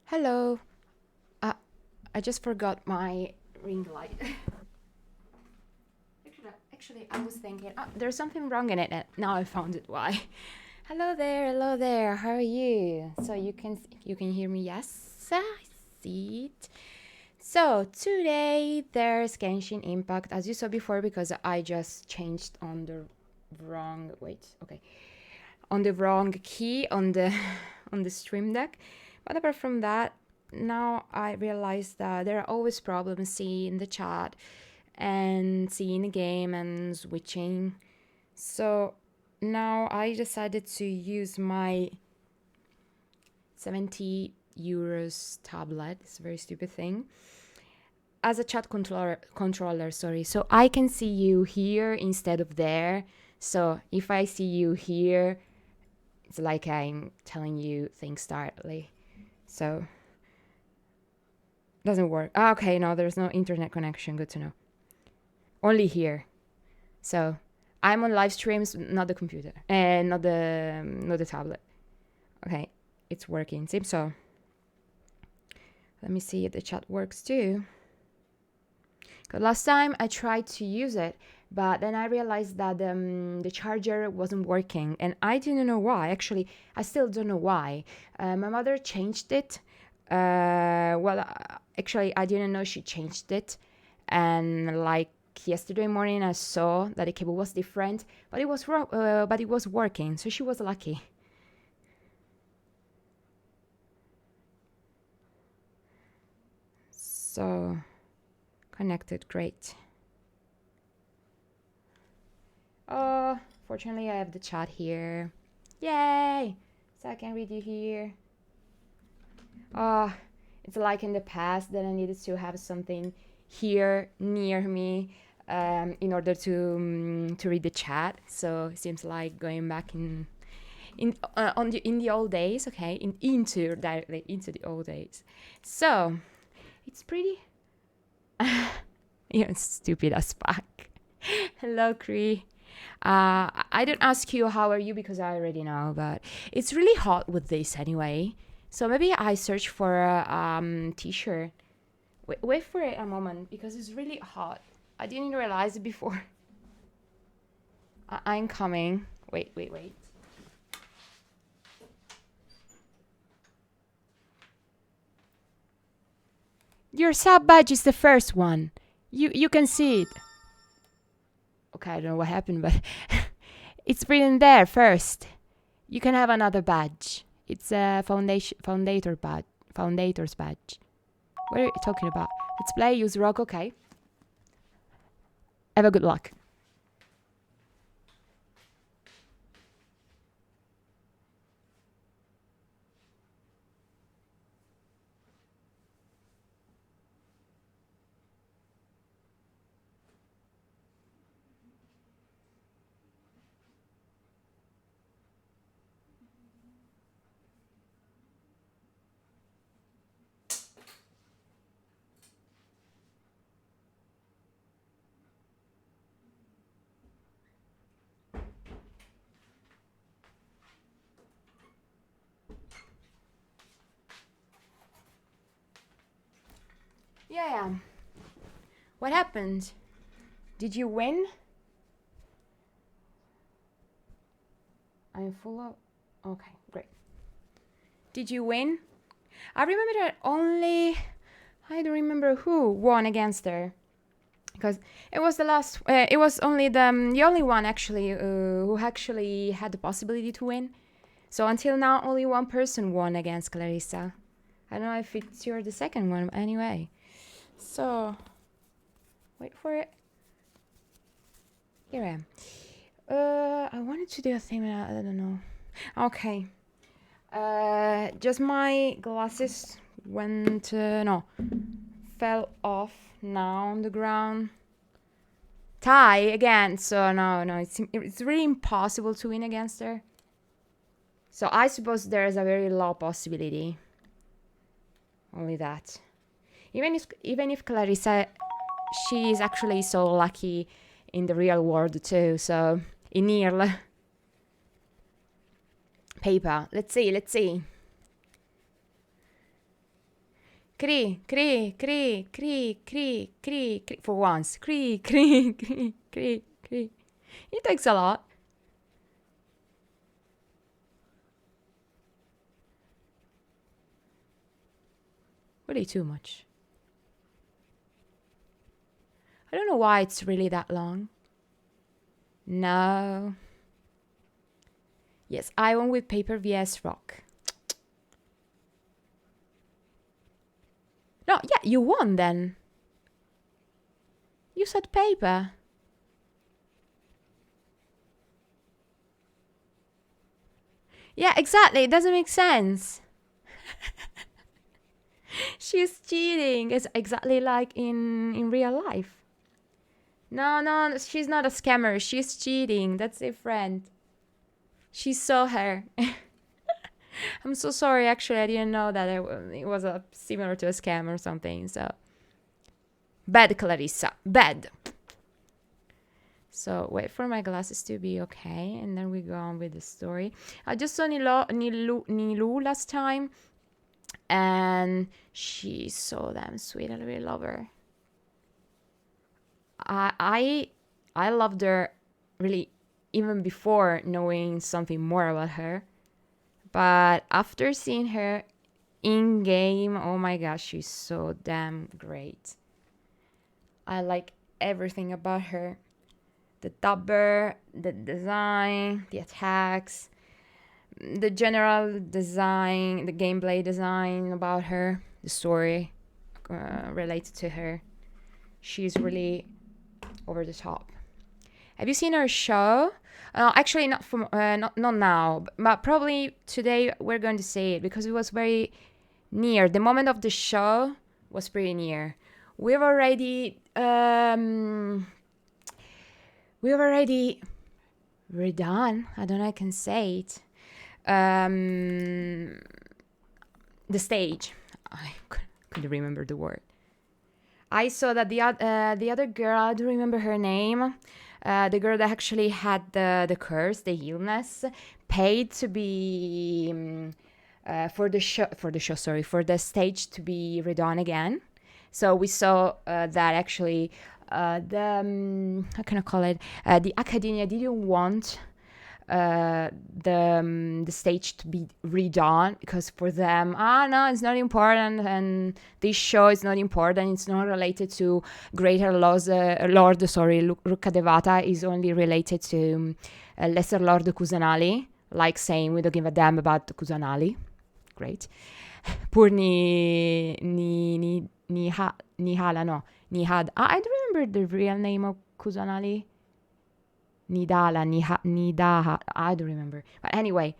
Hello. Uh, I just forgot my ring light. actually, I was thinking, there's something wrong in it. And now I found it. Why? Hello there. Hello there. How are you? So you can hear me? Yes, I see it. So today there's Genshin Impact, as you saw before, because I just changed on the wrong. Wait. Okay. On the wrong key on the on the stream deck. But apart from that, now I realize that there are always problems seeing the chat and seeing the game and switching. So now I decided to use my 70 euros tablet. It's a very stupid thing. As a chat controller, sorry. So I can see you here instead of there. So if I see you here, it's like I'm telling you things directly. So doesn't work. Okay, no, there's no internet connection. Good to know. Only here. So I'm on live streams, not the computer, and not the tablet. Okay, it's working. Seems so. Let me see if the chat works too. Because last time I tried to use it, but then I realized that the charger wasn't working, and I didn't know why. Actually, I still don't know why. My mother changed it. Actually, I didn't know she changed it, and like yesterday morning, I saw that the cable was different, but it was but it was working, so she was lucky. So connected, great. Oh, fortunately I have the chat here. Yay! So I can read you here. Oh, it's like in the past that I needed to have something here near me in order to read the chat. So it seems like going back in the old days. Okay, directly into the old days. So it's pretty. You're stupid as fuck. Hello, Cree. I don't ask you how are you because I already know, but it's really hot with this anyway. So maybe I search for a t-shirt. Wait for it a moment because it's really hot. I didn't realize it before. I'm coming. Wait. Your sub badge is the first one. You can see it. Okay, I don't know what happened, but it's written there first. You can have another badge. It's a foundator's badge. What are you talking about? Let's play, use rock, okay. Have a good luck. Yeah. What happened? Did you win? I'm full of... Okay, great. Did you win? I remember that only... I don't remember who won against her. Because it was the last... it was only the only one, actually, who actually had the possibility to win. So until now, only one person won against Clarissa. I don't know if you're the second one, anyway. So, wait for it. Here I am. I wanted to do a thing, I don't know. Okay. Just my glasses fell off now on the ground. Tie again, so no, it's really impossible to win against her. So I suppose there is a very low possibility. Only that. Even if Clarissa, she is actually so lucky in the real world too. So in Nearl. Paper. Let's see. Cree, cree, cree, cree, cree, cree, cree. For once. Cree, cree, cree, cree, cree. It takes a lot. Really too much. I don't know why it's really that long. No. Yes, I won with paper vs rock. No, yeah, you won then. You said paper. Yeah, exactly. It doesn't make sense. She's cheating. It's exactly like in real life. No, she's not a scammer. She's cheating. That's different. She saw her. I'm so sorry. Actually, I didn't know that it was similar to a scam or something. So bad, Clarissa. Bad. So wait for my glasses to be okay, and then we go on with the story. I just saw Nilu last time, and she's so damn sweet. I really love her. I loved her really even before knowing something more about her, but after seeing her in game, oh my gosh, she's so damn great. I like everything about her. The dubber, the design, the attacks, the general design, the gameplay design about her, the story related to her. She's really over the top. Have you seen her show? Actually, not now, but probably today we're going to see it because it was very near. The moment of the show was pretty near. We've already redone. I don't know. I can say it. The stage. I couldn't remember the word. I saw that the other girl, I don't remember her name, the girl that actually had the curse, the illness, paid to be for the stage to be redone again. So we saw that actually how can I call it? The academia didn't want the stage to be redone because for them, no, it's not important, and this show is not important. It's not related to greater Lord. Rukkadevata is only related to lesser Lord Kusanali, like saying we don't give a damn about Kusanali. Great. Poor Nihala, no. Nihad. I don't remember the real name of Kusanali. Nidaha. I don't remember. But anyway,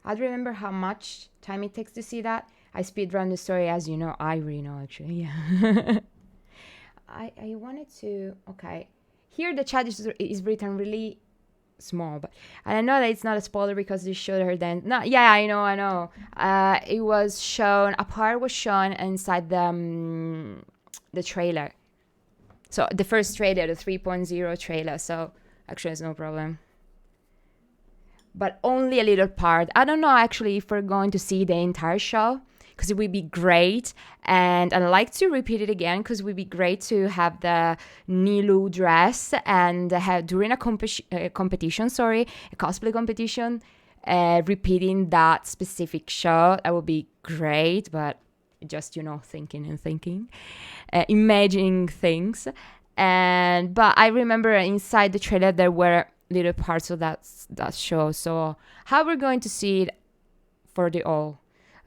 I don't remember how much time it takes to see that. I speedrun the story, as you know. I really know, actually. Yeah. I wanted to... Okay. Here the chat is written really small, but and I know that it's not a spoiler because they showed her then. No, yeah, I know. It was shown. A part was shown inside the trailer. So the first trailer, the 3.0 trailer. So actually, it's no problem. But only a little part. I don't know actually if we're going to see the entire show because it would be great. And I'd like to repeat it again because it would be great to have the Nilu dress and have during a competition, a cosplay competition, repeating that specific show. That would be great, but just, thinking, imagining things. But I remember inside the trailer there were little parts of that show. So how we're going to see it for the all?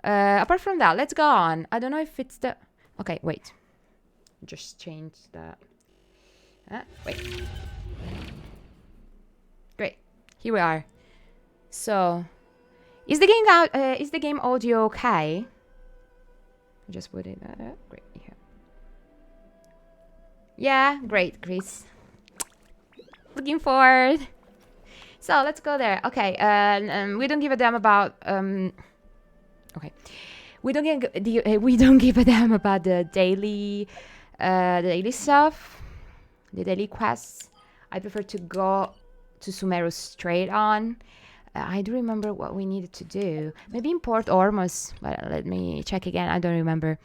Apart from that, let's go on. I don't know if it's the... Okay, wait. Just change the... wait. Great. Here we are. So, is the game out? Is the game audio okay? Just put it great here. Yeah, great, Chris. Looking forward. So let's go there. Okay, we don't give a damn about okay, we don't give a damn about the daily stuff, the daily quests. I prefer to go to Sumeru straight on. I do remember what we needed to do. Maybe import Ormus, but let me check again. I don't remember.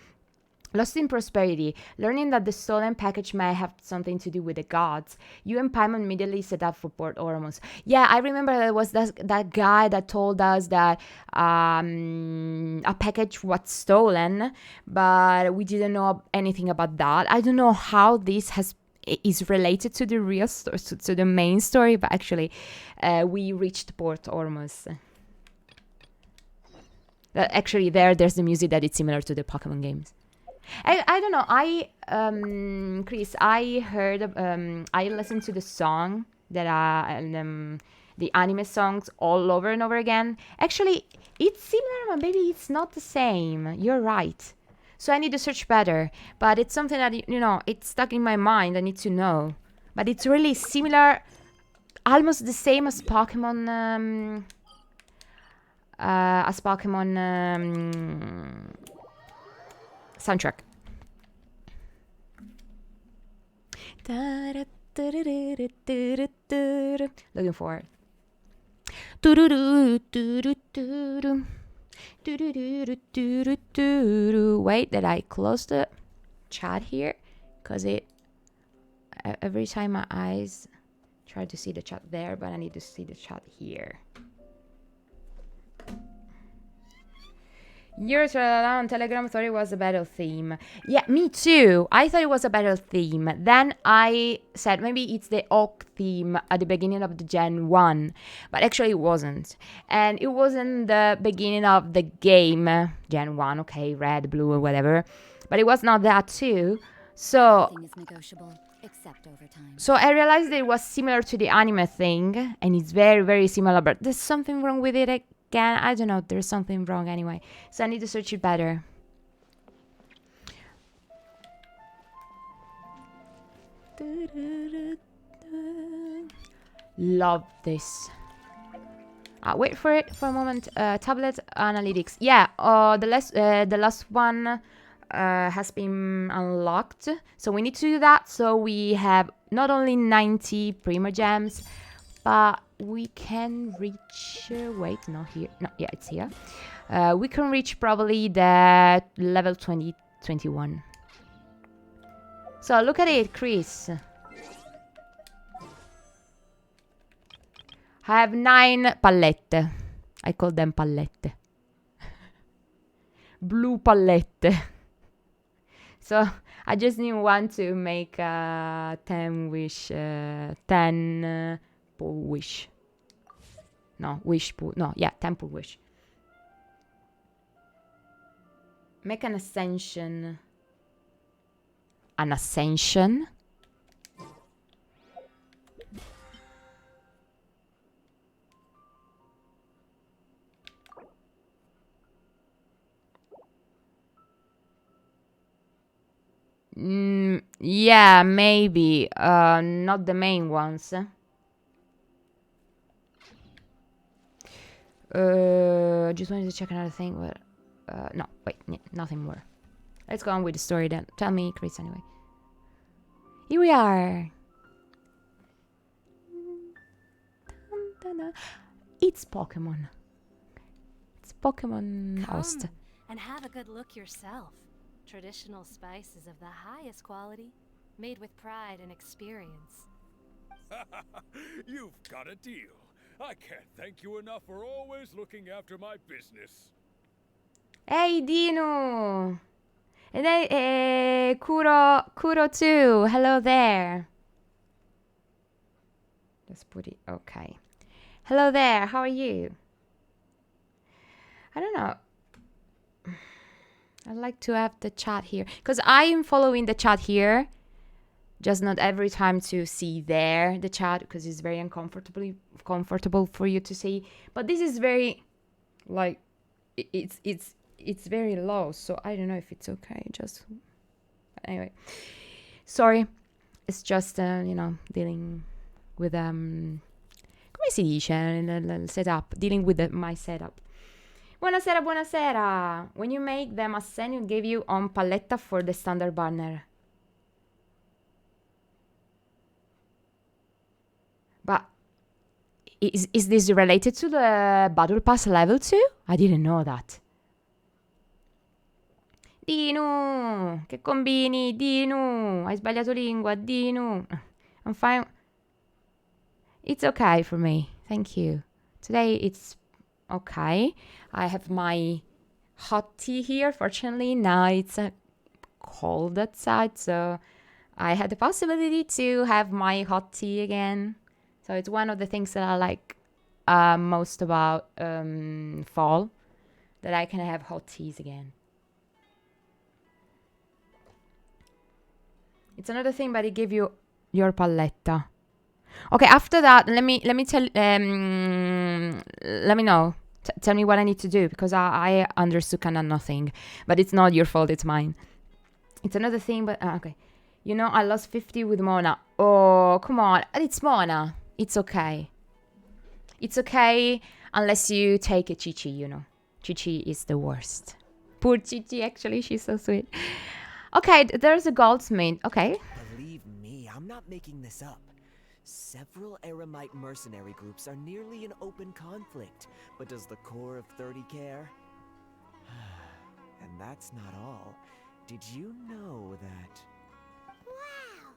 Lost in Prosperity. Learning that the stolen package may have something to do with the gods. You and Paimon immediately set up for Port Ormus. Yeah, I remember there was that guy that told us that a package was stolen, but we didn't know anything about that. I don't know how this is related to the real story, to the main story, but actually we reached Port Ormus. Actually, there's the music that is similar to the Pokemon games. I don't know. Chris, I heard, I listened to the song that the anime songs all over and over again. Actually, it's similar, but maybe it's not the same. You're right. So I need to search better. But it's something that, it's stuck in my mind. I need to know. But it's really similar, almost the same as Pokemon, soundtrack. Looking forward. Wait, did I close the chat here? Because every time my eyes try to see the chat there, but I need to see the chat here. Yours on Telegram thought it was a battle theme. Yeah, me too. I thought it was a battle theme. Then I said maybe it's the Oak theme at the beginning of the Gen 1. But actually it wasn't. And it wasn't the beginning of the game. Gen 1, okay, red, blue, or whatever. But it was not that too. So is negotiable, except over time. So I realized that it was similar to the anime thing. And it's very, very similar. But there's something wrong with it. Again, I don't know. There's something wrong anyway. So I need to search it better. Love this. Wait for it for a moment. Tablet analytics. Yeah, the last one has been unlocked. So we need to do that. So we have not only 90 Prima gems, but we can reach... wait, not here. No, yeah, it's here. We can reach probably the level 21. So look at it, Chris. I have 9 palette. I call them palette. Blue palette. So I just need one to make 10 wish. 10 pull wish. No, wish pull. No, yeah, 10 pull wish. Make an ascension. An ascension? Yeah, maybe. Not the main ones. Just wanted to check another thing, but no, wait, nothing more. Let's go on with the story then. Tell me, Chris, anyway. Here we are. It's Pokemon. It's Pokemon Host. And have a good look yourself. Traditional spices of the highest quality, made with pride and experience. You've got a deal. I can't thank you enough for always looking after my business. Hey, Dino! And then, Kuro too. Hello there. Let's put it, okay. Hello there, how are you? I don't know. I'd like to have the chat here. Because I am following the chat here. Just not every time to see there the chat. Because it's very comfortable for you to see. But this is very, like, it's very low. So I don't know if it's okay. Just, anyway. Sorry. It's just, dealing with, come si dice? Il setup. Dealing with my setup. Buonasera, buonasera. When you make them ascend, you give you on paletta for the standard banner. But Is this related to the Battle Pass level 2? I didn't know that. Dinu, che combini? Dinu, hai sbagliato lingua, Dinu. I'm fine. It's okay for me, thank you. Today it's okay. I have my hot tea here. Fortunately, now it's cold outside, so I had the possibility to have my hot tea again. So it's one of the things that I like most about fall, that I can have hot teas again. It's another thing, but it give you your paletta. Okay, after that, let me tell. Let me know. Tell me what I need to do, because I understood kind of nothing. But it's not your fault. It's mine. It's another thing, but okay. You know, I lost 50 with Mona. Oh, come on. It's Mona. It's okay. It's okay unless you take a Chichi, you know. Chichi is the worst. Poor Chichi, actually, she's so sweet. Okay, there's a goldsmith. Okay. Believe me, I'm not making this up. Several Eremite mercenary groups are nearly in open conflict, but does the core of 30 care? And that's not all. Did you know that... Wow!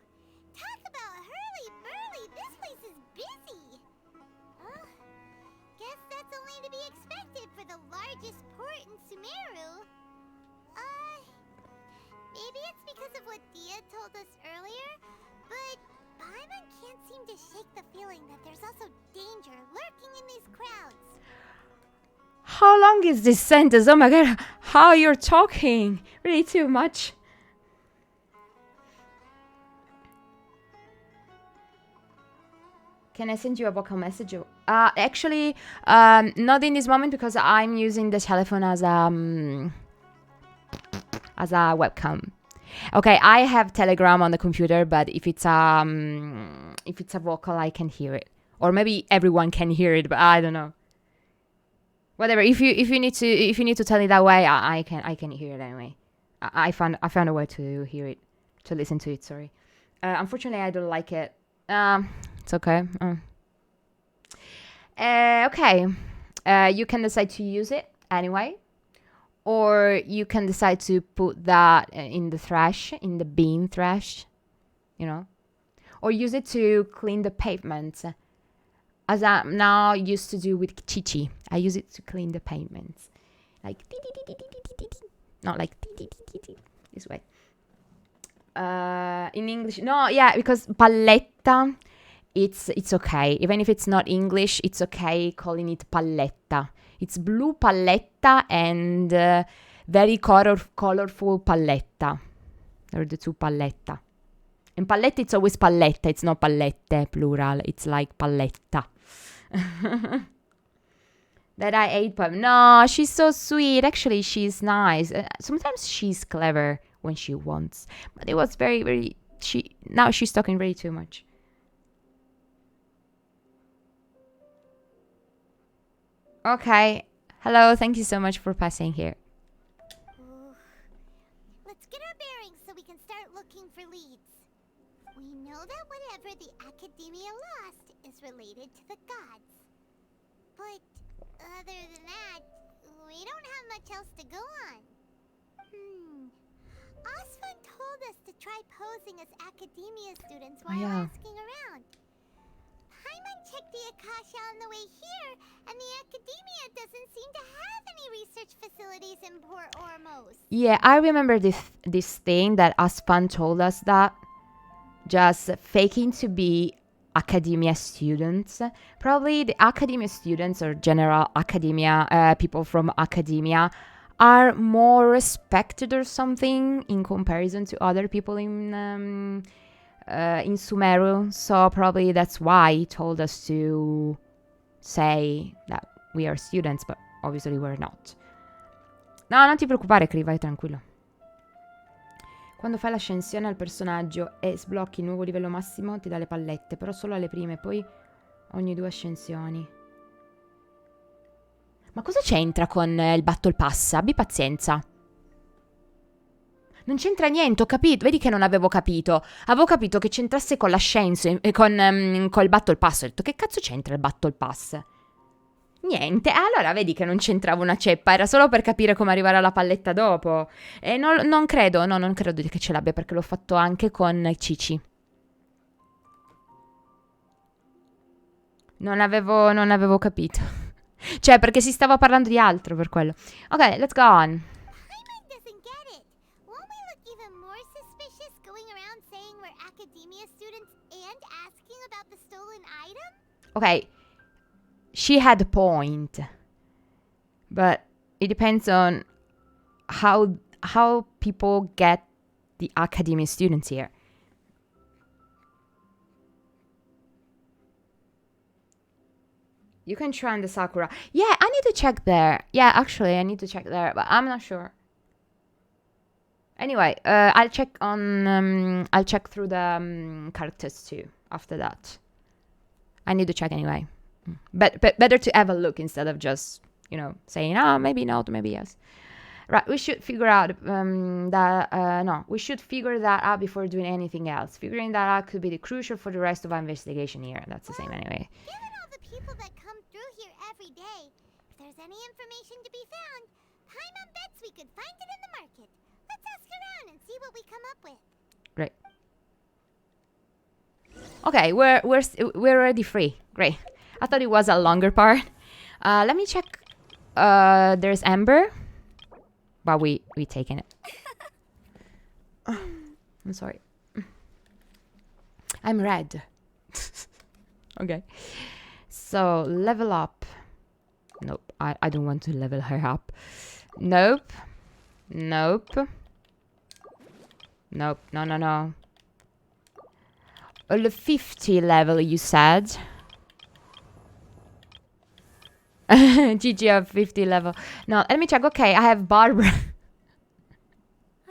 Talk about hurly-burly! This place is busy! Guess that's only to be expected for the largest port in Sumeru. Maybe it's because of what Dia told us earlier, but Paimon can't seem to shake the feeling that there's also danger lurking in these crowds. How long is this sentence? Oh my god, how you're talking. Really too much. Can I send you a vocal message? Actually, not in this moment, because I'm using the telephone as a webcam. Okay, I have Telegram on the computer, but if it's a vocal, I can hear it, or maybe everyone can hear it, but I don't know. Whatever. If you need to tell it that way, I can hear it anyway. I found a way to hear it, to listen to it. Sorry. Unfortunately, I don't like it. It's okay. Okay. You can decide to use it anyway. Or you can decide to put that in the trash, in the bin trash, you know. Or use it to clean the pavements, as I now used to do with Chichi. I use it to clean the pavements. Like, not like this way. In English, no, yeah, because paletta, it's okay. Even if it's not English, it's okay calling it paletta. It's blue paletta and very colorful paletta. They're the two paletta. And paletta, it's always paletta. It's not palette, plural. It's like paletta. That I ate. No, she's so sweet. Actually, she's nice. Sometimes she's clever when she wants. But it was very, very... Now she's talking very too much. Okay. Hello, thank you so much for passing here. Let's get our bearings so we can start looking for leads. We know that whatever the Academia lost is related to the gods. But other than that, we don't have much else to go on. Osvan told us to try posing as Academia students while asking around. Paimon checked the Akasha on the way here, and the Academia doesn't seem to have any research facilities in Port Ormos. Yeah, I remember this thing that Aspan told us, that just faking to be academia students. Probably the academia students or general academia, people from academia, are more respected or something in comparison to other people in Sumeru, so probably that's why he told us to say that we are students, but obviously we're not. No, non ti preoccupare, Cri, vai tranquillo. Quando fai l'ascensione al personaggio e sblocchi il nuovo livello massimo, ti dà le pallette, però solo alle prime, poi ogni 2 ascensioni. Ma cosa c'entra con il Battle Pass? Abbi pazienza. Non c'entra niente, ho capito. Vedi che non avevo capito. Avevo capito che c'entrasse con l'ascenso e col battle pass. Ho detto, che cazzo c'entra il battle pass? Niente. Allora vedi che non c'entrava una ceppa. Era solo per capire come arrivare alla palletta dopo. E non credo, no, non credo che ce l'abbia perché l'ho fatto anche con Cici. Non avevo capito. Cioè, perché si stava parlando di altro per quello. Ok, let's go on. Paimon doesn't get it. Won't we look even more suspicious going around saying we're academia students and asking about the stolen item? Okay, she had a point, but it depends on how people get the academia students here. You can try on the Sakura. Yeah, I need to check there. Yeah, actually, I need to check there, but I'm not sure. Anyway, I'll check through the characters too after that. I need to check anyway. But better to have a look instead of just, saying, maybe not, maybe yes. Right, we should figure out we should figure that out before doing anything else. Figuring that out could be crucial for the rest of our investigation here. That's the same anyway. Given all the people that come through here every day, if there's any information to be found, Paimon bets we could find it in the market. Let's ask around and see what we come up with. Great. Okay, we're already free. Great. I thought it was a longer part. Let me check. There's Amber. But we taken it. I'm sorry. I'm red. Okay. So level up. Nope. I don't want to level her up. Nope. Nope. Nope. No. The 50 level, you said. GG of 50 level. No, let me check. Okay, I have Barbara.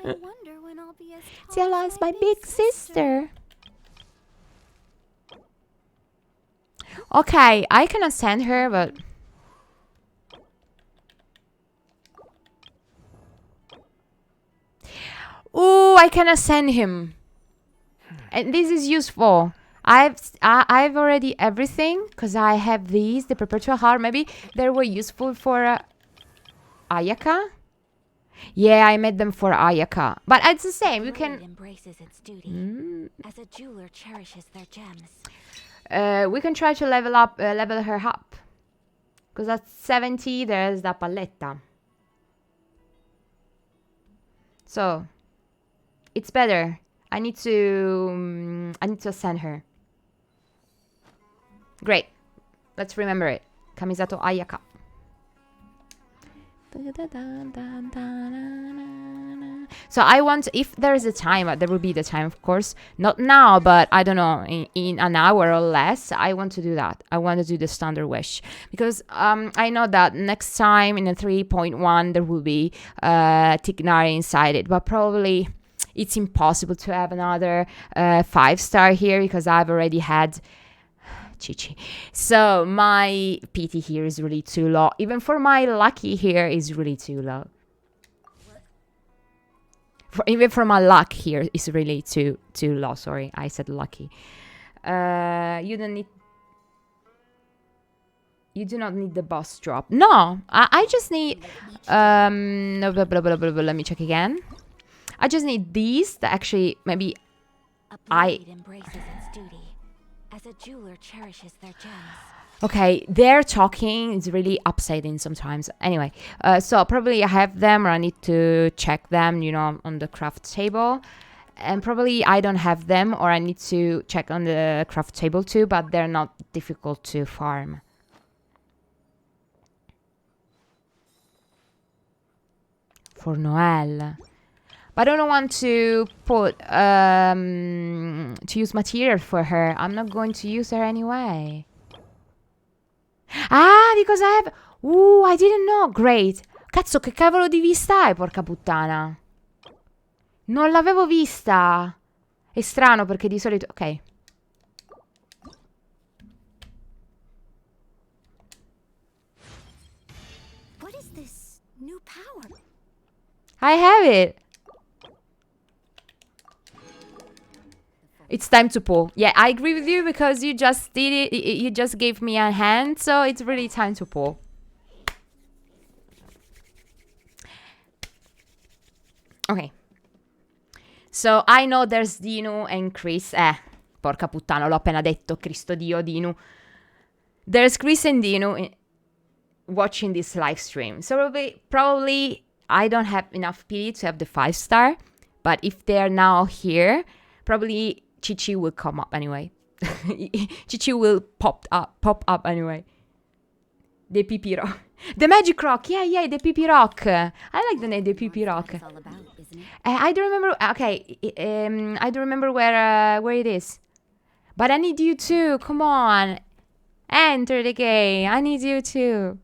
I wonder when I'll be as tall Tiala as is my big sister. Okay, I can ascend her, but... Ooh, I can ascend him. And this is useful. I've already everything because I have these, the perpetual heart. Maybe they were useful for Ayaka. Yeah, I made them for Ayaka, but it's the same. You can. Embraces its duty as a jeweler cherishes their gems. We can try to level her up because at 70 there's the paletta. So it's better. I need to ascend her. Great. Let's remember it. Kamisato Ayaka. So I want, if there is a time, there will be the time, of course. Not now, but I don't know, in an hour or less, I want to do that. I want to do the standard wish. Because I know that next time in a 3.1, there will be Tignari inside it. But probably it's impossible to have another 5-star here because I've already had Chichi. So my pity here is really too low. Even for my lucky here is really too low. Even for my luck here is really too low. Sorry, I said lucky. You do not need the boss drop. No, I just need no, blah, blah, blah, blah, blah. Let me check again. I just need these that actually maybe A blade embraces its duty as a jeweler cherishes their gems. Okay, their talking is really upsetting sometimes. Anyway, so probably I have them or I need to check them, on the craft table. And probably I don't have them or I need to check on the craft table too, but they're not difficult to farm. For Noelle. But I don't want to put, to use material for her. I'm not going to use her anyway. Ah, because I have... I didn't know. Great. Cazzo, che cavolo di vista hai, porca puttana? Non l'avevo vista. È strano perché di solito... Ok. What is this new power? I have it. It's time to pull. Yeah, I agree with you because you just did it. You just gave me a hand, so it's really time to pull. Okay. So I know there's Dinu and Chris. Porca puttana, l'ho appena detto. Cristo Dio, Dinu. There's Chris and Dinu watching this live stream. So probably I don't have enough pity to have the 5-star. But if they're now here, probably Chichi will come up anyway. Chichi will pop up anyway. The PP Rock. The Magic Rock. Yeah, the PP Rock. I like the name, the PP Rock. I don't remember. Okay, I don't remember where it is. But I need you too. Come on. Enter the game. I need you too.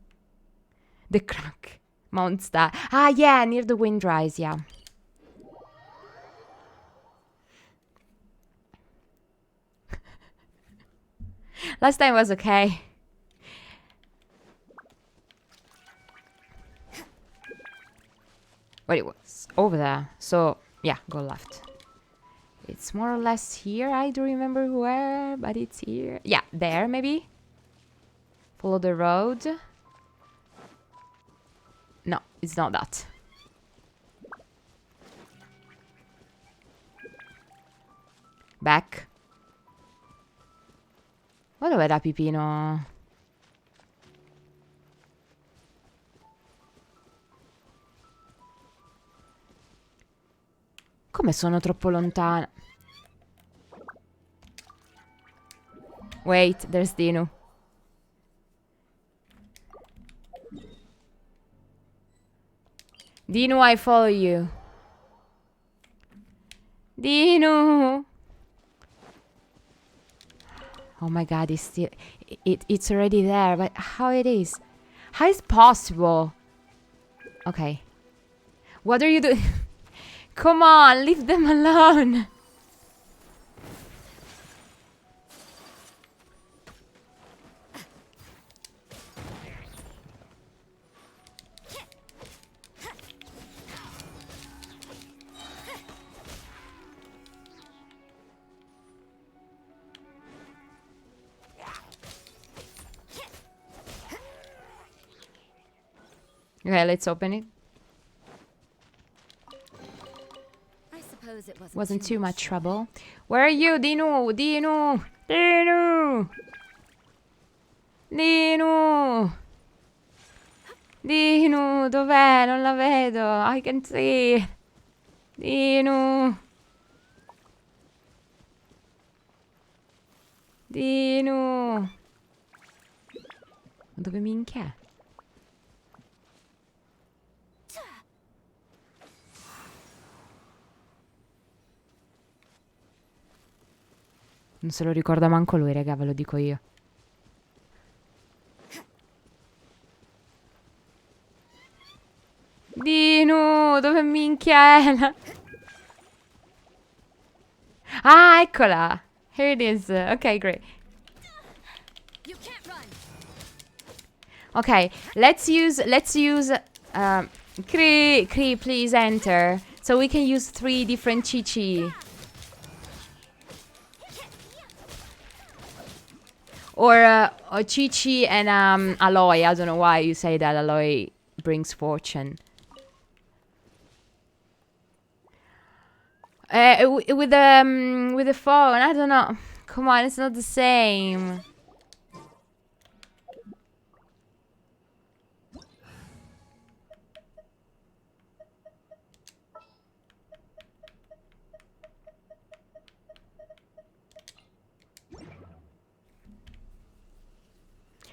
The Crack. Mount Star. Ah, yeah, near the Windrise, yeah. Last time was okay. But it was over there. So, yeah, go left. It's more or less here. I don't remember where, but it's here. Yeah, there maybe. Follow the road. No, it's not that. Back. Ma dov'era Pipino? Come sono troppo lontana? Wait, there's Dinu. Dinu, I follow you. Dinu! Oh my god, it's still... It's already there, but how it is? How is possible? Okay. What are you doing? Come on, leave them alone. Okay, let's open it. I suppose it Wasn't too much trouble. Where are you, Dinu? Dinu! Dinu! Dinu! Dinu, dov'è? Non la vedo. I can see. Dinu! Dinu! Dove minchia è? Non se lo ricorda manco lui, raga, ve lo dico io. Dinu, dove minchia è? Ah, eccola. Here it is. Ok, great. Ok, let's use Cree, please enter. So we can use 3 different Chi-Chi. Or Chi-Chi and Aloy. I don't know why you say that Aloy brings fortune. With the phone, I don't know. Come on, it's not the same.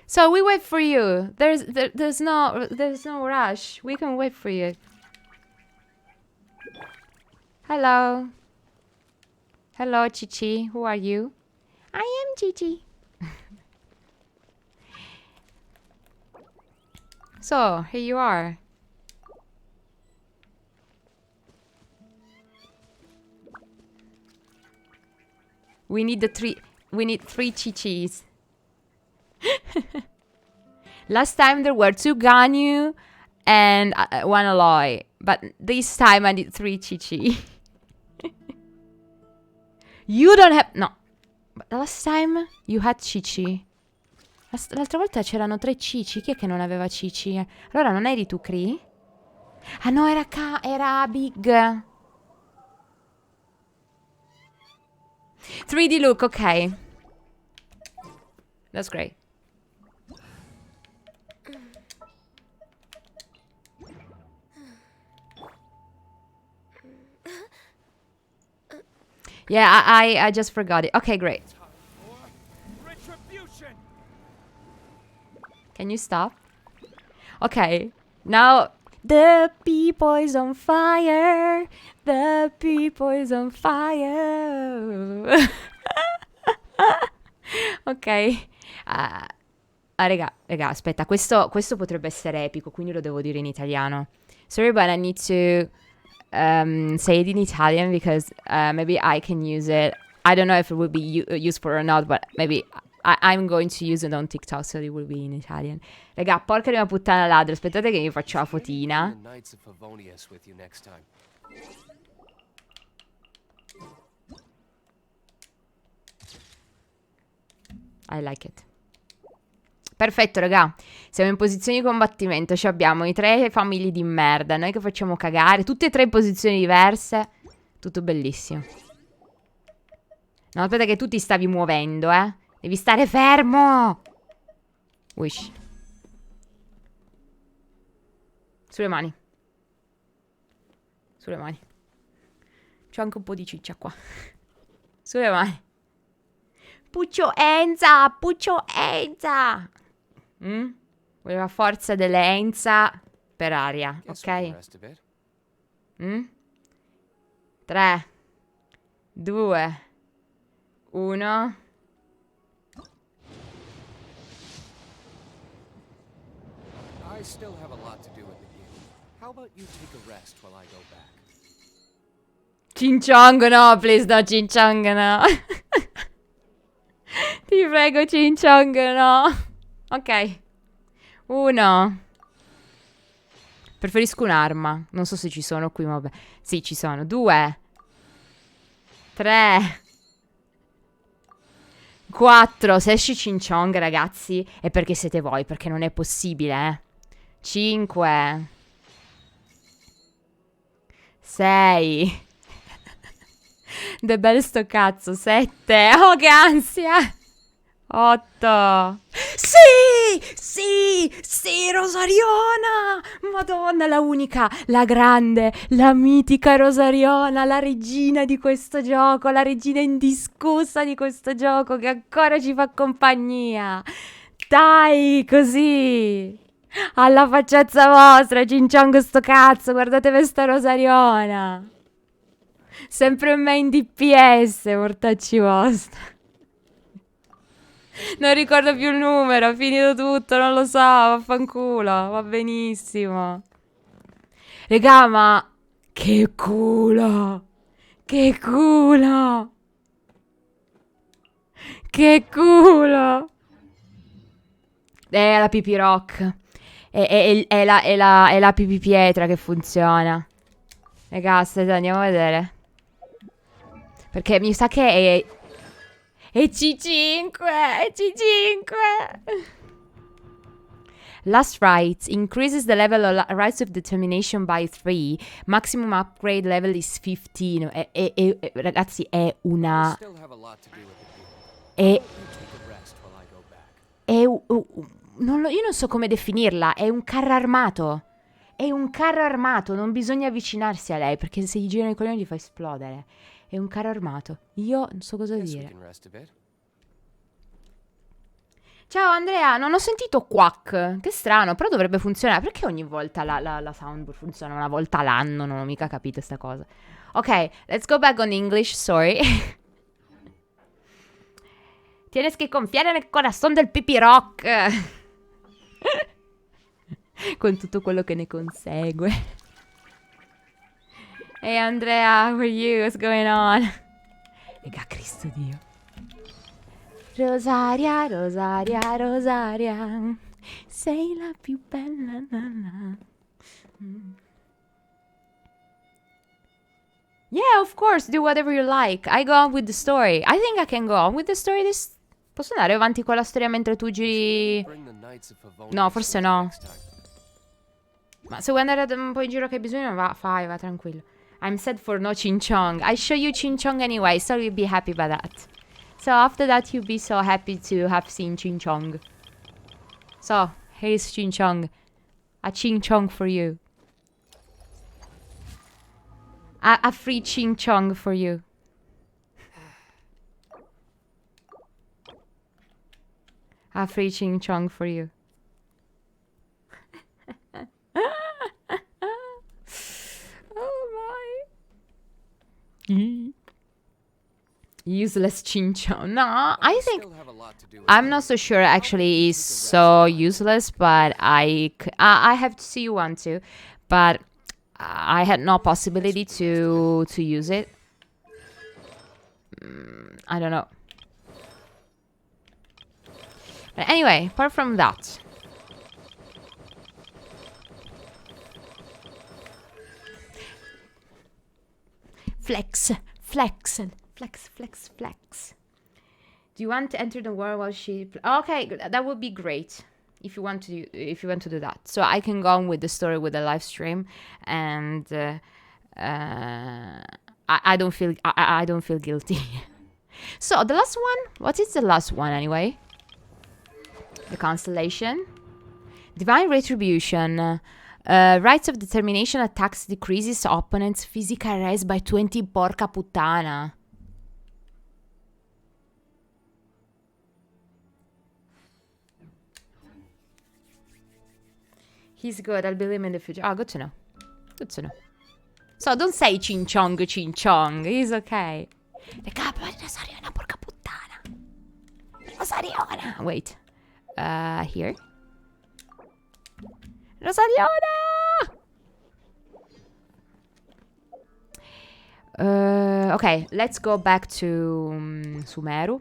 So we wait for you. There's no rush. We can wait for you. Hello. Hello, Chichi. Who are you? I am Chichi. So, here you are. We need 3 Chichis. Last time there were 2 Ganyu and 1 Aloy. But this time I need 3 Chi-Chi. You don't have... No. But last time you had Cici. L'altra volta c'erano 3 Cici. Chi è che non aveva Cici? Allora non eri tu, Cree? Ah no, era Big. 3D look, ok. That's great. Yeah, I just forgot it. Okay, great. Can you stop? Okay, now the people is on fire. The people is on fire. Ok. Raga, aspetta, questo potrebbe essere epico, quindi lo devo dire in italiano. Sorry, but I need to say it in Italian because maybe I can use it. I don't know if it will be useful or not, but maybe I'm going to use it on TikTok, so it will be in Italian. Raga, porca di una puttana ladra, aspettate che mi faccio la fotina. I like it. Perfetto, raga. Siamo in posizione di combattimento. Ci abbiamo i 3 famiglie di merda. Noi che facciamo cagare. Tutte e 3 in posizioni diverse. Tutto bellissimo. No, aspetta che tu ti stavi muovendo, eh. Devi stare fermo. Wish. Sulle mani. Sulle mani. C'ho anche un po' di ciccia qua. Sulle mani. Puccio Enza. Puccio Enza. Voleva forza delle Enza per aria, ok? 3 2 1. I still have a lot to do with the game. How about you take a rest while I go back? Cinchong, no, please, no, Cinchong, no. Ti prego, Cinchong, no. Ok. 1. Preferisco un'arma. Non so se ci sono qui, ma vabbè. Sì, ci sono. 2 3 4. Se esce Cinchong, ragazzi, è perché siete voi, perché non è possibile, eh. 5 6. De bello sto cazzo. 7. Oh, che ansia. 8. Sì! Sì! Sì, Rosariona! Madonna, la unica, la grande, la mitica Rosariona, la regina di questo gioco, la regina indiscussa di questo gioco che ancora ci fa compagnia. Dai, così! Alla facciazza vostra, Cinchong sto cazzo, guardate questa Rosariona. Sempre in main DPS, mortacci vostra. Non ricordo più il numero, è finito tutto, non lo so, vaffanculo, va benissimo. Regà, ma che culo! Che culo! Che culo! È la pipi rock. È la pipi pietra che funziona. Regà, aspetta, andiamo a vedere. Perché mi sa che è C5, è C5. Last rights increases the level of rights of determination by 3. Maximum upgrade level is 15. Ragazzi, è una... io non so come definirla. È un carro armato. È un carro armato. Non bisogna avvicinarsi a lei, perché se gli girano i coglioni li fa esplodere. È un carro armato. Io non so cosa dire. Ciao Andrea, non ho sentito quack. Che strano, però dovrebbe funzionare. Perché ogni volta la soundboard funziona una volta l'anno? Non ho mica capito sta cosa. Ok, let's go back on English, sorry. Tienes que confiare nel corazón del pipi rock. Con tutto quello che ne consegue. Hey Andrea, how are you? What's going on? Raga, Cristo Dio. Rosaria, Rosaria, Rosaria, sei la più bella. Yeah, of course, do whatever you like. I go on with the story. I think I can go on with the story this... Posso andare avanti con la storia mentre tu giri... No, forse no. Ma se vuoi andare un po' in giro che hai bisogno, va tranquillo. I'm sad for no Ching Chong. I show you Ching Chong anyway, so you'll be happy about that. So after that, you'll be so happy to have seen Ching Chong. So, here's Ching Chong. A Ching Chong for you. A free Ching Chong for you. A free Ching Chong for you. Oh my. Useless Ching Chong. No, I think... I'm not so sure actually is so useless, but I have to see you want to. But... I had no possibility to use it. I don't know. But anyway, apart from that. Flex. Do you want to enter the world while she... Okay, that would be great. If you want to do that, so I can go on with the story with the live stream, and I don't feel guilty. So the last one, what is the last one anyway? The constellation, divine retribution, rights of determination attacks decreases opponents' physical res by 20. Porca puttana. He's good, I'll believe him in the future. Oh, good to know. Good to know. So, don't say Ching Chong. He's okay. Le capo di Rosariona, porca puttana. Rosariona. Wait. Here. Rosariona! Okay, let's go back to Sumeru.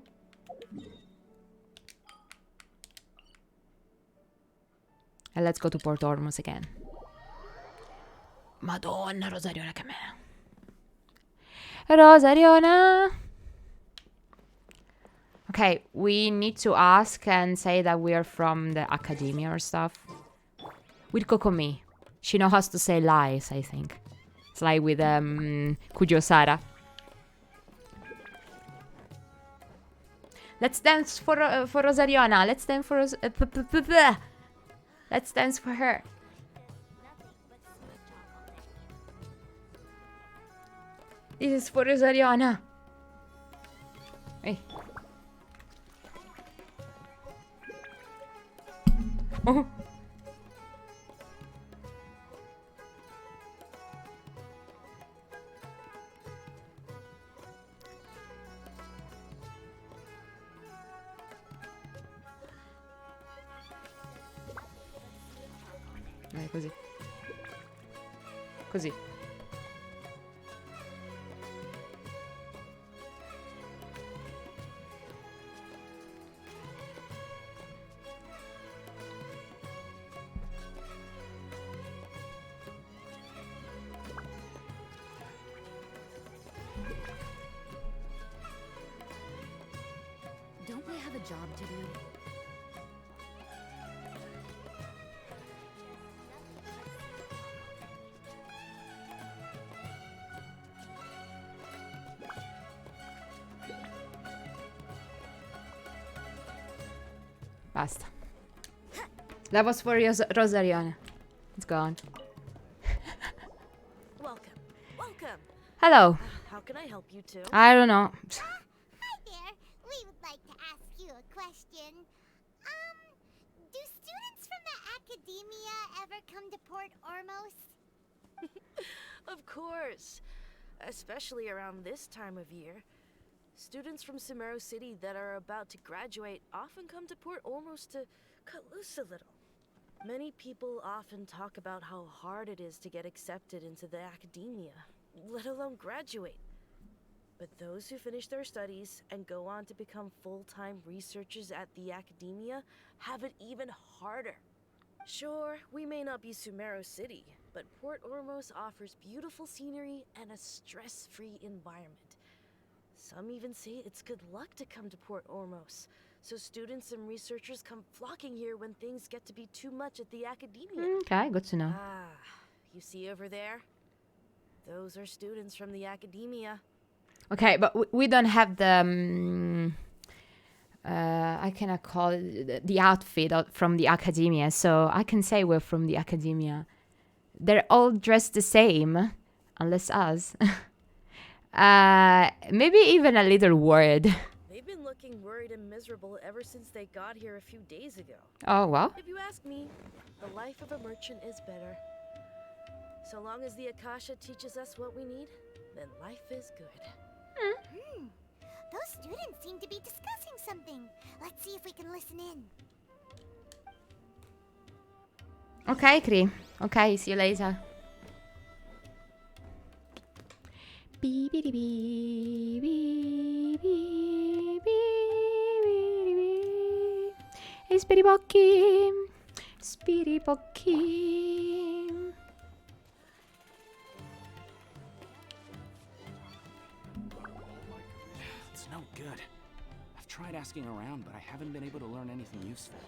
And let's go to Port Ormuz again. Madonna, Rosariona che me. Rosariona. Okay, we need to ask and say that we are from the academia or stuff. With Kokomi. She knows how to say lies, I think. It's like with Kujo Sara. Let's dance for Rosariona. Let's dance for Let's dance for her. This is for Rosariona. Hey. Oh. Così. Così. Don't we have a job to do? Basta. That was for Rosariona. It's gone. Welcome. Welcome. Hello. How can I help you too? I don't know. Hi there. We would like to ask you a question. Do students from the academia ever come to Port Ormuz? Of course. Especially around this time of year. Students from Sumeru City that are about to graduate often come to Port Ormuz to cut loose a little. Many people often talk about how hard it is to get accepted into the academia, let alone graduate. But those who finish their studies and go on to become full-time researchers at the academia have it even harder. Sure, we may not be Sumeru City, but Port Ormos offers beautiful scenery and a stress-free environment. Some even say it's good luck to come to Port Ormos, so students and researchers come flocking here when things get to be too much at the academia. Okay, good to know. Ah, you see over there? Those are students from the academia. Okay, but we don't have the... I cannot call it the outfit from the academia, so I can say we're from the academia. They're all dressed the same, unless us. Maybe even a little worried. They've been looking worried and miserable ever since they got here a few days ago. Oh, well. If you ask me, the life of a merchant is better. So long as the Akasha teaches us what we need, then life is good. Those students seem to be discussing something. Let's see if we can listen in. Okay, Kree. Okay, see you later. Hey, Spiribocchi. Spiribocchi. It's no good. I've tried asking around, but I haven't been able to learn anything useful.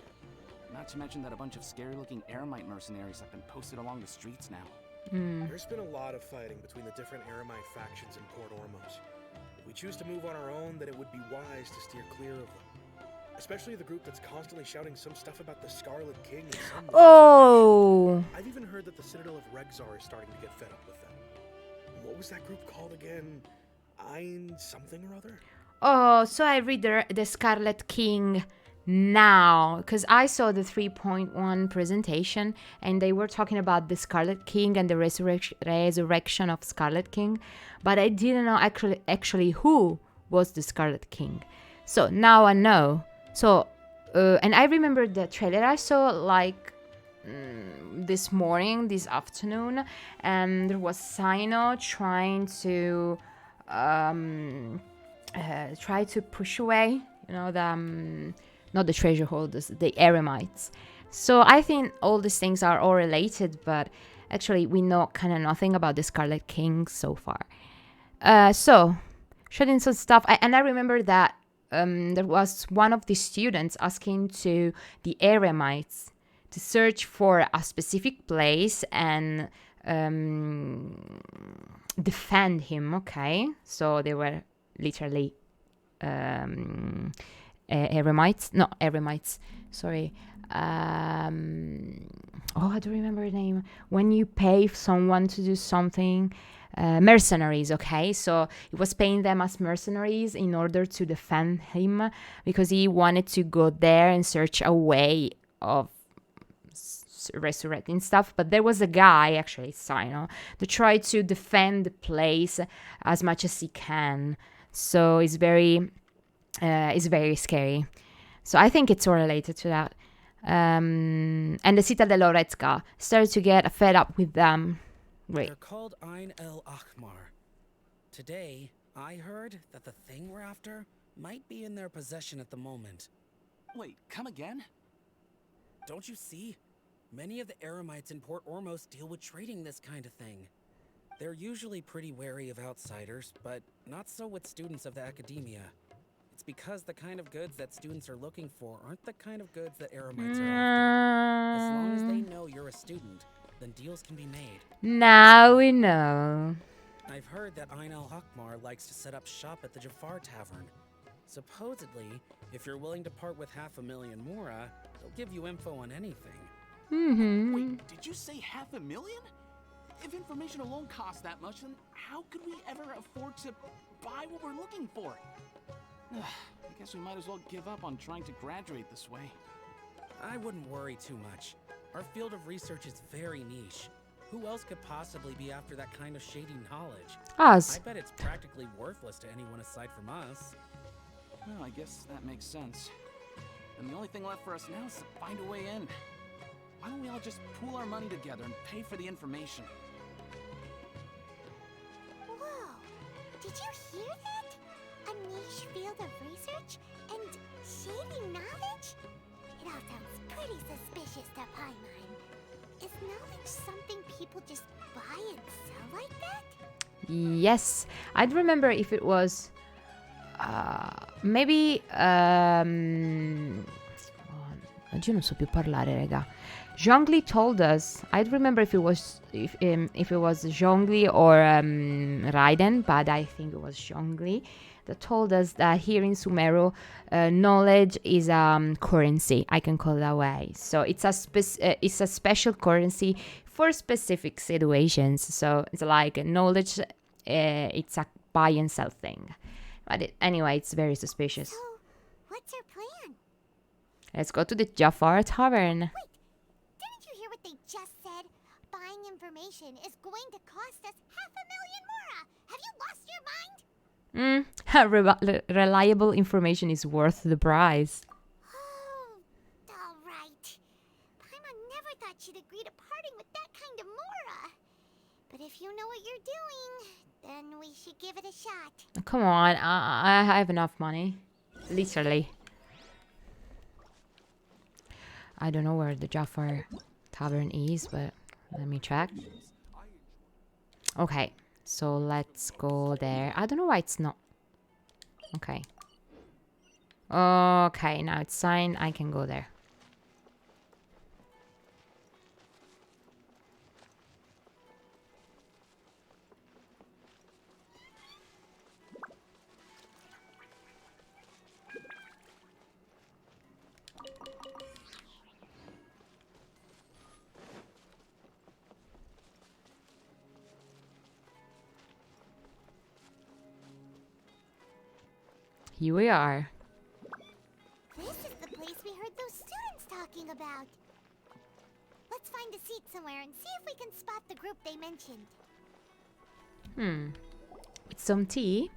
Not to mention that a bunch of scary-looking Eremite mercenaries have been posted along the streets now. There's been a lot of fighting between the different Eremite factions in Port Ormos. If we choose to move on our own, then it would be wise to steer clear of them. Especially the group that's constantly shouting some stuff about the Scarlet King and some... Oh! I've even heard that the Citadel of Rexar is starting to get fed up with them. What was that group called again? Ein something or other? Oh, so I read the Scarlet King now, because I saw the 3.1 presentation and they were talking about the Scarlet King and the resurrection of Scarlet King, but I didn't know actually who was the Scarlet King. So now I know. So, and I remember the trailer I saw like this morning, this afternoon, and there was Sino trying to push away, the not the treasure holders, the Eremites. So I think all these things are all related, but actually we know kind of nothing about the Scarlet King so far. So showing some stuff, and I remember that there was one of the students asking to the Eremites to search for a specific place and defend him, okay? So they were literally Eremites, sorry. I don't remember the name. When you pay someone to do something, mercenaries, okay? So he was paying them as mercenaries in order to defend him because he wanted to go there and search a way of resurrecting stuff. But there was a guy, actually, Sino, to try to defend the place as much as he can. So it's very scary. So I think it's all related to that. And the Citadel of Rexar started to get fed up with them. Great. They're called Ein el Akhmar. Today, I heard that the thing we're after might be in their possession at the moment. Wait, come again? Don't you see? Many of the Eremites in Port Ormos deal with trading this kind of thing. They're usually pretty wary of outsiders, but not so with students of the academia. It's because the kind of goods that students are looking for aren't the kind of goods that Eremites are after. As long as they know you're a student, then deals can be made. Now we know. I've heard that Ein el Akhmar likes to set up shop at the Jafar Tavern. Supposedly, if you're willing to part with 500,000 mora, they'll give you info on anything. Wait, did you say 500,000? If information alone costs that much, then how could we ever afford to buy what we're looking for? I guess we might as well give up on trying to graduate this way. I wouldn't worry too much. Our field of research is very niche. Who else could possibly be after that kind of shady knowledge? Us. I bet it's practically worthless to anyone aside from us. Well, I guess that makes sense. And the only thing left for us now is to find a way in. Why don't we all just pool our money together and pay for the information? Whoa! Did you hear that? A niche field of research and shady knowledge? It all sounds pretty suspicious to Paimon. Is knowledge something people just buy and sell like that? Yes, I'd remember if it was maybe oggi non so più parlare, raga. Zhongli told us. I'd remember if it was Zhongli or Raiden, but I think it was Zhongli that told us that here in Sumeru, knowledge is currency. I can call it that way. So it's a special currency for specific situations. So it's like knowledge. It's a buy and sell thing. But anyway, it's very suspicious. So, what's our plan? Let's go to the Jafar Tavern. Wait, didn't you hear what they just said? Buying information is going to cost us 500,000 mora. Have you lost your mind? Reliable information is worth the price. Oh, all right. Paimon never thought she'd agree to parting with that kind of mora. But if you know what you're doing, then we should give it a shot. Come on, I have enough money. Literally. I don't know where the Jafar Tavern is, but let me check. Okay, so let's go there. I don't know why it's not. Okay. Okay, now it's signed. I can go there. Here we are. This is the place we heard those students talking about. Let's find a seat somewhere and see if we can spot the group they mentioned. It's some tea.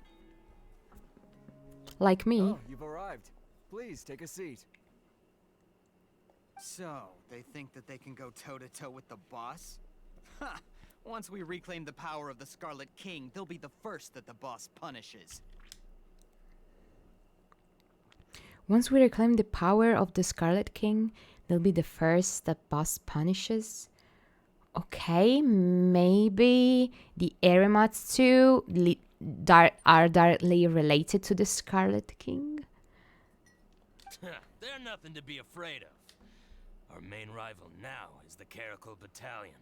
Like me. Oh, you've arrived. Please take a seat. So, they think that they can go toe-to-toe with the boss? Ha! Once we reclaim the power of the Scarlet King, they'll be the first that the boss punishes. Once we reclaim the power of the Scarlet King, they'll be the first that boss punishes. Okay, maybe the Erematsu are directly related to the Scarlet King. They're nothing to be afraid of. Our main rival now is the Caracal Battalion.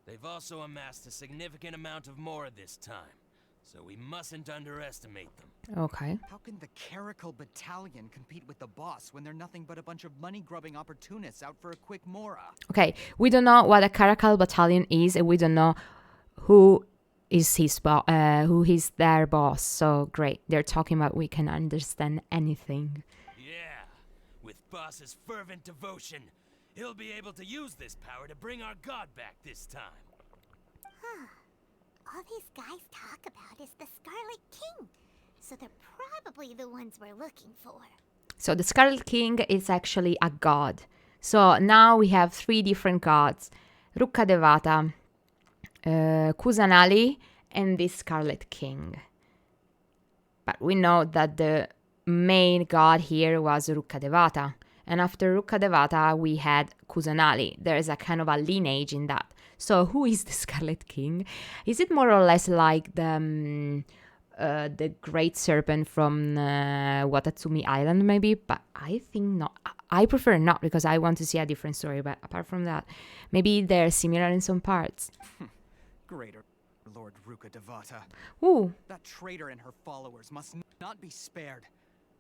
They've also amassed a significant amount of Mora this time, so we mustn't underestimate them. Okay. How can the Caracal Battalion compete with the boss when they're nothing but a bunch of money-grubbing opportunists out for a quick mora? Okay, we don't know what a Caracal Battalion is, and we don't know who is who is their boss. So great, they're talking about we can understand anything. Yeah, with boss's fervent devotion, he'll be able to use this power to bring our god back this time. Huh. All these guys talk about is the Scarlet King. So they're probably the ones we're looking for. So the Scarlet King is actually a god. So now we have 3 different gods. Rukkadevata, Kusanali, and the Scarlet King. But we know that the main god here was Rukkadevata. And after Rukkadevata, we had Kusanali. There is a kind of a lineage in that. So who is the Scarlet King? Is it more or less like the Great Serpent from Watatsumi Island, maybe? But I think not. I prefer not, because I want to see a different story. But apart from that, maybe they're similar in some parts. Greater Lord Rukkadevata. Ooh. That traitor and her followers must not be spared.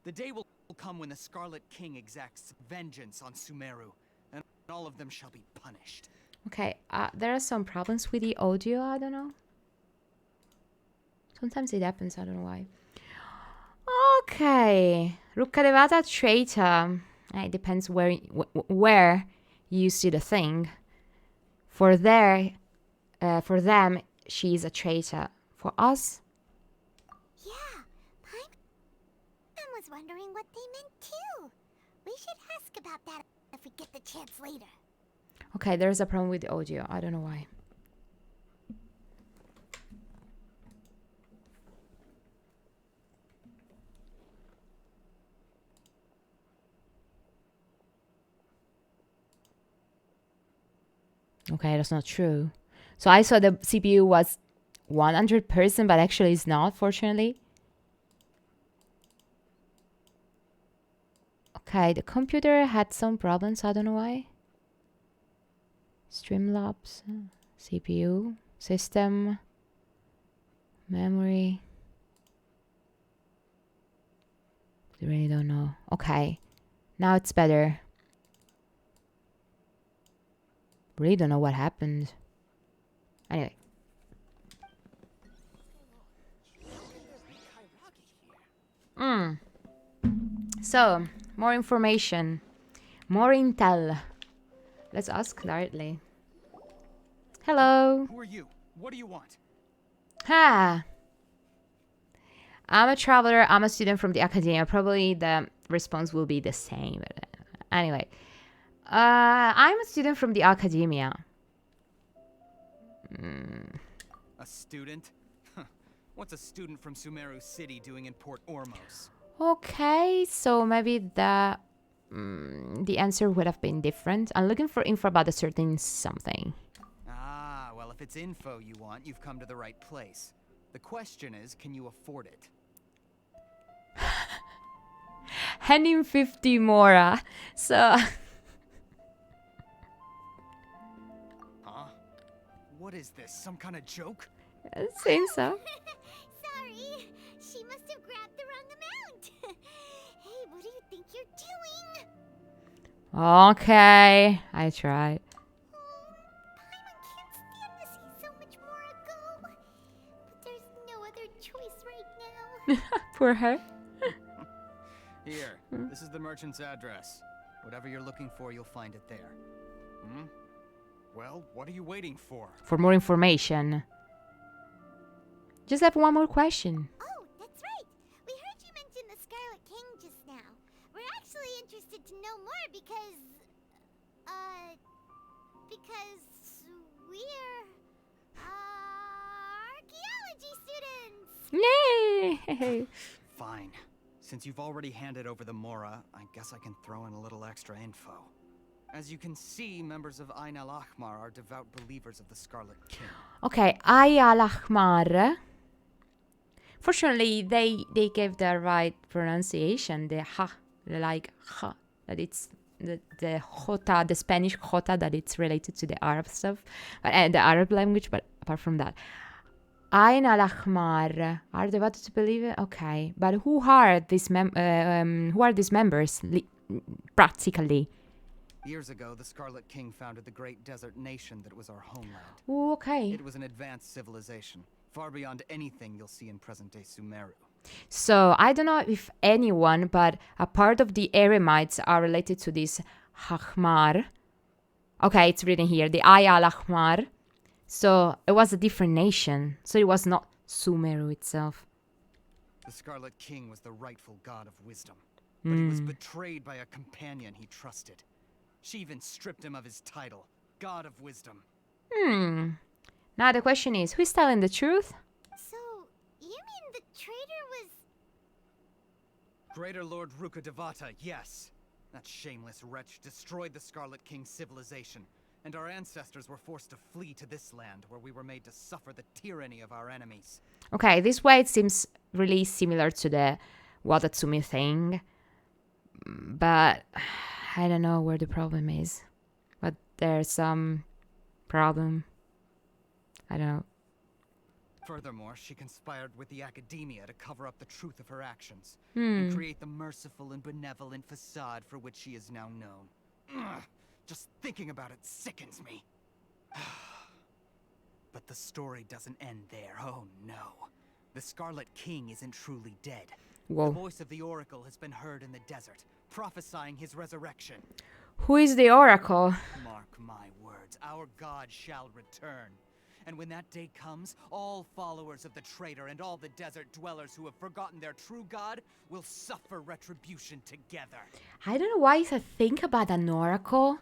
The day will come when the Scarlet King exacts vengeance on Sumeru, and all of them shall be punished. Okay, there are some problems with the audio, I don't know. Sometimes it happens, I don't know why. Okay, Rukkadevata traitor. It depends where you see the thing. For them, she is a traitor. For us? Yeah, I was wondering what they meant too. We should ask about that if we get the chance later. Okay, there's a problem with the audio. I don't know why. Okay, that's not true. So I saw the CPU was 100%, but actually it's not, fortunately. Okay, the computer had some problems. I don't know why. Streamlabs, CPU, system, memory. I really don't know. Okay, now it's better. Really don't know what happened. Anyway. So, more information. More intel. Let's ask directly. Hello. Who are you? What do you want? Ha! I'm a traveler. I'm a student from the academia. Probably the response will be the same. Anyway. I'm a student from the academia. A student? What's a student from Sumeru City doing in Port Ormos? Okay, so maybe the answer would have been different. I'm looking for info about a certain something. Ah, well, if it's info you want, you've come to the right place. The question is, can you afford it? Handing 50 Mora. So... Huh? What is this? Some kind of joke? It seems so. Sorry, she must have grabbed the wrong amount. Hey, what do you think you're doing? Okay, I tried. Paimon can't stand to see so much more go. But there's no other choice right now. Poor her. Here, this is the merchant's address. Whatever you're looking for, you'll find it there. Hmm? Well, what are you waiting for? For more information. Just have one more question. Oh, that's right. We heard you mention the Scarlet King just now. We're actually interested to know more because we're archaeology students. Yay! Fine. Since you've already handed over the Mora, I guess I can throw in a little extra info. As you can see, members of Ain al-Ahmar are devout believers of the Scarlet King. Okay, Ain al-Ahmar. Fortunately, they gave the right pronunciation. The ha, like ha, that it's the jota, the Spanish jota, that it's related to the Arab stuff, and the Arab language. But apart from that, Ain al-Ahmar are devoted to believe it. Okay, but who are these members practically? Years ago, the Scarlet King founded the great desert nation that was our homeland. Ooh, okay. It was an advanced civilization, far beyond anything you'll see in present-day Sumeru. So, I don't know if anyone, but a part of the Eremites are related to this Ahmar. Okay, it's written here, the Ain al-Ahmar. So, it was a different nation. So, it was not Sumeru itself. The Scarlet King was the rightful god of wisdom, but he was betrayed by a companion he trusted. She even stripped him of his title, God of Wisdom. Now the question is, who's telling the truth? So, you mean the traitor was... Greater Lord Rukkhadevata, yes. That shameless wretch destroyed the Scarlet King's civilization, and our ancestors were forced to flee to this land where we were made to suffer the tyranny of our enemies. Okay, this way it seems really similar to the Watatsumi thing. But I don't know where the problem is. But there's some problem. I don't know. Furthermore, she conspired with the academia to cover up the truth of her actions and create the merciful and benevolent facade for which she is now known. Ugh, just thinking about it sickens me. But the story doesn't end there. Oh no. The Scarlet King isn't truly dead. Whoa. The voice of the Oracle has been heard in the desert, prophesying his resurrection. Who is the Oracle? Mark my words, our god shall return. And when that day comes, all followers of the traitor and all the desert dwellers who have forgotten their true god will suffer retribution together. I don't know why I think about an Oracle.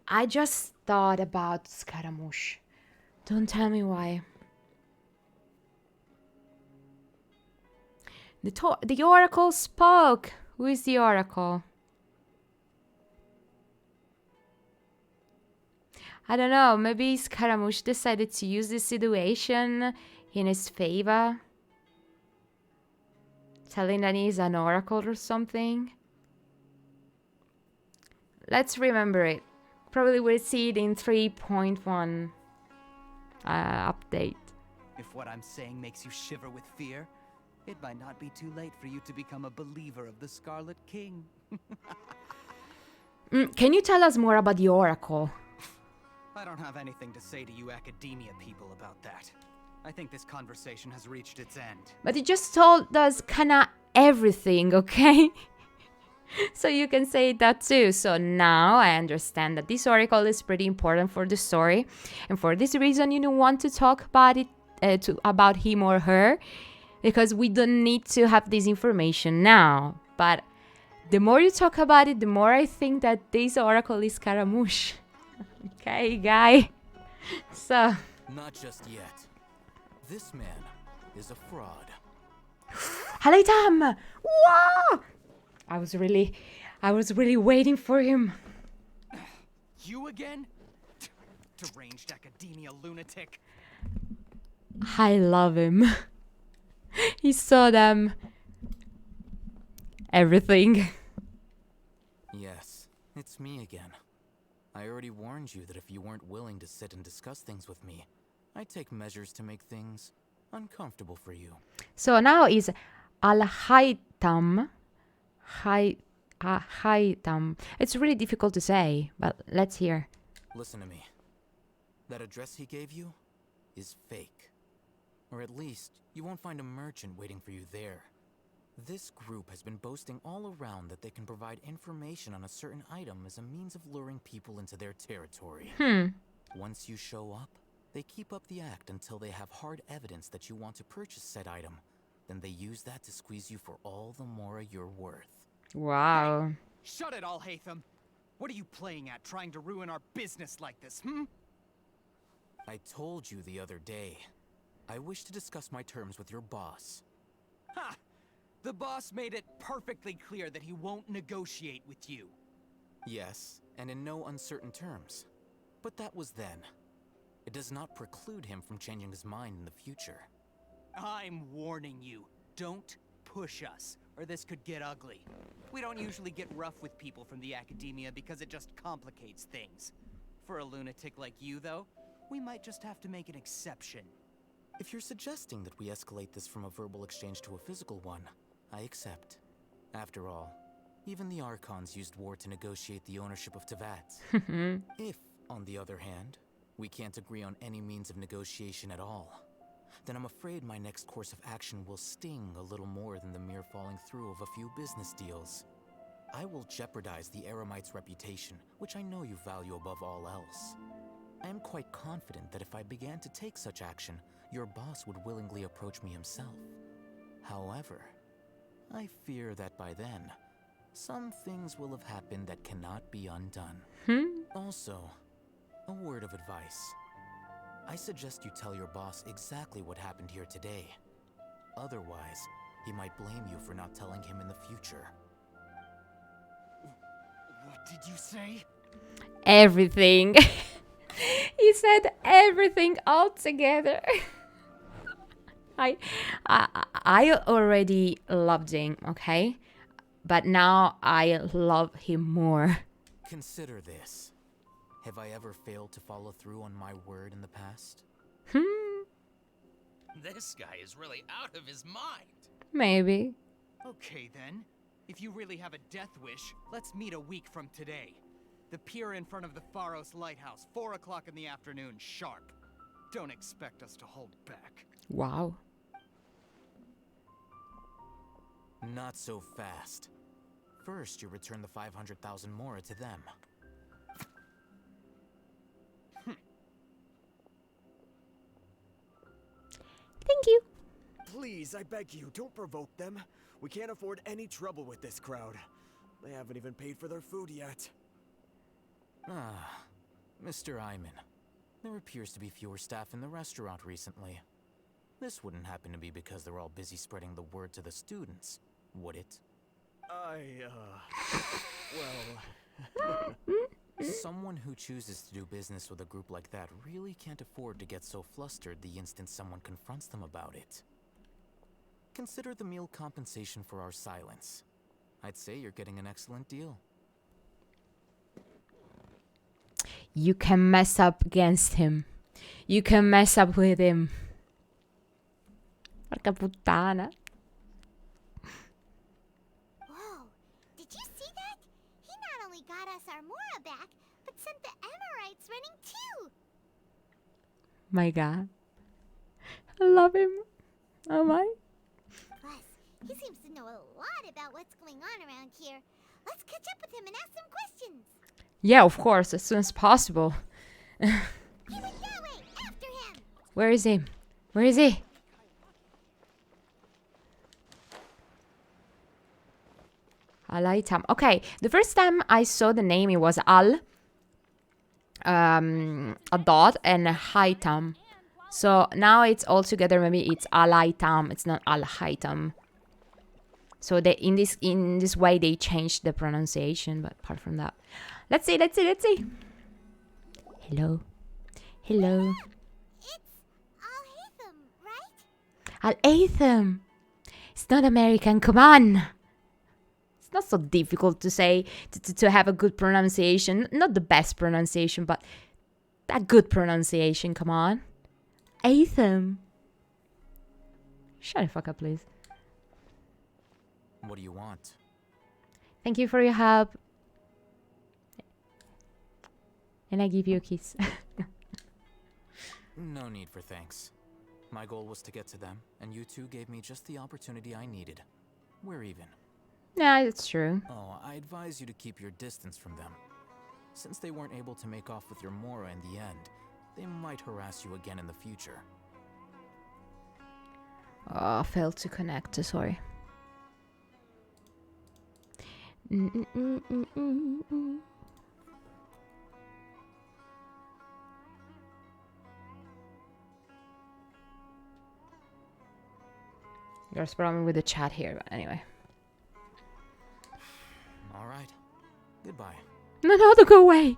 I just thought about Scaramouche. Don't tell me why. The Oracle spoke. Who is the Oracle? I don't know, maybe Scaramouche decided to use this situation in his favor. Telling that he's an oracle or something. Let's remember it. Probably we'll see it in 3.1 update. If what I'm saying makes you shiver with fear, it might not be too late for you to become a believer of the Scarlet King. Can you tell us more about the oracle? I don't have anything to say to you academia people about that. I think this conversation has reached its end. But you just told us kinda everything, okay? So you can say that too. So now I understand that this oracle is pretty important for the story. And for this reason you don't want to talk about it, about him or her. Because we don't need to have this information now. But the more you talk about it, the more I think that this oracle is Scaramouche. Okay, guy. So. Not just yet. This man is a fraud. Halaitam! Wow! I was really waiting for him. You again? Deranged academia lunatic. I love him. He saw them. Everything. Yes, it's me again. I already warned you that if you weren't willing to sit and discuss things with me, I'd take measures to make things uncomfortable for you. So now is Al-Haytham. Haytham. It's really difficult to say, but let's hear. Listen to me. That address he gave you is fake. Or at least, you won't find a merchant waiting for you there. This group has been boasting all around that they can provide information on a certain item as a means of luring people into their territory. Once you show up, they keep up the act until they have hard evidence that you want to purchase said item. Then they use that to squeeze you for all the more you're worth. Wow. Hey, shut it all, Haytham. What are you playing at, trying to ruin our business like this, I told you the other day. I wish to discuss my terms with your boss. Ha! The boss made it perfectly clear that he won't negotiate with you. Yes, and in no uncertain terms. But that was then. It does not preclude him from changing his mind in the future. I'm warning you. Don't push us, or this could get ugly. We don't usually get rough with people from the academia because it just complicates things. For a lunatic like you, though, we might just have to make an exception. If you're suggesting that we escalate this from a verbal exchange to a physical one, I accept. After all, even the Archons used war to negotiate the ownership of Teyvat. If, on the other hand, we can't agree on any means of negotiation at all, then I'm afraid my next course of action will sting a little more than the mere falling through of a few business deals. I will jeopardize the Eremite's reputation, which I know you value above all else. I am quite confident that if I began to take such action, your boss would willingly approach me himself. However, I fear that by then, some things will have happened that cannot be undone. Also, a word of advice. I suggest you tell your boss exactly what happened here today. Otherwise, he might blame you for not telling him in the future. What did you say? Everything. He said everything all together. I already loved him, okay? But now I love him more. Consider this. Have I ever failed to follow through on my word in the past? This guy is really out of his mind. Maybe. Okay then. If you really have a death wish, let's meet a week from today. The pier in front of the Pharos Lighthouse, 4 o'clock in the afternoon, sharp. Don't expect us to hold back. Wow. Not so fast. First, you return the 500,000 mora to them. Thank you. Please, I beg you, don't provoke them. We can't afford any trouble with this crowd. They haven't even paid for their food yet. Ah, Mr. Iman. There appears to be fewer staff in the restaurant recently. This wouldn't happen to be because they're all busy spreading the word to the students, would it? Well... Someone who chooses to do business with a group like that really can't afford to get so flustered the instant someone confronts them about it. Consider the meal compensation for our silence. I'd say you're getting an excellent deal. You can mess up against him. You can mess up with him. Porca puttana. Whoa, did you see that? He not only got us our Mora back, but sent the Amorites running too. My god. I love him. Oh my. Plus, he seems to know a lot about what's going on around here. Let's catch up with him and ask some questions. Yeah, of course, as soon as possible. He went that way, after him. Where is he? Where is he? Alaitam. Okay, the first time I saw the name, it was Al, a dot, and a Haitam. So now it's all together. Maybe it's Alaitam. It's not Al Haitam. So they in this way they changed the pronunciation. But apart from that, let's see. Hello. Hello. It's Al-Haitham, right? Al-Haitham. It's not American. Come on. It's not so difficult to say, to have a good pronunciation. Not the best pronunciation, but a good pronunciation. Come on. Haitham. Shut the fuck up, please. What do you want? Thank you for your help. And I give you a kiss. No need for thanks. My goal was to get to them, and you two gave me just the opportunity I needed. We're even. Yeah, it's true. Oh, I advise you to keep your distance from them. Since they weren't able to make off with your Mora in the end, they might harass you again in the future. Oh, failed to connect. Sorry. There's a problem with the chat here, but anyway. All right. Goodbye. No, don't go away.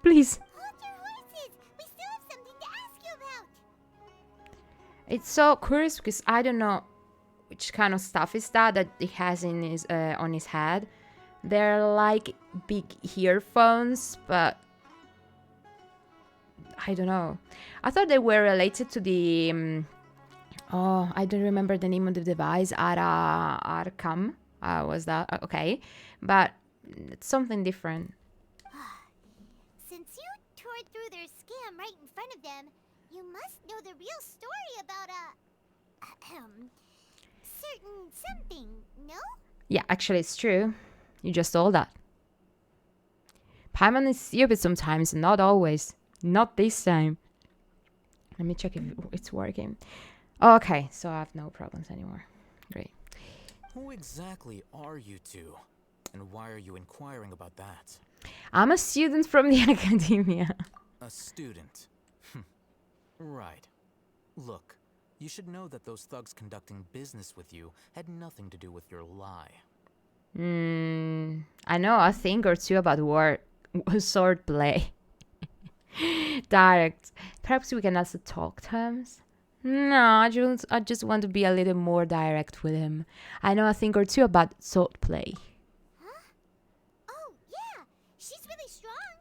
Please. Hold your horses. We still have something to ask you about. It's so curious because I don't know which kind of stuff is that he has in his on his head. They're like big earphones, but I don't know. I thought they were related to the I don't remember the name of the device. Arkham. Was that okay? But it's something different. Since you tore through their scam right in front of them, you must know the real story about certain something, no? Yeah, actually, it's true. You just told that. Paimon is stupid sometimes, not always. Not this time. Let me check if it's working. Okay, so I have no problems anymore. Great. Who exactly are you two? And why are you inquiring about that? I'm a student from the academia. A student? Right. Look, you should know that those thugs conducting business with you had nothing to do with your lie. I know a thing or two about swordplay. Direct. Perhaps we can also talk terms? No, I just want to be a little more direct with him. I know a thing or two about swordplay. Huh? Oh, yeah. She's really strong.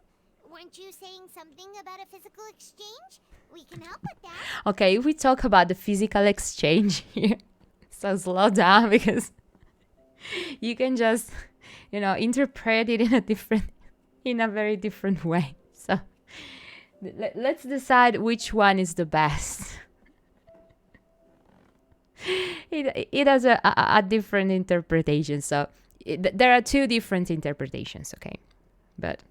Weren't you saying something about a physical exchange? We can help with that. Okay, if we talk about the physical exchange here, so slow down because you can just, interpret it in a very different way. So let's decide which one is the best. It has a different interpretation. So there are two different interpretations, okay? But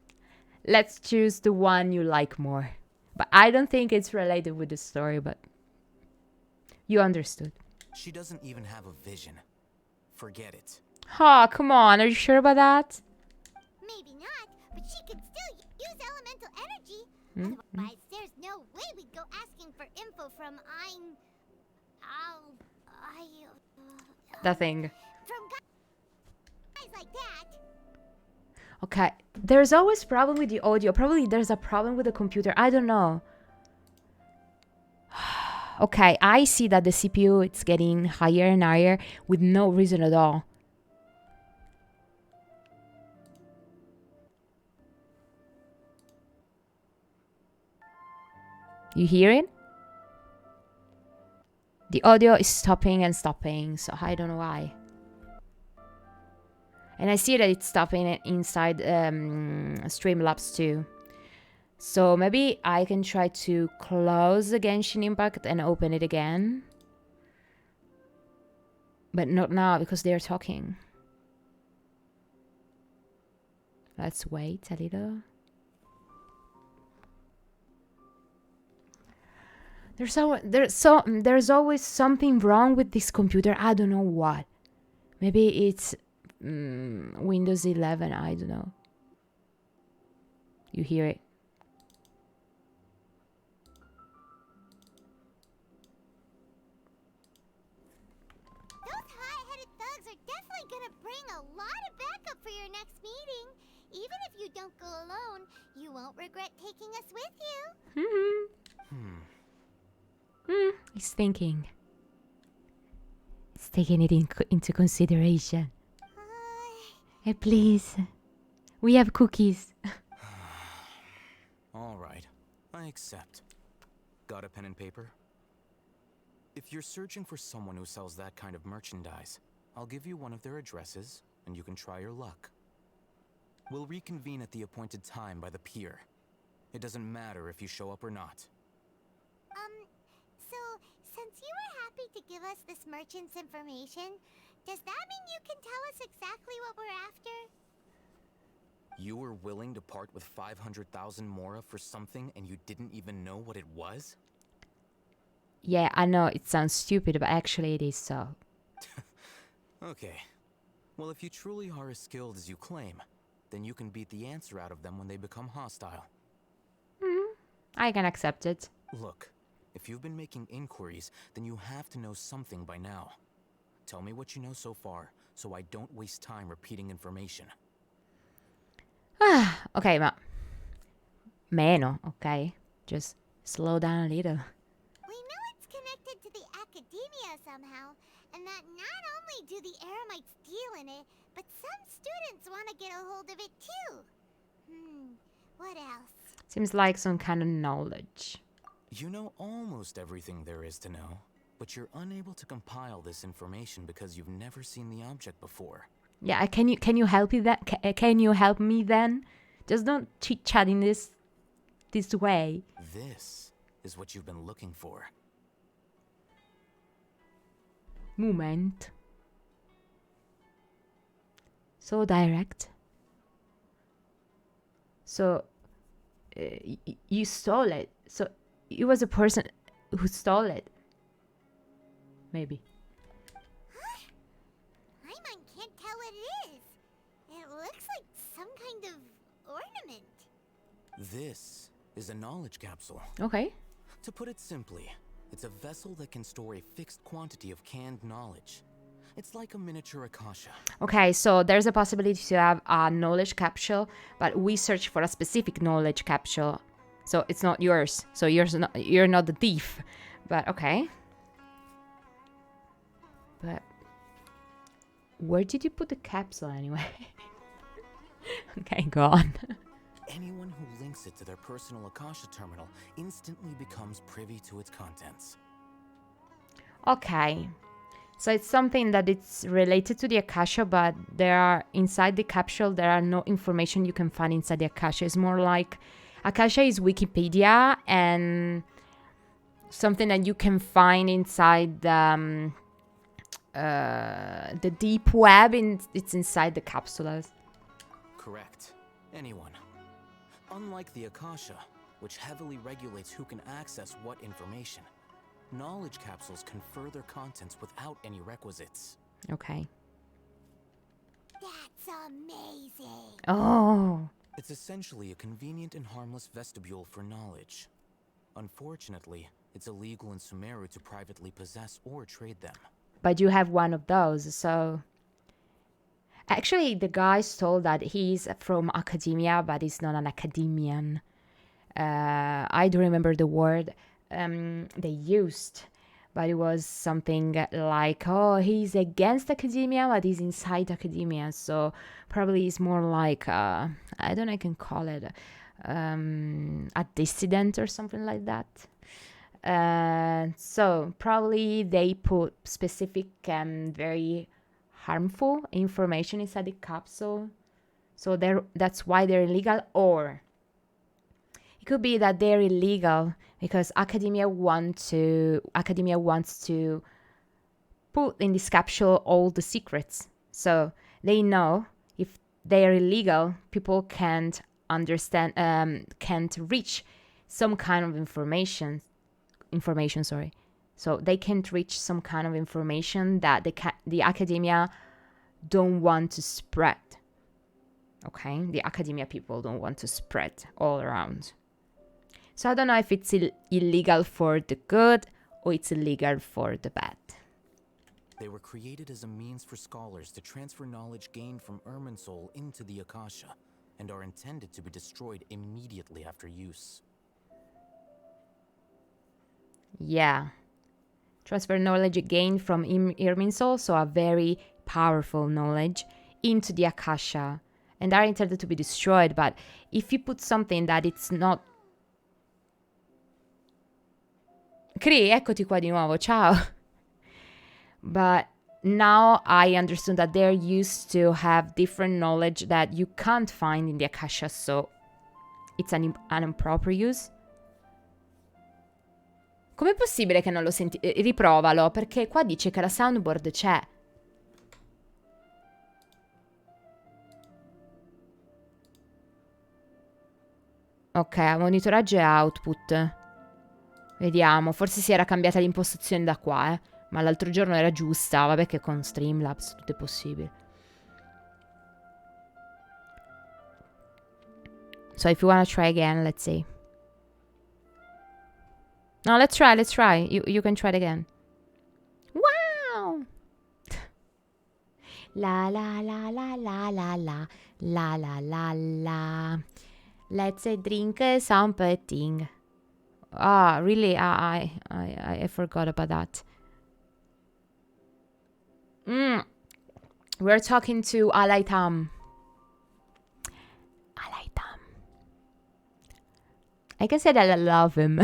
let's choose the one you like more. But I don't think it's related with the story, but you understood. She doesn't even have a vision. Forget it. Oh, come on. Are you sure about that? Maybe not, but she could still use elemental energy. Otherwise, there's no way we'd go asking for info from The thing. From guys like that. Okay, there's always problem with the audio. Probably there's a problem with the computer. I don't know. Okay, I see that the CPU it's getting higher and higher with no reason at all. You hear it? The audio is stopping and stopping, so I don't know why. And I see that it's stopping it inside Streamlabs too. So maybe I can try to close the Genshin Impact and open it again. But not now because they're talking. Let's wait a little. There's always something wrong with this computer. I don't know what. Maybe it's Windows 11. I don't know. You hear it? Those hot-headed thugs are definitely gonna bring a lot of backup for your next meeting. Even if you don't go alone, you won't regret taking us with you. He's thinking. He's taking it into consideration. Hey, please. We have cookies. All right, I accept. Got a pen and paper? If you're searching for someone who sells that kind of merchandise, I'll give you one of their addresses, and you can try your luck. We'll reconvene at the appointed time by the pier. It doesn't matter if you show up or not. So, since you were happy to give us this merchant's information, does that mean you can tell us exactly what we're after? You were willing to part with 500,000 mora for something and you didn't even know what it was? Yeah, I know it sounds stupid, but actually it is so. Okay. Well, if you truly are as skilled as you claim, then you can beat the answer out of them when they become hostile. I can accept it. Look, if you've been making inquiries, then you have to know something by now. Tell me what you know so far, so I don't waste time repeating information. Okay, ma... Meno, okay? Just slow down a little. We know it's connected to the academia somehow, and that not only do the Eremites deal in it, but some students want to get a hold of it too. What else? Seems like some kind of knowledge. You know almost everything there is to know, but you're unable to compile this information because you've never seen the object before. Yeah, can you help me that? Can you help me then? Just don't chit-chat in this way. This is what you've been looking for. Moment. So direct. So you stole it. So it was a person who stole it. Maybe. Paimon can't tell what it is. It looks like some kind of ornament. This is a knowledge capsule. Okay. To put it simply, it's a vessel that can store a fixed quantity of canned knowledge. It's like a miniature Akasha. Okay, so there's a possibility to have a knowledge capsule, but we search for a specific knowledge capsule. So it's not yours. So you're not the thief. But okay. But where did you put the capsule anyway? Okay, go on. Anyone who links it to their personal Akasha terminal instantly becomes privy to its contents. Okay. So it's something that it's related to the Akasha, but inside the capsule there are no information you can find inside the Akasha. It's more like Akasha is Wikipedia and something that you can find inside the deep web. It's inside the capsules. Correct. Anyone. Unlike the Akasha, which heavily regulates who can access what information, knowledge capsules confer their contents without any requisites. Okay. That's amazing. Oh. It's essentially a convenient and harmless vestibule for knowledge. Unfortunately, it's illegal in Sumeru to privately possess or trade them. But you have one of those, so... Actually, the guys told that he's from academia, but he's not an academian. I don't remember the word they used, but it was something like, oh, he's against academia, but he's inside academia. So probably he's more like, I don't know, I can call it a dissident or something like that. So probably they put specific and very harmful information inside the capsule. So that's why they're illegal, or it could be that they're illegal because academia wants to put in this capsule all the secrets. So they know if they're illegal, people can't understand, can't reach some kind of information. So they can't reach some kind of information that the academia don't want to spread. Okay, the academia people don't want to spread all around. So I don't know if it's illegal for the good or it's illegal for the bad. They were created as a means for scholars to transfer knowledge gained from Irminsul into the Akasha, and are intended to be destroyed immediately after use. Yeah. Transfer knowledge gained from Irminsul, so a very powerful knowledge, into the Akasha, and are intended to be destroyed. But if you put something that it's not... Cree, eccoti qua di nuovo, ciao! But now I understood that they're used to have different knowledge that you can't find in the Akasha, so it's an improper use. Com'è possibile che non lo senti? Riprovalo, perché qua dice che la soundboard c'è. Ok, monitoraggio e output. Vediamo, forse si era cambiata l'impostazione da qua, ma l'altro giorno era giusta. Vabbè che con Streamlabs tutto è possibile. So if you wanna try again, let's see. No, let's try. You can try it again. Wow! La la la la la la la la la la la. Let's drink something. Ah, really? I forgot about that. We're talking to Alaitam. I can say that I love him.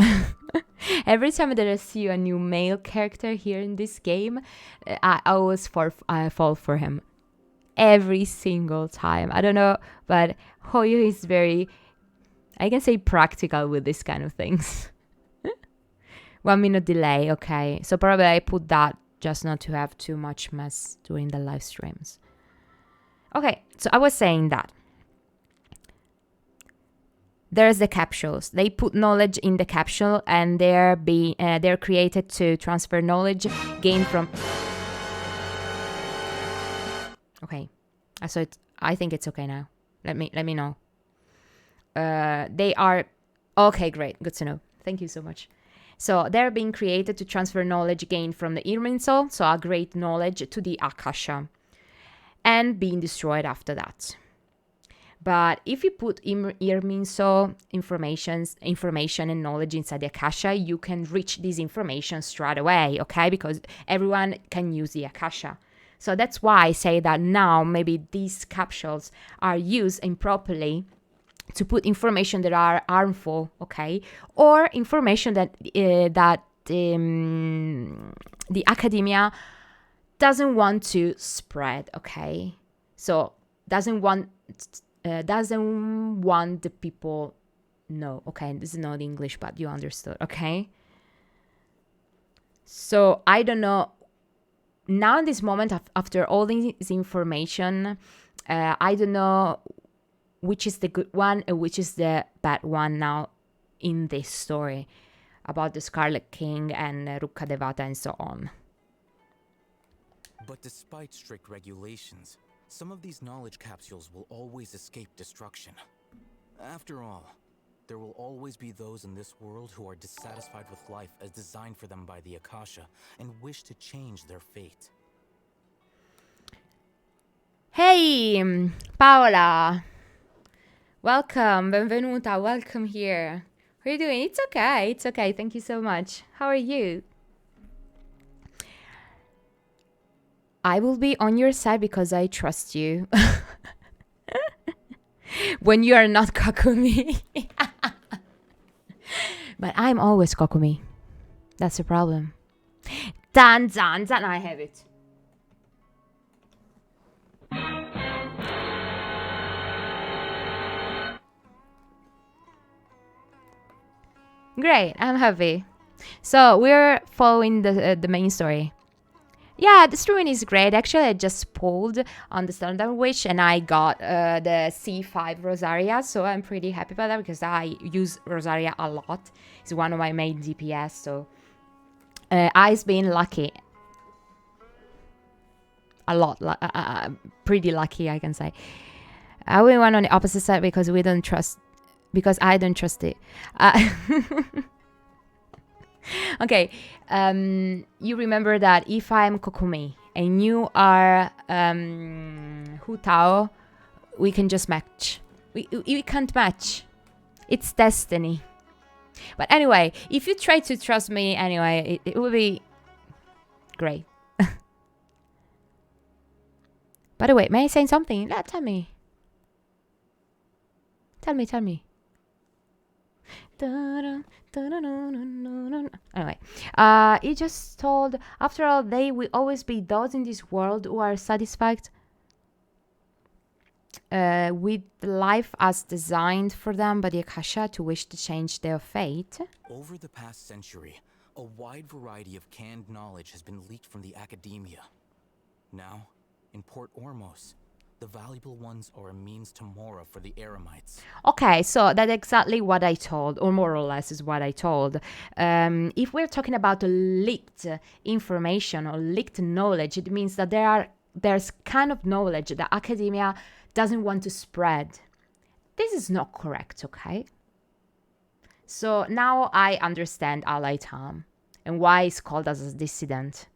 Every time that I see a new male character here in this game, I always fall for him. Every single time. I don't know, but Hoyo is very, I can say, practical with this kind of things. 1 minute delay, okay. So probably I put that just not to have too much mess during the live streams. Okay, so I was saying that. There's the capsules. They put knowledge in the capsule, and they're created to transfer knowledge gained from... Okay, so I think it's okay now. Let me know. They are... Okay, great. Good to know. Thank you so much. So they're being created to transfer knowledge gained from the Irminsul, so a great knowledge, to the Akasha, and being destroyed after that. But if you put Irminsul information and knowledge inside the Akasha, you can reach this information straight away, okay? Because everyone can use the Akasha. So that's why I say that now maybe these capsules are used improperly to put information that are harmful, okay? Or information that the academia doesn't want to spread, okay? So doesn't want the people know. Okay, this is not English, but you understood, okay? So I don't know. Now in this moment, after all this information, I don't know which is the good one and which is the bad one now in this story about the Scarlet King and Ruka Devata and so on. But despite strict regulations, some of these knowledge capsules will always escape destruction. After all, there will always be those in this world who are dissatisfied with life as designed for them by the Akasha and wish to change their fate. Hey, Paola. Welcome, benvenuta, welcome here. How are you doing? It's okay, it's okay. Thank you so much. How are you? I will be on your side because I trust you. When you are not Kokumi. But I'm always Kokumi. That's the problem. Dan, I have it. Great, I'm happy. So we're following the main story. Yeah, the story is great. Actually, I just pulled on the standard witch and I got the C5 Rosaria, so I'm pretty happy about that because I use Rosaria a lot. It's one of my main DPS, so I've been lucky. A lot, pretty lucky, I can say. We went on the opposite side because we don't trust, because I don't trust it. Okay, you remember that if I'm Kokumi and you are Hu Tao, we can just match. We can't match. It's destiny. But anyway, if you try to trust me anyway, it will be great. By the way, may I say something? Tell me. Tell me. Anyway, he just told, after all, they will always be those in this world who are satisfied with life as designed for them by the Akasha to wish to change their fate. Over the past century, a wide variety of canned knowledge has been leaked from the academia. Now, in Port Ormos, the valuable ones are a means to Mora for the Eremites. Okay, so that's exactly what I told, or more or less is what I told. If we're talking about leaked information or leaked knowledge, it means that there's kind of knowledge that academia doesn't want to spread. This is not correct, okay? So now I understand Ally Tom and why he's called as a dissident.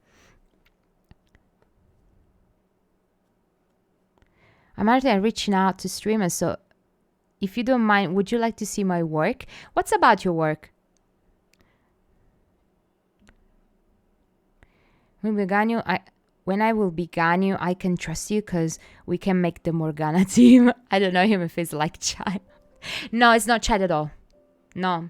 I'm actually reaching out to streamers, so if you don't mind, would you like to see my work? What's about your work? When I will be Ganyu, I can trust you because we can make the Morgana team. I don't know him if he's like child. No, it's not child at all. No.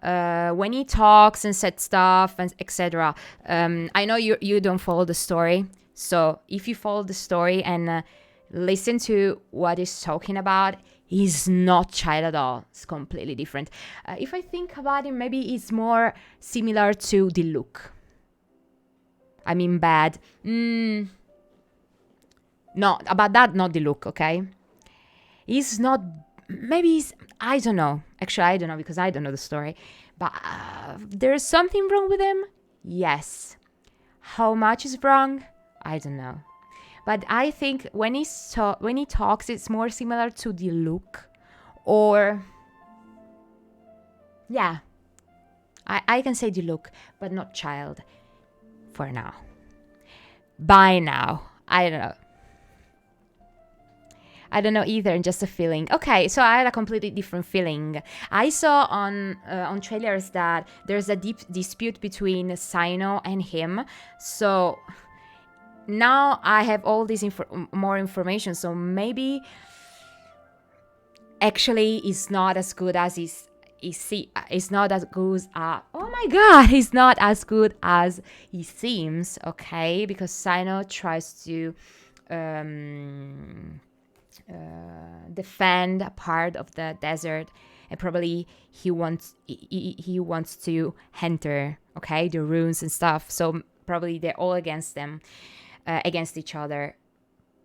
When he talks and said stuff and etc. I know you don't follow the story. So if you follow the story and listen to what he's talking about, he's not child at all. It's completely different. If I think about him, maybe he's more similar to the look. I mean bad. No, about that, not the look, okay? He's not, maybe he's, I don't know. Actually, I don't know because I don't know the story. But there's something wrong with him? Yes. How much is wrong? I don't know. But I think when he talks, it's more similar to the look. Or, yeah. I can say the look, but not child. For now. By now. I don't know. I don't know either, just a feeling. Okay, so I had a completely different feeling. I saw on trailers that there's a deep dispute between Sino and him. So now I have all this more information. So maybe actually it's not as good as it's not as good as oh my god, he's not as good as he seems, okay? Because Sino tries to defend a part of the desert, and probably he wants to enter, okay, the ruins and stuff. So probably they're all against them, against each other.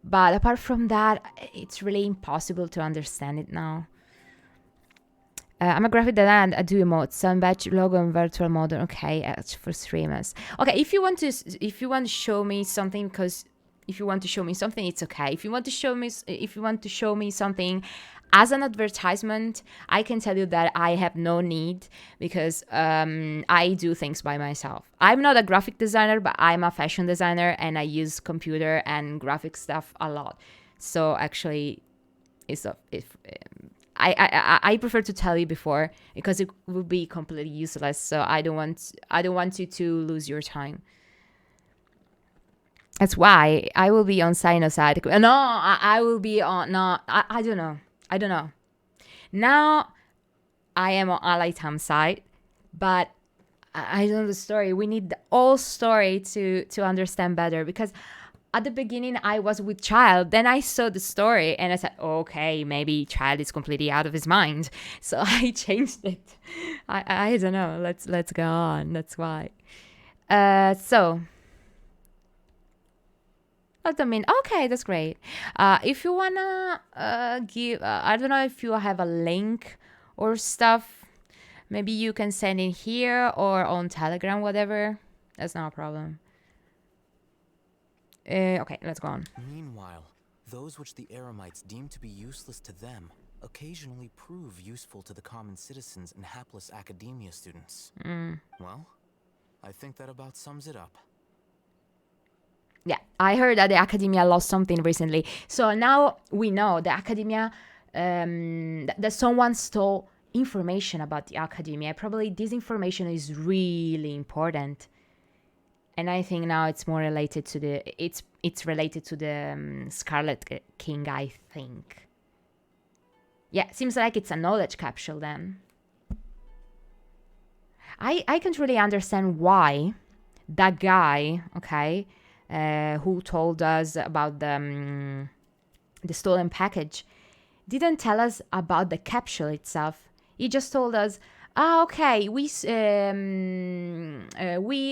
But apart from that, it's really impossible to understand it now. I'm a graphic designer. I do emotes, some batch logo and virtual model. Okay, for streamers. Okay, if you want to show me something, because if you want to show me something, it's okay. If you want to show me something as an advertisement, I can tell you that I have no need, because I do things by myself. I'm not a graphic designer, but I'm a fashion designer and I use computer and graphic stuff a lot. So actually, I prefer to tell you before because it would be completely useless. So I don't want you to lose your time. That's why I will be on Sinoside. No, I will be on. No, I don't know. I don't know. Now I am on Alaitam side, but I don't know the story. We need the whole story to understand better, because at the beginning I was with Child, then I saw the story and I said, okay, maybe Child is completely out of his mind. So I changed it. I don't know. Let's go on. That's why. So I mean, okay, that's great. If you wanna give, I don't know if you have a link or stuff, maybe you can send it here or on Telegram, whatever. That's not a problem. Okay, let's go on. Meanwhile, those which the Eremites deem to be useless to them occasionally prove useful to the common citizens and hapless academia students. Well, I think that about sums it up. Yeah, I heard that the academia lost something recently. So now we know the academia, that someone stole information about the academia. Probably this information is really important. And I think now it's more related to it's related to the Scarlet King, I think. Yeah, seems like it's a knowledge capsule then. I can't really understand why that guy, okay, who told us about the stolen package, didn't tell us about the capsule itself. He just told us, okay, we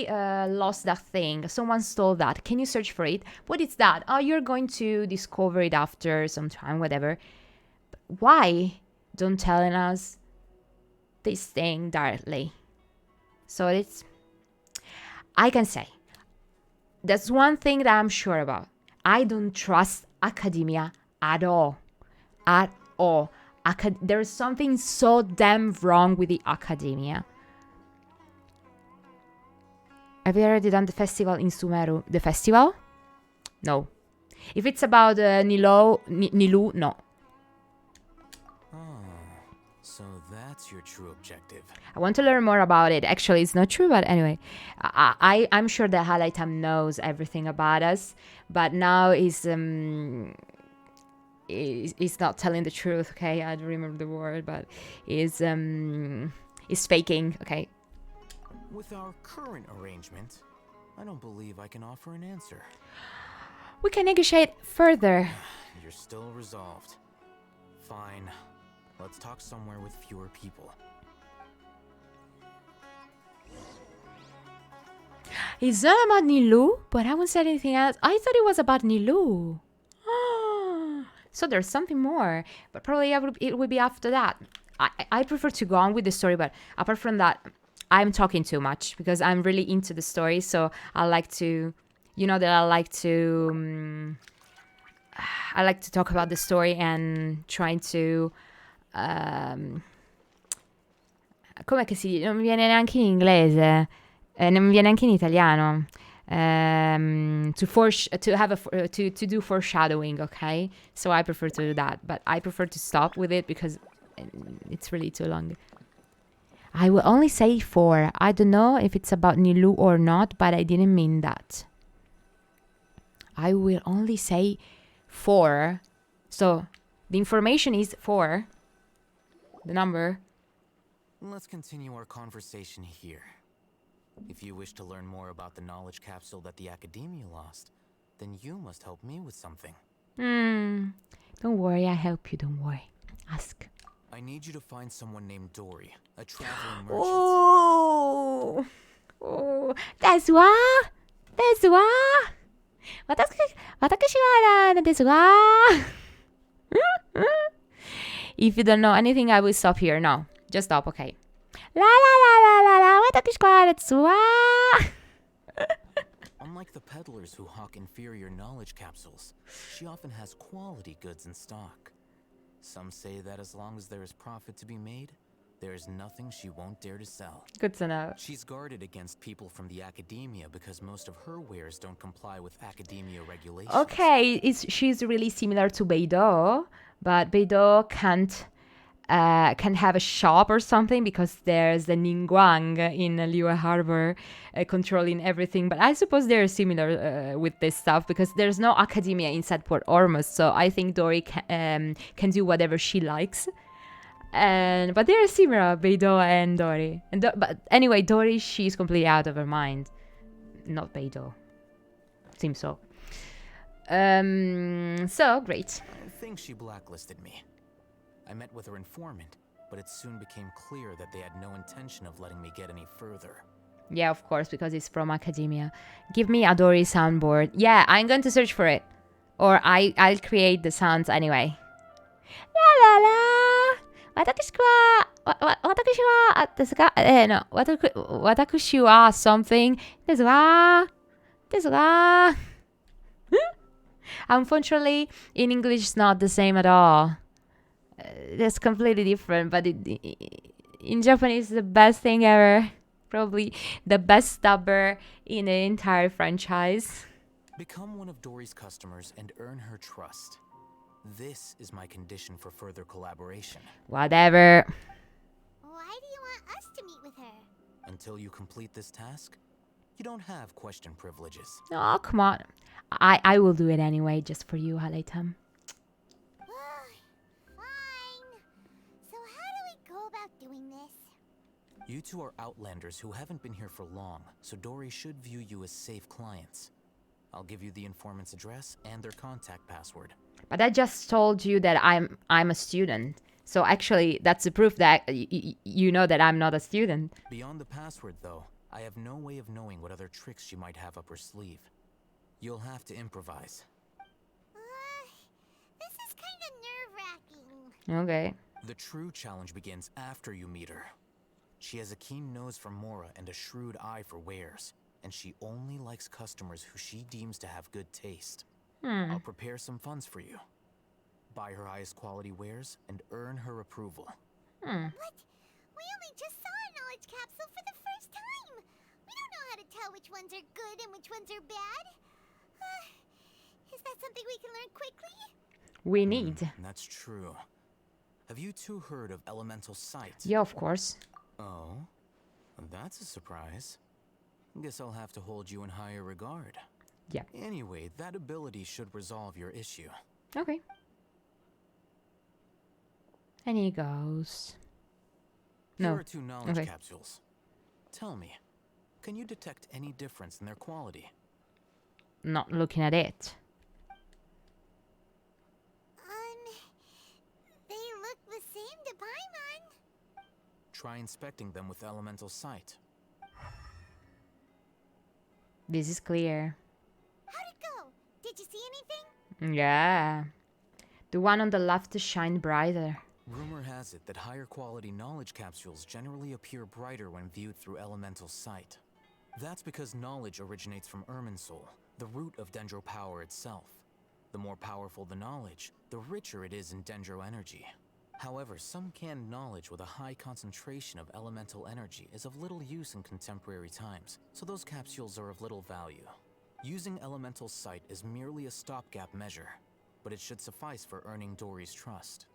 lost that thing. Someone stole that. Can you search for it? What is that? Oh, you're going to discover it after some time, whatever. But why don't telling us this thing directly? So I can say, that's one thing that I'm sure about. I don't trust academia at all. At all. There's something so damn wrong with the academia. Have you already done the festival in Sumeru? The festival? No. If it's about Nilu, no. So that's your true objective. I want to learn more about it. Actually, it's not true, but anyway. I'm sure that Halaitam knows everything about us, but now he's not telling the truth, okay? I don't remember the word, but he's faking, okay? With our current arrangement, I don't believe I can offer an answer. We can negotiate further. You're still resolved. Fine. Let's talk somewhere with fewer people. It's not about Nilu, but I haven't said anything else. I thought it was about Nilu. So there's something more, but probably it would be after that. I prefer to go on with the story, but apart from that, I'm talking too much because I'm really into the story. So I like to, you know, that I like to talk about the story and trying to, com'è che si dice? Non mi viene neanche in inglese, non mi viene neanche in italiano. To do foreshadowing, okay? So I prefer to do that, but I prefer to stop with it because it's really too long. I will only say 4. I don't know if it's about Nilu or not, but I didn't mean that. I will only say 4. So the information is 4. The number. Let's continue our conversation here. If you wish to learn more about the knowledge capsule that the Academia lost, then you must help me with something. Don't worry, I help you, don't worry. Ask. I need you to find someone named Dory, a traveling merchant. Oh, that's why. That's why. 私はなんですわ. If you don't know anything, I will stop here. No, just stop, okay. La la la la la la, 私はですわ. Unlike the peddlers who hawk inferior knowledge capsules, she often has quality goods in stock. Some say that as long as there is profit to be made, there's nothing she won't dare to sell. Good to know. She's guarded against people from the academia because most of her wares don't comply with academia regulations. Okay, she's really similar to Beidou, but Beidou can't can have a shop or something because there's the Ningguang in Liyue Harbor controlling everything. But I suppose they're similar with this stuff because there's no academia inside Port Ormuz, so I think Dory can do whatever she likes. But they're similar, Beidou and Dory. But anyway, Dory, she's completely out of her mind. Not Beidou. Seems so. So, great. I think she blacklisted me. I met with her informant, but it soon became clear that they had no intention of letting me get any further. Yeah, of course, because it's from academia. Give me a Dory soundboard. Yeah, I'm going to search for it. Or I'll create the sounds anyway. La la la! 私はですが、no, 私は something ですが Unfortunately, in English, it's not the same at all. That's completely different, but in Japanese, it's the best thing ever. Probably the best stubber in the entire franchise. Become one of Dory's customers and earn her trust. This is my condition for further collaboration. Whatever. Why do you want us to meet with her? Until you complete this task, you don't have question privileges. Oh, come on. I will do it anyway, just for you, Haleitam. Fine. So how do we go about doing this? You two are outlanders who haven't been here for long, so Dory should view you as safe clients. I'll give you the informant's address and their contact password. But I just told you that I'm a student. So actually, that's the proof that you know that I'm not a student. Beyond the password, though, I have no way of knowing what other tricks she might have up her sleeve. You'll have to improvise. This is kind of nerve-wracking. Okay. The true challenge begins after you meet her. She has a keen nose for Mora and a shrewd eye for wares, and she only likes customers who she deems to have good taste. I'll prepare some funds for you. Buy her highest quality wares and earn her approval. What? We only just saw a knowledge capsule for the first time. We don't know how to tell which ones are good and which ones are bad. Is that something we can learn quickly? We need. That's true. Have you two heard of elemental sight? Yeah, of course. Oh, that's a surprise. Guess I'll have to hold you in higher regard. Yeah. Anyway, that ability should resolve your issue. Okay. And he goes. Here No. are 2 knowledge Okay. capsules. Tell me, can you detect any difference in their quality? Not looking at it. They look the same to Paimon. Try inspecting them with elemental sight. This is clear. How'd it go? Did you see anything? Yeah. The one on the left shine brighter. Rumor has it that higher quality knowledge capsules generally appear brighter when viewed through elemental sight. That's because knowledge originates from Irminsul, the root of Dendro power itself. The more powerful the knowledge, the richer it is in Dendro energy. However, some canned knowledge with a high concentration of elemental energy is of little use in contemporary times, so those capsules are of little value. Using elemental sight is merely a stopgap measure, but it should suffice for earning Dory's trust.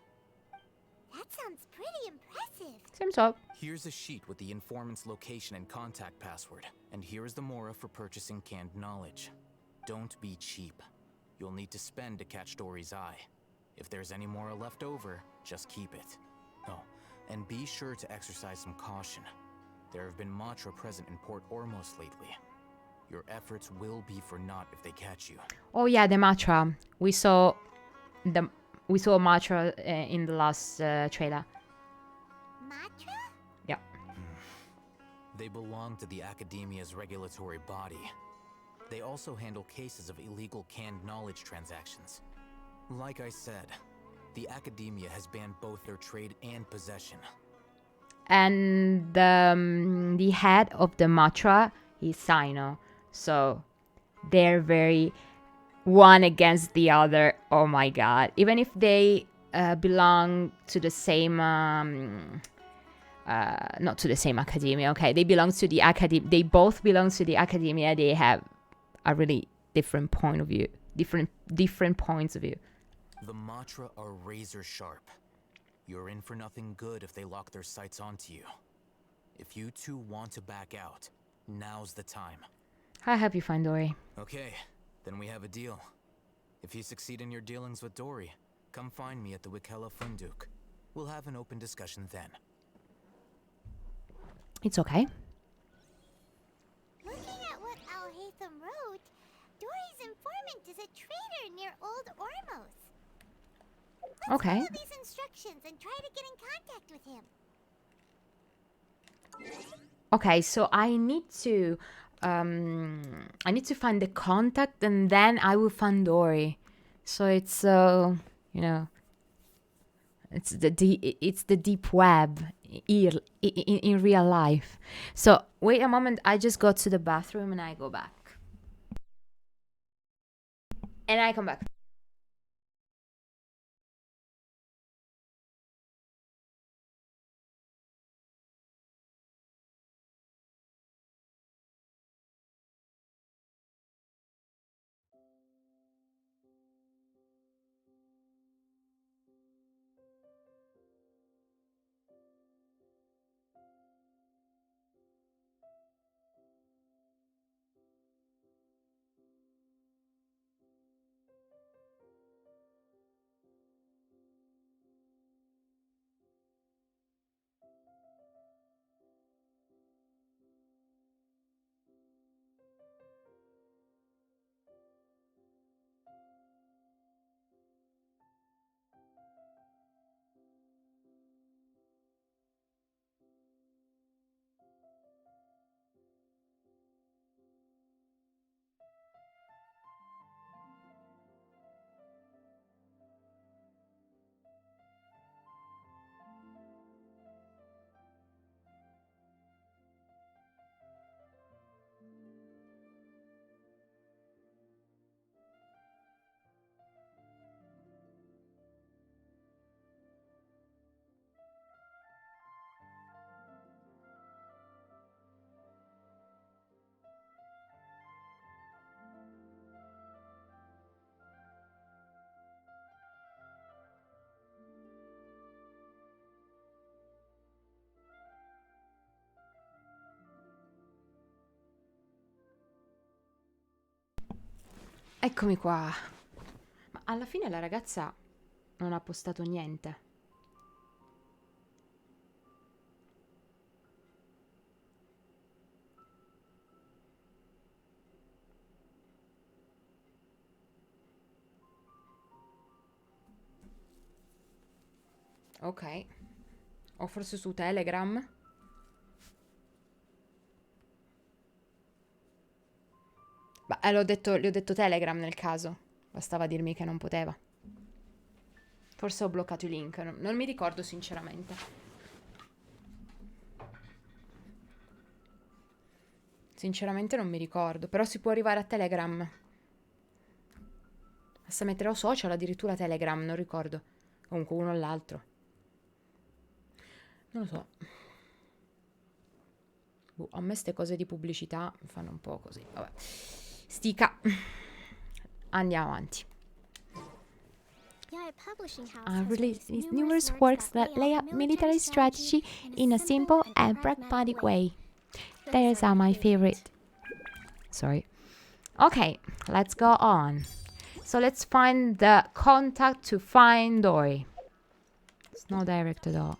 That sounds pretty impressive. Seems up. Here's a sheet with the informant's location and contact password, and here is the mora for purchasing canned knowledge. Don't be cheap. You'll need to spend to catch Dory's eye. If there's any mora left over, just keep it. Oh, and be sure to exercise some caution. There have been Matra present in Port Ormuz lately. Your efforts will be for naught if they catch you. Oh yeah, the Matra. We saw Matra in the last trailer. Matra? Yeah. They belong to the Academia's regulatory body. They also handle cases of illegal canned knowledge transactions. Like I said, the Academia has banned both their trade and possession. And the head of the Matra is Sino. So they're very one against the other. Oh my god. Even if they belong to the same not to the same academia. Okay, they belong to the academy. They both belong to the academia. They have a really different point of view, different points of view. The Matra are razor sharp. You're in for nothing good if they lock their sights onto you. If you two want to back out, now's the time. I'll help you find Dory. Okay, then we have a deal. If you succeed in your dealings with Dory, come find me at the Wikella Funduk. We'll have an open discussion then. It's okay. Looking at what Al-Haytham wrote, Dory's informant is a traitor near Old Ormos. Let's Okay. follow these instructions and try to get in contact with him. Okay, so I need to find the contact, and then I will find Dory. So it's you know, it's the deep web in real life. So wait a moment, I just go to the bathroom and I go back, and I come back. Eccomi qua. Ma alla fine la ragazza non ha postato niente. Ok. O forse su Telegram? Beh, le ho detto Telegram nel caso. Bastava dirmi che non poteva. Forse ho bloccato i link. Non mi ricordo sinceramente. Sinceramente non mi ricordo. Però si può arrivare a Telegram. Basta mettere o social, addirittura Telegram, non ricordo. Comunque uno o l'altro. Non lo so. Boh, a me ste cose di pubblicità mi fanno un po' così. Vabbè. Stica. Andiamo avanti. Release numerous works that lay out military strategy in a simple and pragmatic way. Those are my favorite. Sorry. Okay, let's go on. So let's find the contact to find Dory. It's not direct at all.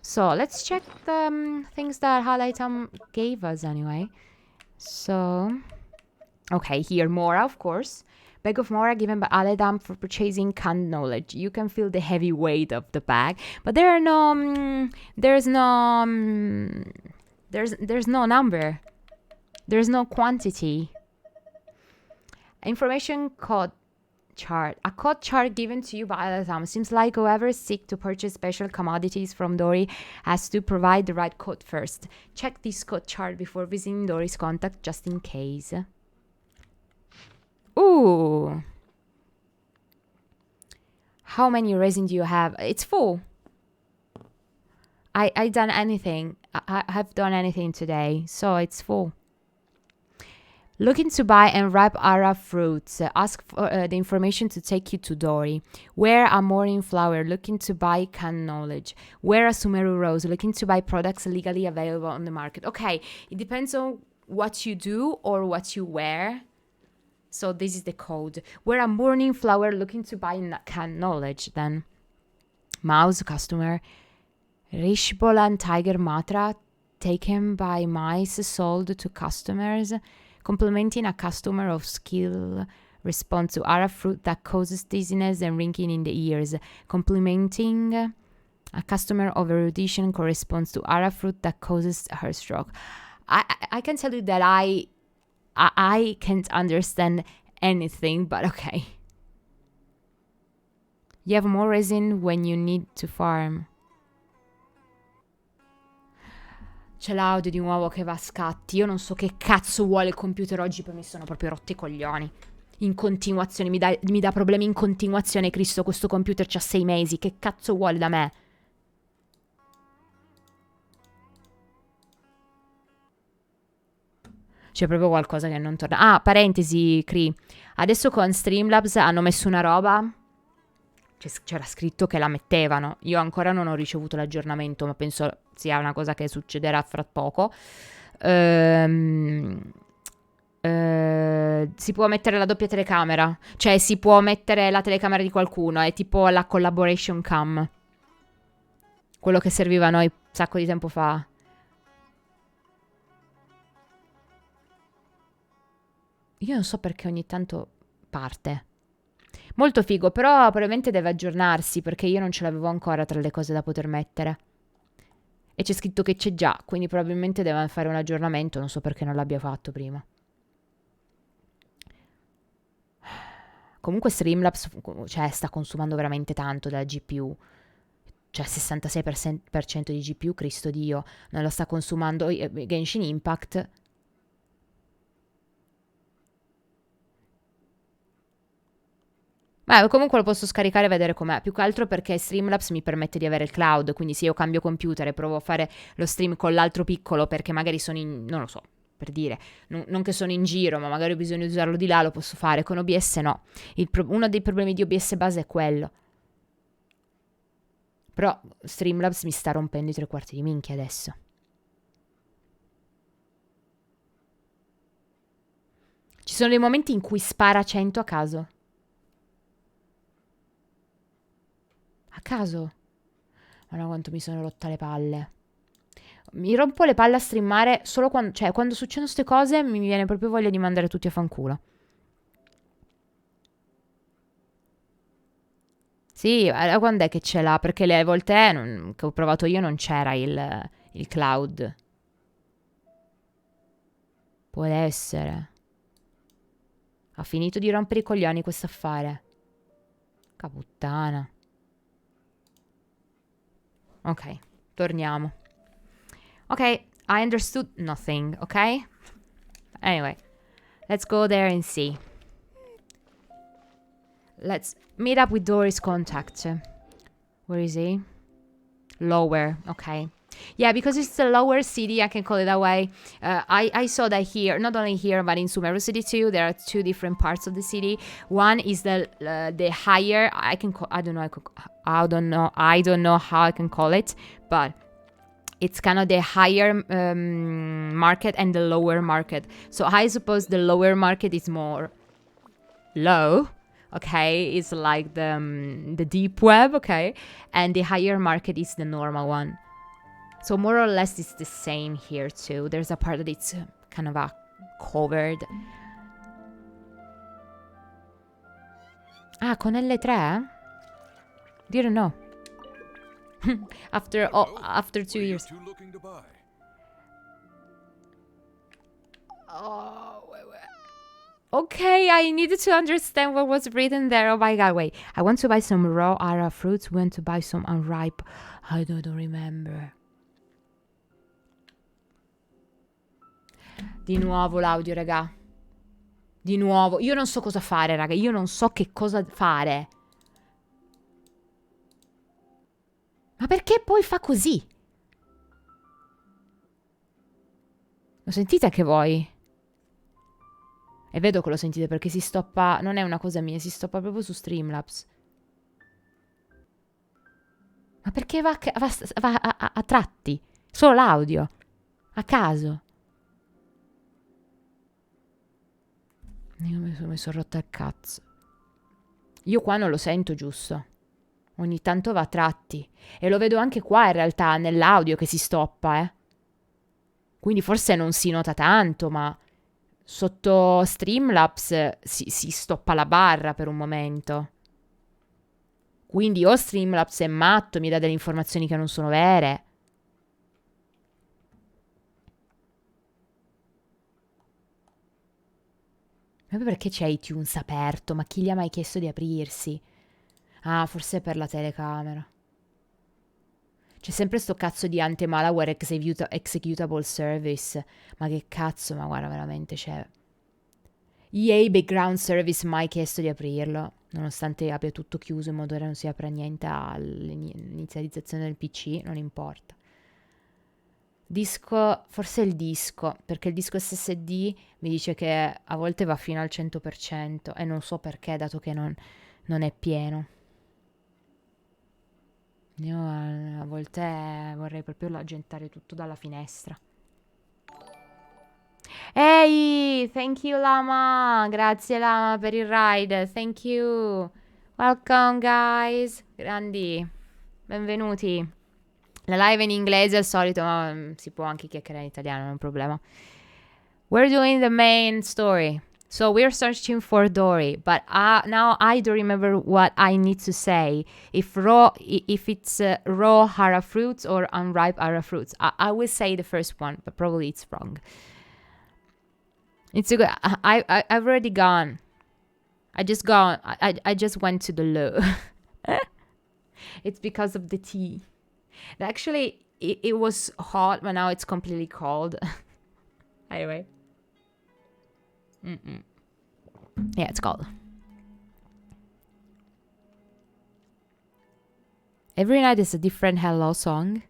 So let's check the things that Halaitam gave us anyway. So, okay, here Mora, of course. Bag of Mora given by Aledam for purchasing canned knowledge. You can feel the heavy weight of the bag, but there are no, there's no number. There's no quantity. Information code chart. A code chart given to you by Aledam. Seems like whoever seeks to purchase special commodities from Dory has to provide the right code first. Check this code chart before visiting Dory's contact just in case. Ooh. How many resin do you have? It's full. I done anything. I've done anything today, so it's full. Looking to buy and ripe Ara fruits. Ask for the information to take you to Dory. Wear a morning flower. Looking to buy knowledge. Wear a Sumeru rose. Looking to buy products legally available on the market. Okay, it depends on what you do or what you wear. So this is the code. Wear a morning flower. Looking to buy knowledge. Then mouse customer. Rishbolan tiger matra taken by mice sold to customers. Complementing a customer of skill response to Ara fruit that causes dizziness and ringing in the ears. Complementing a customer of erudition corresponds to Ara fruit that causes her stroke. I can tell you that I can't understand anything, but okay. You have more resin when you need to farm. C'è l'audio di nuovo che va a scatti. Io non so che cazzo vuole il computer oggi, poi mi sono proprio rotti i coglioni. In continuazione, mi dà problemi in continuazione. Cristo, questo computer c'ha 6 mesi. Che cazzo vuole da me? C'è proprio qualcosa che non torna. Ah, parentesi, Cree. Adesso con Streamlabs hanno messo una roba. C'era scritto che la mettevano. Io ancora non ho ricevuto l'aggiornamento, ma penso sia una cosa che succederà fra poco. Si può mettere la doppia telecamera. Cioè si può mettere la telecamera di qualcuno. È tipo la collaboration cam. Quello che serviva a noi un sacco di tempo fa. Io non so perché ogni tanto parte. Molto figo, però probabilmente deve aggiornarsi perché io non ce l'avevo ancora tra le cose da poter mettere. E c'è scritto che c'è già, quindi probabilmente deve fare un aggiornamento, non so perché non l'abbia fatto prima. Comunque Streamlabs, cioè, sta consumando veramente tanto della GPU. Cioè 66% di GPU, Cristo Dio, non la sta consumando Genshin Impact. Beh, comunque lo posso scaricare e vedere com'è. Più che altro perché Streamlabs mi permette di avere il cloud. Quindi se io cambio computer e provo a fare lo stream con l'altro piccolo perché magari sono in... non lo so, per dire. Non che sono in giro, ma magari ho bisogno di usarlo di là, lo posso fare. Con OBS no. Uno dei problemi di OBS base è quello. Però Streamlabs mi sta rompendo i 3/4 di minchia adesso. Ci sono dei momenti in cui spara 100 a caso. A caso? Ma no, quanto mi sono rotta le palle. Mi rompo le palle a streamare solo quando... Cioè, quando succedono queste cose mi viene proprio voglia di mandare tutti a fanculo. Sì, quando è che ce l'ha? Perché le volte che ho provato io non c'era il cloud. Può essere. Ha finito di rompere i coglioni questo affare. Caputtana. Ok, torniamo. Ok, I understood nothing, ok? Anyway, let's go there and see. Let's meet up with Dory's contact. Where is he? Lower, okay. Yeah, because it's the lower city, I can call it that way. I saw that here, not only here, but in Sumeru City too. There are two different parts of the city. One is the higher. I don't know how I can call it, but it's kind of the higher market and the lower market. So I suppose the lower market is more low. Okay, it's like the deep web. Okay, and the higher market is the normal one. So more or less it's the same here too. There's a part that it's kind of covered. Ah, con L3? Didn't know. after 2 years. Oh, wait. Okay, I needed to understand what was written there. Oh my god, wait. I want to buy some raw Ara fruits. We want to buy some unripe. I don't remember. Di nuovo l'audio, raga. Di nuovo. Io non so cosa fare, raga. Io non so che cosa fare. Ma perché poi fa così? Lo sentite che voi? E vedo che lo sentite perché si stoppa... Non è una cosa mia, si stoppa proprio su Streamlabs. Ma perché va a tratti? Solo l'audio. A caso. Io mi sono rotta il cazzo. Io qua non lo sento giusto. Ogni tanto va a tratti. E lo vedo anche qua in realtà, nell'audio che si stoppa, eh. Quindi forse non si nota tanto, ma sotto Streamlabs si stoppa la barra per un momento. Quindi o Streamlabs è matto, mi dà delle informazioni che non sono vere. Ma perché c'è iTunes aperto? Ma chi gli ha mai chiesto di aprirsi? Ah, forse è per la telecamera. C'è sempre sto cazzo di anti-malware executable service. Ma che cazzo, ma guarda, veramente c'è... EA Background Service mai chiesto di aprirlo, nonostante abbia tutto chiuso in modo che non si apra niente all'inizializzazione del PC, non importa. Disco, forse il disco, perché il disco SSD mi dice che a volte va fino al 100% e non so perché, dato che non è pieno. Io a volte vorrei proprio laggentare tutto dalla finestra. Ehi, thank you Lama, grazie Lama per il ride, thank you. Welcome guys, grandi, benvenuti. La live in inglese al solito, ma si può anche chiacchierare in italiano, non è un problema. We're doing the main story. So we're searching for Dory, but now I don't remember what I need to say. If it's raw hara fruits or unripe hara fruits. I will say the first one, but probably it's wrong. It's a good. I've already gone. I just went to the loo. It's because of the tea. Actually, it was hot, but now it's completely cold. Anyway. Yeah, it's cold. Every night is a different hello song.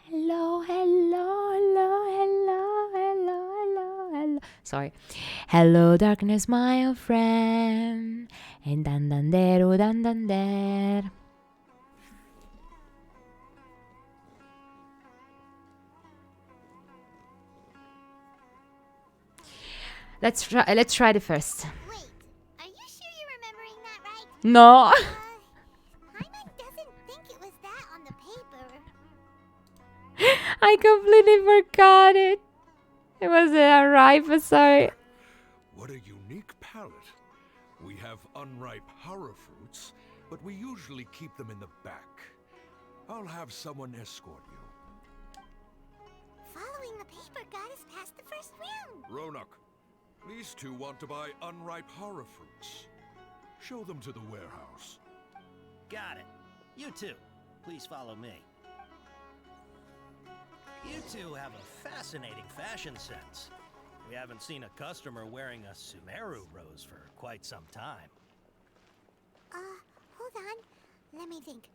Hello, hello, hello, hello, hello, hello, hello. Sorry. Hello, darkness, my old friend. And dan dan der, dan dan der. Let's try the first. Wait, are you sure you're remembering that right? No. Paimon doesn't think it was that on the paper. I completely forgot it. It was a ripe, sorry. What a unique palette. We have unripe hara fruits, but we usually keep them in the back. I'll have someone escort you. Following the paper got us past the first round. Ronak, these two want to buy unripe hara fruits. Show them to the warehouse. Got it. You two, please follow me. You two have a fascinating fashion sense. We haven't seen a customer wearing a Sumeru rose for quite some time. Hold on. Let me think.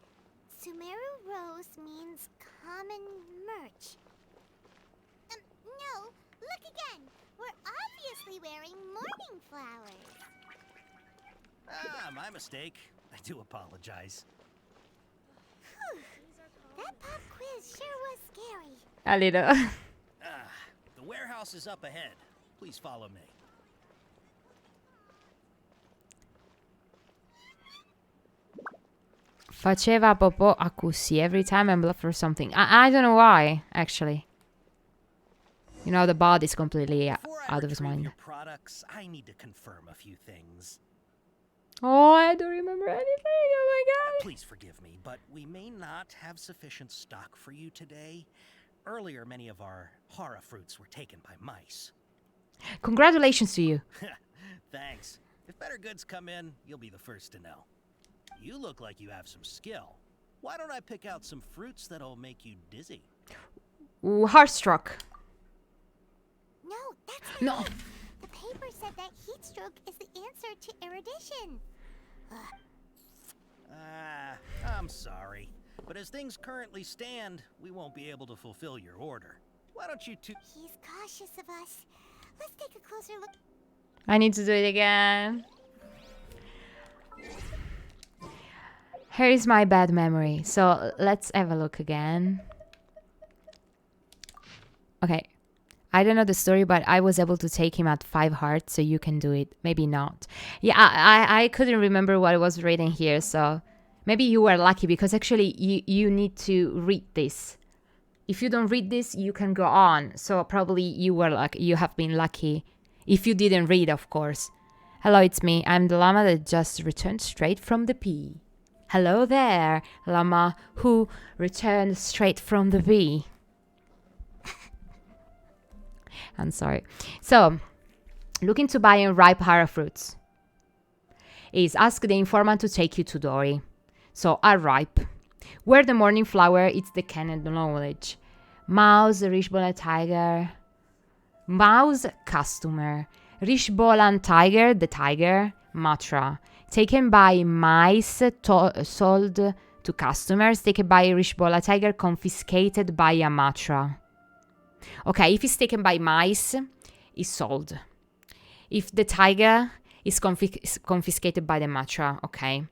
Sumeru rose means common merch. No, look again. We're obviously wearing morning flowers. Ah, my mistake. I do apologize. Whew. That pop quiz sure was scary. A little. The warehouse is up ahead. Please follow me. Faceva popò a così every time I'm left for something. I don't know why, actually. You know, the body's completely out of his mind. Your products, I need to confirm a few things. Oh, I don't remember anything. Oh my god. Please forgive me, but we may not have sufficient stock for you today. Earlier, many of our hara fruits were taken by mice. Congratulations to you. Thanks. If better goods come in, you'll be the first to know. You look like you have some skill. Why don't I pick out some fruits that'll make you dizzy? Ooh, heartstruck. No, that's No. it. The paper said that heat stroke is the answer to erudition. I'm sorry. But as things currently stand, we won't be able to fulfill your order. Why don't you two... He's cautious of us. Let's take a closer look. I need to do it again. Here is my bad memory. So let's have a look again. Okay. I don't know the story, but I was able to take him at 5 hearts, so you can do it. Maybe not. Yeah, I couldn't remember what I was reading here, so maybe you were lucky, because actually you need to read this. If you don't read this, you can go on. So probably you have been lucky. If you didn't read, of course. Hello, it's me. I'm the llama that just returned straight from the bee. Hello there, llama who returned straight from the bee. I'm sorry. So, looking to buy ripe hara fruits. Is ask the informant to take you to Dory. So, are ripe. Where the morning flower eats the canned knowledge. Mouse, Rishbolan tiger. Mouse, customer. Rishbolan tiger, the tiger. Matra. Taken by mice, sold to customers. Taken by Rishbola tiger, confiscated by a matra. Okay, if it's taken by mice, it's sold. If the tiger is confiscated by the matra, okay.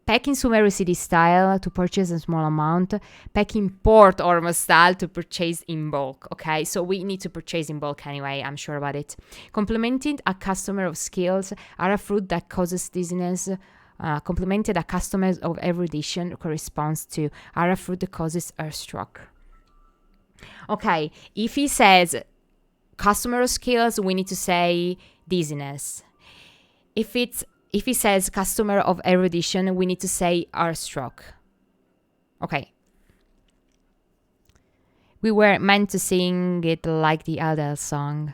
Pack in Sumeru City style to purchase a small amount. Pack in Port Ormo style to purchase in bulk, okay. So we need to purchase in bulk anyway, I'm sure about it. Complementing a customer of skills are a fruit that causes dizziness. Complemented a customer of every edition corresponds to are a fruit that causes earthstruck. Okay, if he says customer skills, we need to say dizziness. If he says customer of erudition, we need to say awestruck. Okay. We were meant to sing it like the Adele song.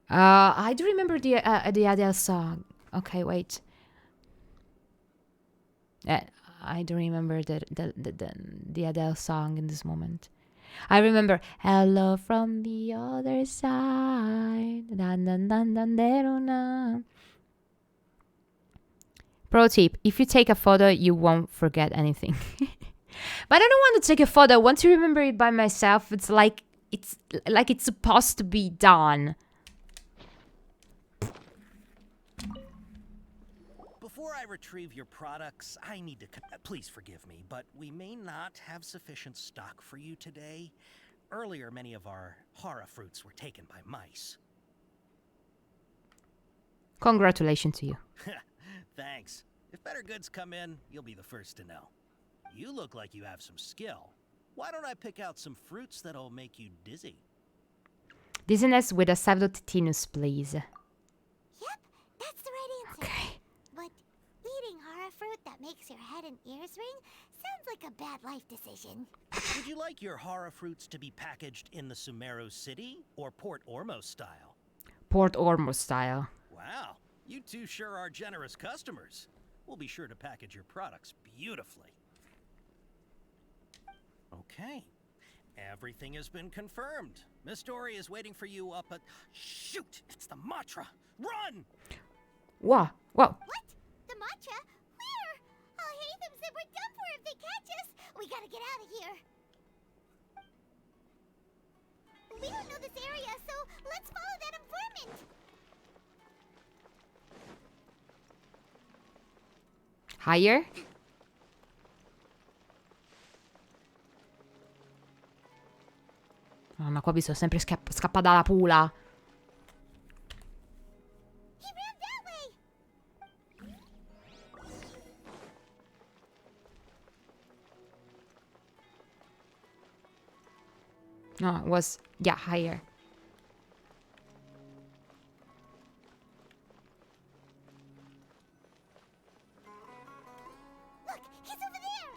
I do remember the Adele song. Okay, wait. I do remember the Adele song in this moment. I remember hello from the other side. Dun, dun, dun, dun, dun. Pro tip, if you take a photo, you won't forget anything. But I don't want to take a photo. I want to remember it by myself. It's like it's supposed to be done. Before I retrieve your products, I need to... Please forgive me, but we may not have sufficient stock for you today. Earlier, many of our hara fruits were taken by mice. Congratulations to you. Thanks. If better goods come in, you'll be the first to know. You look like you have some skill. Why don't I pick out some fruits that'll make you dizzy? Dizziness with a pseudotitinus, please. Yep, that's the right answer. Okay. But eating hara fruit that makes your head and ears ring sounds like a bad life decision. Would you like your hara fruits to be packaged in the Sumeru City or Port Ormo style? Port Ormo style. Wow, you two sure are generous customers. We'll be sure to package your products beautifully. Okay, everything has been confirmed. Miss Dory is waiting for you up at... Shoot, it's the Matra! Run! Whoa. What? The Matra? Where? I'll hate them said we're done for if they catch us. We gotta get out of here. We don't know this area, so let's follow that informant. Higher? Oh, ma qua bisogna sempre scappa dalla pula. He ran that way. No, it was, yeah, higher. Look, he's over there.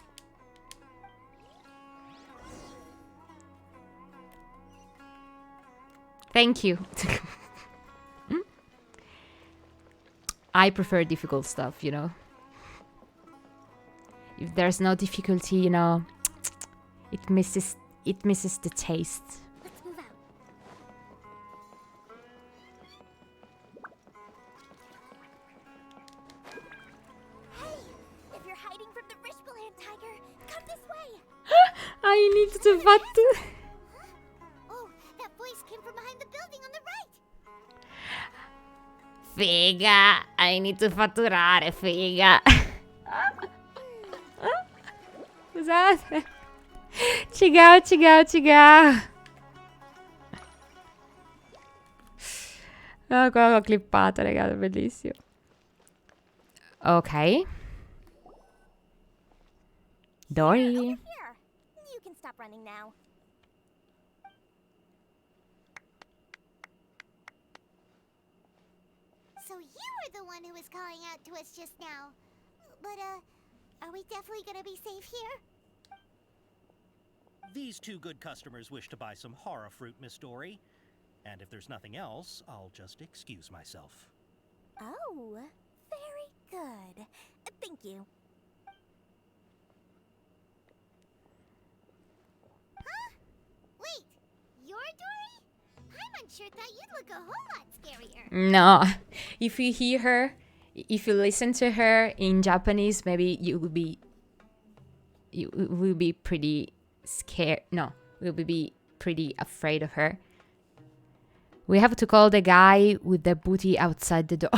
Thank you. I prefer difficult stuff, you know. If there's no difficulty, you know, it misses the taste. Let's move out. Hey, if you're hiding from the Rishbolan tiger, come this way. I need to bat. Figa, I need to fatturare, figa. Scusate. Cigao, cigao, cigao. Oh, qua l'ho clippato, ragazzi, bellissimo. Ok. Dory. You can stop running now. So you were the one who was calling out to us just now. But, are we definitely gonna be safe here? These two good customers wish to buy some horror fruit, Miss Dory. And if there's nothing else, I'll just excuse myself. Oh, very good. Thank you. Huh? Wait, you're Dory? I'm unsure thought you'd look a whole lot scarier. No. If you hear her, if you listen to her in Japanese, maybe you will be pretty scared. No, we'll be pretty afraid of her. We have to call the guy with the booty outside the door.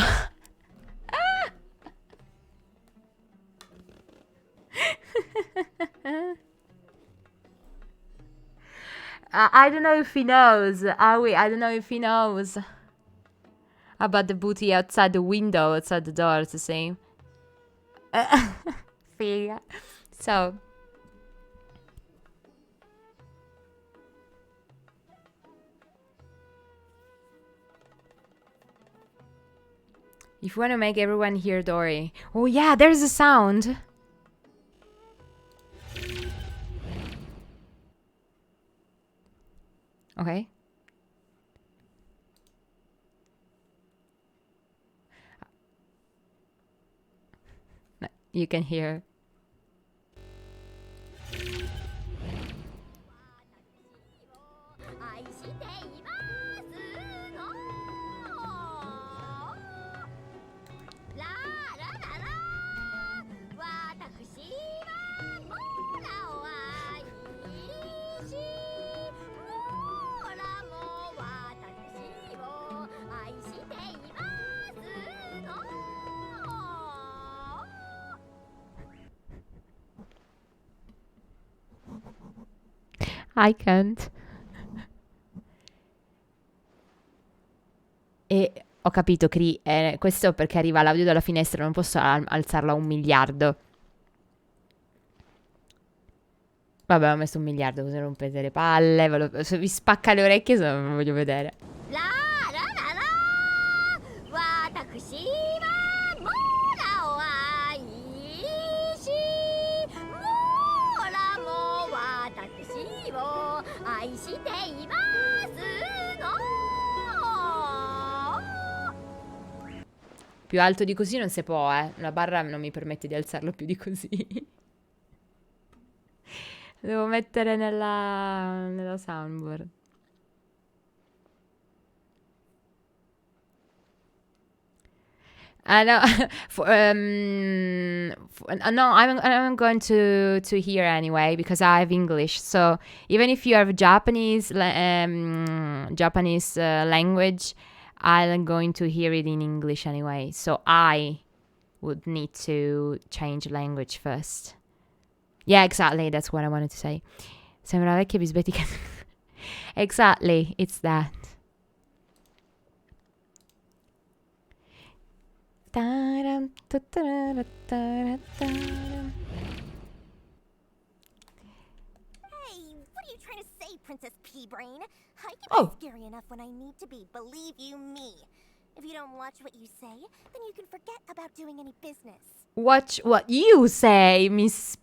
I don't know if he knows. I don't know if he knows about the booty outside the window, outside the door. It's the same. Figa. So. If you want to make everyone hear Dory. Oh yeah, there's a sound. Okay. You can hear. I can't. E ho capito, questo perché arriva l'audio dalla finestra, non posso alzarlo a 1 miliardo. Vabbè, ho messo 1 miliardo, così rompete le palle. Se vi spacca le orecchie, se non voglio vedere. Più alto di così non si può, La barra non mi permette di alzarlo più di così. Devo mettere nella soundboard. No, no, I'm going to hear anyway because I have English. So even if you have Japanese language, I'm going to hear it in English anyway. So I would need to change language first. Yeah, exactly. That's what I wanted to say. Sembra vecchia bisbetica. Exactly, it's that. Hey, what are you trying to say, Princess Pea-Brain? I can be scary enough when I need to be, believe you me. If you don't watch what you say, then you can forget about doing any business. Watch what you say, Miss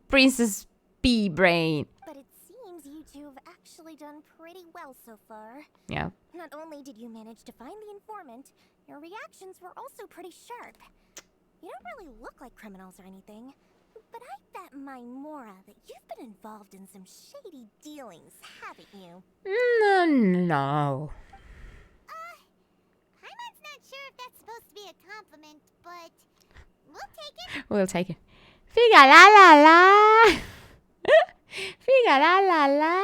Princess Pea-Brain. But it seems you two have actually done pretty well so far. Yeah. Not only did you manage to find the informant, your reactions were also pretty sharp. You don't really look like criminals or anything, but I bet my Mora that you've been involved in some shady dealings, haven't you? No. Paimon's not sure if that's supposed to be a compliment, but we'll take it. We'll take it. Figa la la la. Figa la la la.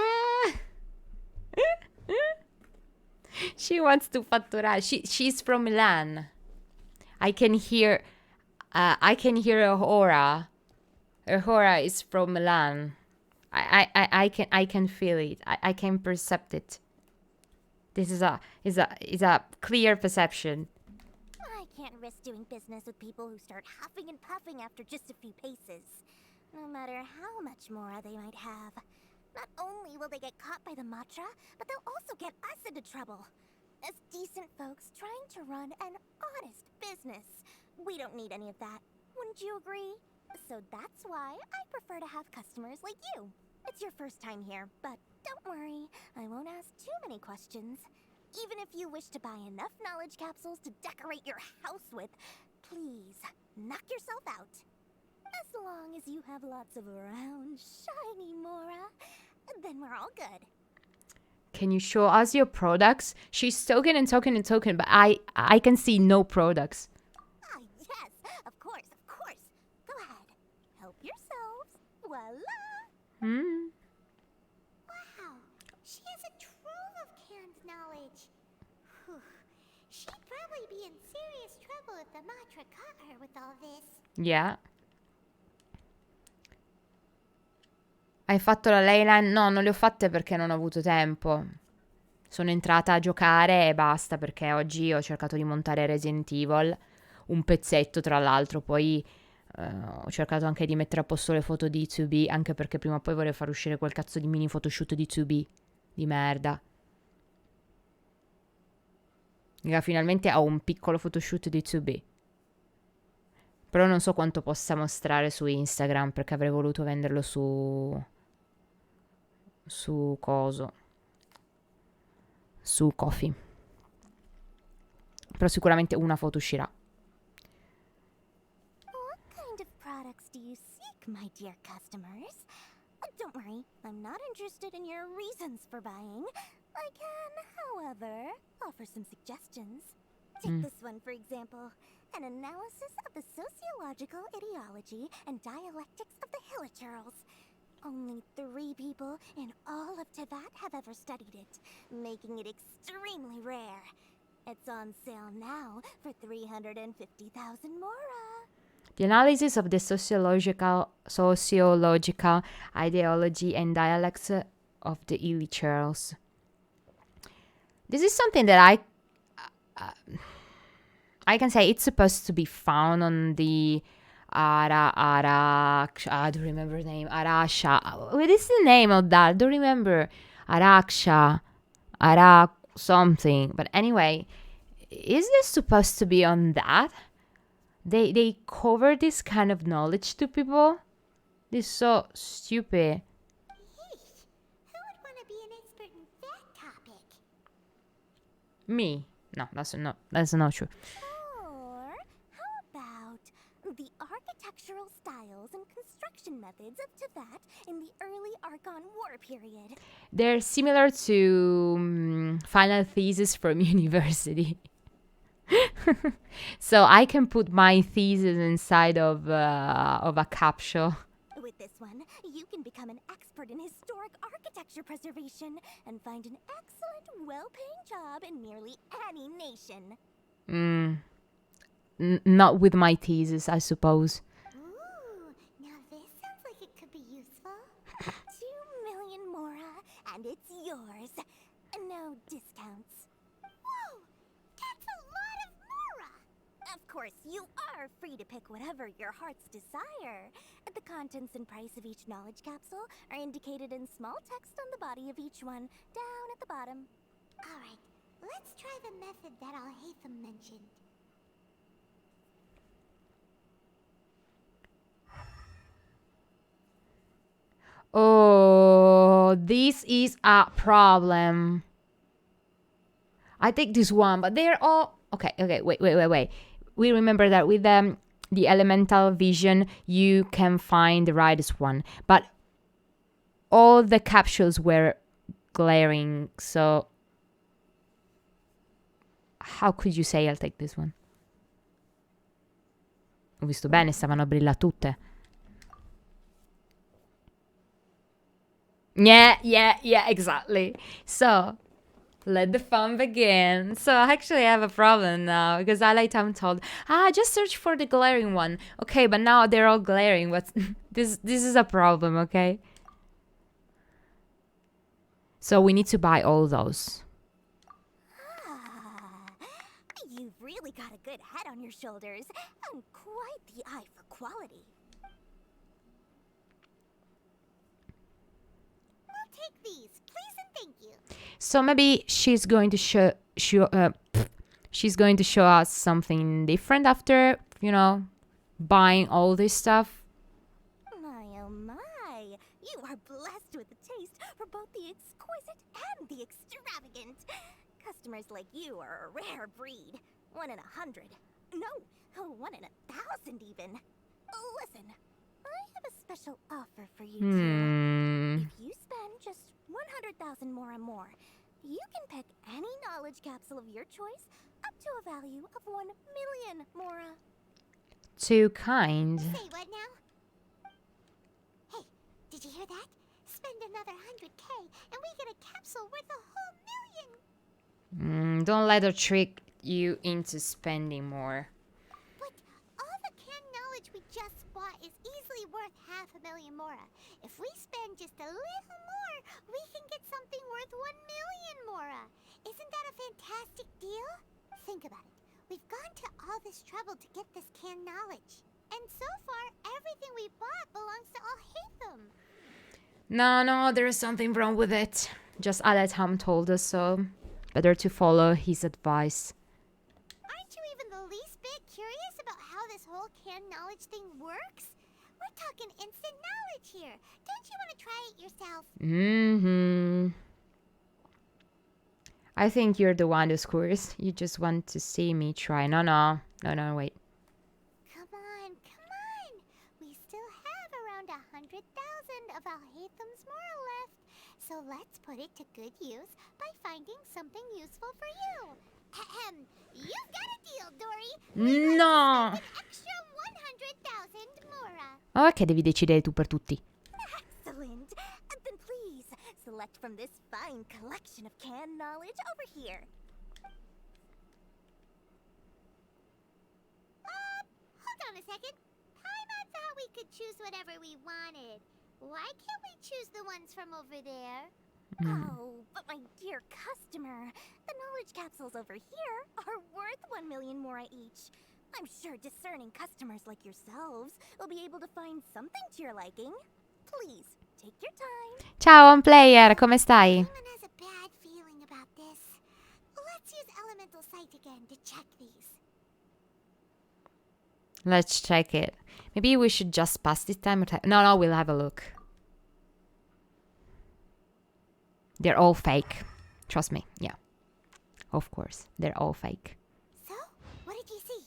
She wants to fatturare. She's from Milan. I can hear a aura. Her aura is from Milan. I can feel it. I can perceive it. This is a clear perception. I can't risk doing business with people who start huffing and puffing after just a few paces. No matter how much more they might have. Not only will they get caught by the Matra, but they'll also get us into trouble. As decent folks trying to run an honest business. We don't need any of that. Wouldn't you agree? So that's why I prefer to have customers like you. It's your first time here, but don't worry, I won't ask too many questions. Even if you wish to buy enough knowledge capsules to decorate your house with, please, knock yourself out. As long as you have lots of round, shiny Mora, then we're all good. Can you show us your products? She's talking and talking and talking, but I can see no products. Ah, yes, of course. Go ahead. Help yourselves. Voila! Wow, she has a trove of canned knowledge. Whew. She'd probably be in serious trouble if the Matra caught her with all this. Yeah. Hai fatto la Leyline? No, non le ho fatte perché non ho avuto tempo. Sono entrata a giocare e basta, perché oggi ho cercato di montare Resident Evil. Un pezzetto, tra l'altro, poi ho cercato anche di mettere a posto le foto di 2B, anche perché prima o poi volevo far uscire quel cazzo di mini photoshoot di 2B. Di merda. Raga, finalmente ho un piccolo photoshoot di 2B. Però non so quanto possa mostrare su Instagram, perché avrei voluto venderlo su coso. Su Coffee. Però sicuramente una foto uscirà. What kind of products do you seek, my dear customers? Don't worry, I'm not interested in your reasons for buying. I can, however, offer some suggestions. Take this one, for example. An analysis of the sociological ideology and dialectics of the Hilichurls. Only 3 people in all of Teyvat have ever studied it, making it extremely rare. It's on sale now for 350,000 Mora. The analysis of the sociological ideology and dialects of the Hilichurls. This is something that I can say it's supposed to be found on the I don't remember the name. Arasha. What is the name of that? I don't remember. Araksha. Arak something. But anyway, is this supposed to be on that? They cover this kind of knowledge to people? This is so stupid. Yeesh. Who would want to be an expert in that topic? Me? No, that's not true. Or how about the architectural styles and construction methods of Teyvat in the early Archon War period? They're similar to final thesis from university. So I can put my thesis inside of a capsule. With this one, you can become an expert in historic architecture preservation and find an excellent, well-paying job in nearly any nation. Not with my thesis, I suppose. Ooh, now this sounds like it could be useful. 2 million Mora, and it's yours. No discounts. Whoa, that's a lot of Mora! Of course, you are free to pick whatever your heart's desire. The contents and price of each knowledge capsule are indicated in small text on the body of each one, down at the bottom. Alright, let's try the method that Al-Haytham mentioned. Oh, this is a problem. I take this one, but they're all... Okay, wait. We remember that with the elemental vision, you can find the rightest one. But all the capsules were glaring, so... How could you say I'll take this one? Ho visto bene, stavano a brillare tutte. Yeah, exactly. So, Let the fun begin. So actually I have a problem now because I like I'm told, just search for the glaring one. Okay, but now they're all glaring. What's this is a problem, okay? So we need to buy all those. You've really got a good head on your shoulders and quite the eye for quality. We'll take these, please and thank you. So maybe she's going to she's going to show us something different after, you know, buying all this stuff. My oh my, you are blessed with a taste for both the exquisite and the extravagant. Customers like you are a rare breed. 1 in 100. No, 1 in 1,000 even. Listen, I have a special offer for you too. If you spend just 100,000 more and more, you can pick any knowledge capsule of your choice up to a value of 1 million mora. Too kind. Say what now? Hey, did you hear that? Spend another 100K and we get a capsule worth a whole million. Don't let her trick you into spending more. But all the canned knowledge we just bought is easily worth 500,000 mora. If we spend just a little more, we can get something worth 1 million mora. Isn't that a fantastic deal? Think about it. We've gone to all this trouble to get this canned knowledge. And so far, everything we bought belongs to all Hatham. No, there is something wrong with it. Just Aletham told us so. Better to follow his advice. Aren't you even the least bit curious about how this whole canned knowledge thing works? We're talking instant knowledge here. Don't you want to try it yourself? I think you're the one who's curious. You just want to see me try. No, wait. Come on. We still have around 100,000 of Al-Haytham's mora left. So let's put it to good use by finding something useful for you. You've got a deal, Dory. No! An extra 100,000 mora. Ok, devi decidere tu per tutti. Excellent. Then please, select from this fine collection of canned knowledge over here. Hold on a second. Paimon thought we could choose whatever we wanted. Why can't we choose the ones from over there? Oh, but my dear customer, the knowledge capsules over here are worth 1 million mora each. I'm sure discerning customers like yourselves will be able to find something to your liking. Please, take your time. Ciao, on player, come stai? Paimon has a bad feeling about this. Let's use Elemental Sight again to check these. Let's check it. Maybe we should just pass this time. No, we'll have a look. They're all fake. Trust me. Yeah. Of course. They're all fake. So, what did you see?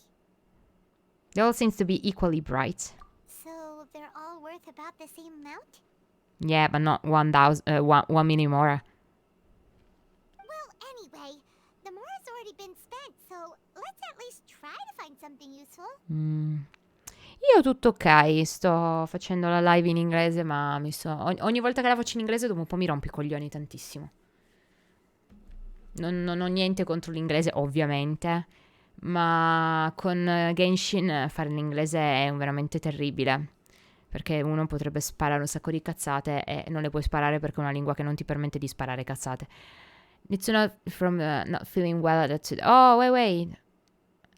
They all seem to be equally bright. So, they're all worth about the same amount? Yeah, but not 1 million mora. Well, anyway, the mora's already been spent, so let's at least try to find something useful. Io tutto ok, sto facendo la live in inglese, ma ogni volta che la faccio in inglese dopo un po' mi rompo i coglioni tantissimo. Non ho niente contro l'inglese, ovviamente, ma con Genshin fare l'inglese è veramente terribile, perché uno potrebbe sparare un sacco di cazzate e non le puoi sparare perché è una lingua che non ti permette di sparare cazzate. It's not from not feeling well at Oh, wait.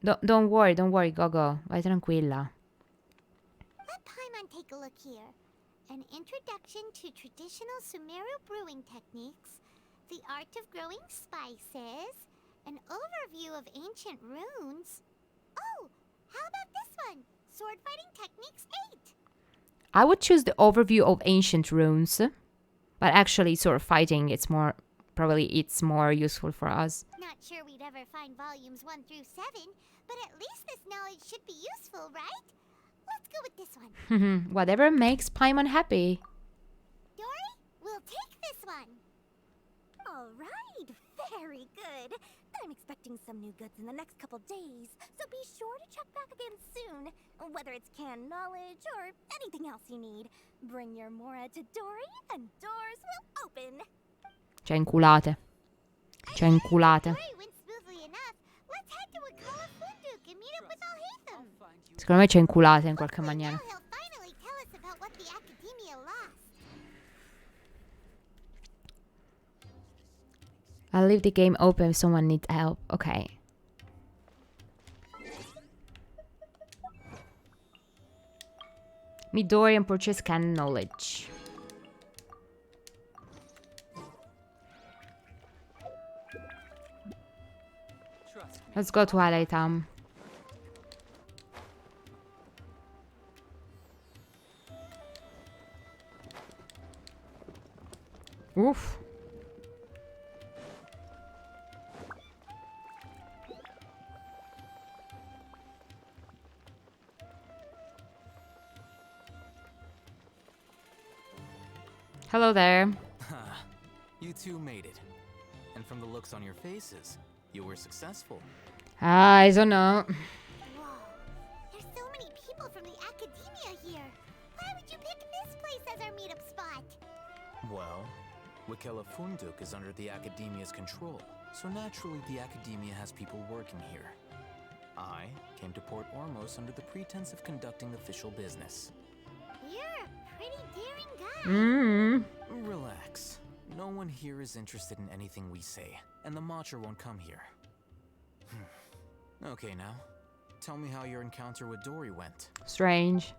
Don't worry, go. Vai tranquilla. Let Paimon take a look here. An introduction to traditional Sumeru brewing techniques, the art of growing spices, an overview of ancient runes. Oh, how about this one? Sword fighting techniques 8. I would choose the overview of ancient runes, but actually sword fighting, it's more useful for us. Not sure we'd ever find volumes 1 through 7, but at least this knowledge should be useful, right? Let's go with this one. Whatever makes Paimon happy. Dory, we'll take this one. All right, very good. I'm expecting some new goods in the next couple days, so be sure to check back again soon. Whether it's canned knowledge or anything else you need, bring your mora to Dory and doors will open. Cioè, inculate. Cioè, inculate. Secondo me c'è inculate in qualche maniera. I'll leave the game open if someone needs help. Ok. Midori and purchase scan knowledge. Let's go to Twilight Town. Oof. Hello there. You two made it. And from the looks on your faces, you were successful. I don't know. Whoa. There's so many people from the academia here. Why would you pick this place as our meetup spot? Well, Wikela Funduk is under the academia's control, so naturally the academia has people working here. I came to Port Ormos under the pretense of conducting official business. You're a pretty daring guy. Relax. No one here is interested in anything we say, and the Matcher won't come here. Okay, now, tell me how your encounter with Dory went. Strange.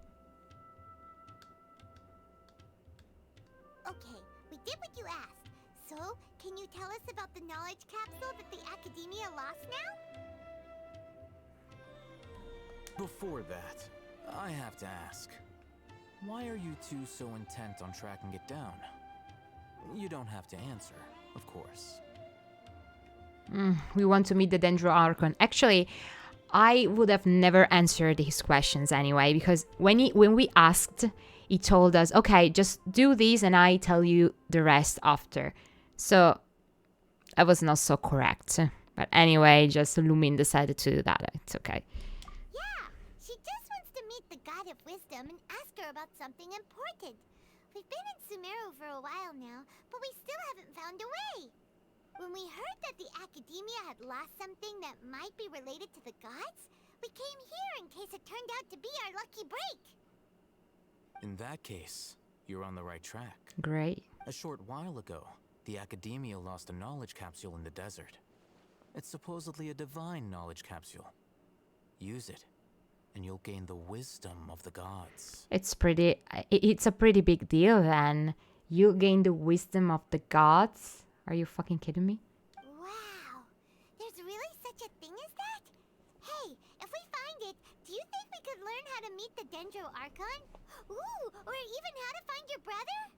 Okay, we did what you asked. So, can you tell us about the knowledge capsule that the academia lost now? Before that, I have to ask, why are you two so intent on tracking it down? You don't have to answer, of course. We want to meet the Dendro Archon. Actually, I would have never answered his questions anyway, because when we asked, he told us, okay, just do this and I tell you the rest after. So, that was not so correct. But anyway, just Lumin decided to do that. It's okay. Yeah, she just wants to meet the God of Wisdom and ask her about something important. We've been in Sumeru for a while now, but we still haven't found a way. When we heard that the academia had lost something that might be related to the gods, we came here in case it turned out to be our lucky break. In that case, you're on the right track. Great. A short while ago, the academia lost a knowledge capsule in the desert. It's supposedly a divine knowledge capsule. Use it, and you'll gain the wisdom of the gods. It's a pretty big deal then. You gain the wisdom of the gods? Are you fucking kidding me? Wow, there's really such a thing as that? Hey, if we find it, do you think we could learn how to meet the Dendro Archon? Ooh, or even how to find your brother?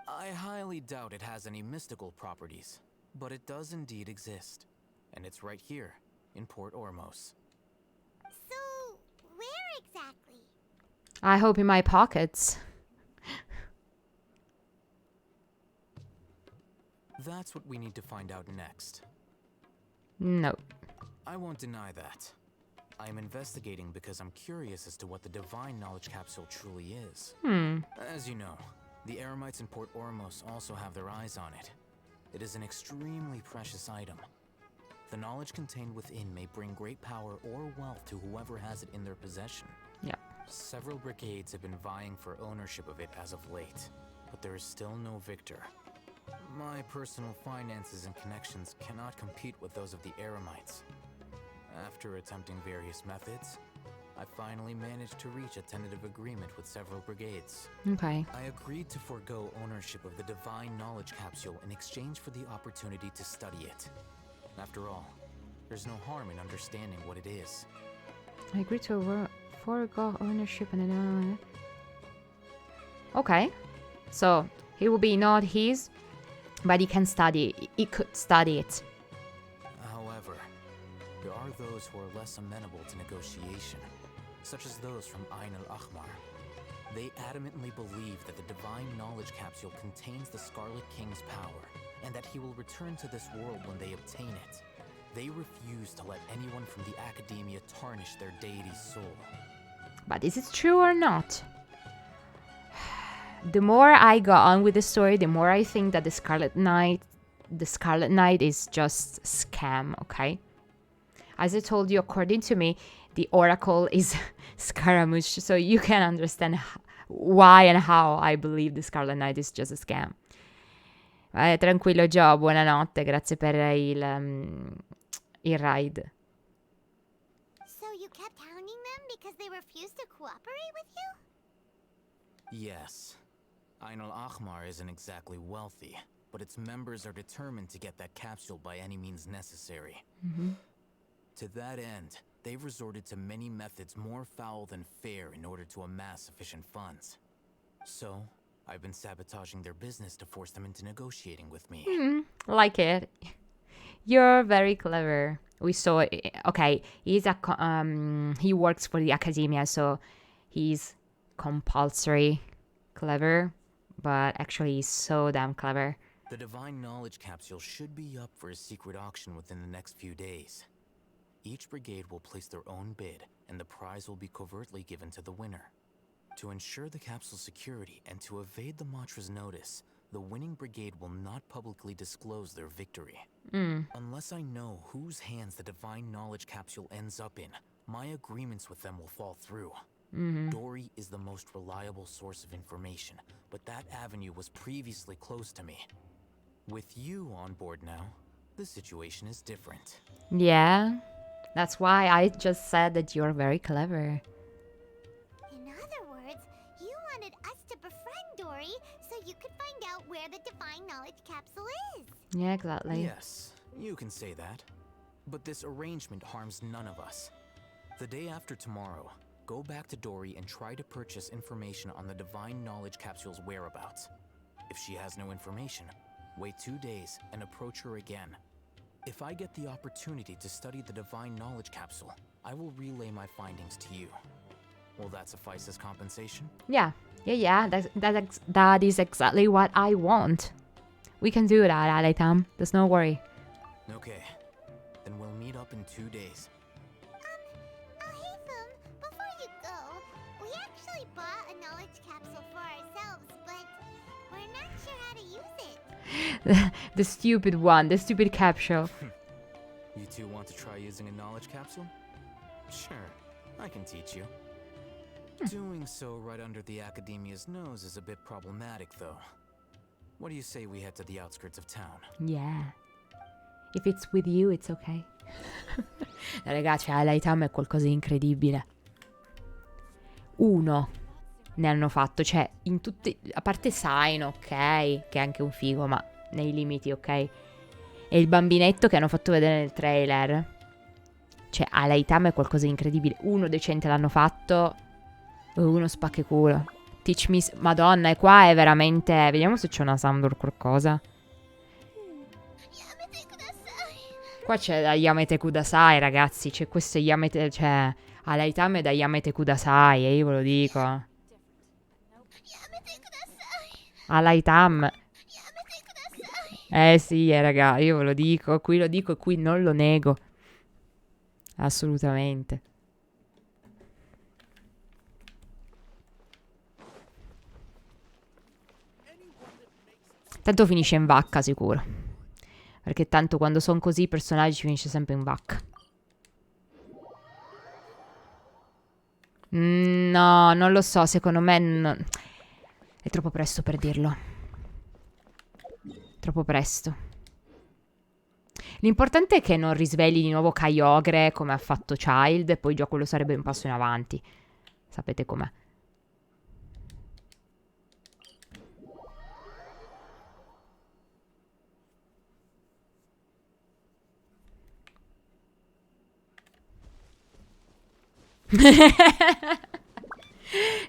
I highly doubt it has any mystical properties, but it does indeed exist. And it's right here, in Port Ormos. So, where exactly? I hope in my pockets. That's what we need to find out next. No. I won't deny that. I am investigating because I'm curious as to what the divine knowledge capsule truly is. As you know, the Eremites in Port Ormos also have their eyes on it. It is an extremely precious item. The knowledge contained within may bring great power or wealth to whoever has it in their possession. Yeah. Several brigades have been vying for ownership of it as of late, but there is still no victor. My personal finances and connections cannot compete with those of the Eremites. After attempting various methods, I finally managed to reach a tentative agreement with several brigades. Okay. I agreed to forego ownership of the divine knowledge capsule in exchange for the opportunity to study it. After all, there's no harm in understanding what it is. I agree to forego ownership and okay. So, he will be not his, but he can study. He could study it. However, there are those who are less amenable to negotiation, such as those from Ain al-Ahmar. They adamantly believe that the divine knowledge capsule contains the Scarlet King's power, and that he will return to this world when they obtain it. They refuse to let anyone from the academia tarnish their deity's soul. But is it true or not? The more I go on with the story, the more I think that the Scarlet Knight the Scarlet Knight is just scam, okay? As I told you, according to me, the Oracle is Scaramouche, so you can understand why and how I believe the Scarlet Knight is just a scam. Tranquillo Joe, buonanotte, grazie per il ride. So you kept hounding them because they refused to cooperate with you? Yes. Ainul Ahmar isn't exactly wealthy, but its members are determined to get that capsule by any means necessary. To that end, they've resorted to many methods more foul than fair in order to amass sufficient funds. So, I've been sabotaging their business to force them into negotiating with me. Like it. You're very clever. We saw, okay, he works for the academia, so he's compulsory clever, but actually he's so damn clever. The Divine Knowledge Capsule should be up for a secret auction within the next few days. Each brigade will place their own bid, and the prize will be covertly given to the winner. To ensure the capsule's security and to evade the Matra's notice, the winning brigade will not publicly disclose their victory. Unless I know whose hands the Divine Knowledge Capsule ends up in, my agreements with them will fall through. Dory is the most reliable source of information, but that avenue was previously closed to me. With you on board now, the situation is different. Yeah, that's why I just said that you're very clever. In other words, you wanted us to befriend Dory so you could find out where the Divine Knowledge Capsule is. Yeah, exactly. Yes, you can say that. But this arrangement harms none of us. The day after tomorrow, go back to Dory and try to purchase information on the Divine Knowledge Capsule's whereabouts. If she has no information, wait 2 days and approach her again. If I get the opportunity to study the Divine Knowledge Capsule, I will relay my findings to you. Will that suffice as compensation? Yeah. That is exactly what I want. We can do that, Alaitam. There's no worry. Okay. Then we'll meet up in 2 days. Haytham, before you go, we actually bought a knowledge capsule for ourselves, but we're not sure how to use it. The stupid one, the stupid capsule. You two want to try using a knowledge capsule? Sure, I can teach you. Doing so right under the academia's nose is a bit problematic, though. What do you say we head to the outskirts of town? Yeah. If it's with you, it's okay. Ragazzi, Alaitam è qualcosa di incredibile. 1 ne hanno fatto, cioè, in tutti... A parte Sain, ok, che è anche un figo, ma nei limiti, ok? E il bambinetto che hanno fatto vedere nel trailer. Cioè, Alaitam è qualcosa di incredibile. 1 decente l'hanno fatto, 1 spaccheculo. Teach me... Madonna, e qua è veramente... Vediamo se c'è una sound o qualcosa. Qua c'è da Yamete Kudasai, ragazzi. C'è questo Yamete... Cioè, Alaitam è da Yamete Kudasai, e io ve lo dico. Alaitam. Sì, raga, io ve lo dico. Qui lo dico e qui non lo nego. Assolutamente. Tanto finisce in vacca, sicuro. Perché tanto quando sono così i personaggi finisce sempre in vacca. No, non lo so, secondo me è troppo presto per dirlo. Troppo presto. L'importante è che non risvegli di nuovo Kyogre come ha fatto Child, e poi già quello sarebbe un passo in avanti. Sapete com'è.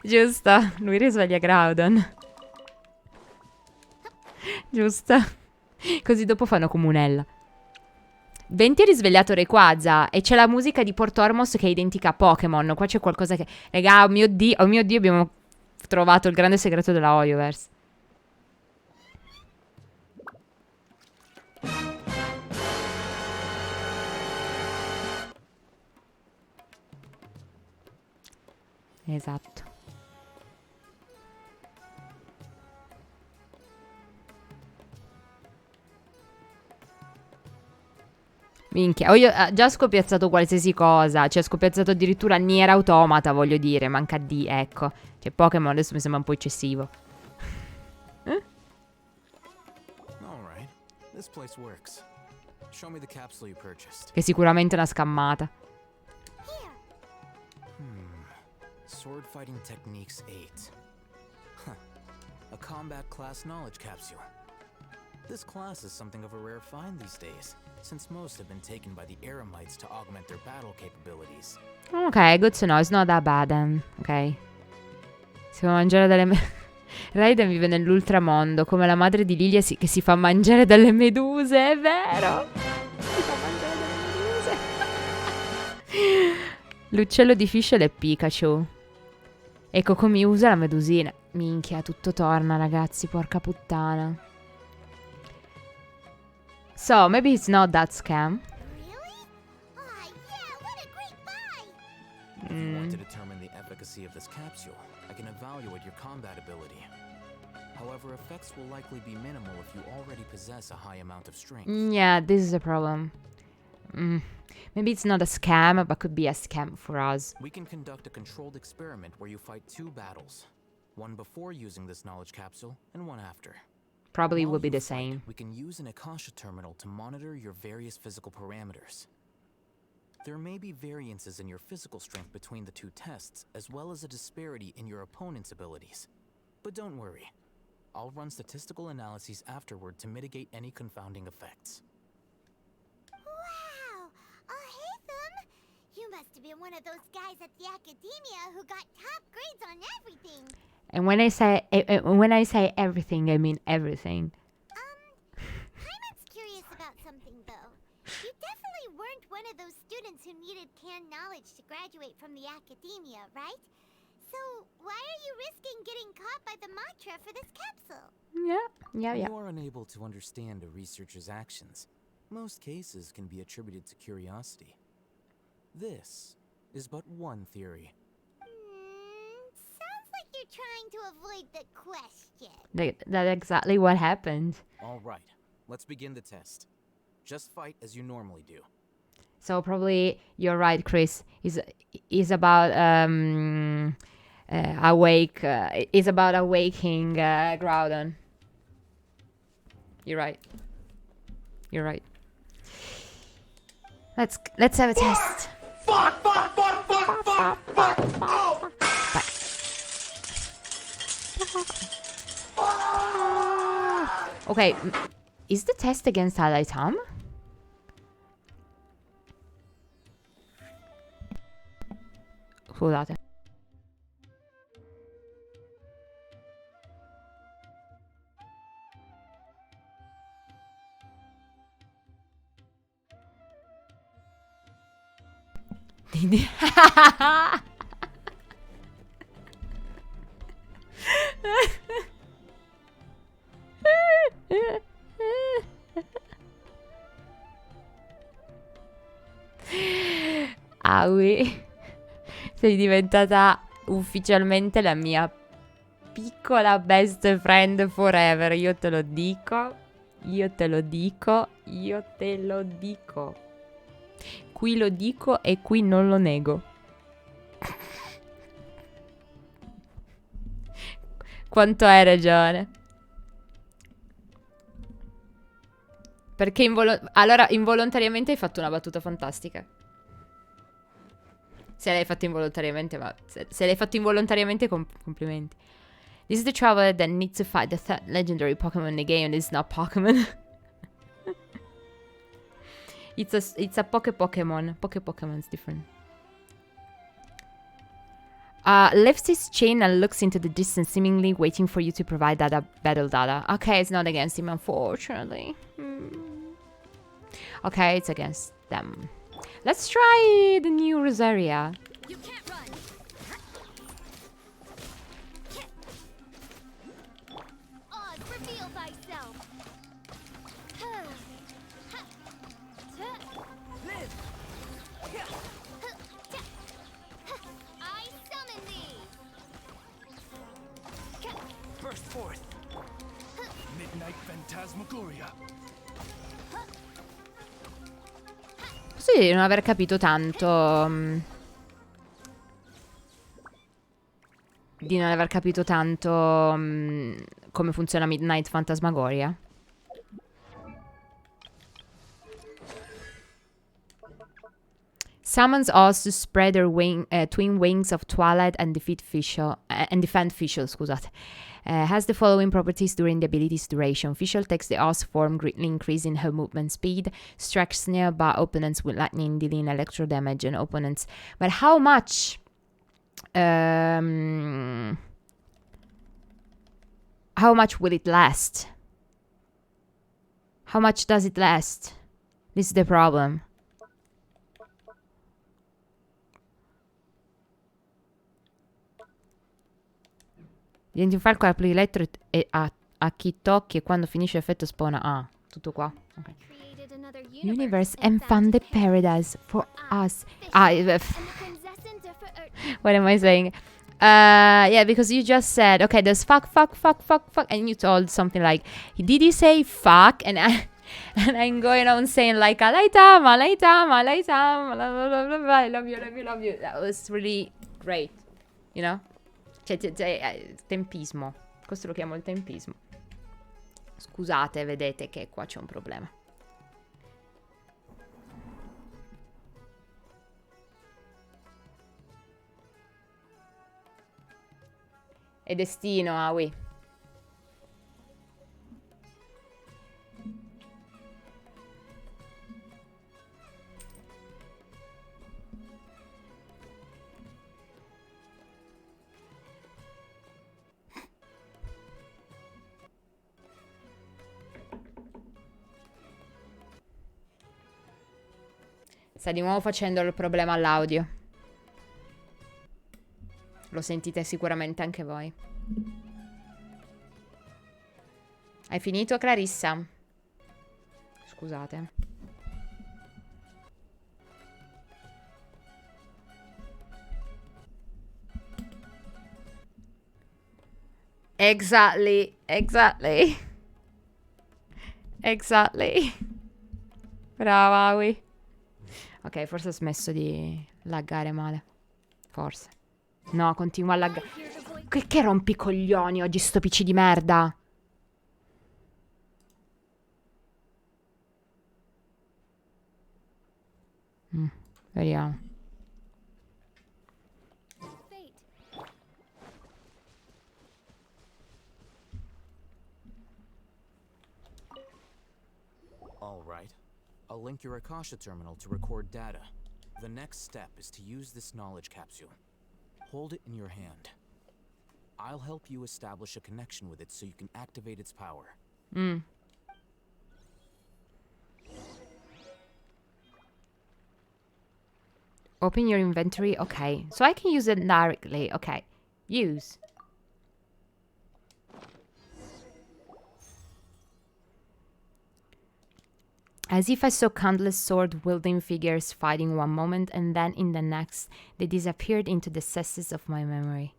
Giusto, lui risveglia Groudon. Giusto. Così dopo fanno comunella. Venti ha risvegliato Rayquaza e c'è la musica di Port Ormos che è identica a Pokémon. Qua c'è qualcosa che... Raga, oh mio Dio, abbiamo trovato il grande segreto della Hoyoverse. Esatto. Minchia, ho già scopiazzato qualsiasi cosa. Cioè, ho scopiazzato addirittura Nier Automata, voglio dire. Manca di, ecco. Cioè, Pokémon adesso mi sembra un po' eccessivo. Che sicuramente è una scammata. Sword Fighting Techniques 8. Huh. A combat class knowledge capsule. This class is something of a rare find these days, since most have been taken by the Eremites to augment their battle capabilities. Ok, good to know, it's not that bad then. Ok. Si fa mangiare dalle... Raiden vive nell'ultramondo, come la madre di Lilia che si fa mangiare dalle meduse, è vero! Si fa mangiare dalle meduse. L'uccello di Fischl è Pikachu. E Kokomi usa la medusina. Minchia, tutto torna, ragazzi, porca puttana. So, maybe it's not that scam. If you want to determine the efficacy of this capsule, I can evaluate your combat ability. However, effects will likely be minimal if you already possess a high amount of strength. Yeah, this is a problem. Maybe it's not a scam, but could be a scam for us. We can conduct a controlled experiment where you fight 2 battles. One before using this knowledge capsule, and one after. Probably While will be you the fight, same. We can use an Akasha terminal to monitor your various physical parameters. There may be variances in your physical strength between the 2 tests, as well as a disparity in your opponent's abilities. But don't worry. I'll run statistical analyses afterward to mitigate any confounding effects. Wow! Haytham! You must have been one of those guys at the academia who got top grades on everything. And when I say everything, I mean everything. Hyman's curious about something, though. You definitely weren't one of those students who needed canned knowledge to graduate from the academia, right? So, why are you risking getting caught by the mantra for this capsule? Yeah. You are unable to understand a researcher's actions. Most cases can be attributed to curiosity. This is but one theory. Sounds like you're trying to avoid the question. That's exactly what happened. All right, let's begin the test. Just fight as you normally do. So probably you're right, Chris. Is about is about awaking Groudon. You're right. Let's have a test. Fuck! Okay, is the test against Alaitam? Scusate. Aui, sei diventata ufficialmente la mia piccola best friend forever. Io te lo dico. Qui lo dico e qui non lo nego. Quanto hai ragione. Perché involontariamente hai fatto una battuta fantastica. Se l'hai fatto involontariamente, ma se l'hai fatto involontariamente, complimenti. This is the traveler that needs to fight the third legendary Pokemon in the game. It's not Pokemon. It's a Pokemon. Pokemon is different. Lifts his chin and looks into the distance, seemingly waiting for you to provide battle data. Okay, it's not against him, unfortunately. Okay, it's against them. Let's try the new Rosaria. You can't run. Oz, reveal thyself. Live. I summon thee. Burst forth. Midnight Phantasmagoria. Posso dire di non aver capito tanto... di non aver capito tanto come funziona Midnight Phantasmagoria. Summons us to spread their twin wings of twilight and defend Fischl, scusate. Has the following properties during the ability's duration. Fischl takes the Oz form, greatly increasing her movement speed, strikes nearby opponents with lightning, dealing electro damage and opponents. But how much? How much will it last? How much does it last? This is the problem. Diventi un falco, apri elettro e a chi tocchi e quando finisce l'effetto spawna. Ah, tutto qua. Okay. Universe and found the paradise for us. What am I saying? Yeah, because you just said, okay, there's fuck, and you told something like, did you say fuck? And I'm going on saying like, Alaitama, I love you. That was really great, you know? Tempismo. Questo lo chiamo il tempismo. Scusate, vedete che qua c'è un problema. È destino, Aoi. Sta di nuovo facendo il problema all'audio. Lo sentite sicuramente anche voi. Hai finito, Clarissa? Scusate. Exactly. Brava, Aoi. Ok, forse ho smesso di laggare male. Forse. No, continua a laggare. Che rompicoglioni oggi sto PC di merda. Vediamo. All right. I'll link your Akasha terminal to record data. The next step is to use this knowledge capsule. Hold it in your hand. I'll help you establish a connection with it so you can activate its power. Open your inventory. Okay. So I can use it directly. Okay. Use. As if I saw countless sword-wielding figures fighting one moment, and then in the next, they disappeared into the recesses of my memory.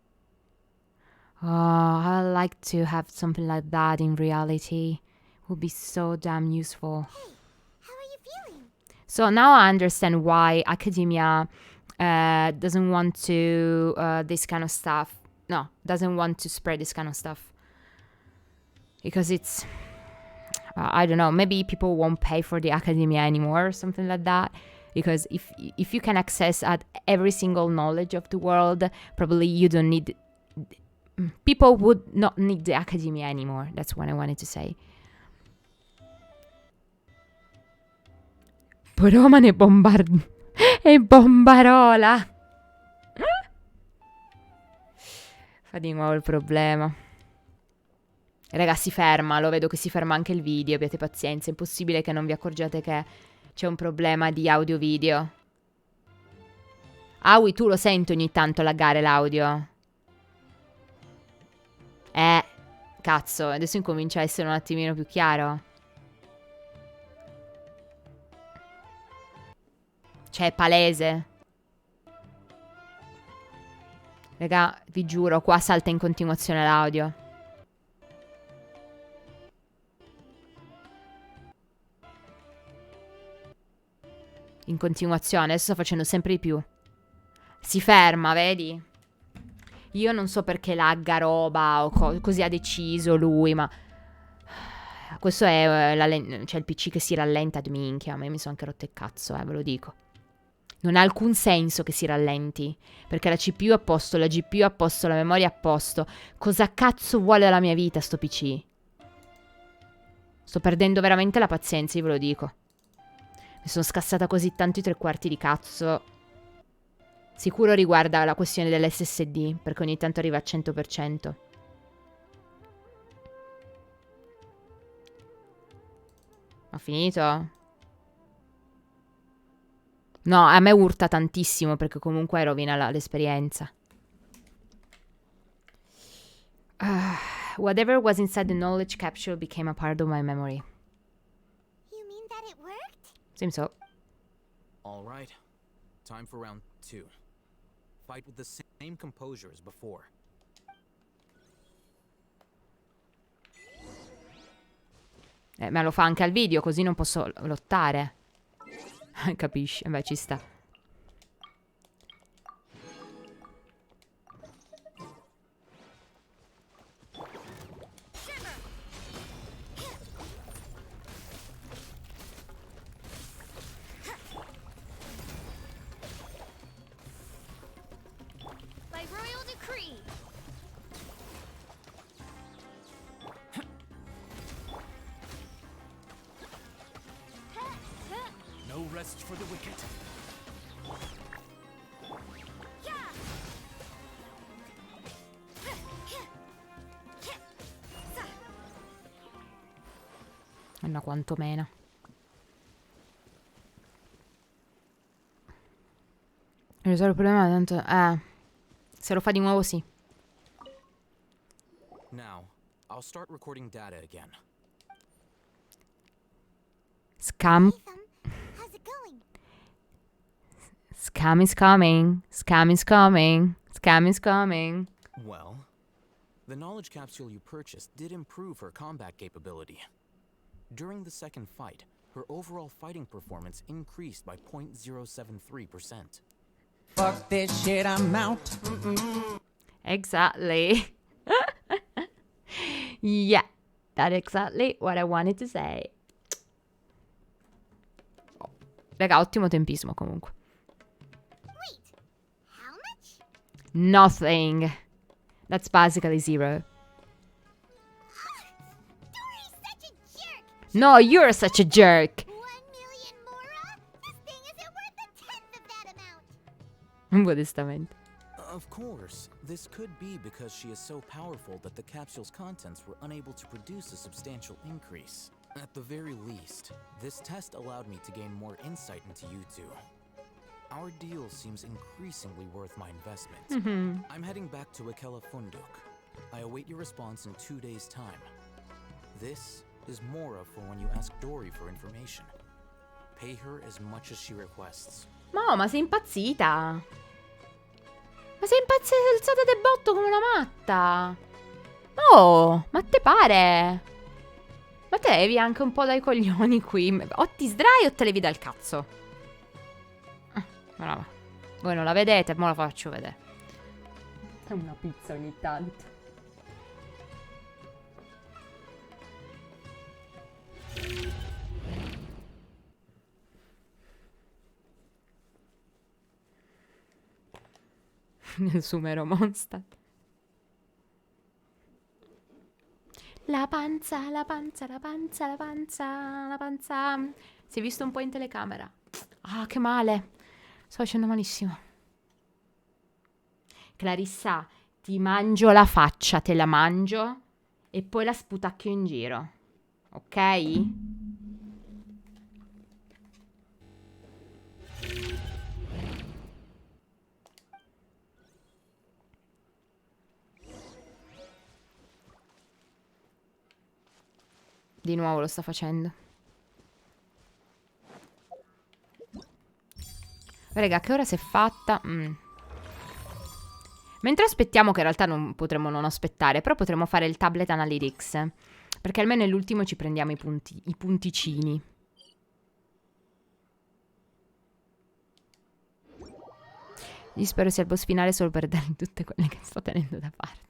Oh, I'd like to have something like that in reality. It would be so damn useful. Hey, how are you feeling? So now I understand why academia doesn't want to this kind of stuff. No, doesn't want to spread this kind of stuff. Because it's... I don't know, maybe people won't pay for the academia anymore or something like that. Because if you can access at every single knowledge of the world, probably you don't need... People would not need the academia anymore. That's what I wanted to say. Poromane e bombarola. Fa di nuovo il problema. Raga, si ferma, lo vedo che si ferma anche il video, abbiate pazienza, è impossibile che non vi accorgiate che c'è un problema di audio-video. Aui, tu lo senti ogni tanto laggare l'audio? Cazzo, adesso incomincia a essere un attimino più chiaro. Cioè, è palese. Raga, vi giuro, qua salta in continuazione l'audio. in continuazione. Adesso sto facendo sempre di più. Si ferma, vedi? Io non so perché lagga roba o così ha deciso lui, ma... Questo è cioè il PC che si rallenta, minchia, a me mi sono anche rotto il cazzo, ve lo dico. Non ha alcun senso che si rallenti, perché la CPU è a posto, la GPU è a posto, la memoria è a posto. Cosa cazzo vuole dalla mia vita sto PC? Sto perdendo veramente la pazienza, io ve lo dico. Mi sono scassata così tanto i 3/4 di cazzo. Sicuro riguarda la questione dell'SSD, perché ogni tanto arriva al 100%. Ho finito? No, a me urta tantissimo perché comunque rovina l'esperienza. Whatever was inside the knowledge capsule became a part of my memory. You mean that it worked? Seems so. All right. Time for round 2. Fight with the same composure as before. Me lo fa anche al video, così non posso lottare. Capisci? Beh, ci sta. By royal decree. No rest for the wicked. Ma quanto mena. Risolvo il problema tanto... se lo fa di nuovo sì. Now, I'll start recording data again. Scam. How's it going? Scam is coming. Scam is coming. Scam is coming. Well, the knowledge capsule you purchased did improve her combat capability. During the second fight, her overall fighting performance increased by 0.073%. Fuck this shit, I'm out. Exactly. Yeah, that's exactly what I wanted to say. Oh. Raga, ottimo tempismo comunque. Wait, how much? Nothing. That's basically 0. Dory's such a jerk. No, you're such a jerk. 1 million mora? This thing isn't worth a tenth of that amount. Modestamente. Of course, this could be because she is so powerful that the capsule's contents were unable to produce a substantial increase. At the very least, this test allowed me to gain more insight into you two. Our deal seems increasingly worth my investment. I'm heading back to Akela Funduk. I await your response in 2 days' time. This is Mora for when you ask Dory for information. Pay her as much as she requests. Ma sei impazzita? Ma sei impazzita del botto come una matta? Oh, ma te pare? Ma te levi anche un po' dai coglioni qui. O ti sdrai o te levi dal cazzo. Brava. Voi non la vedete, ma la faccio vedere. È una pizza ogni tanto. Nel Sumeru Monster. La panza, la panza, la panza, la panza, la panza. Si è visto un po' in telecamera. Ah, che male. Sto facendo malissimo. Clarissa, ti mangio la faccia, te la mangio e poi la sputacchio in giro. Ok? Di nuovo lo sta facendo. Raga, che ora si è fatta? Mentre aspettiamo, che in realtà non potremmo non aspettare, però potremmo fare il tablet analytics, perché almeno nell'ultimo ci prendiamo i punticini. Io spero sia il boss finale solo per dargli tutte quelle che sto tenendo da parte.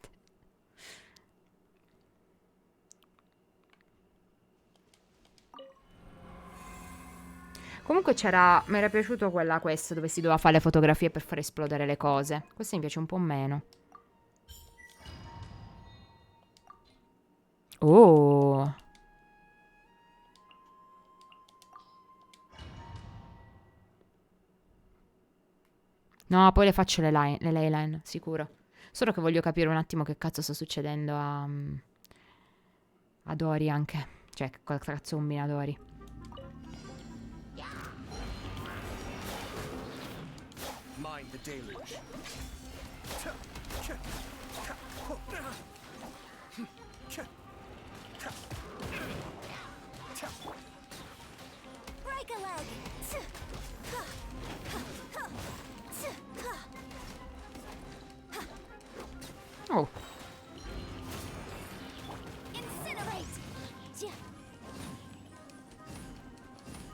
Comunque mi era piaciuto quella quest dove si doveva fare le fotografie per far esplodere le cose. Questa mi piace un po' meno. Oh. No, poi le faccio le leyline, sicuro. Solo che voglio capire un attimo che cazzo sta succedendo a Dori anche. Cioè, che cosa cazzo combina Dori. Mind the deluge. Break a leg. Oh. Incinerate.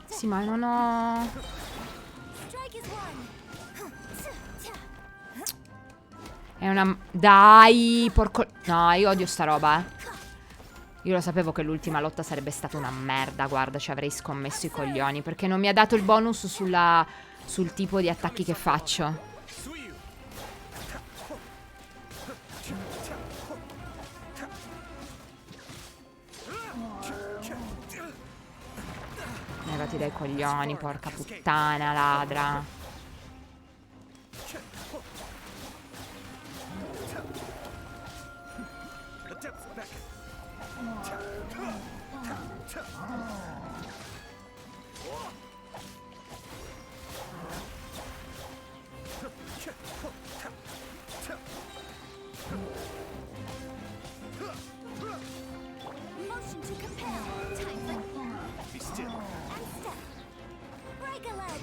Sì, ma non ho... Strike is one. È una... Dai, porco... No, io odio sta roba, Io lo sapevo che l'ultima lotta sarebbe stata una merda, guarda, ci avrei scommesso i coglioni, perché non mi ha dato il bonus sul tipo di attacchi che faccio. Levati dai coglioni, porca puttana, ladra. Motion to compel. Time for Be still. and step. Break a leg.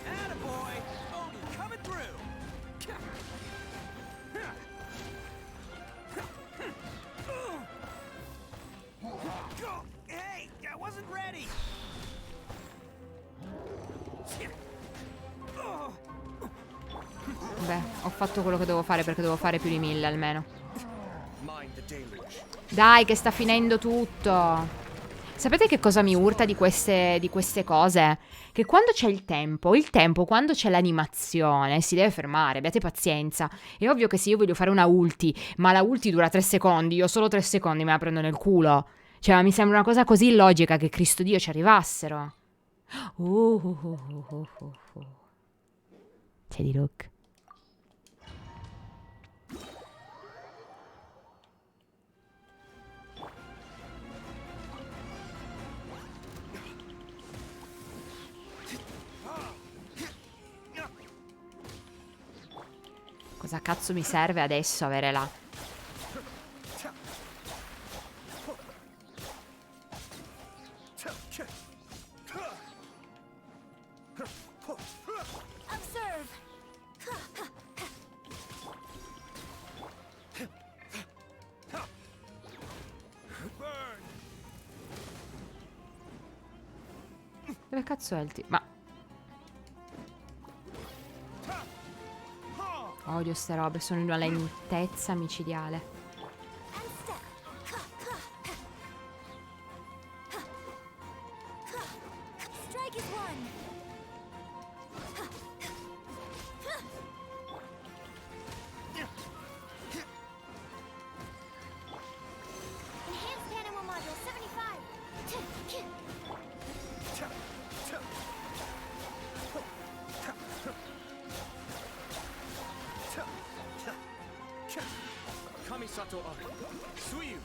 Attaboy! Oni coming through! Hey, I wasn't ready! Beh, ho fatto quello che dovevo fare perché devo fare più di 1000 almeno. Mind the deluge. Dai, che sta finendo tutto. Sapete che cosa mi urta di queste cose? Che quando c'è il tempo quando c'è l'animazione si deve fermare, abbiate pazienza. È ovvio che se io voglio fare una ulti, ma la ulti dura 3 secondi, io solo 3 secondi me la prendo nel culo. Cioè, mi sembra una cosa così illogica che Cristo Dio ci arrivassero. C'è di look. Cosa cazzo mi serve adesso avere la... Observe. Dove cazzo è il Ma... Odio ste robe, sono in una lentezza micidiale. And step. Strike is one. Enhanced animal module 75. Kamisato Archon. Sumeru.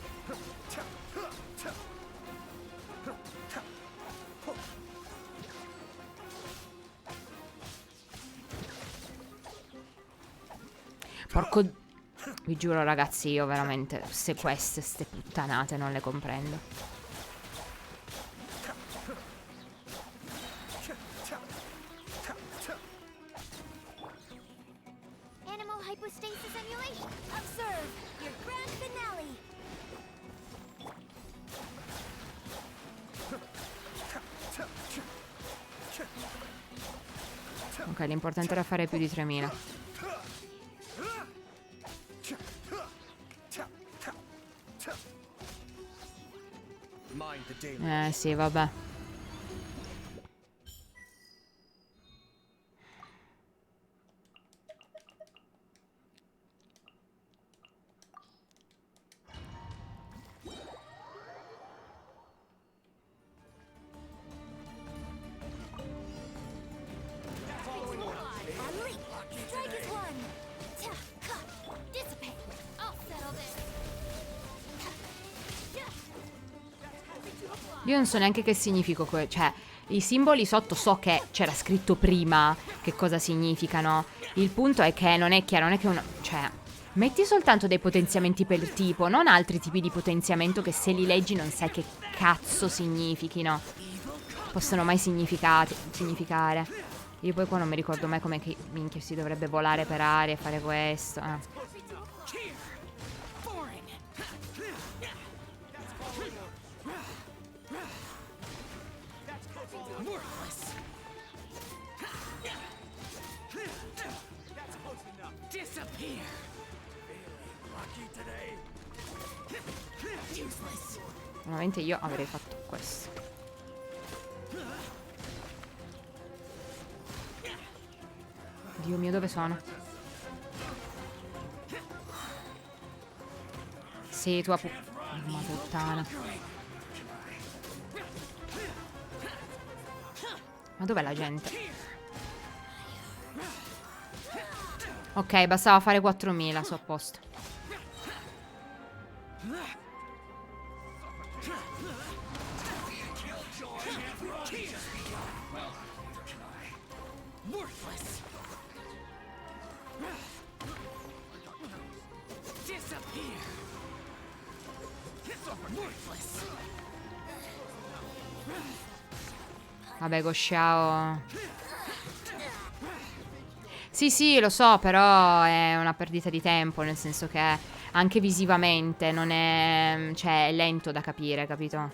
Porco... Vi giuro ragazzi, io veramente ste puttanate non le comprendo. Animal hypostasis emulation. Observe your grand finale. Ok, l'importante era fare più di 3000. Sì, vabbè. Io non so neanche che significa, cioè, i simboli sotto so che c'era scritto prima che cosa significano. Il punto è che non è chiaro, non è che uno, cioè, metti soltanto dei potenziamenti per tipo, non altri tipi di potenziamento che se li leggi non sai che cazzo significhino. Possono mai significare. Io poi qua non mi ricordo mai come che minchia si dovrebbe volare per aria e fare questo. Ovviamente io avrei fatto questo. Dio mio, dove sono? Sì, tua ma puttana. Ma dov'è la gente? Ok, bastava fare 4000, so a posto. Vabbè, Gosciao. Sì, lo so, però è una perdita di tempo, nel senso che anche visivamente non è, cioè, è lento da capire, capito?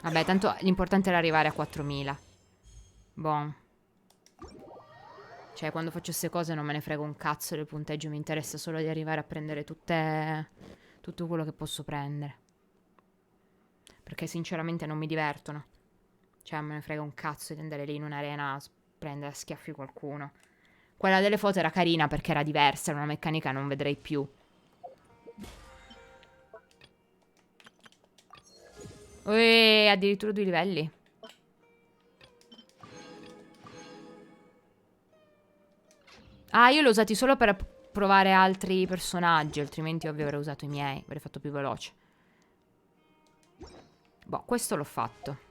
Vabbè, tanto l'importante era arrivare a 4000. Boh. Cioè, quando faccio queste cose non me ne frego un cazzo del punteggio, mi interessa solo di arrivare a prendere tutto quello che posso prendere. Perché sinceramente non mi divertono. Cioè, me ne frega un cazzo di andare lì in un'arena a prendere a schiaffi qualcuno. Quella delle foto era carina perché era diversa, era una meccanica che non vedrei più. Addirittura 2 livelli. Ah, io l'ho usati solo per provare altri personaggi, altrimenti ovvio avrei usato i miei, avrei fatto più veloce. Boh, questo l'ho fatto.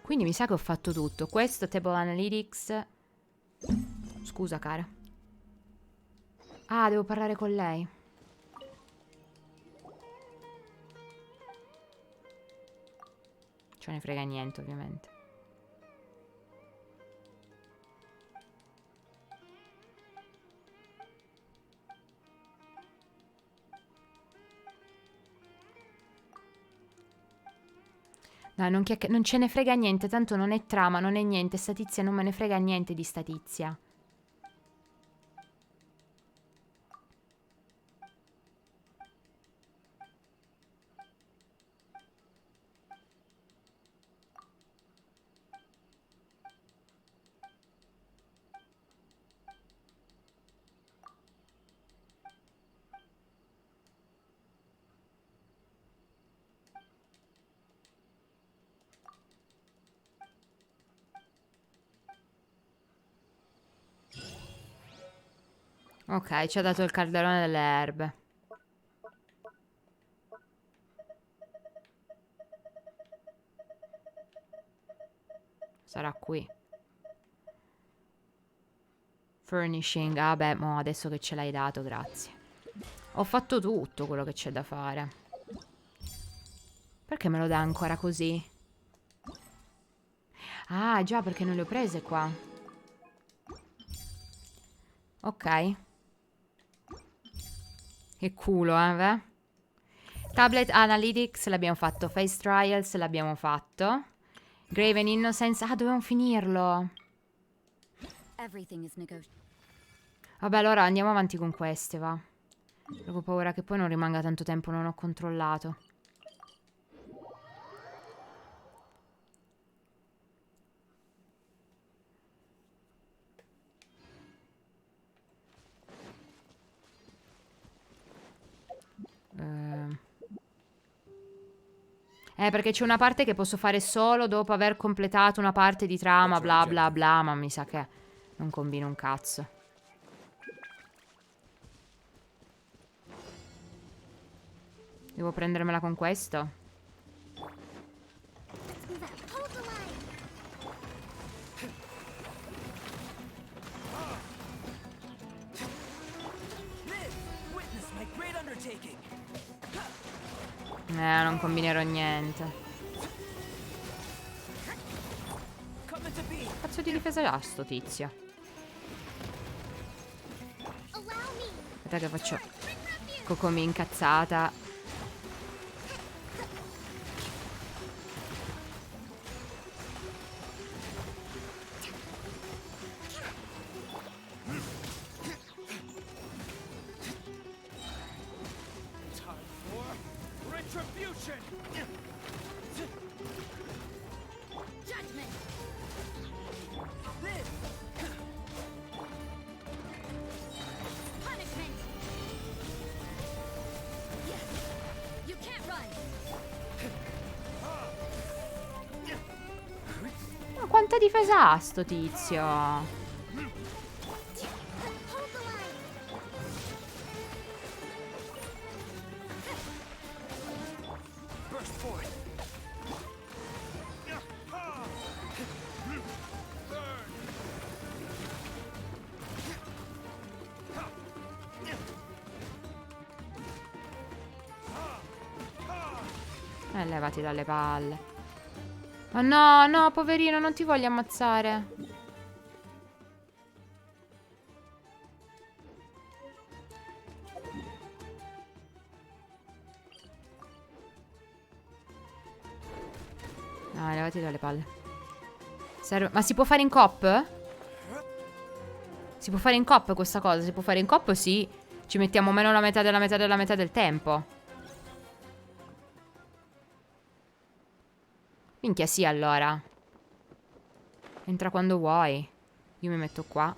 Quindi mi sa che ho fatto tutto. Questo, Table Analytics. Scusa, cara. Ah, devo parlare con lei. Ce ne frega niente, ovviamente. No, non ce ne frega niente, tanto non è trama, non è niente. Sta tizia non me ne frega niente di sta tizia. Ok, ci ha dato il calderone delle erbe. Sarà qui. Furnishing. Ah beh, mo adesso che ce l'hai dato, grazie. Ho fatto tutto quello che c'è da fare. Perché me lo dà ancora così? Ah, già, perché non le ho prese qua. Ok. Che culo, beh. Tablet Analytics l'abbiamo fatto. Face Trials l'abbiamo fatto. Graven Innocence. Ah, dovevamo finirlo. Vabbè, allora andiamo avanti con queste, va. Ho paura che poi non rimanga tanto tempo, non ho controllato. Perché c'è una parte che posso fare solo dopo aver completato una parte di trama, bla bla bla, ma mi sa che non combino un cazzo. Devo prendermela con questo? Non combinerò niente. Cazzo di difesa ha sto tizio? Aspetta che faccio Kokomi incazzata. Ma quanta difesa ha sto tizio? Levati dalle palle. Ma no, no, poverino, non ti voglio ammazzare. No, levati dalle palle. Ma si può fare in coop? Si può fare in coop questa cosa? Si può fare in coop? Sì. Ci mettiamo meno la metà della metà della metà del tempo. Minchia, sì, allora. Entra quando vuoi. Io mi metto qua.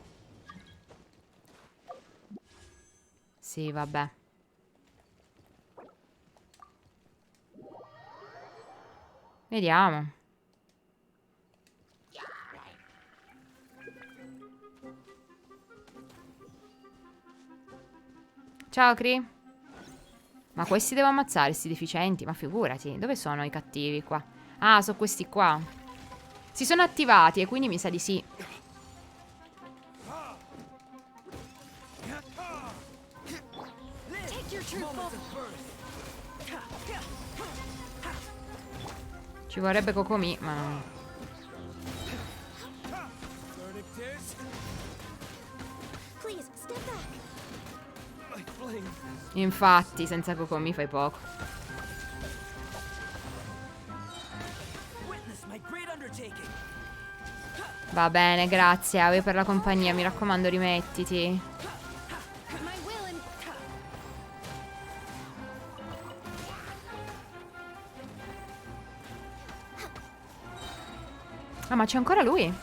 Sì, vabbè. Vediamo. Ciao, Cri. Ma questi devo ammazzare, sti deficienti. Ma figurati, dove sono i cattivi qua? Ah, sono questi qua. Si sono attivati e quindi mi sa di sì. Ci vorrebbe Kokomi, ma non... Infatti, senza Kokomi fai poco. Va bene, grazie a voi per la compagnia. Mi raccomando, rimettiti. Ah, ma c'è ancora lui?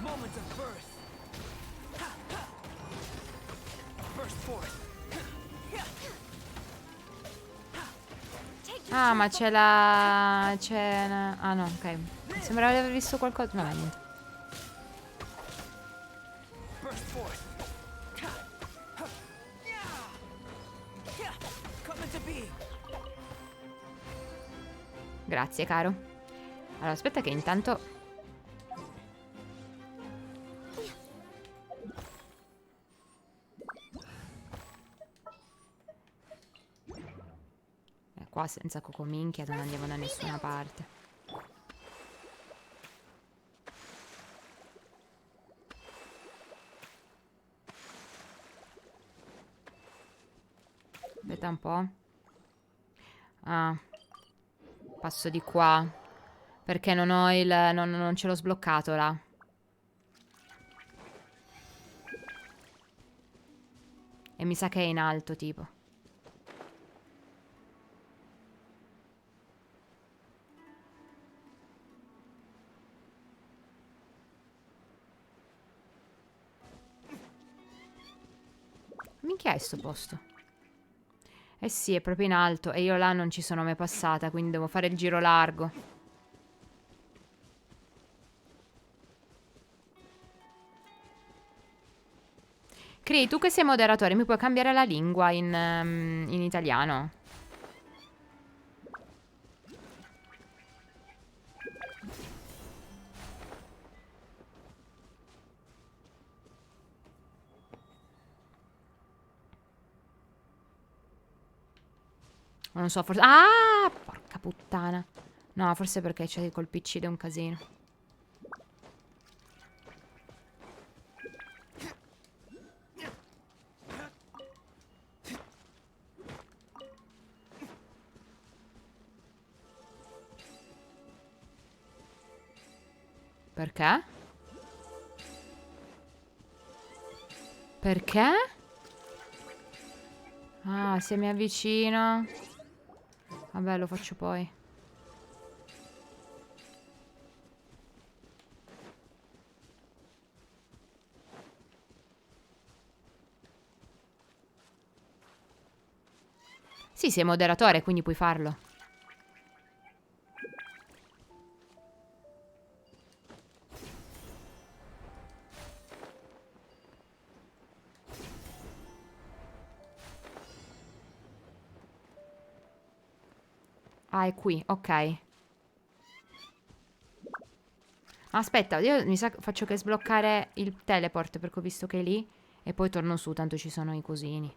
Ah, ma c'è la... Ah, no, ok. Sembrava di aver visto qualcosa. No, niente. Grazie, caro. Allora, aspetta che intanto... Qua senza Cocominchia non andiamo da nessuna parte. Aspetta un po'. Ah. Passo di qua. Perché non ho il... non ce l'ho sbloccato là. E mi sa che è in alto, tipo. Minchia è sto posto? Eh sì, è proprio in alto. E io là non ci sono mai passata, quindi devo fare il giro largo. Cri, tu che sei moderatore, mi puoi cambiare la lingua in italiano? Non so, forse... Ah! Porca puttana. No, forse perché c'è col PC ed è un casino. Perché? Perché? Ah, se mi avvicino... Vabbè, lo faccio poi. Sì, sei moderatore, quindi puoi farlo. Ah, è qui, ok. Aspetta, io mi sa che faccio che sbloccare il teleport perché ho visto che è lì. E poi torno su, tanto ci sono i cosini.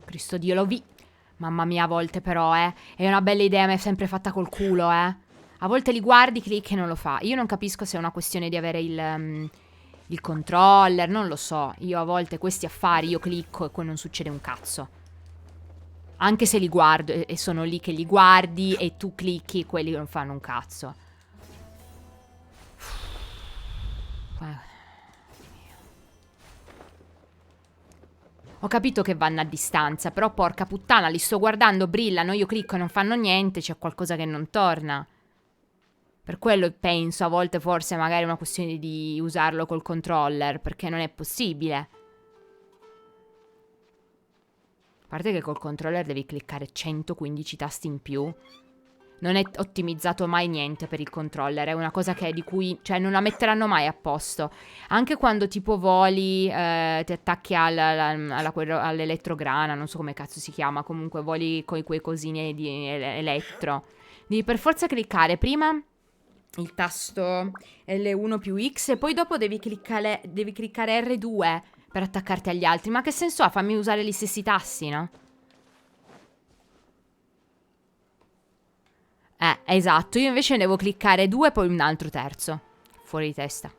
Cristo Dio, lo vi... Mamma mia, a volte però, è una bella idea, ma è sempre fatta col culo, A volte li guardi, clicchi e non lo fa. Io non capisco se è una questione di avere il controller, non lo so. Io a volte questi affari, io clicco e poi non succede un cazzo. Anche se li guardo e sono lì che li guardi e tu clicchi e quelli non fanno un cazzo. Ho capito che vanno a distanza, però porca puttana, li sto guardando, brillano, io clicco e non fanno niente, c'è qualcosa che non torna. Per quello penso a volte forse magari è una questione di usarlo col controller, perché non è possibile. A parte che col controller devi cliccare 115 tasti in più. Non è ottimizzato mai niente per il controller, è una cosa che di cui, cioè, non la metteranno mai a posto. Anche quando tipo voli, ti attacchi all'elettrograna, non so come cazzo si chiama, comunque voli con quei cosini di elettro. Devi per forza cliccare prima il tasto L1 più X e poi dopo devi cliccare R2 per attaccarti agli altri. Ma che senso ha? Fammi usare gli stessi tasti, no? Esatto, io invece devo cliccare 2 e poi un altro terzo. Fuori di testa.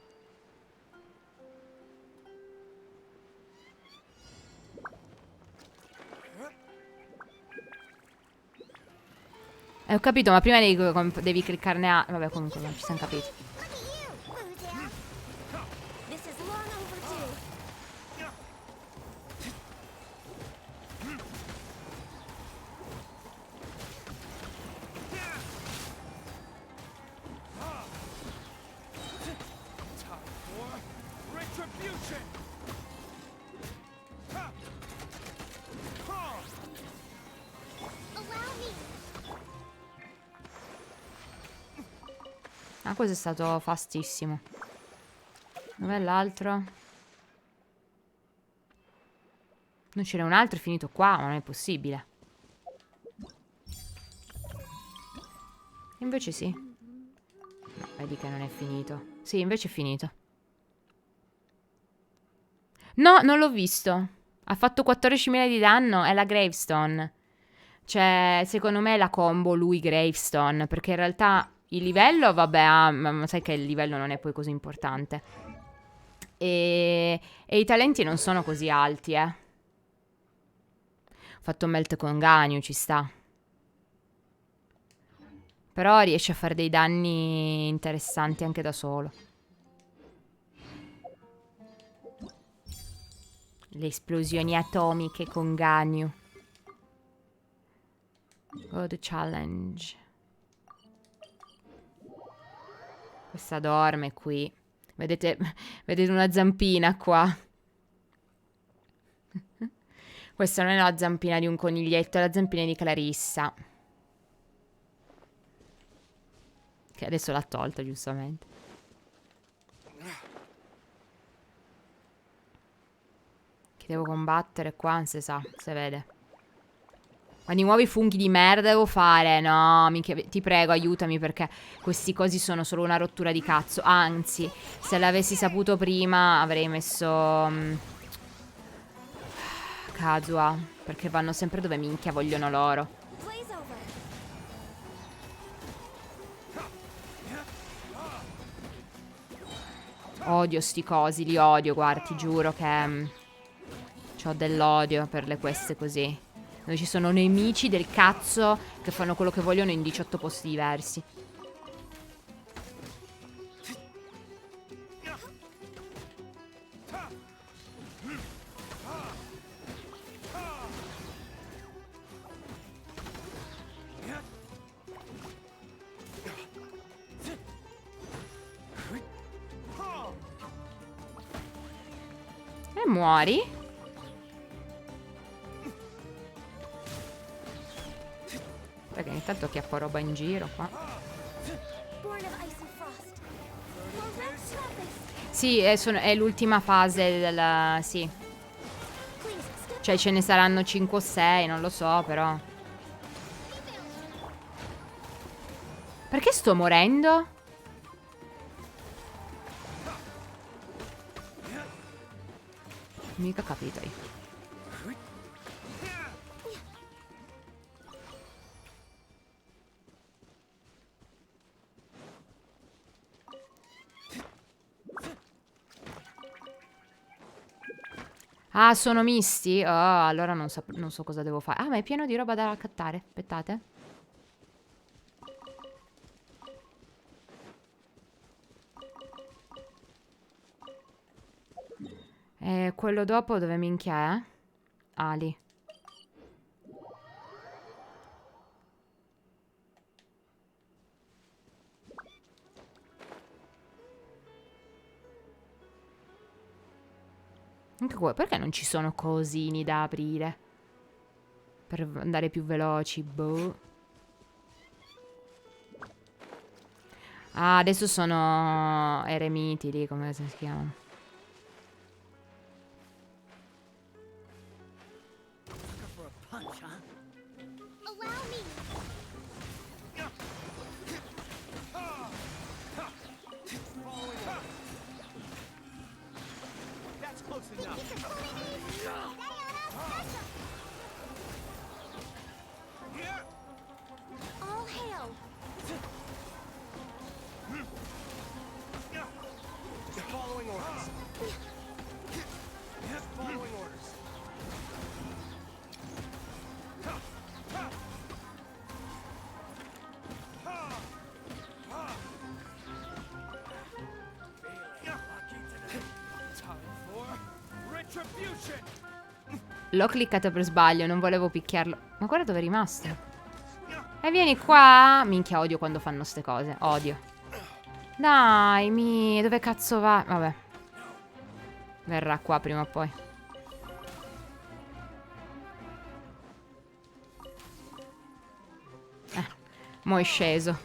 Ho capito, ma prima devi cliccarne a... Vabbè, comunque, non ci siamo capiti. Ah, questo è stato fastissimo. Dov'è l'altro? Non ce n'è un altro, è finito qua, ma non è possibile. Invece sì. No, vedi che non è finito. Sì, invece è finito. No, non l'ho visto. Ha fatto 14.000 di danno, è la Gravestone. Cioè, secondo me è la combo lui Gravestone, perché in realtà il livello, vabbè, ma sai che il livello non è poi così importante. E i talenti non sono così alti, Ho fatto melt con Ganyu, ci sta. Però riesce a fare dei danni interessanti anche da solo. Le esplosioni atomiche con Ganyu. God challenge. Questa dorme qui. Vedete una zampina qua. Questa non è la zampina di un coniglietto, è la zampina di Clarissa. Che adesso l'ha tolta, giustamente. Chi devo combattere qua? Non si sa, si vede. Ma di nuovi funghi di merda devo fare? No, minchia, ti prego, aiutami perché questi cosi sono solo una rottura di cazzo. Anzi, se l'avessi saputo prima avrei messo Kazuha, perché vanno sempre dove minchia vogliono loro. Odio sti cosi, li odio, guarda, ti giuro che ho dell'odio per le queste così. Dove ci sono nemici del cazzo che fanno quello che vogliono in 18 posti diversi. E muori? Perché intanto chiappo roba in giro qua. Sì, è l'ultima fase della... Sì. Cioè ce ne saranno 5 o 6, non lo so però. Perché sto morendo? Mica capito io. Ah, sono misti? Oh, allora non so cosa devo fare. Ah, ma è pieno di roba da accattare. Aspettate. Quello dopo dove minchia è? Ah, lì. Anche qua, perché non ci sono cosini da aprire? Per andare più veloci, boh. Ah, adesso sono eremiti lì, come si chiamano? L'ho cliccato per sbaglio, non volevo picchiarlo. Ma guarda dove è rimasto. E vieni qua. Minchia, odio quando fanno ste cose. Odio. Dai, dove cazzo va? Vabbè. Verrà qua prima o poi. Mo' è sceso.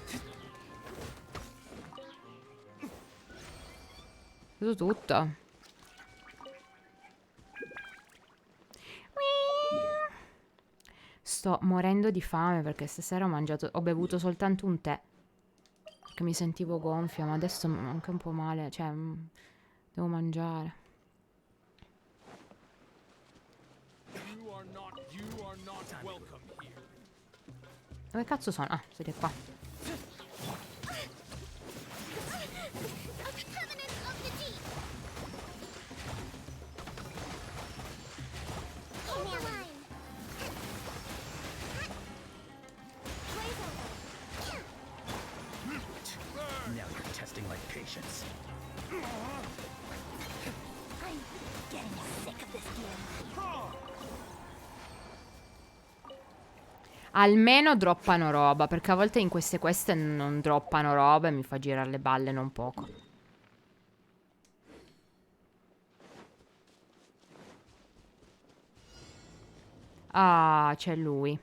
Vedo tutto. Sto morendo di fame perché stasera ho bevuto soltanto un tè. Perché mi sentivo gonfia, ma adesso anche un po' male. Cioè, devo mangiare. Dove cazzo sono? Ah, siete qua. Now you're testing my patience. I'm getting sick of this game. Almeno droppano roba, perché a volte in queste queste non droppano roba e mi fa girare le balle non poco. Ah, c'è lui.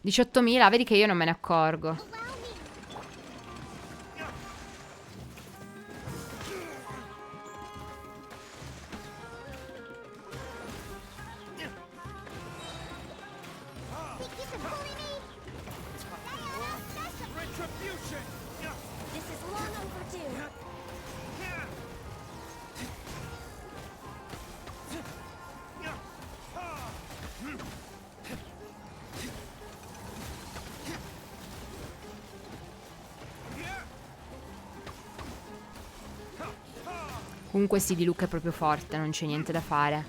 18.000, vedi che io non me ne accorgo. This is long overdue. Comunque sì, di Luca è proprio forte, non c'è niente da fare.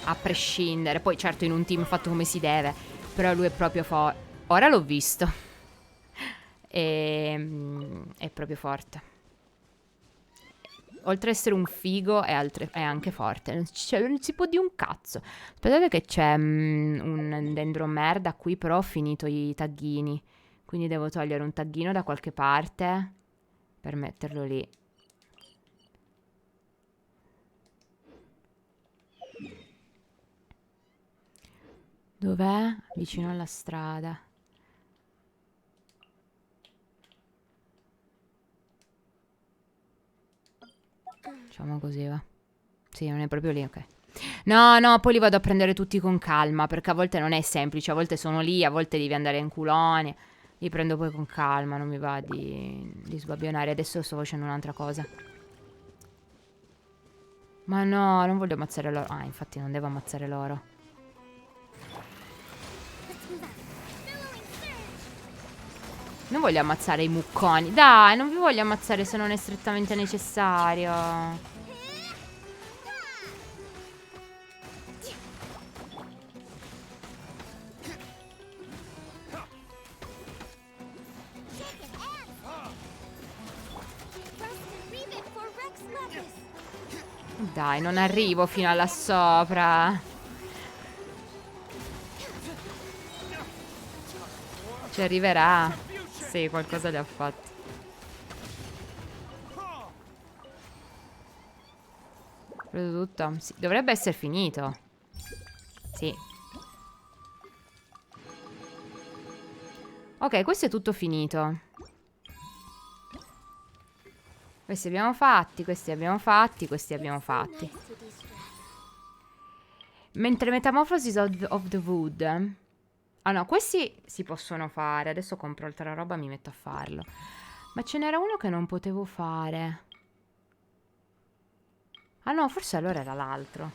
A prescindere. Poi certo in un team fatto come si deve, però lui è proprio forte. Ora l'ho visto. È proprio forte. Oltre ad essere un figo è anche forte. Non si può dire un cazzo. Aspettate che c'è un dendro merda qui, però ho finito i taggini. Quindi devo togliere un taggino da qualche parte per metterlo lì. Dov'è? Vicino alla strada. Facciamo così, va. Sì, non è proprio lì, ok. No, no, poi li vado a prendere tutti con calma, perché a volte non è semplice, a volte sono lì, a volte devi andare in culone. Li prendo poi con calma, non mi va di sbabbionare. Adesso sto facendo un'altra cosa. Ma no, non voglio ammazzare loro. Ah, infatti non devo ammazzare loro. Non voglio ammazzare i mucconi. Dai, non vi voglio ammazzare se non è strettamente necessario. Dai, non arrivo fino alla sopra. Ci arriverà. Sì, qualcosa le ha fatto. Preso tutto? Sì, dovrebbe essere finito. Sì. Ok, questo è tutto finito. Questi abbiamo fatti, questi abbiamo fatti, questi abbiamo fatti. Mentre Metamorphosis of the Wood. Ah no, questi si possono fare. Adesso compro altra roba e mi metto a farlo. Ma ce n'era uno che non potevo fare. Ah no, forse allora era l'altro.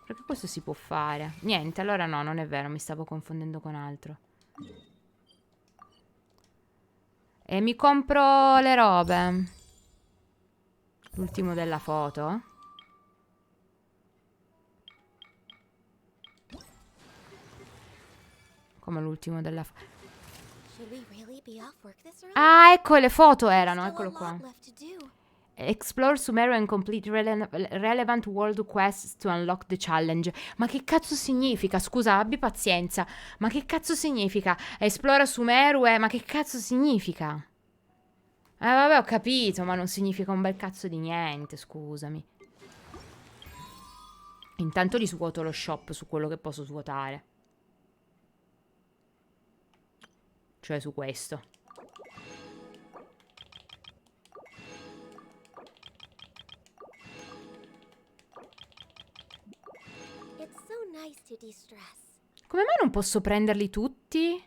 Perché questo si può fare. Niente, allora no, non è vero, mi stavo confondendo con altro. E mi compro le robe. L'ultimo della foto. Come l'ultimo della foto. Ah, ecco, le foto erano, eccolo qua. Explore Sumeru and complete relevant world quests to unlock the challenge. Ma che cazzo significa? Scusa, abbi pazienza. Ma che cazzo significa? Esplora Sumeru ma che cazzo significa? Vabbè, ho capito, ma non significa un bel cazzo di niente, scusami. Intanto risvuoto lo shop su quello che posso svuotare. Cioè su questo. Come mai non posso prenderli tutti?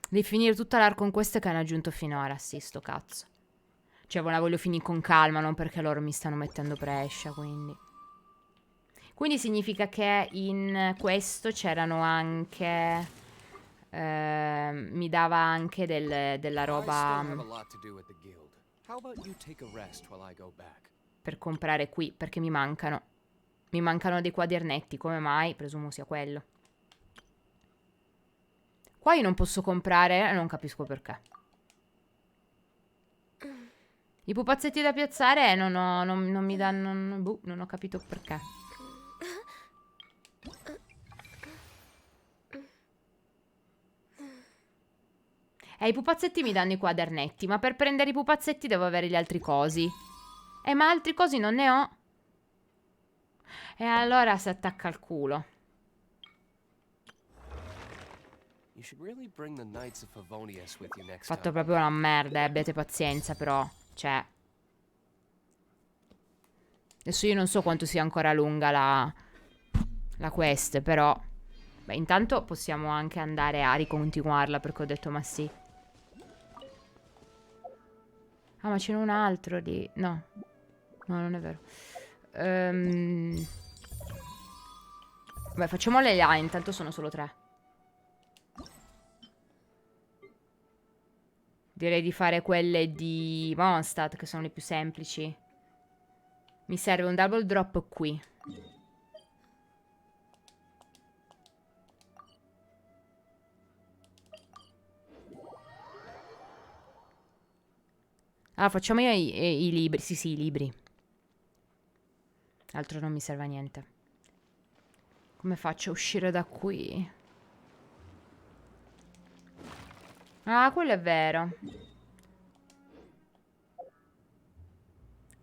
Devi finire tutta l'art con queste che hanno aggiunto finora. Sì, sto cazzo. Cioè, la voglio finire con calma, non perché loro mi stanno mettendo prescia, quindi. Quindi significa che in questo c'erano anche... mi dava anche della roba per comprare qui, perché mi mancano. Mi mancano dei quadernetti, come mai? Presumo sia quello. Qua io non posso comprare, non capisco perché. I pupazzetti da piazzare non mi danno... boh, non ho capito perché. I pupazzetti mi danno i quadernetti, ma per prendere i pupazzetti devo avere gli altri cosi. Ma altri cosi non ne ho. E allora si attacca al culo. Fatto proprio una merda, abbiate pazienza però. Cioè... adesso io non so quanto sia ancora lunga la quest, però... beh, intanto possiamo anche andare a ricontinuarla, perché ho detto ma sì. Ah, ma ce n'è un altro lì. No. No, non è vero. Beh, facciamole là, intanto sono solo 3. Direi di fare quelle di Mondstadt, che sono le più semplici. Mi serve un double drop qui. Allora, facciamo i libri. Sì, sì, i libri. Altro non mi serve a niente. Come faccio a uscire da qui? Ah, quello è vero.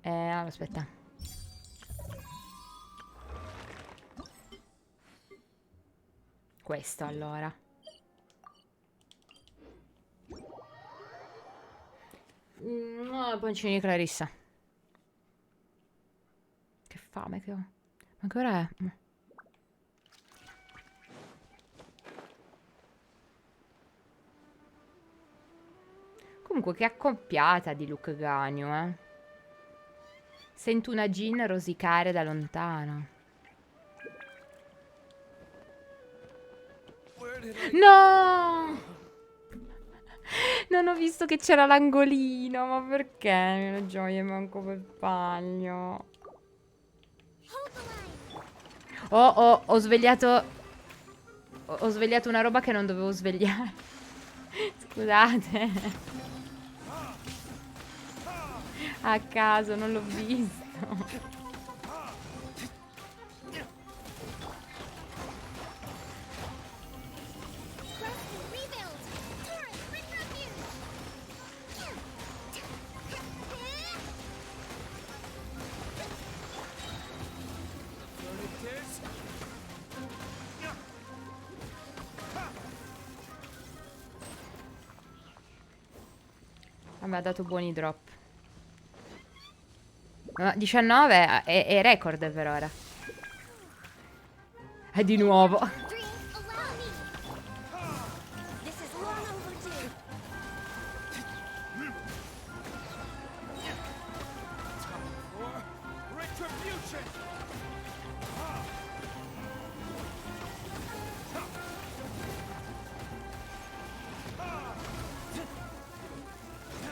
Aspetta. Questo, allora. Pancini di Clarissa. Che fame che ho. Ma che ora è? Comunque che accoppiata di Luke Ganyu, eh. Sento una Jin rosicare da lontano. No! Non ho visto che c'era l'angolino, ma perché? La gioia manco per sbaglio. Ho svegliato... ho svegliato una roba che non dovevo svegliare. Scusate. A caso, non l'ho visto. Mi ha dato buoni drop. 19 è record per ora. E di nuovo.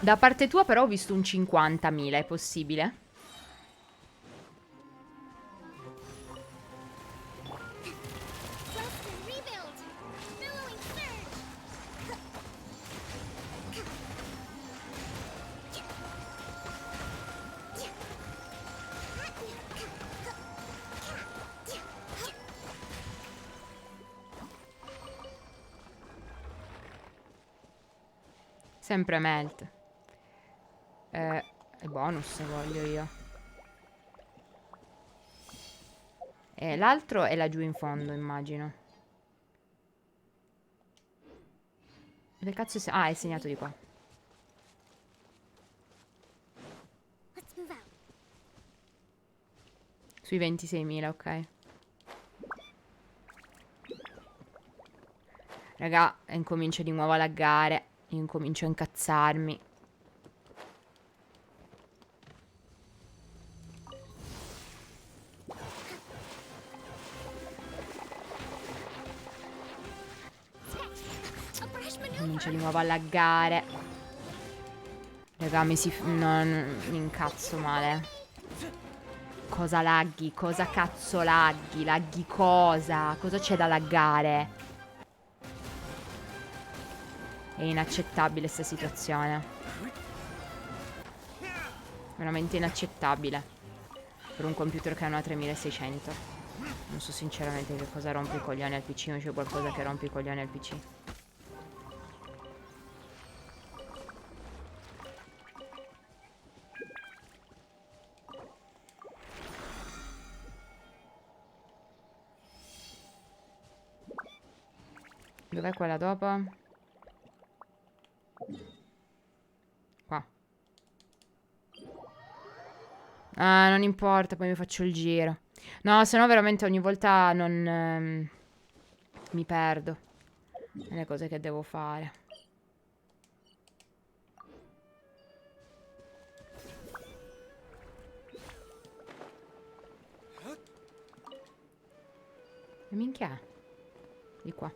Da parte tua però ho visto un 50.000, è possibile? Sempre melt. È bonus voglio io. E l'altro è laggiù in fondo, immagino. Dove cazzo è? Ah, è segnato di qua. Sui 26.000, ok. Raga, incomincio di nuovo a laggare. Incomincio a incazzarmi. comincia di nuovo a laggare. Raga, mi incazzo male. Cosa laghi? Cosa cazzo laghi? Laghi cosa? Cosa c'è da laggare? È inaccettabile sta situazione. Veramente inaccettabile. Per un computer che ha una 3600. Non so sinceramente che cosa rompe i coglioni al PC, ma c'è qualcosa che rompe i coglioni al PC. Dov'è quella dopo? Qua. Ah, non importa, poi mi faccio il giro. No, se no veramente ogni volta non... mi perdo nelle cose che devo fare. Che minchia è? Di qua.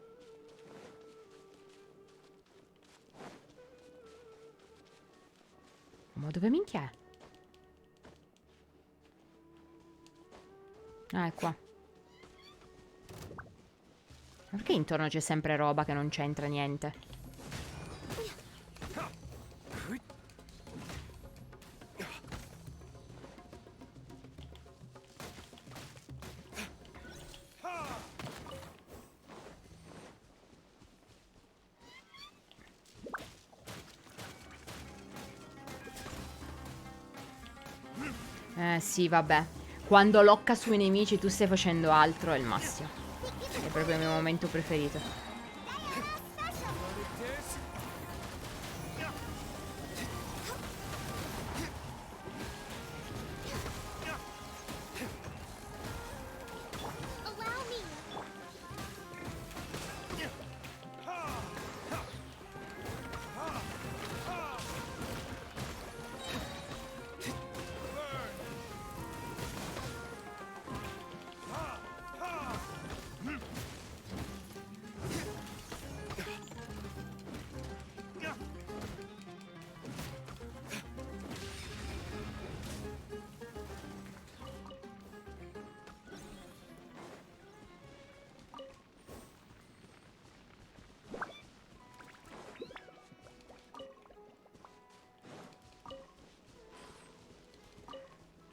Ma dove minchia è? Ah, è qua. Perché intorno c'è sempre roba che non c'entra niente? Sì, vabbè. Quando locca sui nemici tu stai facendo altro è il massimo. È proprio il mio momento preferito.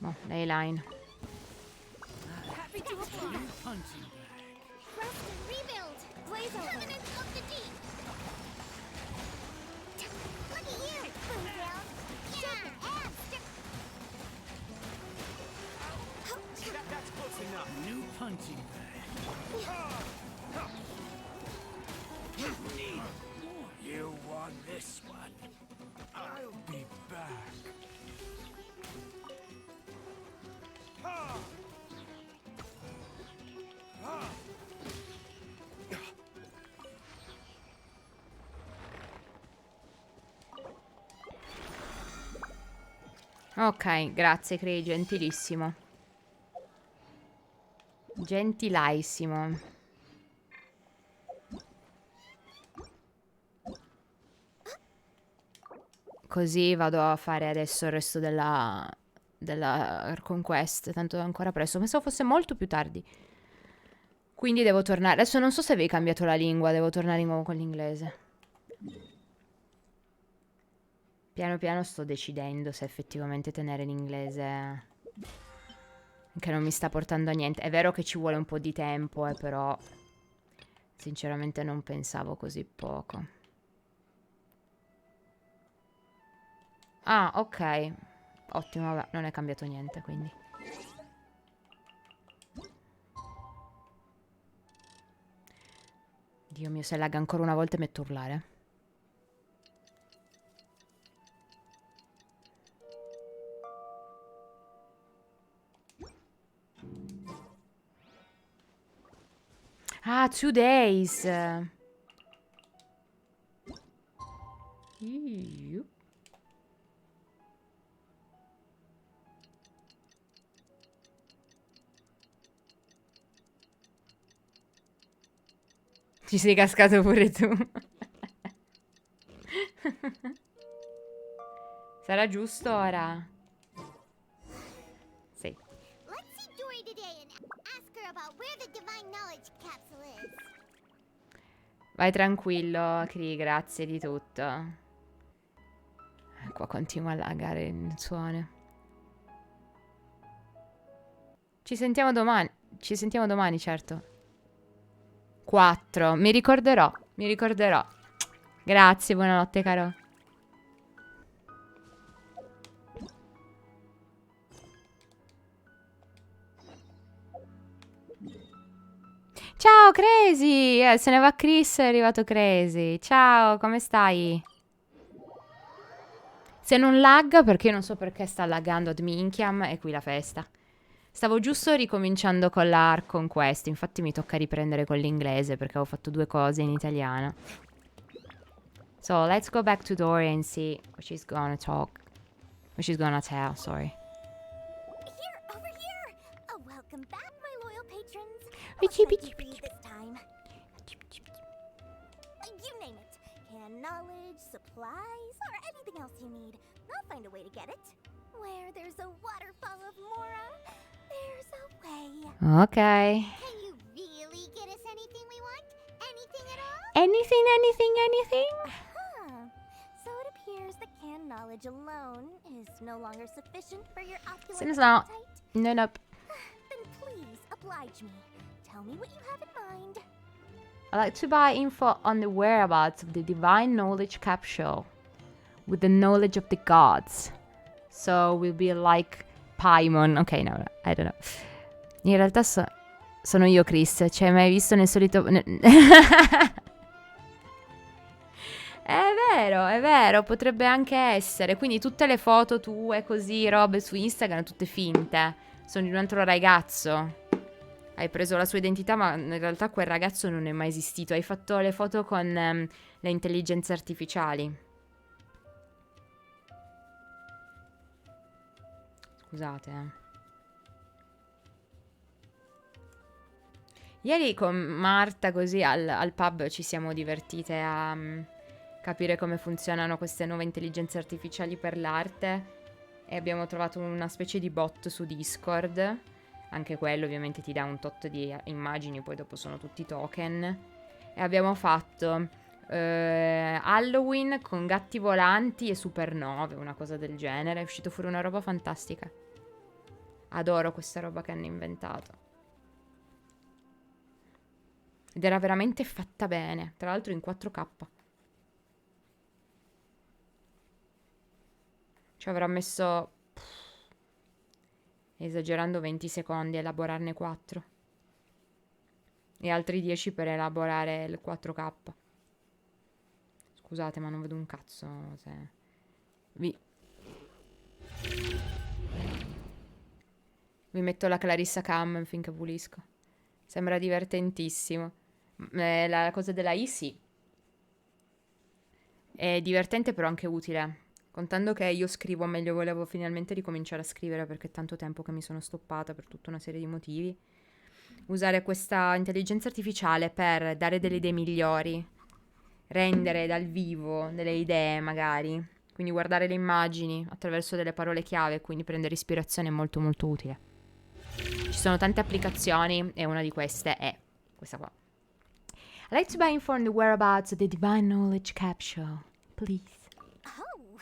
Oh, lei line. Happy to apply. Punching bag. Rest and rebuild. Blaze over. Covenant of the deep. Looky here, Boomtail. Yeah. That's close enough. New punching bag. You won this one. I'll be back. Ok, grazie Cray, gentilissimo. Gentilissimo. Così vado a fare adesso il resto della Archon Quest, tanto è ancora presto. Pensavo fosse molto più tardi. Quindi devo tornare. Adesso non so se avevi cambiato la lingua, devo tornare di nuovo con l'inglese. Piano piano sto decidendo se effettivamente tenere l'inglese, che non mi sta portando a niente. È vero che ci vuole un po' di tempo, però sinceramente non pensavo così poco. Ah, ok. Ottimo, vabbè, non è cambiato niente, quindi. Dio mio, se lagga ancora una volta metto a urlare. Ah, 2 days. Ci sei cascato pure tu. Sarà giusto ora? Sì. Let's see Dory today and ask her about where the divine knowledge capsule is. Vai tranquillo, Cree, grazie di tutto. Qua continua a laggare il suono. Ci sentiamo domani. Ci sentiamo domani, certo. 4. Mi ricorderò. Mi ricorderò. Grazie, buonanotte, caro. Ciao, Crazy! Se ne va Chris, è arrivato Crazy. Ciao, come stai? Se non lagga, perché io non so perché sta laggando ad minchiam, è qui la festa. Stavo giusto ricominciando con con questi, infatti mi tocca riprendere con l'inglese perché avevo fatto 2 cose in italiano. So, let's go back to Dory and see what she's gonna talk. What she's gonna tell, sorry. Here, over here! Oh, welcome back, my loyal patrons. Bitchy, What can I bitchy, do for you this time? You name it. Can knowledge, supplies, or anything else you need. I'll find a way to get it. Where there's a waterfall of Mora, there's a way. Ok. Can you really get us anything we want? Anything at all? Anything, anything, anything? Huh. So it appears that canned knowledge alone is no longer sufficient for your opulent Seems not. appetite. No, nope. Then please oblige me. Tell me what you have in mind. I'd like to buy info on the whereabouts of the divine knowledge capsule with the knowledge of the gods. So we'll be like Paimon. Ok, no, I don't know. In realtà sono io, Chris. Ci hai mai visto nel solito... È vero, potrebbe anche essere. Quindi tutte le foto tue così, robe su Instagram, tutte finte. Sono di un altro ragazzo. Hai preso la sua identità, ma in realtà quel ragazzo non è mai esistito. Hai fatto le foto con le intelligenze artificiali. Scusate, Ieri con Marta così al pub ci siamo divertite a capire come funzionano queste nuove intelligenze artificiali per l'arte e abbiamo trovato una specie di bot su Discord. Anche quello ovviamente ti dà un tot di immagini, poi dopo sono tutti token. E abbiamo fatto Halloween con gatti volanti e supernove, una cosa del genere. È uscito fuori una roba fantastica. Adoro questa roba che hanno inventato. Ed era veramente fatta bene, tra l'altro in 4K. Ci avrà messo, esagerando, 20 secondi a elaborarne 4. E altri 10 per elaborare il 4K. Scusate, ma non vedo un cazzo se... Vi metto la Clarissa Cam finché pulisco. Sembra divertentissimo. La cosa della I, sì. È divertente però anche utile. Contando che io scrivo meglio, volevo finalmente ricominciare a scrivere perché è tanto tempo che mi sono stoppata per tutta una serie di motivi. Usare questa intelligenza artificiale per dare delle idee migliori. Rendere dal vivo delle idee magari. Quindi guardare le immagini attraverso delle parole chiave, quindi prendere ispirazione è molto molto utile. Ci sono tante applicazioni e una di queste è questa qua. I'd like to buy info on the whereabouts of the divine knowledge capsule, please. Oh,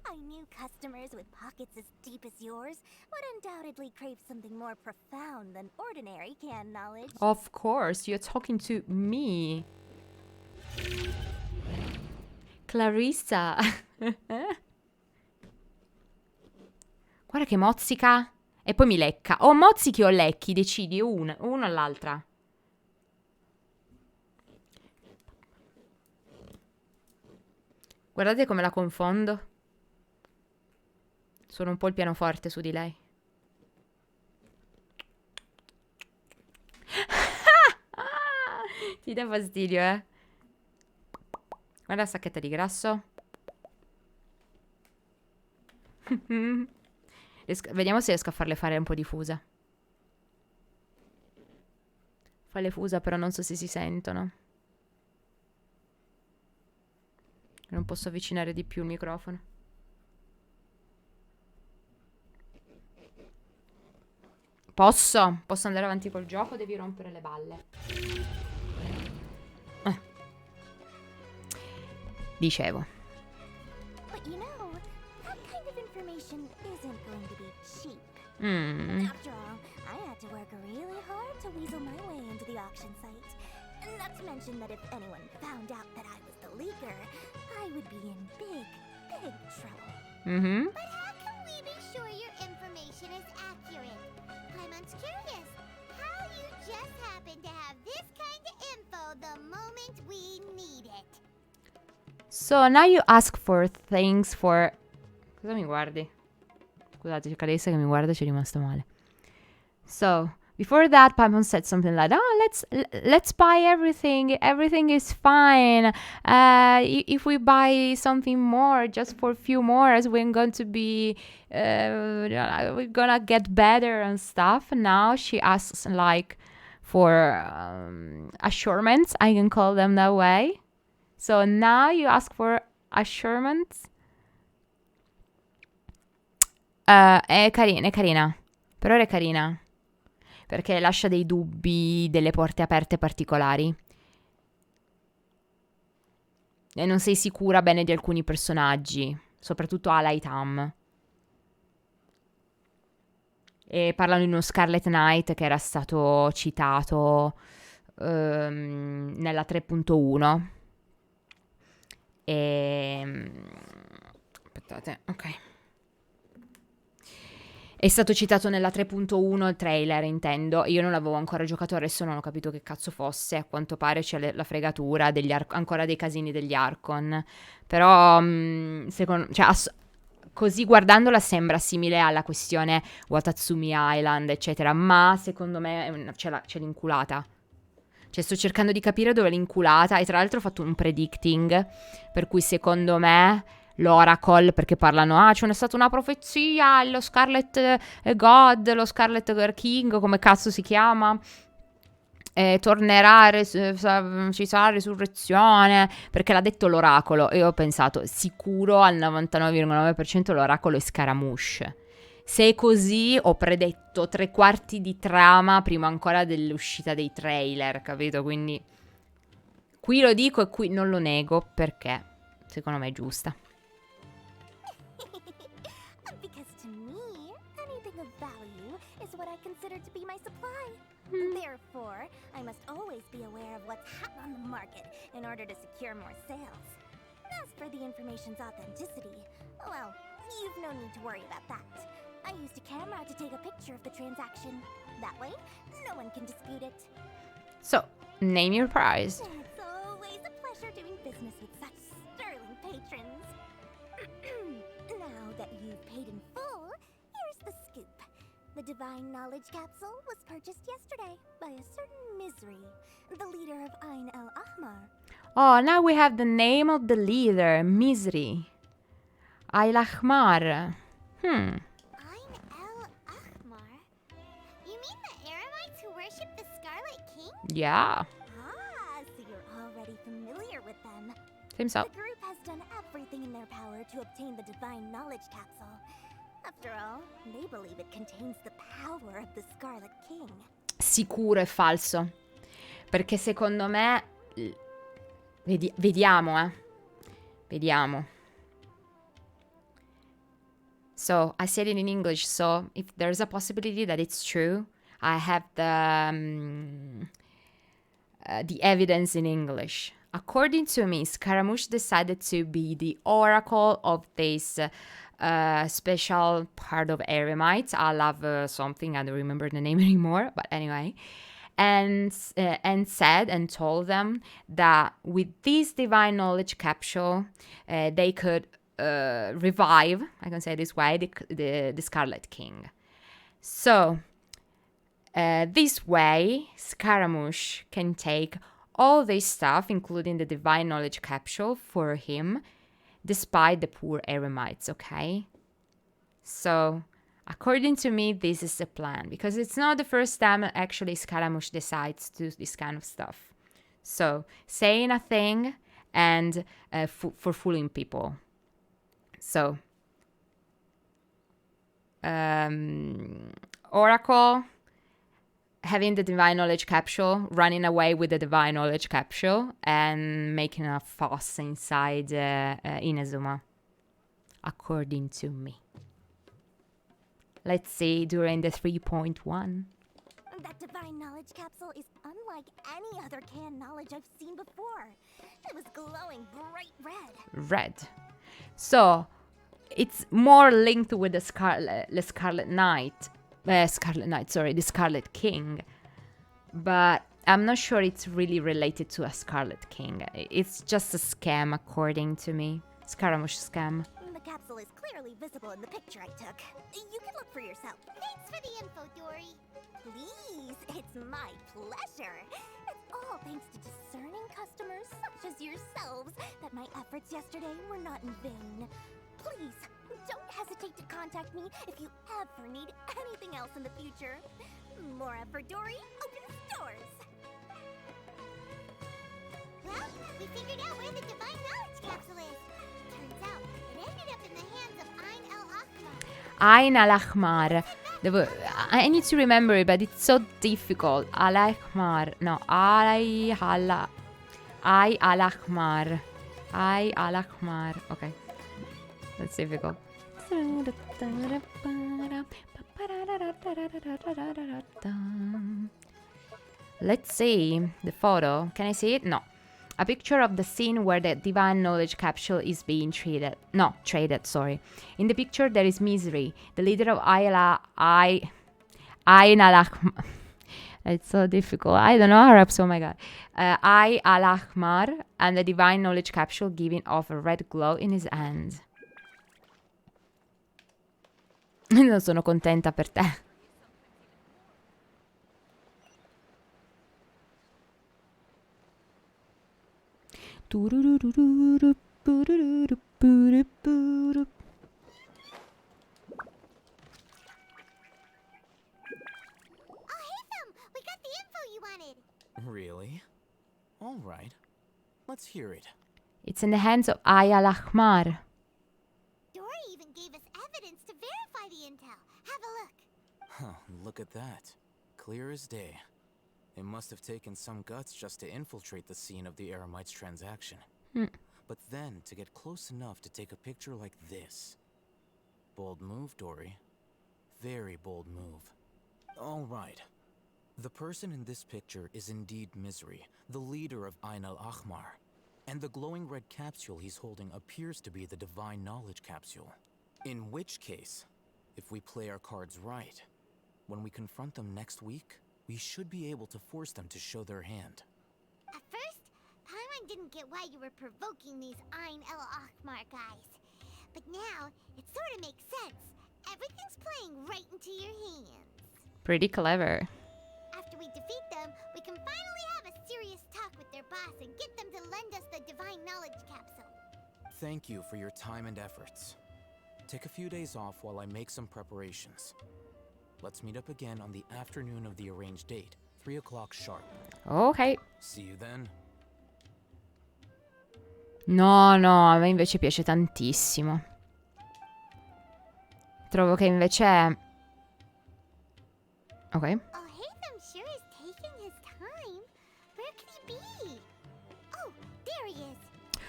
our new customers with pockets as deep as yours would undoubtedly crave something more profound than ordinary canned knowledge. Of course, you're talking to me. Clarissa. Guarda che mozzica. E poi mi lecca. O mozzichi o lecchi, decidi uno all'altra. Guardate come la confondo. Suona un po' il pianoforte su di lei. Ti dà fastidio, eh? Guarda la sacchetta di grasso. Vediamo se riesco a farle fare un po' di fusa. Fa le fusa, però non so se si sentono. Non posso avvicinare di più il microfono. Posso andare avanti col gioco, devi rompere le balle. Dicevo. But you know, that kind of information isn't going to be cheap. After all, I had to work really hard to weasel my way into the auction site. Not to mention that if anyone found out that I was the leaker, I would be in big, big trouble. But how can we be sure your information is accurate? Paimon's curious how you just happen to have this kind of info the moment we need it. So now you ask for things for... Cosa mi guardi? Scusate, c'è Calessa che mi guarda e ci è rimasto male. So, before that, Paimon said something like, "Oh, let's buy everything. Everything is fine. If we buy something more, just for a few more, we're going to be, we're gonna get better and stuff." Now she asks like for assurance. I can call them that way. So now you ask for assurance. È carina. Per ora è carina. Perché lascia dei dubbi, delle porte aperte particolari. E non sei sicura bene di alcuni personaggi. Soprattutto Alaitam. E parlano di uno Scarlet Knight che era stato citato nella 3.1. Aspettate, ok. È stato citato nella 3.1 il trailer, intendo. Io non l'avevo ancora giocato, adesso non ho capito che cazzo fosse. A quanto pare c'è la fregatura ancora dei casini degli Archon. Però, così guardandola sembra simile alla questione Watatsumi Island, eccetera. Ma secondo me c'è l'inculata. Cioè sto cercando di capire dove è l'inculata. E tra l'altro ho fatto un predicting, per cui secondo me l'Oracle, perché parlano, c'è stata una profezia, lo Scarlet God, lo Scarlet King, come cazzo si chiama, tornerà, ci sarà risurrezione, perché l'ha detto l'oracolo, e ho pensato, sicuro al 99,9% l'oracolo è Scaramouche. Se è così, ho predetto 3/4 di trama prima ancora dell'uscita dei trailer, capito? Quindi qui lo dico e qui non lo nego, perché secondo me è giusta. Because to me, anything of value is what I consider to be my supply. Therefore, I must always be aware of what's hot on the market in order to secure more sales. As for the information's authenticity, well, you've no need to worry about that. I used a camera to take a picture of the transaction. That way, no one can dispute it. So, name your price. It's always a pleasure doing business with such sterling patrons. Now that you've paid in full, here's the scoop. The Divine Knowledge Capsule was purchased yesterday by a certain Misery, the leader of Ain el Ahmar. Oh, now we have the name of the leader, Misery. Ain el Ahmar. Ain el Ahmar? You mean the Eremites who worship the Scarlet King? Yeah. So you're already familiar with them. Seems so. The group has done everything in their power to obtain the Divine Knowledge Capsule. After all, they believe it contains the power of the Scarlet King. Sicuro è falso. Perché secondo me... Vediamo. So, I said it in English, so if there's a possibility that it's true, I have the evidence in English. According to me, Scaramouche decided to be the oracle of this special part of Eremites. I love something, I don't remember the name anymore, but anyway. And said and told them that with this divine knowledge capsule, they could revive, I can say it this way, the Scarlet King. So, this way, Scaramouche can take all this stuff, including the divine knowledge capsule, for him, despite the poor Eremites, okay? So, according to me, this is the plan, because it's not the first time actually Scaramouche decides to do this kind of stuff. So, saying a thing and for fooling people. So, Oracle having the divine knowledge capsule, running away with the divine knowledge capsule, and making a fuss inside Inazuma, according to me. Let's see during the 3.1. That divine knowledge capsule is unlike any other canned knowledge I've seen before. It was glowing bright red. Red. So, it's more linked with the Scarlet King. But I'm not sure it's really related to a Scarlet King. It's just a scam, according to me. Scaramouche scam. The capsule is clearly visible in the picture I took. You can look for yourself. Thanks for the info, Dory. Please, it's my pleasure. It's all thanks to discerning customers such as yourselves that my efforts yesterday were not in vain. Please, don't hesitate to contact me if you ever need anything else in the future. More effort, Dory, opens doors. Well, we figured out where the divine knowledge capsule is. Turns out, it ended up in the hands of Ain al-Ahmar. I need to remember it, but it's so difficult. Al-Ahmar. No, al-Ahmar. Al-Ahmar. Okay. That's difficult. Let's see the photo. Can I see it? No. A picture of the scene where the divine knowledge capsule is being traded. Sorry. In the picture there is Misery, the leader of Ain al-Ahmar. It's so difficult. I don't know Arabs, oh my god. Ain al-Ahmar and the divine knowledge capsule giving off a red glow in his hand. Non sono contenta per te. Oh, hey Thumb! We got the info you wanted! Really? All right. Let's hear it. It's in the hands of Ain al-Ahmar. Dory even gave us evidence to verify the intel. Have a look. Huh, look at that. Clear as day. It must have taken some guts just to infiltrate the scene of the Eremites' transaction. But then to get close enough to take a picture like this. Bold move, Dory. Very bold move. All right. The person in this picture is indeed Misery, the leader of Ain al-Ahmar. And the glowing red capsule he's holding appears to be the divine knowledge capsule. In which case, if we play our cards right, when we confront them next week, we should be able to force them to show their hand. At first, Paimon didn't get why you were provoking these Ain al-Ahmar guys. But now, it sort of makes sense. Everything's playing right into your hands. Pretty clever. After we defeat them, we can finally have a serious talk with their boss and get them to lend us the divine knowledge capsule. Thank you for your time and efforts. Take a few days off while I make some preparations. Let's meet up again on the afternoon of the arranged date, 3 o'clock sharp. Ok. See you then. No, a me invece piace tantissimo. Trovo che invece... Ok. Oh, Haytham sure is taking his time. Where could he be? Oh, there he is.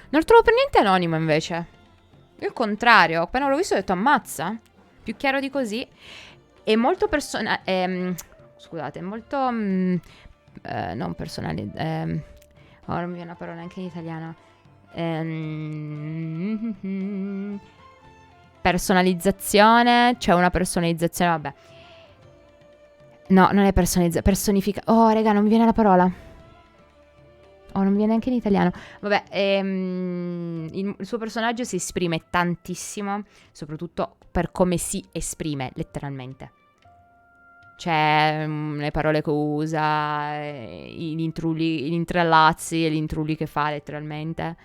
Non lo trovo per niente anonimo invece. Io il contrario, appena l'ho visto ho detto ammazza. Più chiaro di così. È molto scusate, molto... non personale... ora non mi viene una parola neanche in italiano. Personalizzazione. C'è una personalizzazione, vabbè. No, non è personifica. Oh, raga, non mi viene la parola. Oh, non mi viene neanche in italiano. Vabbè, il suo personaggio si esprime tantissimo, soprattutto per come si esprime, letteralmente. Cioè, le parole che usa, gli intrallazzi e gli intrulli che fa, letteralmente.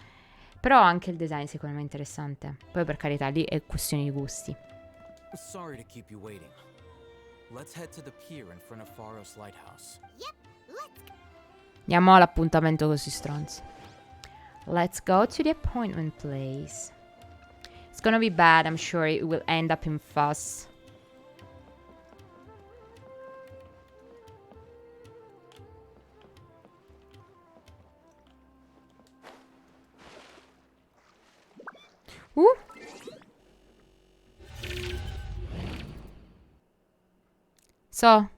Però anche il design secondo me è interessante. Poi per carità, lì è questione di gusti. Sorry to keep you waiting. Let's head to the pier in front of Faros Lighthouse. Yep, let's go. Andiamo all'appuntamento così stronzi. Let's go to the appointment place. It's gonna be bad, I'm sure it will end up in fuss. So,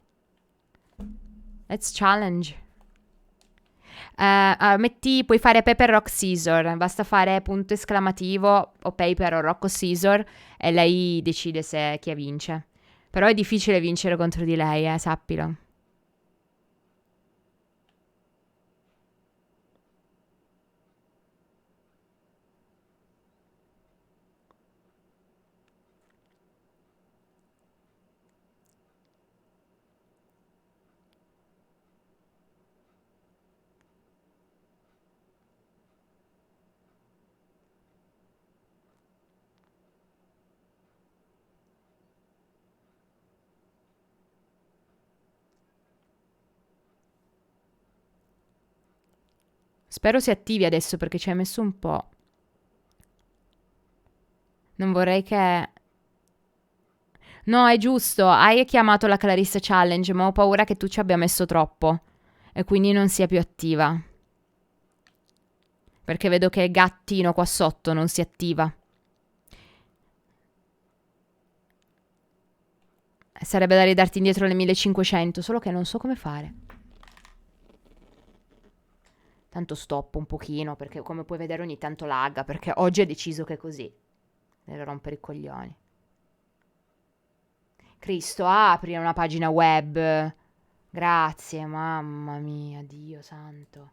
let's challenge. Puoi fare paper, rock, scissor. Basta fare punto esclamativo o paper o rock o scissor e lei decide se chi vince. Però è difficile vincere contro di lei, sappilo. Spero si attivi adesso perché ci hai messo un po'. Non vorrei che... No, è giusto. Hai chiamato la Clarissa Challenge, ma ho paura che tu ci abbia messo troppo. E quindi non sia più attiva. Perché vedo che il gattino qua sotto non si attiva. Sarebbe da ridarti indietro le 1500, solo che non so come fare. Tanto stoppo un pochino, perché come puoi vedere ogni tanto lagga, perché oggi ho deciso che è così. Devo rompere i coglioni. Cristo, apri una pagina web. Grazie, mamma mia, Dio santo.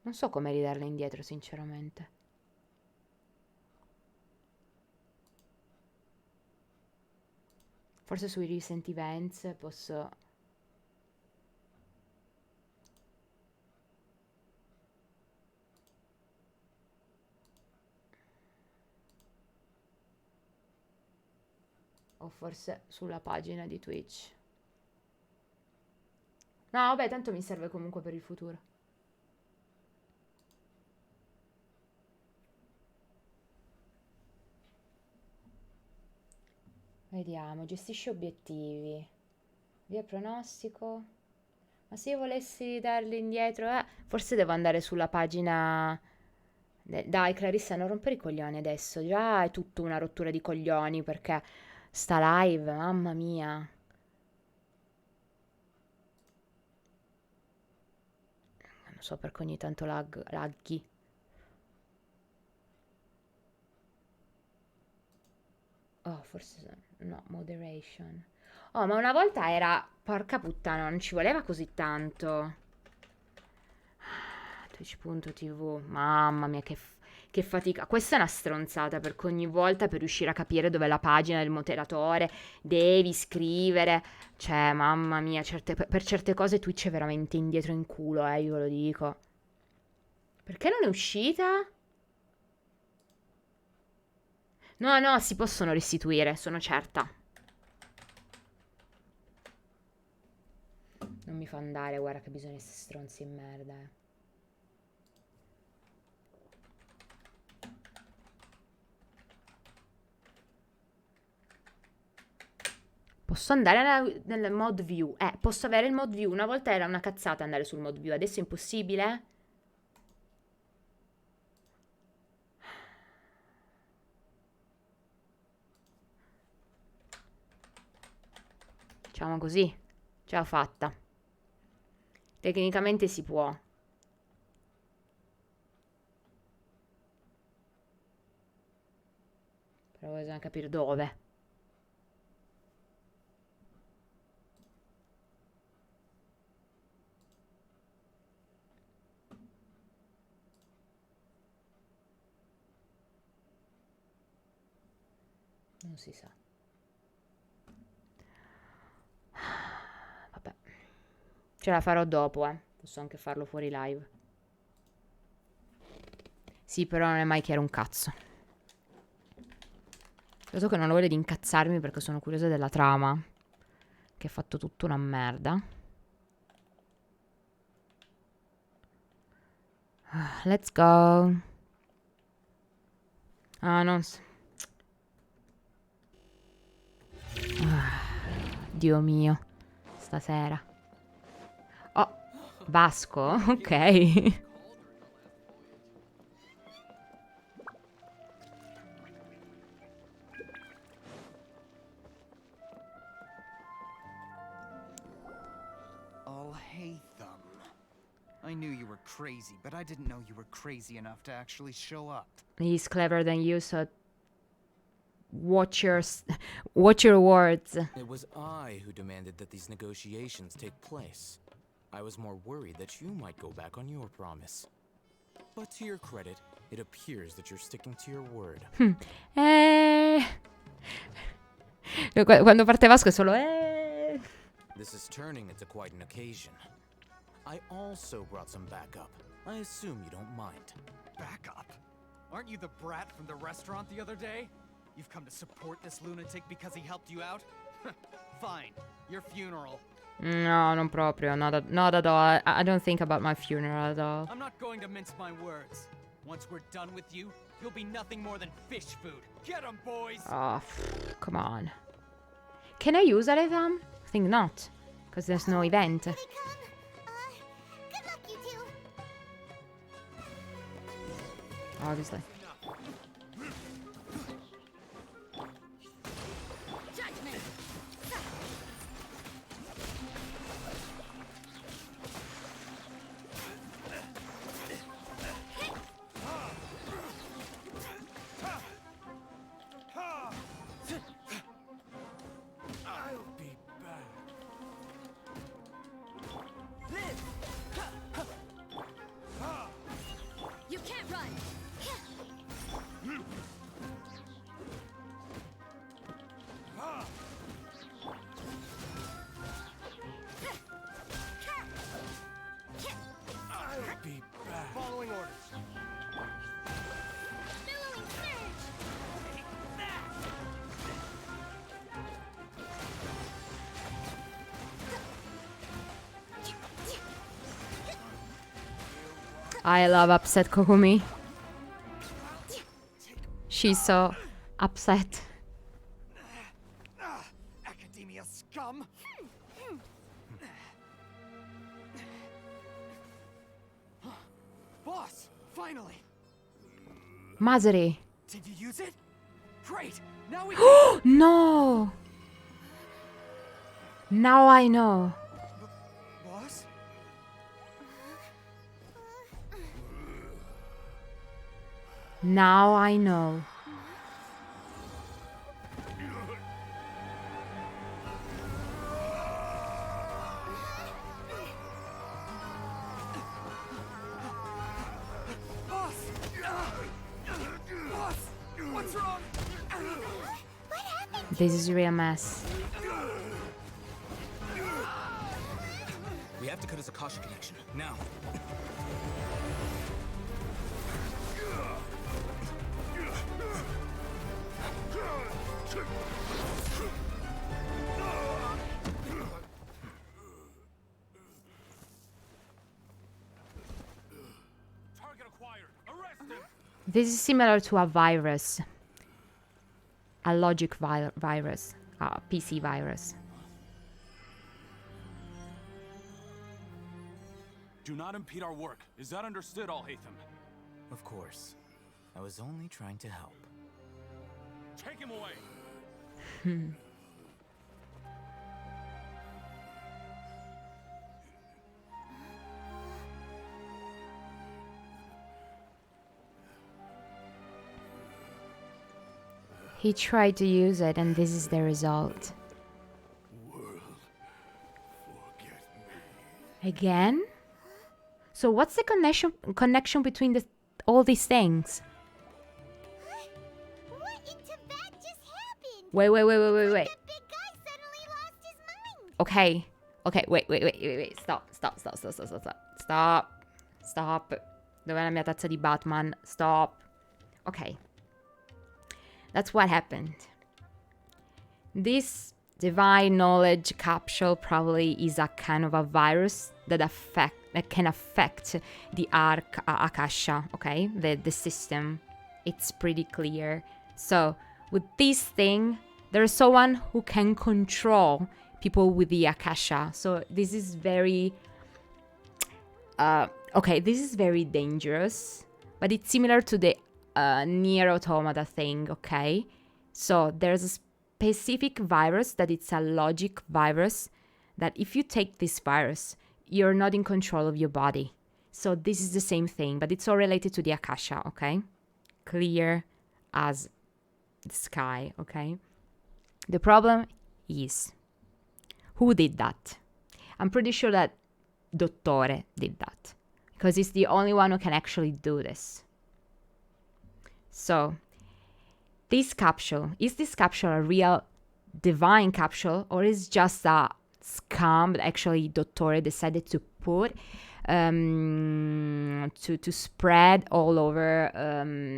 Non so come ridarle indietro, sinceramente. Forse sui recent events posso... O forse sulla pagina di Twitch. No, vabbè, tanto mi serve comunque per il futuro. Vediamo, gestisci obiettivi. Via pronostico. Ma se io volessi darli indietro, forse devo andare sulla pagina... Dai, Clarissa, non rompere i coglioni adesso. Già è tutto una rottura di coglioni perché sta live, mamma mia. Non so perché ogni tanto laghi. Oh, forse... No, moderation. Oh, ma una volta era... Porca puttana, non ci voleva così tanto. Twitch.tv. Mamma mia, che fatica. Questa è una stronzata, perché ogni volta per riuscire a capire dov'è la pagina del moderatore devi scrivere. Cioè, mamma mia, per certe cose Twitch è veramente indietro in culo, io ve lo dico. Perché non è uscita? No, no, si possono restituire, sono certa. Non mi fa andare, guarda che bisogna essere stronzi in merda, Posso andare nel mod view. Posso avere il mod view. Una volta era una cazzata andare sul mod view, adesso è impossibile? Facciamo così. Ce l'ho fatta. Tecnicamente si può. Però bisogna capire dove. Non si sa. Vabbè. Ce la farò dopo, Posso anche farlo fuori live. Sì, però non è mai chiaro un cazzo. Lo so che non ho voglia di incazzarmi perché sono curiosa della trama. che ha fatto tutta una merda. Let's go. Ah, non so. Dio mio. Stasera. Oh, Vasco? Ok. I'll hate them. I knew you were crazy, but I didn't know you were crazy enough to actually show up. He's cleverer than you, so watch your words. It was I who demanded that these negotiations take place. I was more worried that you might go back on your promise. But to your credit, it appears that you're sticking to your word. Quando parte Vasco è solo This is turning into quite an occasion. I also brought some backup. I assume you don't mind. Backup? Aren't you the brat from the restaurant the other day? You've come to support this lunatic because he helped you out? Fine. Your funeral. No, non proprio. Not at all. I don't think about my funeral at all. I'm not going to mince my words. Once we're done with you, you'll be nothing more than fish food. Get 'em, boys! Oh, come on. Can I use all of them? I think not. Because there's no event. Good luck, you two. Obviously. You can't run. I'll be back. Following orders. Billowing surge. I love upset Kokumi. She's so upset. Academia scum! Boss! Finally! Maseri. Did you use it? Great! Now we No! Now I know. Boss? Now I know. Boss! Boss! What's wrong? What happened? This is a real mess. We have to cut his Akasha connection, now. Target acquired. Arrest him. This is similar to a virus. A logic virus. A PC virus. Do not impede our work. Is that understood, Alhaitham? Of course. I was only trying to help. Take him away. He tried to use it and this is the result. Again? So what's the connection between all these things? What in Tibet just happened? Wait. The big guy suddenly lost his mind. Okay, wait. Stop. Dov'è la mia tazza di Batman? Stop. Okay. That's what happened. This divine knowledge capsule probably is a kind of a virus that can affect the Akasha, okay? The system. It's pretty clear. So with this thing, there's someone who can control people with the Akasha. So this is very this is very dangerous, but it's similar to the Nier Automata thing, okay? So there's a specific virus that it's a logic virus that if you take this virus, you're not in control of your body. So this is the same thing, but it's all related to the Akasha, okay? Clear as the sky, okay? The problem is, who did that? I'm pretty sure that Dottore did that, because he's the only one who can actually do this. So, is this capsule a real divine capsule, or is just a scam that actually Dottore decided to put to spread all over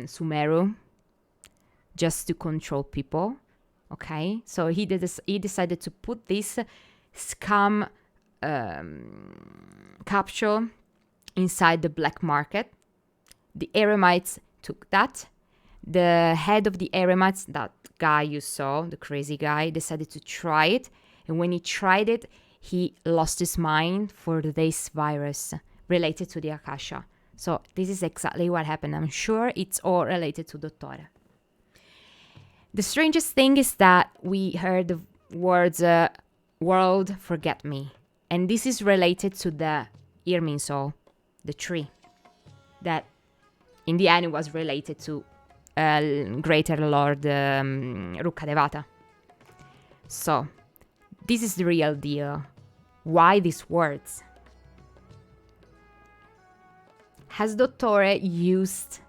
Sumeru just to control people? Okay, so he decided to put this scam capsule inside the black market. The Eremites took that. The head of the Eremites, that guy you saw, the crazy guy, decided to try it. And when he tried it, he lost his mind for this virus related to the Akasha. So this is exactly what happened. I'm sure it's all related to Dottore. The strangest thing is that we heard the words world forget me. And this is related to the Irminsul, the tree. That in the end it was related to Greater Lord Rukkadevata. So, this is the real deal. Why these words? Has Dottore used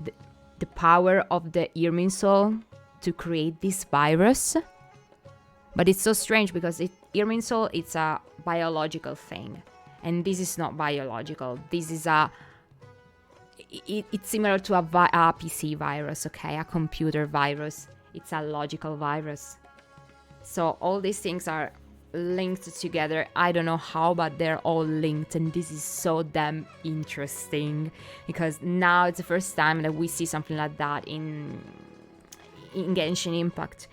the power of the Irminsul to create this virus? But it's so strange because Irminsul, it's a biological thing. And this is not biological. This is it's similar to a PC virus, okay? A computer virus. It's a logical virus. So all these things are linked together. I don't know how, but they're all linked. And this is so damn interesting. Because now it's the first time that we see something like that in Genshin Impact.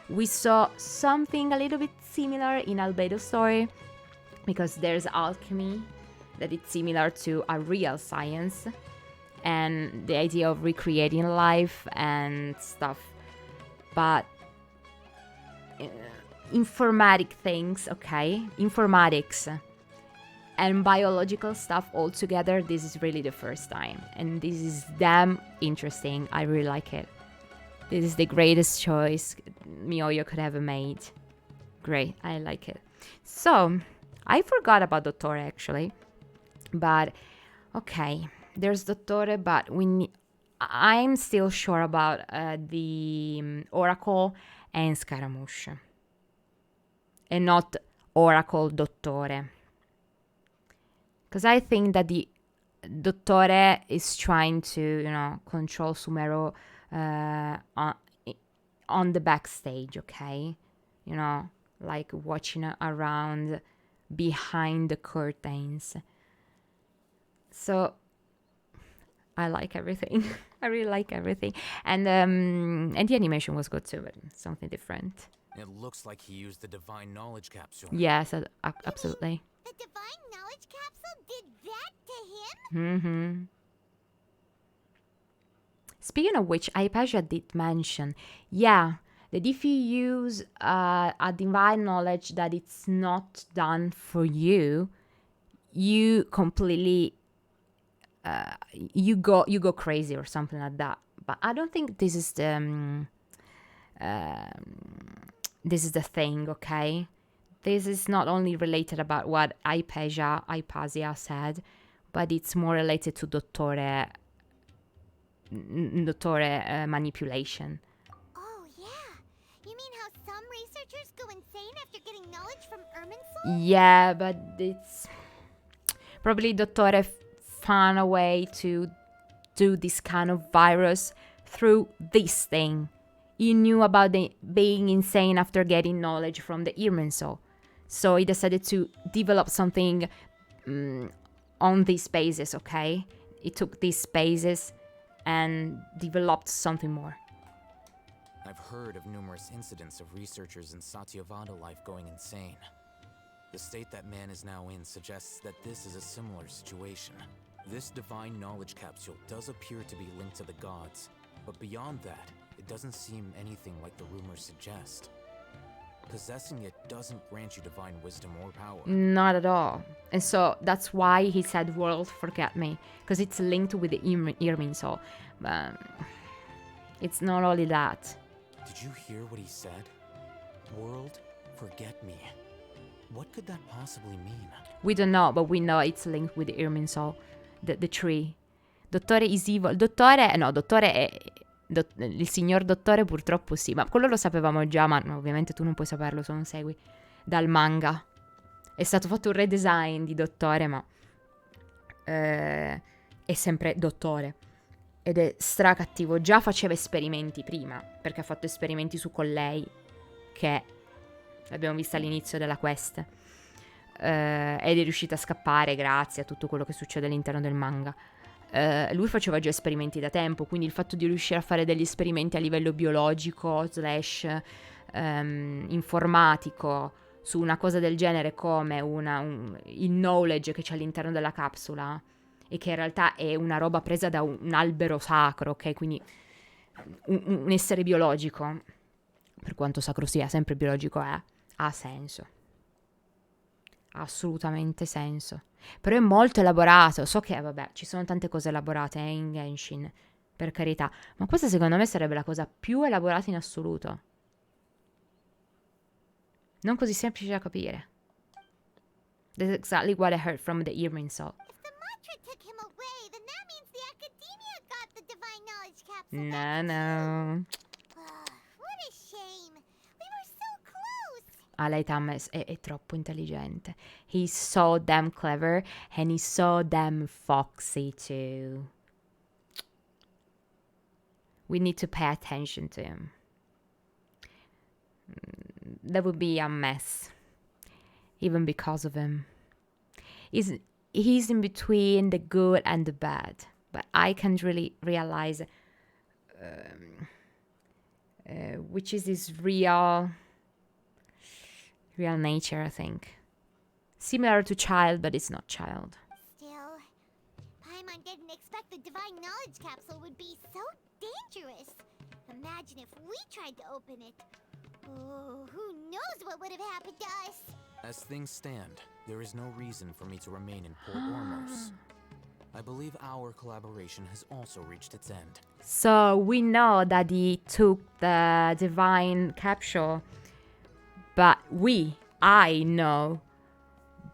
We saw something a little bit similar in Albedo's story, because there's alchemy that it's similar to a real science, and the idea of recreating life and stuff. But informatic things, okay? Informatics and biological stuff all together, this is really the first time. And this is damn interesting. I really like it. This is the greatest choice Miyoyo could have made. Great, I like it. So, I forgot about Dottore actually. But, okay, there's Dottore, but I'm still sure about the Oracle and Scaramouche. And not Oracle Dottore. Because I think that the Dottore is trying to, control Sumeru on the backstage, okay? Like watching around behind the curtains. So I like everything. I really like everything. And the animation was good too, but something different. It looks like he used the divine knowledge capsule. Yes, absolutely. The divine knowledge capsule did that to him? Mm-hmm. Speaking of which, Hypatia did mention, that if you use a divine knowledge that it's not done for you, you completely you go crazy or something like that. But I don't think this is the thing, okay? This is not only related about what Hypatia said, but it's more related to Dottore manipulation. Oh, yeah. You mean how some researchers go insane after getting knowledge from Irminsul? Yeah, but it's probably Dottore found a way to do this kind of virus through this thing. he knew about being insane after getting knowledge from the Irminsul. So he decided to develop something on these bases, okay? He took these bases and developed something more. I've heard of numerous incidents of researchers in Satyavada life going insane. The state that man is now in suggests that this is a similar situation. This divine knowledge capsule does appear to be linked to the gods, but beyond that, it doesn't seem anything like the rumors suggest. Possessing it doesn't grant you divine wisdom or power. Not at all. And so that's why he said world forget me, because it's linked with the Irminsul. It's not only that. Did you hear what he said? World forget me. What could that possibly mean? We don't know, but we know it's linked with the Irminsul, the tree. Dottore is evil. Dottore è... il signor dottore purtroppo sì, ma quello lo sapevamo già, ma ovviamente tu non puoi saperlo se non segui dal manga. È stato fatto un redesign di dottore, ma è sempre dottore ed è stracattivo. Già faceva esperimenti prima, perché ha fatto esperimenti su con lei, che l'abbiamo vista all'inizio della quest, ed è riuscita a scappare grazie a tutto quello che succede all'interno del manga. Lui faceva già esperimenti da tempo, quindi il fatto di riuscire a fare degli esperimenti a livello biologico / informatico su una cosa del genere come il knowledge che c'è all'interno della capsula, e che in realtà è una roba presa da un albero sacro, ok? Quindi un essere biologico, per quanto sacro sia, sempre biologico è, ha senso. Ha assolutamente senso. Però è molto elaborato. So che, vabbè, ci sono tante cose elaborate in Genshin, per carità. Ma questa secondo me sarebbe la cosa più elaborata in assoluto. Non così semplice da capire. That's exactly what I heard from the Irminsul. If the mantra took him away, then that means the academia got the divine knowledge capsule. No. What a shame. We were so close. Aleitam è troppo intelligente. He's so damn clever and he's so damn foxy too. We need to pay attention to him. That would be a mess, even because of him. He's in between the good and the bad, but I can't really realize which is his real nature, I think. Similar to Child, but it's not Child. Still, Paimon didn't expect the divine knowledge capsule would be so dangerous. Imagine if we tried to open it. Oh, who knows what would have happened to us? As things stand, there is no reason for me to remain in Port Ormos. I believe our collaboration has also reached its end. So we know that he took the divine capsule, but I know,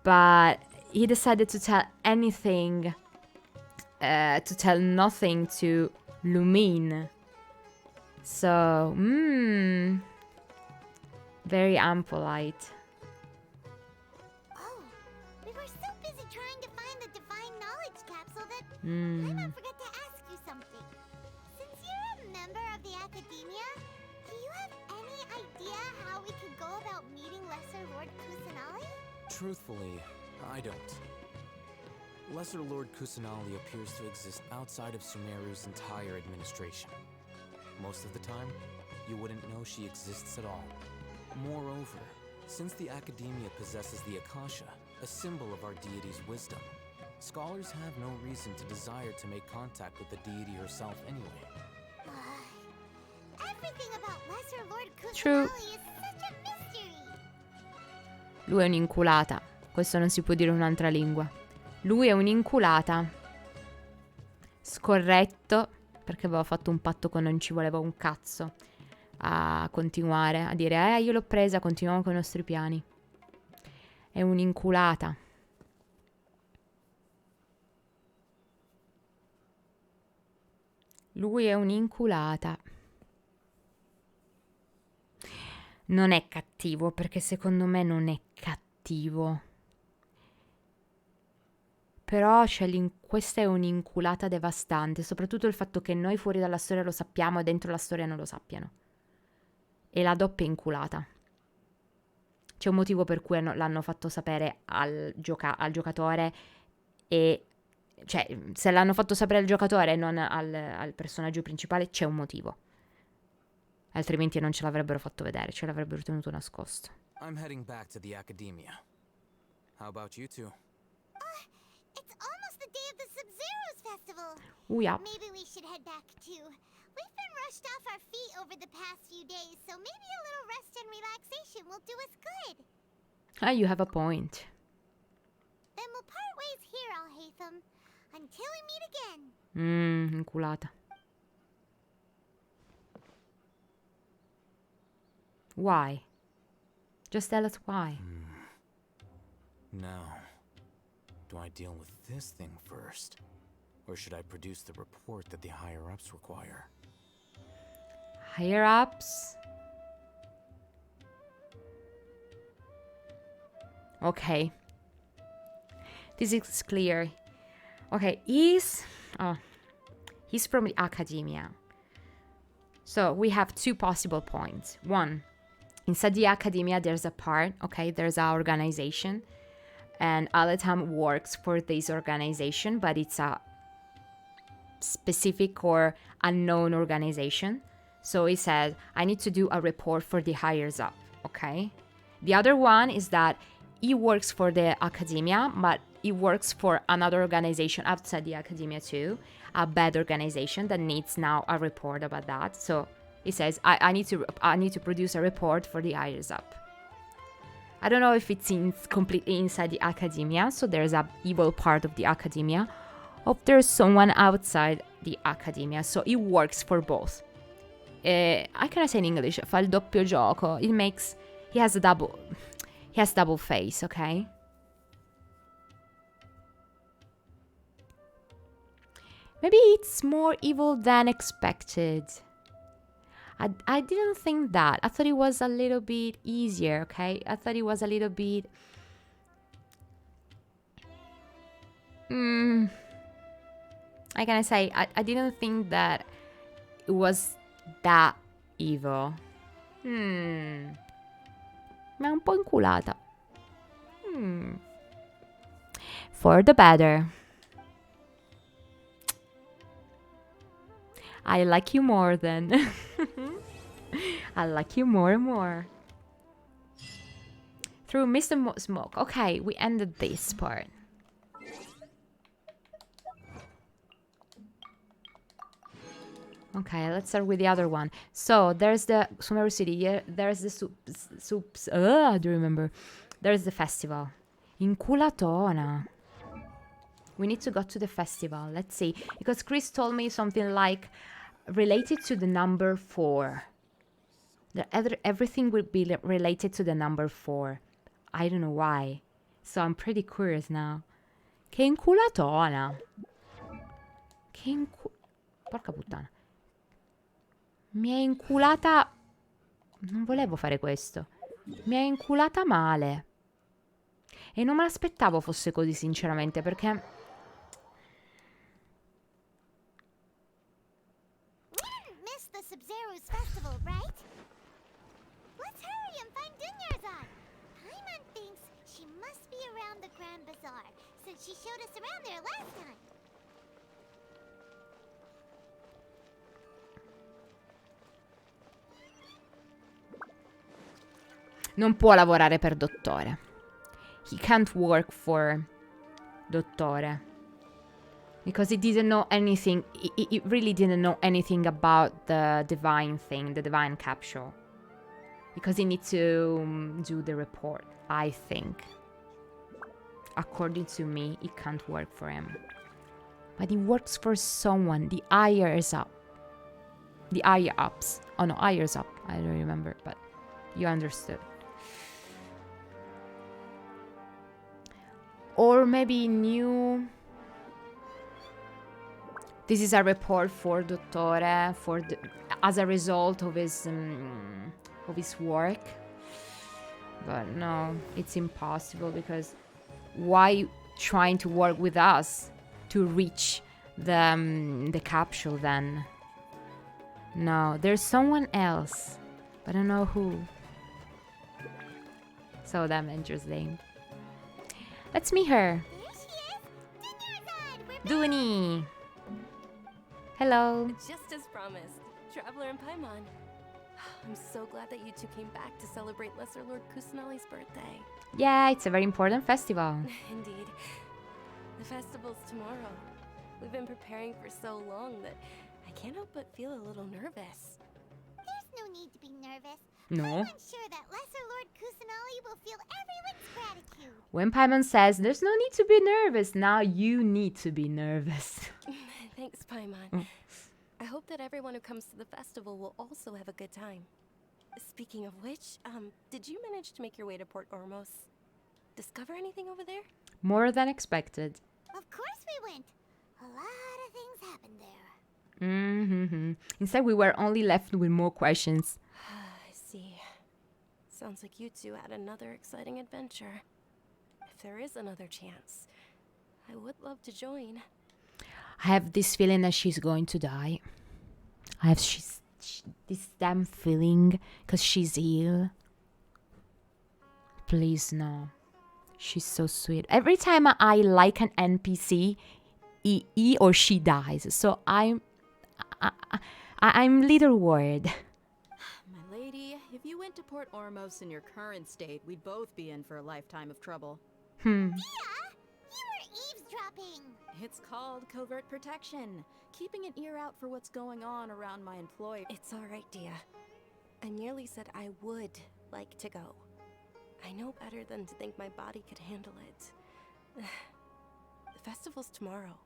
but he decided to tell anything, to tell nothing to Lumine. So, very impolite. Oh, we were so busy trying to find the divine knowledge capsule that Paimon forgot to ask you something. Since you're a member of the academia, do you have any idea how we could go about meeting Lesser Lord Kusanali? Truthfully, I don't. Lesser Lord Kusanali appears to exist outside of Sumeru's entire administration. Most of the time, you wouldn't know she exists at all. Moreover, since the academia possesses the Akasha, a symbol of our deity's wisdom, scholars have no reason to desire to make contact with the deity herself anyway. Everything about Lesser Lord True. Kusanali is such a mystery. Lui è un'inculata. Questo non si può dire in un'altra lingua. Lui è un'inculata. Scorretto, perché aveva fatto un patto con non ci voleva un cazzo a continuare a dire io l'ho presa, continuiamo con i nostri piani. È un'inculata. Lui è un'inculata. Non è cattivo, perché secondo me non è cattivo. Però questa è un'inculata devastante, soprattutto il fatto che noi fuori dalla storia lo sappiamo e dentro la storia non lo sappiano. e la doppia inculata. C'è un motivo per cui l'hanno fatto sapere al giocatore e... Cioè, se l'hanno fatto sapere al giocatore e non al personaggio principale, c'è un motivo. Altrimenti non ce l'avrebbero fatto vedere, ce l'avrebbero tenuto nascosto. I'm heading back to the academia. How about you two? It's almost the day of the Sabzeruz festival. Yeah. Maybe we should head back too. We've been rushed off our feet over the past few days, so maybe a little rest and relaxation will do us good. Ah, you have a point. Then we'll part ways here, Al-Haytham, until we meet again. Inculata. Why? Just tell us why. Now, do I deal with this thing first? Or should I produce the report that the higher-ups require? Higher-ups? Okay. This is clear. Okay, he's from the academia. So we have two possible points. One, inside the academia there's a part, okay, there's an organization, and Al-Haytham works for this organization, but it's a specific or unknown organization. So he says, I need to do a report for the higher up, okay? The other one is that he works for the academia, but he works for another organization outside the academia too, a bad organization that needs now a report about that. So he says, I need to produce a report for the higher up. I don't know if it's completely inside the academia, so there's a evil part of the academia, or there's someone outside the academia, so he works for both. I can say in English, fa il doppio gioco. He has double face, okay? Maybe it's more evil than expected. I didn't think that. I thought it was a little bit easier, okay? I thought it was a little bit... I can say, I didn't think that it was that evil. Ma è un po' inculata. For the better. I like you more then. I like you more and more. Through Mr. Smoke. Okay, we ended this part. Okay, let's start with the other one. So, there's the Sumeru City. Yeah, there's the I do remember. There's the festival. Inculatona. We need to go to the festival. Let's see. Because Chris told me something like related to the number 4. Everything would be related to the number 4. I don't know why. So I'm pretty curious now. Che inculatona. Porca puttana. Mi è inculata... Non volevo fare questo. Mi è inculata male. E non me l'aspettavo fosse così, sinceramente, perché... Missed the Sabzeruz festival, right? Let's hurry and find Dunyarzad. Paimon thinks she must be around the Grand Bazaar, since she showed us around there last time. Non può lavorare per Dottore. He can't work for Dottore. Because he didn't know anything. He really didn't know anything about the divine thing, the divine capsule. Because he needs to do the report, I think. According to me, it can't work for him. But he works for someone. The higher's up. The higher ups. Oh no, higher's up. I don't remember, but you understood. Or maybe new... This is a report for Dottore, as a result of his work. But no, it's impossible, because why trying to work with us to reach the capsule then? No, there's someone else. But I don't know who. So damn interesting. Let's meet her. Dooney. Hello. Just as promised, Traveler and Paimon. I'm so glad that you two came back to celebrate Lesser Lord Kusanali's birthday. Yeah, it's a very important festival. Indeed. The festival's tomorrow. We've been preparing for so long that I can't help but feel a little nervous. There's no need to be nervous. No. I'm sure that Lesser Lord Kusanali will feel everyone's gratitude. When Paimon says there's no need to be nervous, now you need to be nervous. Thanks, Paimon. I hope that everyone who comes to the festival will also have a good time. Speaking of which, did you manage to make your way to Port Ormos? Discover anything over there? More than expected. Of course we went. A lot of things happened there. Instead, we were only left with more questions. I see. Sounds like you two had another exciting adventure. If there is another chance, I would love to join. I have this feeling that she's going to die. I have this damn feeling because she's ill. Please, no. She's so sweet. Every time I like an NPC, he or she dies. So I'm little worried. My lady, if you went to Port Ormos in your current state, we'd both be in for a lifetime of trouble. Dia, you were eavesdropping. It's called covert protection. Keeping an ear out for what's going on around my employer. It's all right, Dia. I merely said I would like to go. I know better than to think my body could handle it. The festival's tomorrow.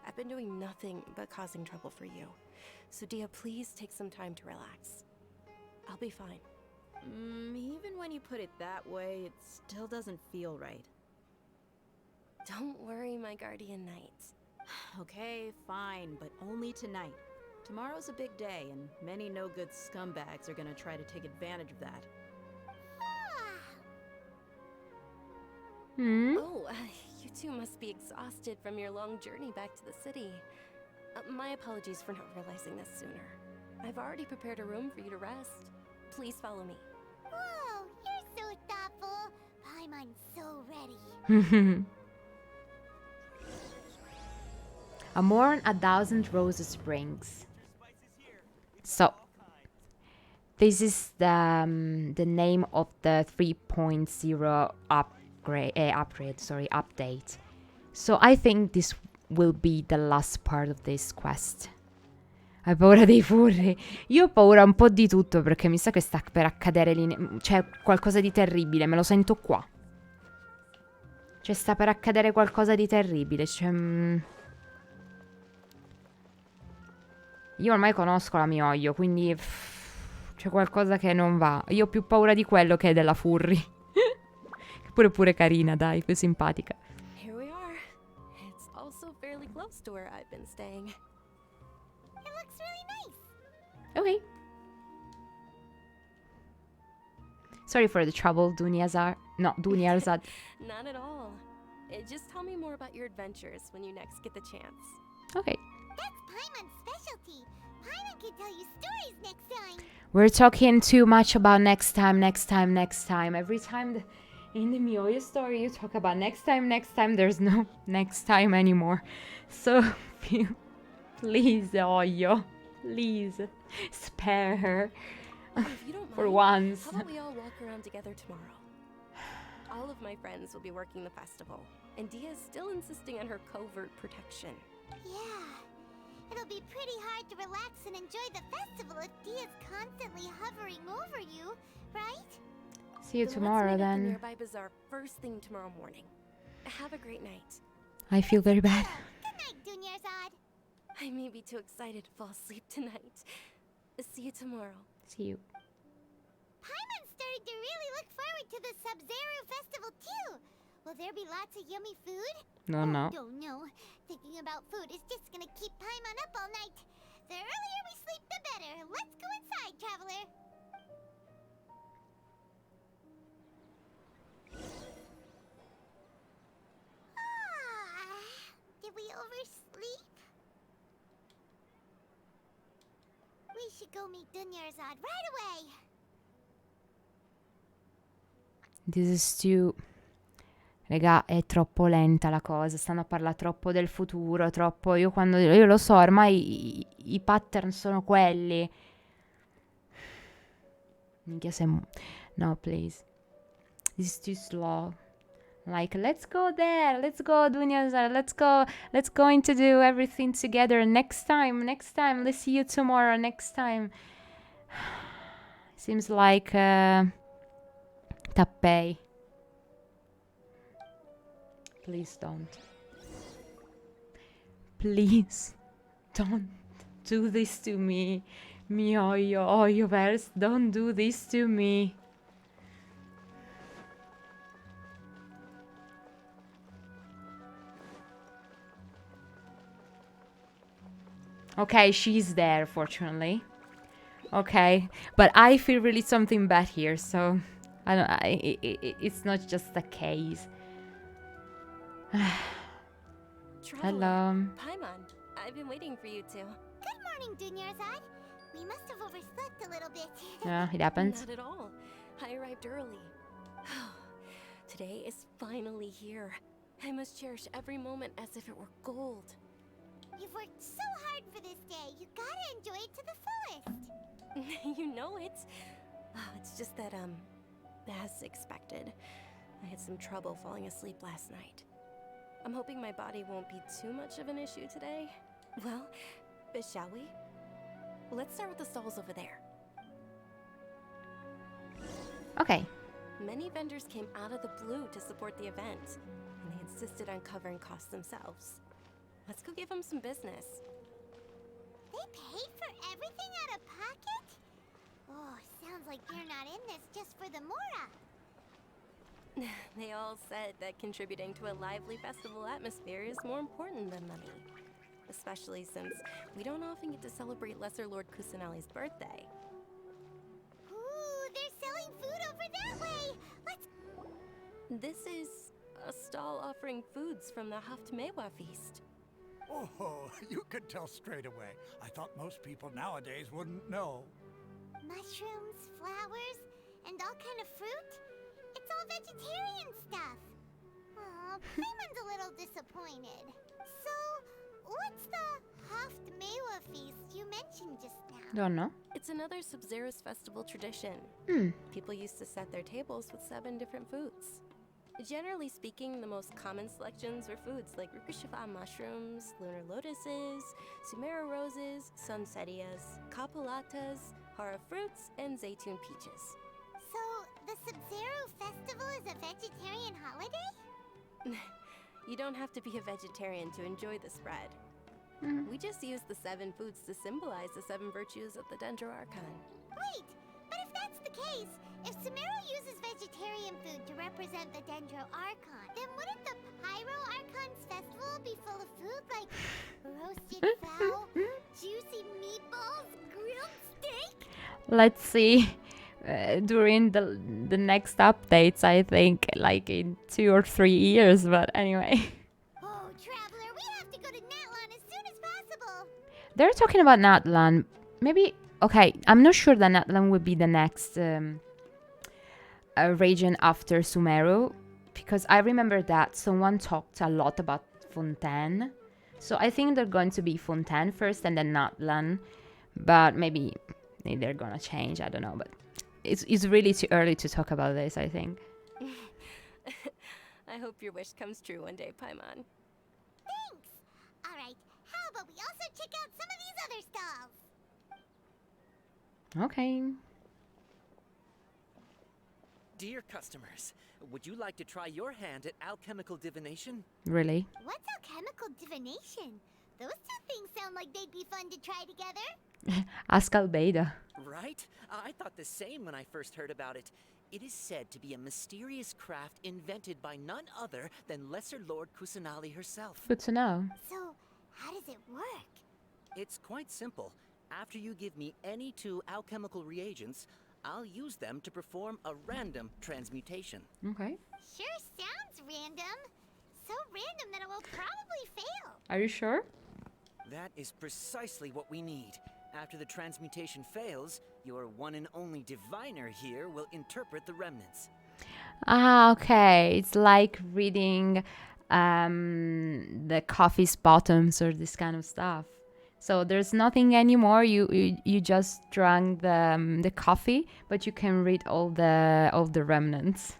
I've been doing nothing but causing trouble for you. So Dia, please take some time to relax. I'll be fine. Even when you put it that way, it still doesn't feel right. Don't worry, my guardian knight. Okay, fine, but only tonight. Tomorrow's a big day, and many no-good scumbags are gonna try to take advantage of that. Oh, you two must be exhausted from your long journey back to the city. My apologies for not realizing this sooner. I've already prepared a room for you to rest. Please follow me. Whoa, you're so thoughtful. Paimon's so ready. A morn 1,000 roses brings. So, this is the name of the 3.0 update. So I think this will be the last part of this quest. Hai paura dei furri? Io ho paura un po' di tutto perché mi sa che sta per accadere lì. C'è qualcosa di terribile, me lo sento qua. Cioè sta per accadere qualcosa di terribile. Io ormai conosco la Mioglio, quindi c'è qualcosa che non va. Io ho più paura di quello che della furri. Pure carina, dai, più simpatica. Here we are. It's also fairly close to where I've been staying. It looks really nice. Okay. Sorry for the trouble, Dunyarzad. No, Dunyarzad. Not at all. Just tell me more about your adventures when you next get the chance. Okay. That's Paimon's specialty. Paimon can tell you stories next time. We're talking too much about next time. Every time in the Mioyo story you talk about next time, there's no next time anymore. So, please, Oyo, please, spare her for once. How about we all walk around together tomorrow? All of my friends will be working the festival, and Dia is still insisting on her covert protection. Yeah. It'll be pretty hard to relax and enjoy the festival if Dia's constantly hovering over you, right? See you tomorrow Let's meet then. at the nearby bazaar first thing tomorrow morning. Have a great night. I feel very bad. Good night, Dunyarzad. I may be too excited to fall asleep tonight. See you tomorrow. See you. Paimon's starting to really look forward to the Sabzeruz festival too. Will there be lots of yummy food? No. Don't know. Thinking about food is just gonna keep Paimon up all night. The earlier we sleep, the better. Let's go inside, traveler. Did we oversleep? We should go meet Dunyarzad right away. This is too... Raga, è troppo lenta la cosa, stanno a parlare troppo del futuro, troppo... Io lo so, ormai i pattern sono quelli. Minchia se... No, please. This is too slow. Like, let's go there, let's go do news, let's going to do everything together next time, let's see you tomorrow, next time. Seems like Tappei. Please don't. Please don't do this to me. Mi oio verse, don't do this to me. Okay, she's there, fortunately. Okay, but I feel really something bad here, so I don't. It's not just a case. Hello. Paimon, I've been waiting for you two. Good morning, Dunyarzad. We must have overslept a little bit. Yeah, it happens. Not at all. I arrived early. Today is finally here. I must cherish every moment as if it were gold. You've worked so hard for this day. You gotta enjoy it to the fullest. You know it. It's just that, as expected, I had some trouble falling asleep last night. I'm hoping my body won't be too much of an issue today. Well, shall we? Let's start with the stalls over there. Okay. Many vendors came out of the blue to support the event, and they insisted on covering costs themselves. Let's go give them some business. They paid for everything out of pocket? Oh, sounds like they're not in this just for the Mora. They all said that contributing to a lively festival atmosphere is more important than money. Especially since we don't often get to celebrate Lesser Lord Kusanali's birthday. Ooh, they're selling food over that way! Let's... This is a stall offering foods from the Haftmewa feast. Oh, you could tell straight away. I thought most people nowadays wouldn't know. Mushrooms, flowers, and all kind of fruit? It's all vegetarian stuff. Aw, Paimon's a little disappointed. So, what's the Haftmewa feast you mentioned just now? Don't know. It's another Sabzeruz festival tradition. People used to set their tables with 7 different foods. Generally speaking, the most common selections were foods like Rukushifa mushrooms, lunar lotuses, Sumeru roses, sunsettias, kapulatas, hara fruits, and zaytun peaches. So, the Sabzeruz festival is a vegetarian holiday? You don't have to be a vegetarian to enjoy the spread. We just use the 7 foods to symbolize the 7 virtues of the Dendro Archon. Wait, but if that's the case, if Sumeru uses vegetarian food to represent the Dendro Archon, then wouldn't the Pyro Archon's festival be full of food like roasted fowl, juicy meatballs, grilled steak? Let's see. During the next updates, I think, like in 2 or 3 years, but anyway. Oh, Traveler, we have to go to Natlan as soon as possible. They're talking about Natlan. Maybe, okay, I'm not sure that Natlan would be the next region after Sumeru, because I remember that someone talked a lot about Fontaine. So I think they're going to be Fontaine first and then Natlan, but maybe they're gonna change, I don't know, but it's really too early to talk about this, I think. I hope your wish comes true one day, Paimon. Thanks! Alright, how about we also check out some of these other stalls? Okay. Dear customers, would you like to try your hand at alchemical divination? Really? What's alchemical divination? Those 2 things sound like they'd be fun to try together. Ask Albeida. Right? I thought the same when I first heard about it. It is said to be a mysterious craft invented by none other than Lesser Lord Kusanali herself. Good to know. So, how does it work? It's quite simple. After you give me any 2 alchemical reagents, I'll use them to perform a random transmutation. Okay. Sure sounds random. So random that it will probably fail. Are you sure? That is precisely what we need. After the transmutation fails, your one and only diviner here will interpret the remnants. Ah, okay. It's like reading the coffee's bottoms or this kind of stuff. So there's nothing anymore. You just drank the coffee, but you can read all the remnants.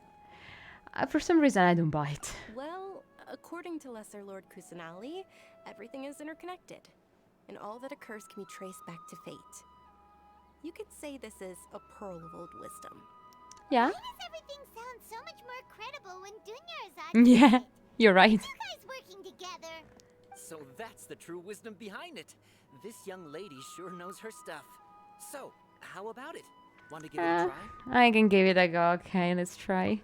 For some reason, I don't buy it. Well, according to Lesser Lord Kusanali, everything is interconnected, and all that occurs can be traced back to fate. You could say this is a pearl of old wisdom. Yeah. Why does everything sound so much more credible when Dunyarzad Yeah, you're right. You guys working together. So that's the true wisdom behind it. This young lady sure knows her stuff. So, how about it? Want to give it a try? I can give it a go. Okay, let's try.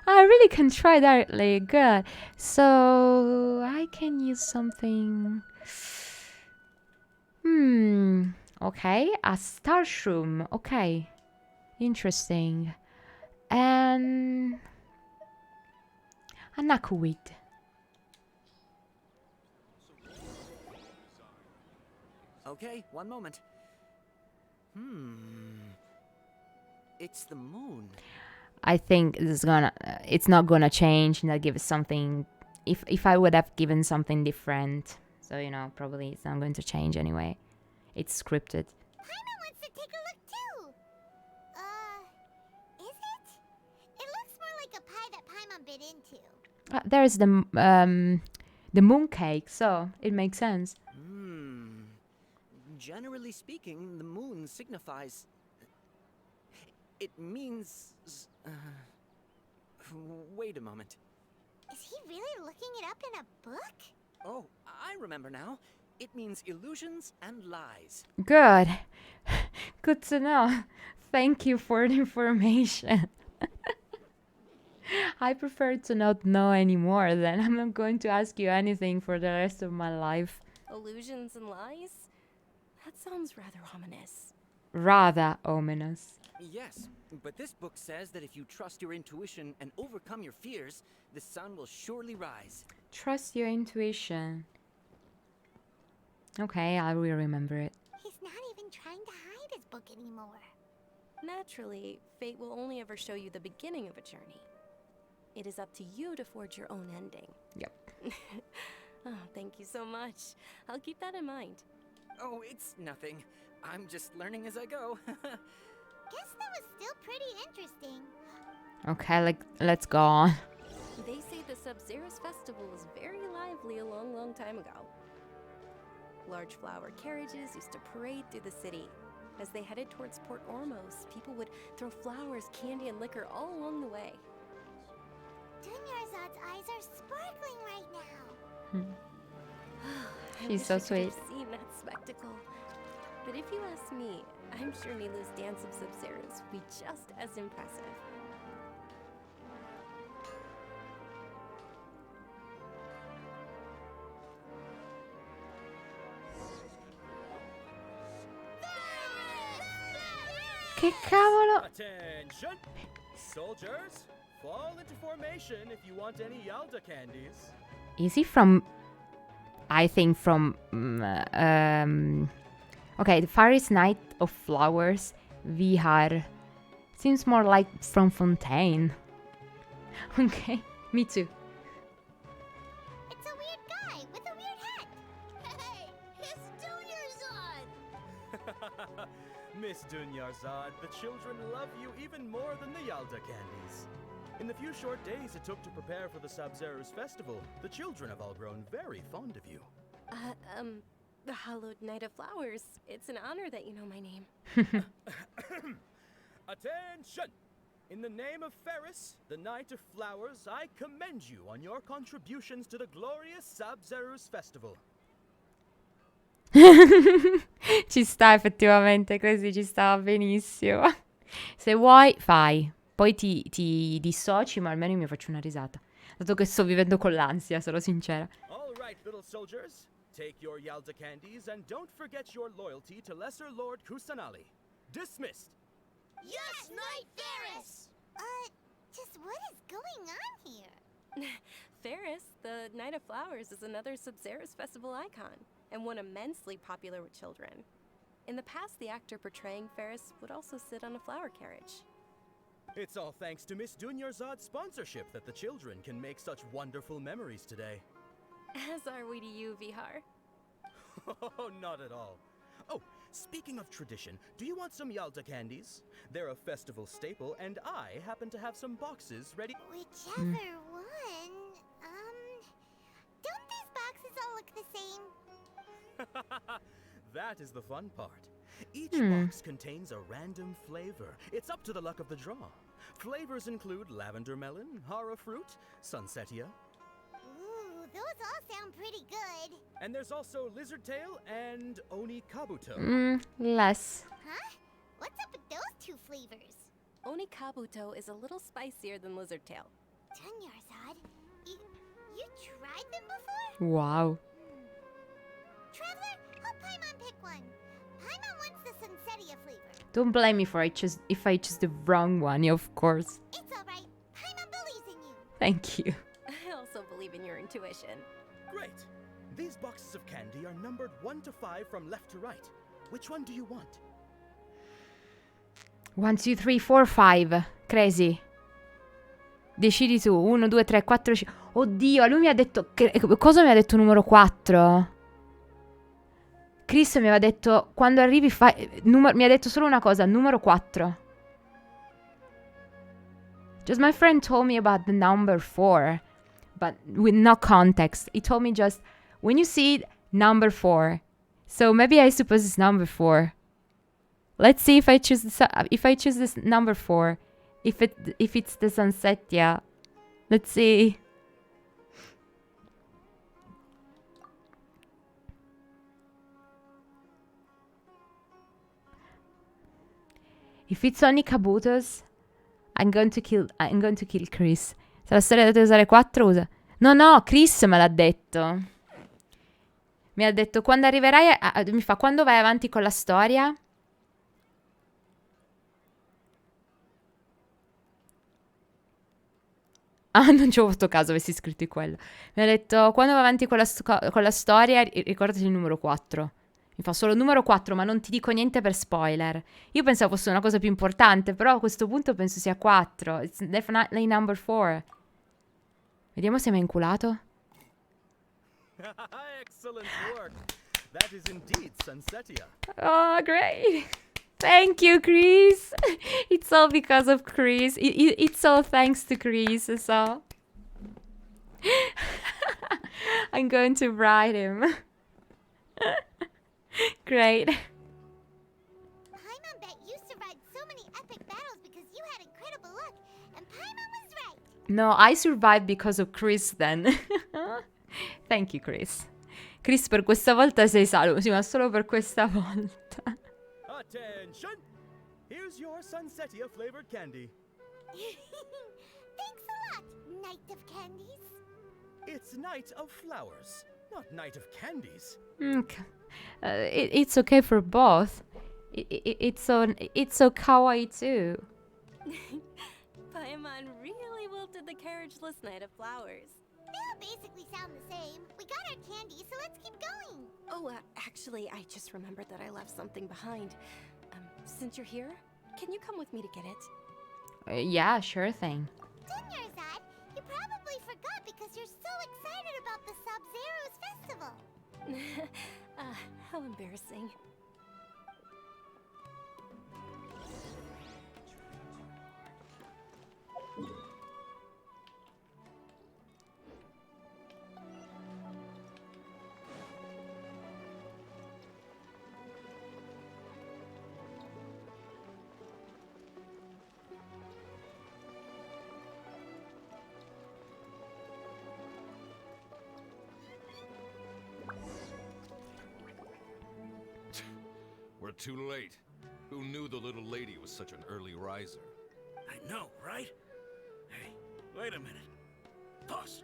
I really can try directly. Good. So I can use something. Okay, a star shroom. Okay, interesting. And an aquaweed. Okay, one moment. It's the moon. I think it's not gonna change, and I'll give it something. If I would have given something different, so probably it's not going to change anyway. It's scripted. Paimon wants to take a look too. Is it? It looks more like a pie that Paimon bit into. There's the mooncake, so it makes sense. Generally speaking, the moon signifies. It means. Wait a moment. Is he really looking it up in a book? Oh, I remember now. It means illusions and lies. Good. Good to know. Thank you for the information. I prefer to not know anymore, then. I'm not going to ask you anything for the rest of my life. Illusions and lies? That sounds rather ominous. Rather ominous. Yes, but this book says that if you trust your intuition and overcome your fears, the sun will surely rise. Trust your intuition. Okay, I will remember it. He's not even trying to hide his book anymore. Naturally, fate will only ever show you the beginning of a journey. It is up to you to forge your own ending. Yep. Oh, thank you so much. I'll keep that in mind. Oh, it's nothing. I'm just learning as I go. Guess that was still pretty interesting. Okay, let's go on. They say the Sabzeruz festival was very lively a long, long time ago. Large flower carriages used to parade through the city. As they headed towards Port Ormos, people would throw flowers, candy, and liquor all along the way. Dunyarzad's eyes are sparkling right now. She's so sweet. I wish I could have seen that spectacle. But if you ask me, I'm sure Nilu's dance of Sabzeruz would be just as impressive. Che cavolo? Attention! Soldiers, fall into formation if you want any Yalda candies. Is he from... I think from... okay, the Faris Night of Flowers, Vihar. Seems more like from Fontaine. Okay, me too. It's a weird guy with a weird hat. Hey, it's Dunyarzad! Miss Dunyarzad, the children love you even more than the Yalda candies. In the few short days it took to prepare for the Sabzeruz festival, the children have all grown very fond of you. The hallowed Night of Flowers. It's an honor that you know my name. Attention! In the name of Ferris, the Night of Flowers, I commend you on your contributions to the glorious Sabzeruz festival. Ci sta effettivamente, così ci stava benissimo. Se vuoi, fai. Poi ti dissoci, ma almeno mi faccio una risata. Dato che sto vivendo con l'ansia, sarò sincera. All right, little soldiers. Take your Yalda candies and don't forget your loyalty to Lesser Lord Kusanali. Dismissed. Yes, Knight Ferris! Just what is going on here? Ferris, the Night of Flowers, is another Sabzeruz festival icon, and one immensely popular with children. In the past, the actor portraying Ferris would also sit on a flower carriage. It's all thanks to Miss Dunyarzad's sponsorship that the children can make such wonderful memories today. As are we to you, Vihar. Oh, not at all. Oh, speaking of tradition, do you want some Yalta candies? They're a festival staple, and I happen to have some boxes ready. Whichever one. Don't these boxes all look the same? That is the fun part. Each box contains a random flavor. It's up to the luck of the draw. Flavors include lavender melon, hara fruit, sunsetia. Ooh, those all sound pretty good. And there's also lizard tail and oni kabuto. Less. Huh? What's up with those two flavors? Oni kabuto is a little spicier than lizard tail. Dunyarzad, you tried them before? Wow. Traveler, help Paimon pick one. Paimon wants the sunsetia flavor. Don't blame me for if I choose the wrong one, of course. It's alright. Paimon believes in you. Thank you. I also believe in your intuition. Great. These boxes of candy are numbered 1 to 5 from left to right. Which one do you want? 1, 2, 3, 4, 5. Crazy. Decidi tu. 1, 2, 3, 4, 5. Oddio, lui mi ha detto... Cosa mi ha detto numero 4? Chris mi aveva detto... Quando arrivi fai... mi ha detto solo una cosa. Numero 4. Just my friend told me about the number 4. But with no context. He told me just... When you see it, number 4. So maybe I suppose it's number 4. Let's see if I choose this number 4. If it's the sunsetia. Let's see. If it's only Kabutos, I'm going to kill Chris. Se la storia dovete usare 4, usa. No, Chris me l'ha detto. Mi ha detto quando arriverai mi fa quando vai avanti con la storia. Ah, non ci ho fatto caso, avessi scritto quello. Mi ha detto, quando vai avanti con la storia, ricordati il numero 4. Mi fa solo numero 4, ma non ti dico niente per spoiler. Io pensavo fosse una cosa più importante, però a questo punto penso sia 4. It's definitely number 4. Vediamo se mi ha inculato. Excellent work. That is indeed sunsetia. Oh, great. Thank you, Chris. It's all because of Chris. It's all thanks to Chris, so. I'm going to write him. Great. Paimon bet you survived so many epic battles because you had incredible luck, and Paimon was right. No, I survived because of Chris then. Thank you, Chris. Chris, per questa volta sei salvo. Sì, ma solo per questa volta. Attention! Here's your sunsetia flavored candy. Thanks a lot, Knight of Candies. It's Night of Flowers, not Night of Candies. Okay. It's okay for both. It's so kawaii too. Paimon really wilted the carriageless Knight of Flowers. They all basically sound the same. We got our candy, so let's keep going. Oh, actually, I just remembered that I left something behind. Since you're here, can you come with me to get it? Yeah, sure thing. Dunyarzad, you probably forgot because you're so excited about the Sabzeruz festival. How embarrassing. We're too late. Who knew the little lady was such an early riser? I know, right? Hey, wait a minute. Boss,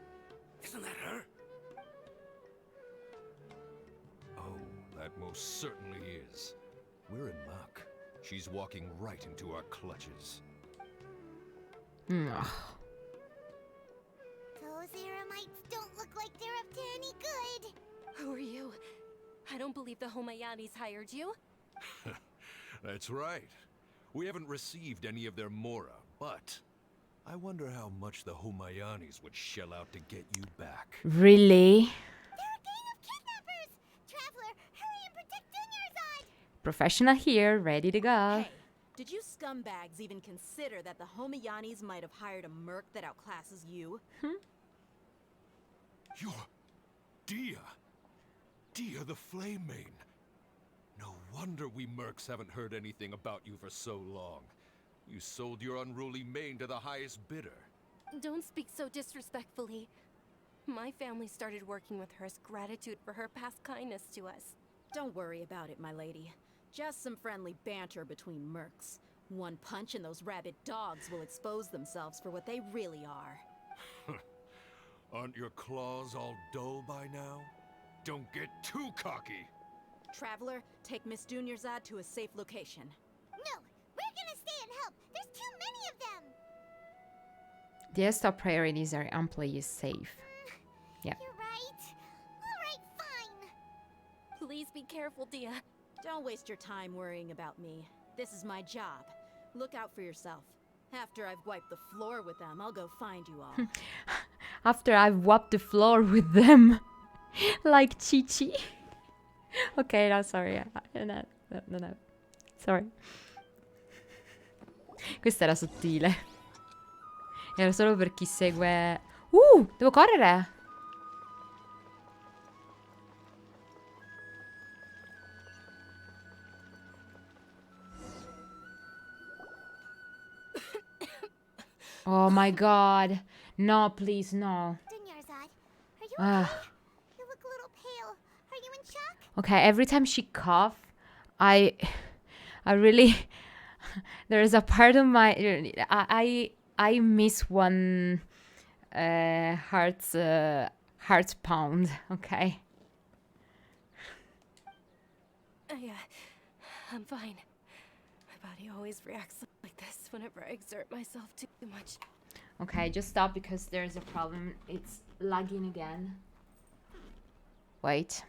isn't that her? Oh, that most certainly is. We're in luck. She's walking right into our clutches. Those Eremites don't look like they're up to any good. Who are you? I don't believe the Homayanis hired you. That's right. We haven't received any of their mora, But I wonder how much the Humayanis would shell out to get you back. Really? They're a gang of kidnappers! Traveler, hurry and protect Dunyarzad! Professional here, ready to go. Hey, did you scumbags even consider that the Homayanis might have hired a merc that outclasses you? You're Dia. Dia the Flame Main. No wonder we mercs haven't heard anything about you for so long. You sold your unruly mane to the highest bidder. Don't speak so disrespectfully. My family started working with her as gratitude for her past kindness to us. Don't worry about it, my lady. Just some friendly banter between mercs. One punch and those rabid dogs will expose themselves for what they really are. Aren't your claws all dull by now? Don't get too cocky! Traveler, take Miss Dunyarzad to a safe location. No! We're gonna stay and help! There's too many of them! Their top priorities are employees safe. Yeah. You're right. Alright, fine. Please be careful, Dia. Don't waste your time worrying about me. This is my job. Look out for yourself. After I've wiped the floor with them, I'll go find you all. After I've wiped the floor with them. Like Cici. Ok, no, sorry. No. Sorry. Questa era sottile. Era solo per chi segue... devo correre! Oh my god. No, please, no. Dunyarzad, are you okay? You look a little pale. Are you in shock? Okay, every time she coughs, I really... There is a part of my... I miss one heart pound, okay? Yeah, I'm fine. My body always reacts like this whenever I exert myself too much. Okay, just stop because there's a problem. It's lagging again. Wait.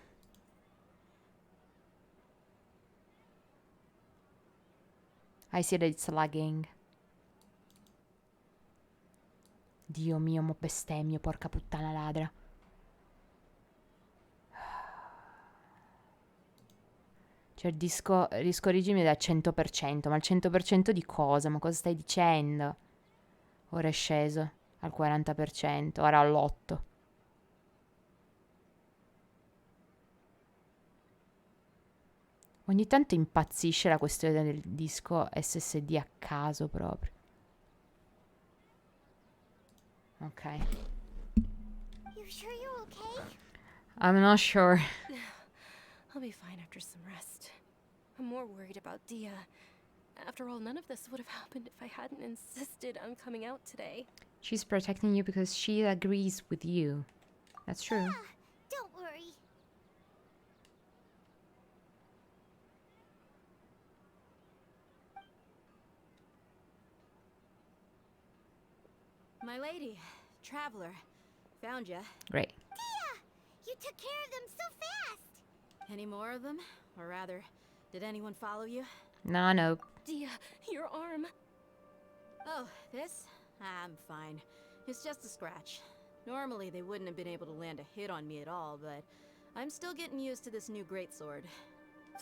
I see that it's lagging. Dio mio, mo bestemmio, porca puttana ladra. Cioè il disco origine è da 100%, ma il 100% di cosa? Ma cosa stai dicendo? Ora è sceso al 40%, ora all'8%. Ogni tanto impazzisce la questione del disco SSD a caso proprio. Ok. You sure you're okay? I'm not sure. I'll be fine after some rest. I'm more worried about Dia. After all, none of this would have happened if I hadn't insisted on coming out today. She's protecting you because she agrees with you. That's true. Yeah, don't worry. My lady, traveler, found ya. Great. Dia! You took care of them so fast! Any more of them? Or rather, did anyone follow you? No. Dia, your arm. Oh, this? I'm fine. It's just a scratch. Normally, they wouldn't have been able to land a hit on me at all, but I'm still getting used to this new greatsword.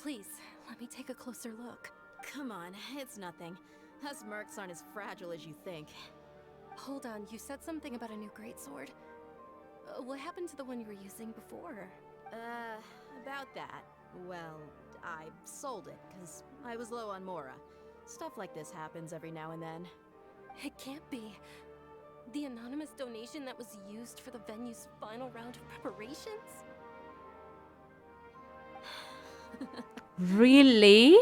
Please, let me take a closer look. Come on, it's nothing. Us mercs aren't as fragile as you think. Hold on, you said something about a new greatsword. What happened to the one you were using before? About that. Well, I sold it, because I was low on Mora. Stuff like this happens every now and then. It can't be. The anonymous donation that was used for the venue's final round of preparations? Really?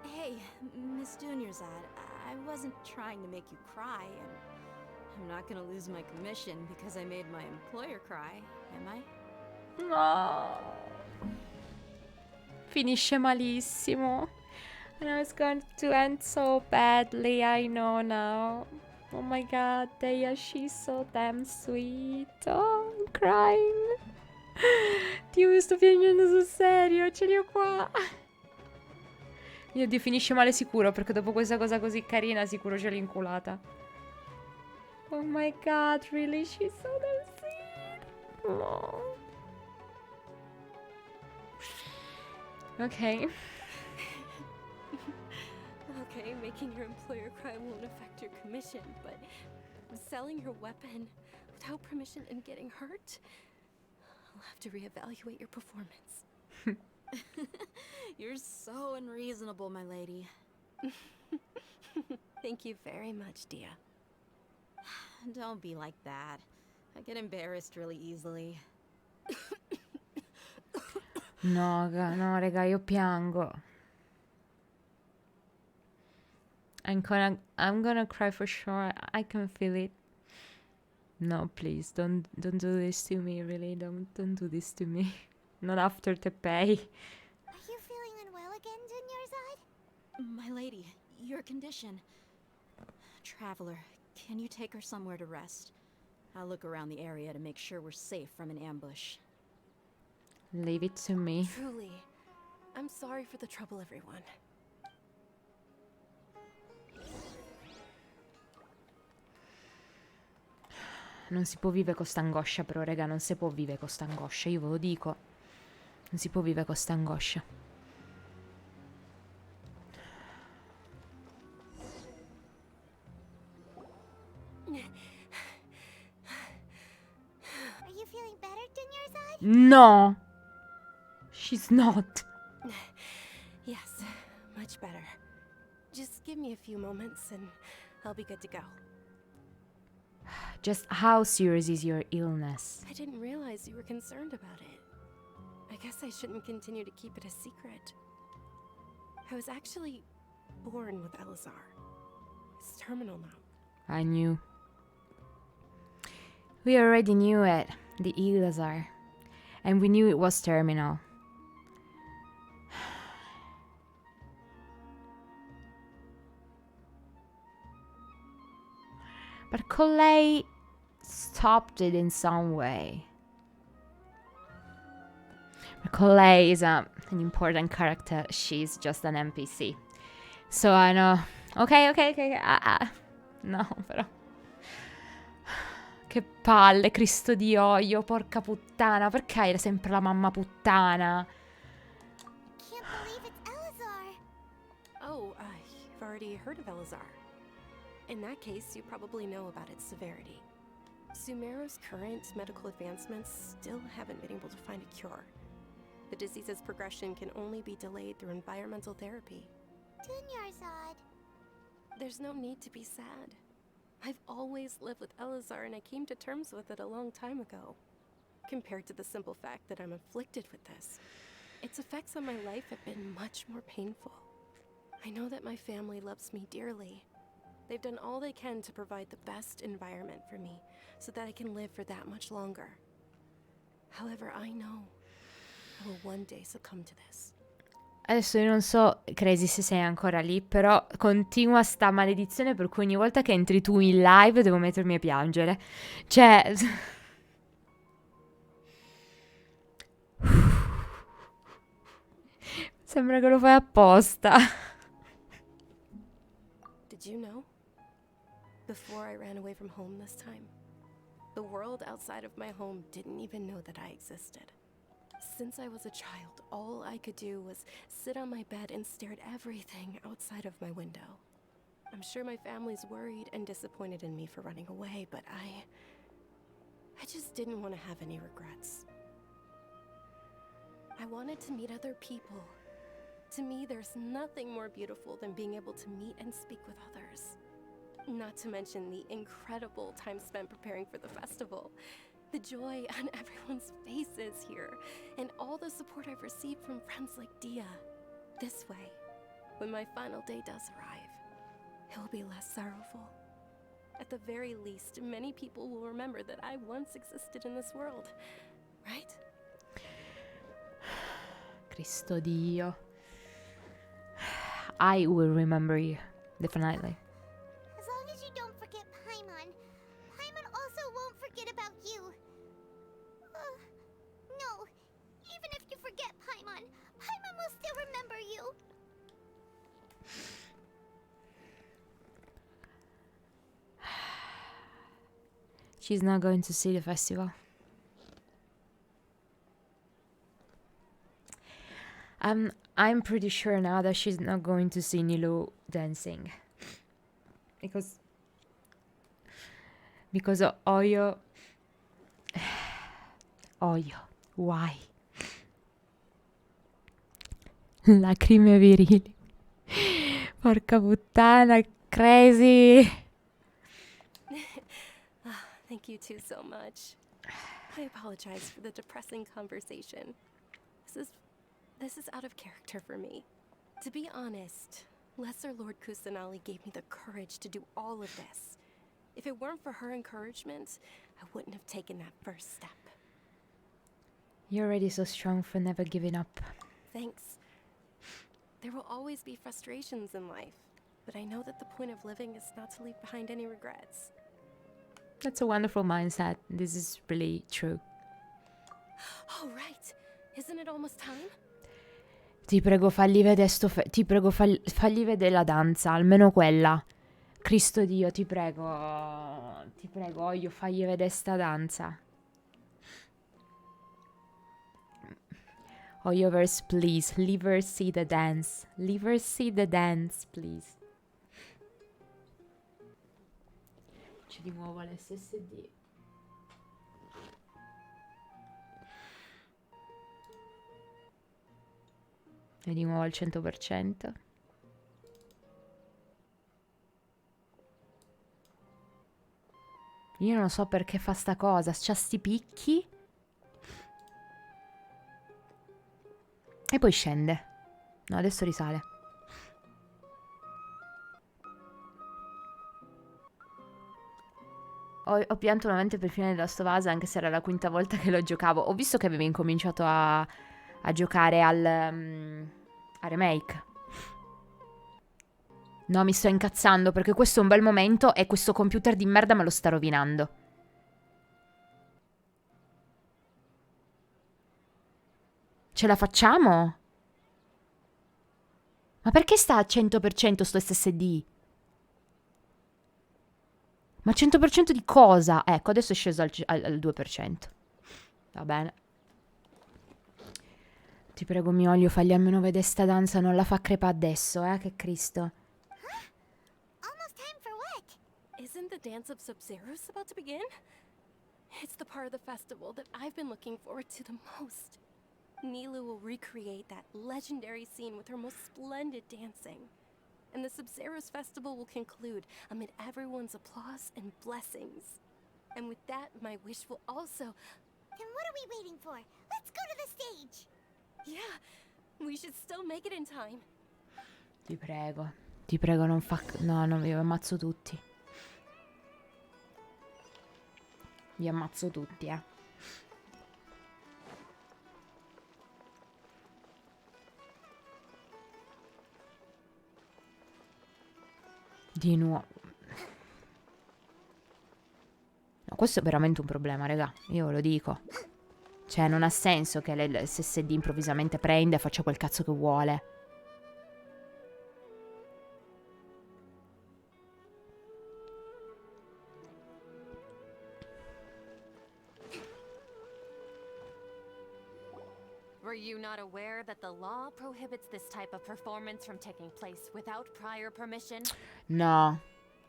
Hey, Miss Dunyarzad, I wasn't trying to make you cry, and I'm not gonna lose my commission because I made my employer cry, am I? No. Finisce malissimo. I know it's going to end so badly, I know now. Oh my god, Deia, she's so damn sweet. Oh, I'm crying. Dio, sto piangendo sul serio, ce li ho qua. Io Dio, finisce male sicuro, perché dopo questa cosa così carina sicuro ce l'ho inculata. Oh my god, really? She's so sweet. Oh. Okay. Okay, making your employer cry won't affect your commission, but selling your weapon without permission and getting hurt? I'll have to reevaluate your performance. You're so unreasonable, my lady. Thank you very much, Dia. Don't be like that. I get embarrassed really easily. No, no, raga, io piango. I'm gonna cry for sure. I can feel it. No, please, don't do this to me, really. Don't do this to me. Not after the pay. Are you feeling unwell again, Dunyarzad? My lady, your condition. Traveler, can you take her somewhere to rest? I'll look around the area to make sure we're safe from an ambush. Leave it to me. Truly, I'm sorry for the trouble, everyone. Non si può vivere con st'angoscia, però, raga, non si può vivere con st'angoscia, io ve lo dico. Non si può vivere con st'angoscia. Are you feeling better, Dunyarzad? No! She's not. Yes, much better. Just give me a few moments and I'll be good to go. Just how serious is your illness? I didn't realize you were concerned about it. I guess I shouldn't continue to keep it a secret. I was actually born with Elazar. It's terminal now. I knew. We already knew it, the Elazar. And we knew it was terminal. But Collei stopped it in some way. Collei is an important character. She's just an NPC. So I know. Ok. No, però. Che palle, Cristo di olio, porca puttana. Perché è sempre la mamma puttana? Can't believe it's Elazar. Oh, you've already heard of Elazar. In that case, you probably know about its severity. Sumeru's current medical advancements still haven't been able to find a cure. The disease's progression can only be delayed through environmental therapy. Dunyarzad. There's no need to be sad. I've always lived with Elazar and I came to terms with it a long time ago. Compared to the simple fact that I'm afflicted with this, its effects on my life have been much more painful. I know that my family loves me dearly. They've done all they can to provide the best environment for me, so that I can live for that much longer. However, I know I will one day succumb to this. Adesso io non so, Crazy, se sei ancora lì, però continua sta maledizione per cui ogni volta che entri tu in live devo mettermi a piangere. Cioè... Sembra che lo fai apposta. Did you know? Before I ran away from home this time, the world outside of my home didn't even know that I existed. Since I was a child, all I could do was sit on my bed and stare at everything outside of my window. I'm sure my family's worried and disappointed in me for running away, but I just didn't want to have any regrets. I wanted to meet other people. To me, there's nothing more beautiful than being able to meet and speak with others. Not to mention the incredible time spent preparing for the festival. The joy on everyone's faces here, and all the support I've received from friends like Dia. This way, when my final day does arrive, it will be less sorrowful. At the very least, many people will remember that I once existed in this world, right? Cristo Dio. I will remember you, definitely. As long as you don't forget Paimon, Paimon also won't forget about you. No, even if you forget Paimon, Paimon will still remember you. She's not going to see the festival. I'm pretty sure now that she's not going to see Nilu dancing. Because Oyo, why? Lacrime virili. Porca puttana, crazy. Thank you two so much. I apologize for the depressing conversation. This is out of character for me. To be honest, Lesser Lord Kusanali gave me the courage to do all of this. If it weren't for her encouragement, I wouldn't have taken that first step. You're already so strong for never giving up. Thanks. There will always be frustrations in life, but I know that the point of living is not to leave behind any regrets. That's a wonderful mindset. This is really true. Oh, right. Isn't it almost time? Ti prego, fagli vedere ti prego, fagli vedere la danza, almeno quella. Cristo Dio, ti prego, Oyo, fagli vedere sta danza. Oyoverse, please, leave her see the dance. Leave her see the dance, please. C'è di nuovo l'SSD. E di nuovo al 100%. Io non so perché fa sta cosa. C'ha sti picchi. E poi scende. No, adesso risale. Ho pianto nuovamente per il fine della Stovasa, anche se era la quinta volta che lo giocavo. Ho visto che avevi incominciato a giocare al remake. No, mi sto incazzando perché questo è un bel momento e questo computer di merda me lo sta rovinando. Ce la facciamo? Ma perché sta a 100% sto SSD? Ma 100% di cosa? Ecco, adesso è sceso al 2%. Va bene. Ti prego, mio olio, fagli almeno vedere sta danza, non la fa crepa adesso, che Cristo. Almost time for what? Isn't the dance of Sabzeruz about to begin? It's the part of the festival that I've been looking forward to the most. Nilu will recreate that legendary scene with her most splendid dancing. And the Sabzeruz festival will conclude amid everyone's applause and blessings. And with that, my wish will also... Then what are we waiting for? Let's go to the stage! Yeah, we should still make it in time. Ti prego, non fa... No, vi ammazzo tutti. Vi ammazzo tutti, Di nuovo. No, questo è veramente un problema, raga. Io ve lo dico. Cioè, non ha senso che l'SSD improvvisamente prenda e faccia quel cazzo che vuole. Were you not aware that the law prohibits this type of performance from taking place without prior permission? No,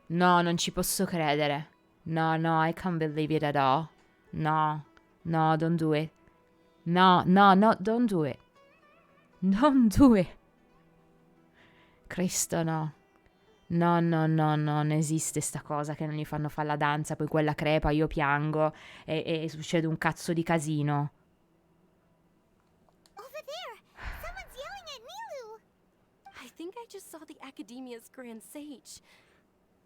non ci posso credere. No, I can't believe it at all. No, don't do it. No, don't do it. Don't do it. Cristo, no. No, non esiste sta cosa che non gli fanno fare la danza, poi quella crepa, io piango e succede un cazzo di casino. I think I just saw the Academia's Grand Sage.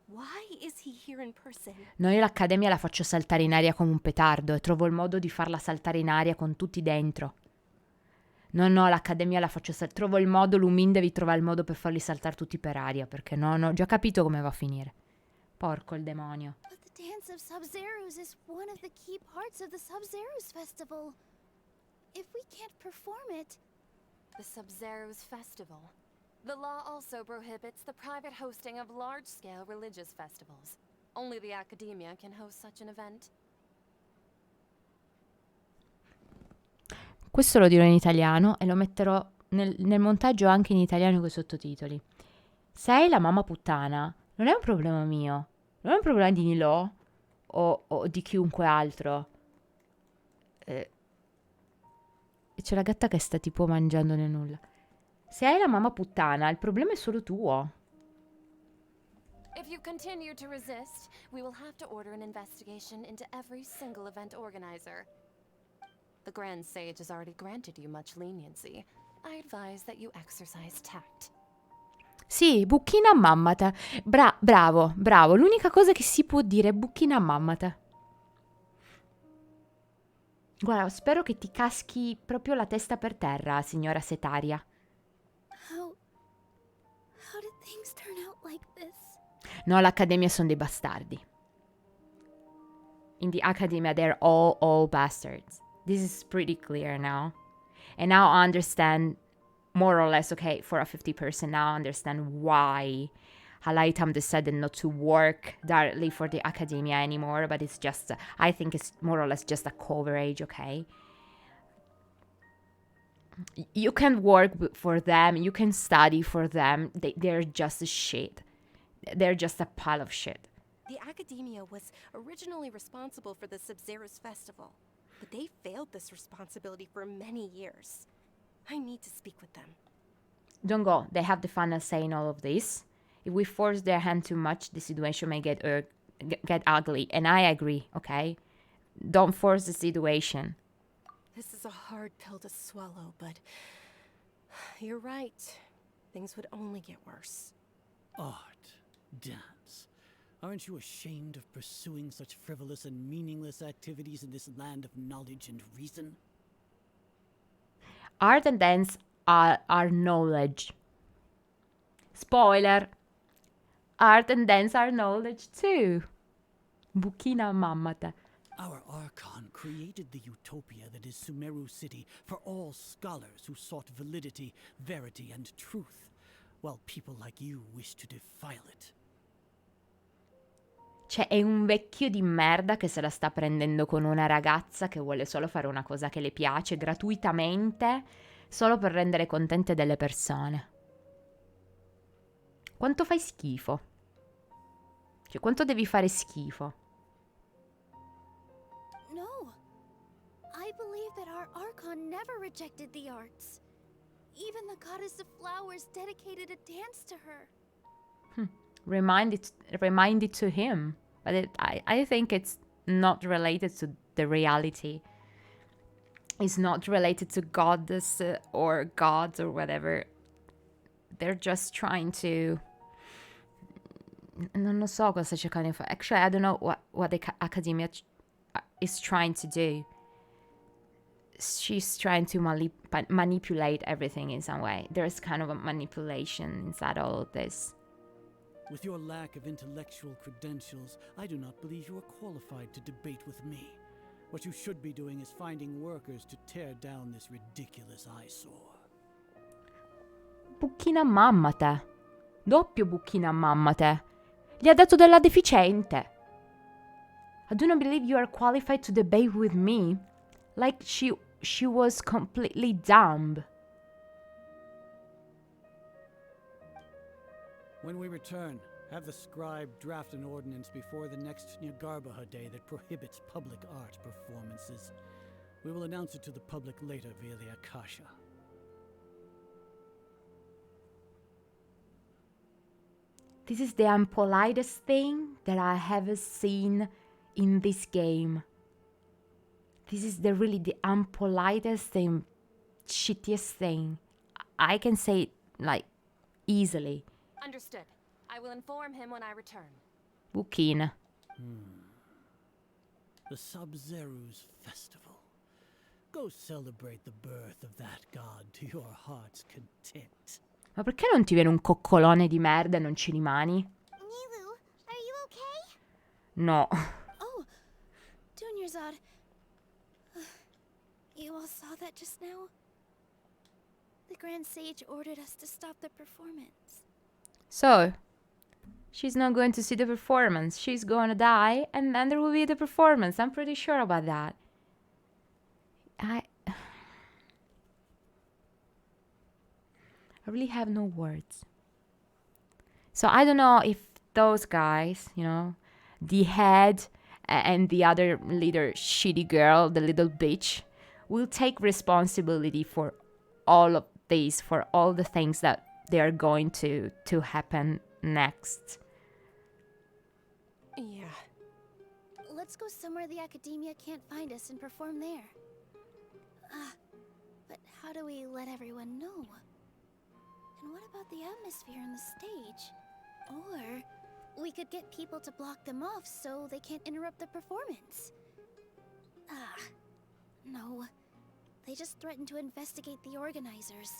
Why is he here in person? No, io l'Accademia la faccio saltare in aria come un petardo e trovo il modo di farla saltare in aria con tutti dentro. No, l'Accademia la faccio saltare. Trovo il modo, Lumin devi trovare il modo per farli saltare tutti per aria, perché no, ho già capito come va a finire. Porco il demonio. But the dance of Sabzeruz is one of the key parts of the Sabzeruz festival. If we can't perform it... The Sabzeruz festival. The law also prohibits the private hosting of large-scale religious festivals. Only the academia can host such an event. Questo lo dirò in italiano e lo metterò nel montaggio anche in italiano con i sottotitoli. Sei la mamma puttana, non è un problema mio, non è un problema di Nilo o di chiunque altro. E c'è la gatta che sta tipo mangiando nel nulla. Se hai la mamma puttana, il problema è solo tuo. If you continue to resist, we will have to order an investigation into every single event organizer. The Grand Sage has already granted you much leniency. I advise that you exercise tact. Sì, buchina mammata. Bravo, bravo. L'unica cosa che si può dire è buchina mammata. Guarda, spero che ti caschi proprio la testa per terra, signora Setaria. How did things turn out like this? No, l'Accademia sono dei bastardi. In the Academia, they're all bastards. This is pretty clear now. And now I understand, more or less, okay, for a 50%, now I understand why Halaitam decided not to work directly for the Academia anymore, but it's just, I think it's more or less just a coverage, okay? You can work for them, you can study for them, they're just shit. They're just a pile of shit. The Academia was originally responsible for the Sabzeruz festival, but they failed this responsibility for many years. I need to speak with them. Don't go. They have the final say in all of this. If we force their hand too much, the situation may get ugly. And I agree, okay? Don't force the situation. This is a hard pill to swallow, but you're right. Things would only get worse. Art, dance. Aren't you ashamed of pursuing such frivolous and meaningless activities in this land of knowledge and reason? Art and dance are knowledge. Spoiler. Art and dance are knowledge too. Buchina mammata. Our Archon created the utopia that is Sumeru City for all scholars who sought validity, verity, and truth, while people like you wish to defile it. Cioè, è un vecchio di merda che se la sta prendendo con una ragazza che vuole solo fare una cosa che le piace gratuitamente, solo per rendere contente delle persone. Quanto fai schifo? Cioè, quanto devi fare schifo? No. I believe that our Archon never rejected the arts. Even the goddess of flowers dedicated a dance to her. Remind it to him. But I think it's not related to the reality. It's not related to goddess or gods or whatever. They're just trying to... Non lo so cosa cercano di fare. Actually, I don't know what the Academia is trying to do. She's trying to manipulate everything in some way. There's kind of a manipulation inside all of this. With your lack of intellectual credentials, I do not believe you are qualified to debate with me. What you should be doing is finding workers to tear down this ridiculous eyesore. Buchina mammate. Doppio buchina mammate. Gli ha dato della deficiente. I do not believe you are qualified to debate with me. Like she was completely dumb. When we return, have the scribe draft an ordinance before the next Nyargarbaha day that prohibits public art performances. We will announce it to the public later via the Akasha. This is the unpolitest thing that I have seen in this game. This is really the unpolitest thing, shittiest thing. I can say it, like, easily. Understood. I will inform him when I return. Buchina. The Sabzeruz festival. Go celebrate the birth of that god to your heart's content. Ma perché non ti viene un coccolone di merda e non ci rimani? Nilu, are you okay? No. Oh, Dunyarzad. You all saw that just now? The Grand Sage ordered us to stop the performance. So, She's not going to see the performance. She's going to die, and then there will be the performance. I'm pretty sure about that. I really have no words. So I don't know if those guys, you know, the head and the other little shitty girl, the little bitch, will take responsibility for all of these, for all the things that they are going to happen next. Yeah. Let's go somewhere the academia can't find us and perform there. But how do we let everyone know? And what about the atmosphere on the stage? Or we could get people to block them off so they can't interrupt the performance. No. They just threatened to investigate the organizers.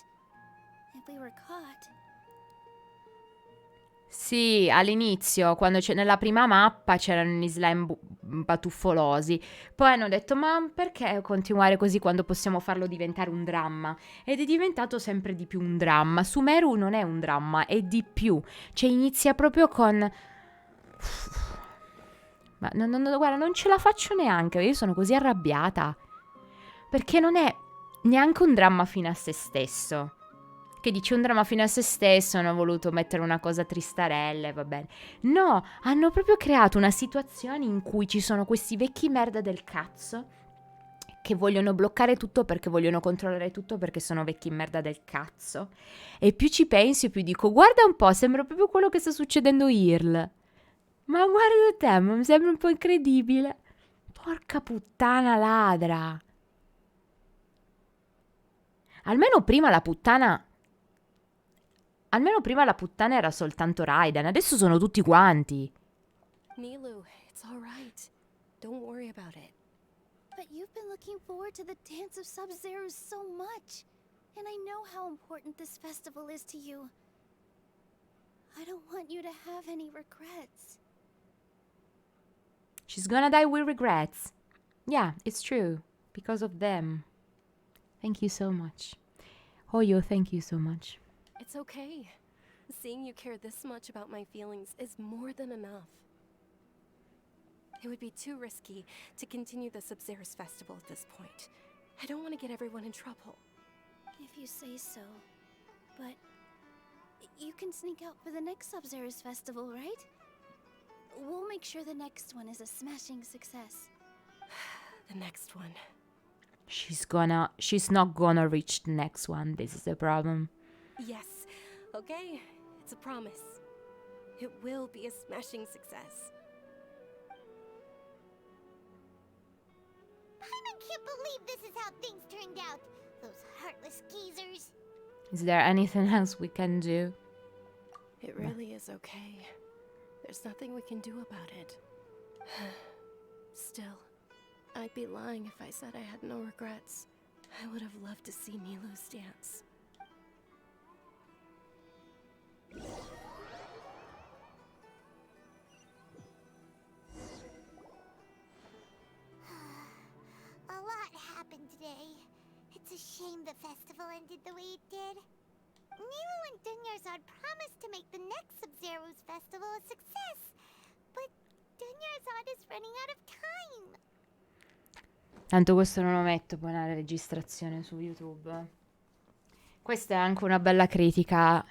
If we were caught... Sì, all'inizio, quando nella prima mappa c'erano gli slime batuffolosi. Poi hanno detto, ma perché continuare così quando possiamo farlo diventare un dramma? Ed è diventato sempre di più un dramma. Sumeru non è un dramma, è di più. Cioè inizia proprio con... Ma guarda, non ce la faccio neanche, io sono così arrabbiata. Perché non è neanche un dramma fino a se stesso. Che dici un dramma fino a se stesso, hanno voluto mettere una cosa tristarella e va bene. No, hanno proprio creato una situazione in cui ci sono questi vecchi merda del cazzo che vogliono bloccare tutto perché vogliono controllare tutto perché sono vecchi merda del cazzo. E più ci penso e più dico, guarda un po', sembra proprio quello che sta succedendo IRL. Ma guarda te, ma mi sembra un po' incredibile. Porca puttana ladra. Almeno prima la puttana era soltanto Raiden, adesso sono tutti quanti. Nilu, it's all right. Don't worry about it. But you've been looking forward to the dance of Sabzeruz so much. And I know how important this festival is to you. I don't want you to have any regrets. She's gonna die with regrets. Yeah, it's true. Because of them. Thank you so much. Hoyo, thank you so much. It's okay. Seeing you care this much about my feelings is more than enough. It would be too risky to continue the Sabzeruz festival at this point. I don't want to get everyone in trouble. If you say so. But you can sneak out for the next Sabzeruz festival, right? We'll make sure the next one is a smashing success. The next one. She's not gonna reach the next one. This is the problem. Yes. Okay. It's a promise. It will be a smashing success. I can't believe this is how things turned out. Those heartless geezers. Is there anything else we can do? It really is okay. There's nothing we can do about it. Still, I'd be lying if I said I had no regrets. I would have loved to see Nilu's dance. A lot happened today. It's a shame the festival ended the way it did. Nilu and Dunyarzad promised to make the next Sabzeruz festival a success, but Dunyarzad is running out of time. Tanto questo non lo metto poi nella registrazione su YouTube. Questa è anche una bella critica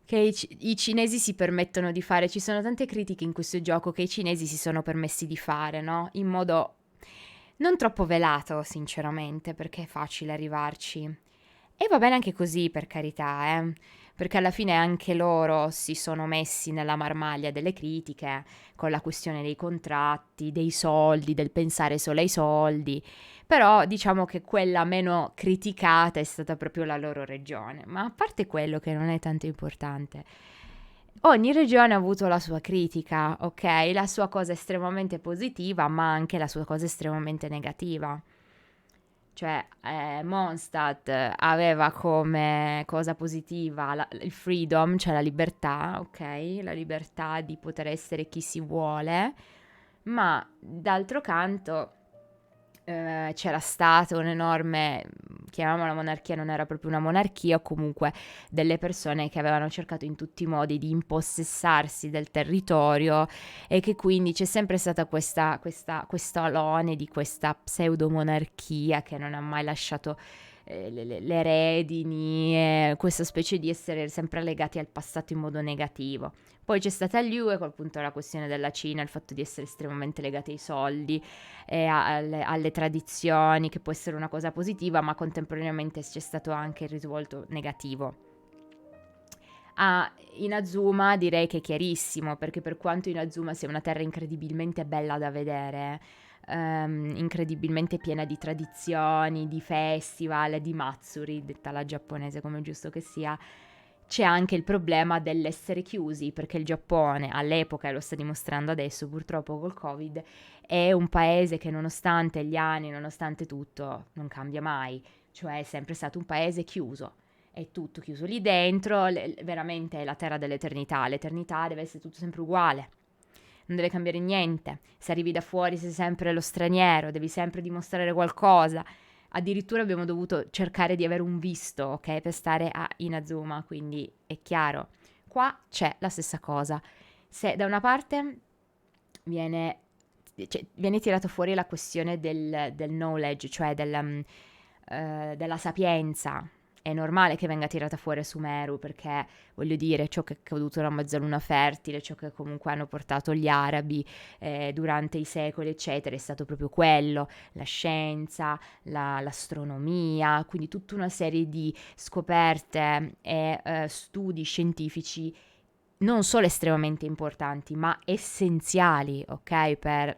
che i cinesi si permettono di fare. Ci sono tante critiche in questo gioco che i cinesi si sono permessi di fare, no? In modo non troppo velato, sinceramente, perché è facile arrivarci. E va bene anche così, per carità, perché alla fine anche loro si sono messi nella marmaglia delle critiche con la questione dei contratti, dei soldi, del pensare solo ai soldi. Però diciamo che quella meno criticata è stata proprio la loro regione. Ma a parte quello che non è tanto importante, ogni regione ha avuto la sua critica, ok? La sua cosa estremamente positiva, ma anche la sua cosa estremamente negativa. Cioè, Mondstadt aveva come cosa positiva il freedom, cioè la libertà, ok? La libertà di poter essere chi si vuole, ma d'altro canto c'era stato un enorme chiamiamola monarchia, non era proprio una monarchia, o comunque delle persone che avevano cercato in tutti i modi di impossessarsi del territorio, e che quindi c'è sempre stata questo alone di questa pseudomonarchia che non ha mai lasciato le redini, questa specie di essere sempre legati al passato in modo negativo. Poi c'è stata Liu, e col punto la questione della Cina, il fatto di essere estremamente legati ai soldi e alle tradizioni, che può essere una cosa positiva, ma contemporaneamente c'è stato anche il risvolto negativo. Inazuma direi che è chiarissimo, perché per quanto Inazuma sia una terra incredibilmente bella da vedere, incredibilmente piena di tradizioni, di festival, di matsuri, detta la giapponese come è giusto che sia, c'è anche il problema dell'essere chiusi, perché il Giappone all'epoca, e lo sta dimostrando adesso purtroppo col Covid, è un paese che nonostante gli anni, nonostante tutto, non cambia mai, cioè è sempre stato un paese chiuso, è tutto chiuso lì dentro, veramente è la terra dell'eternità, l'eternità deve essere tutto sempre uguale, non deve cambiare niente, se arrivi da fuori sei sempre lo straniero, devi sempre dimostrare qualcosa. Addirittura abbiamo dovuto cercare di avere un visto, ok, per stare a Inazuma, quindi è chiaro. Qua c'è la stessa cosa. Se da una parte viene tirata fuori la questione del knowledge, cioè della sapienza, è normale che venga tirata fuori a Sumeru, perché voglio dire, ciò che è accaduto alla mezzaluna fertile, ciò che comunque hanno portato gli arabi durante i secoli eccetera, è stato proprio quello, la scienza, l'astronomia, quindi tutta una serie di scoperte e studi scientifici non solo estremamente importanti, ma essenziali, ok, per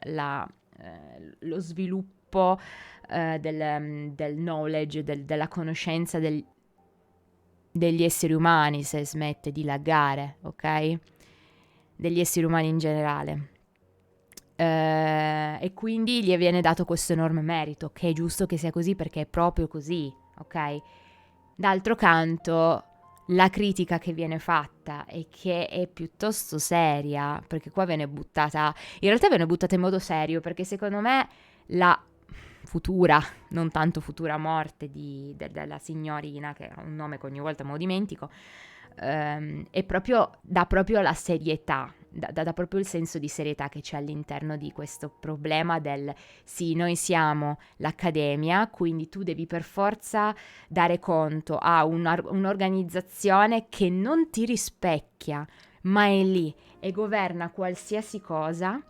lo sviluppo del knowledge, della conoscenza degli esseri umani, se smette di laggare, ok? Degli esseri umani in generale. E quindi gli viene dato questo enorme merito, che è giusto che sia così perché è proprio così, ok? D'altro canto, la critica che viene fatta e che è piuttosto seria, perché qua viene buttata, in realtà viene buttata in modo serio, perché secondo me la futura, non tanto futura morte della signorina, che ha un nome che ogni volta me lo dimentico, è proprio, dà proprio la serietà, dà proprio il senso di serietà che c'è all'interno di questo problema del sì, noi siamo l'accademia, quindi tu devi per forza dare conto a un'organizzazione che non ti rispecchia, ma è lì e governa qualsiasi cosa,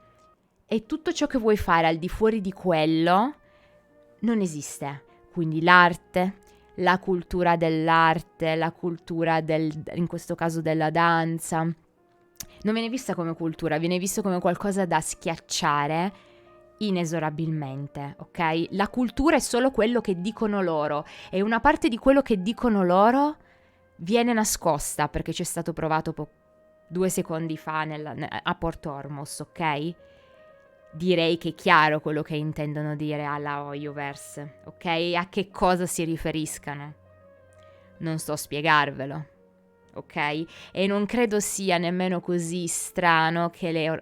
e tutto ciò che vuoi fare al di fuori di quello non esiste. Quindi l'arte, la cultura dell'arte, la cultura in questo caso della danza, non viene vista come cultura, viene visto come qualcosa da schiacciare inesorabilmente, ok? La cultura è solo quello che dicono loro, e una parte di quello che dicono loro viene nascosta, perché c'è stato provato 2 secondi fa a Porto Ormos, ok? Direi che è chiaro quello che intendono dire alla Oyoverse, ok? A che cosa si riferiscano. Non sto a spiegarvelo, ok? E non credo sia nemmeno così strano che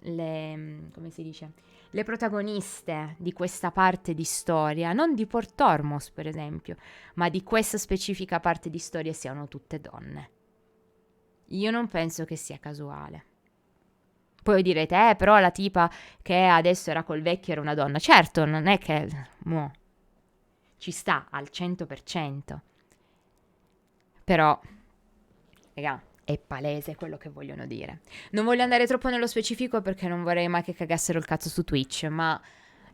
come si dice? Le protagoniste di questa parte di storia, non di Porto Ormos per esempio, ma di questa specifica parte di storia siano tutte donne. Io non penso che sia casuale. Poi direte, però la tipa che adesso era col vecchio era una donna. Certo, non è che ci sta al 100%. Però, raga, è palese quello che vogliono dire. Non voglio andare troppo nello specifico perché non vorrei mai che cagassero il cazzo su Twitch, ma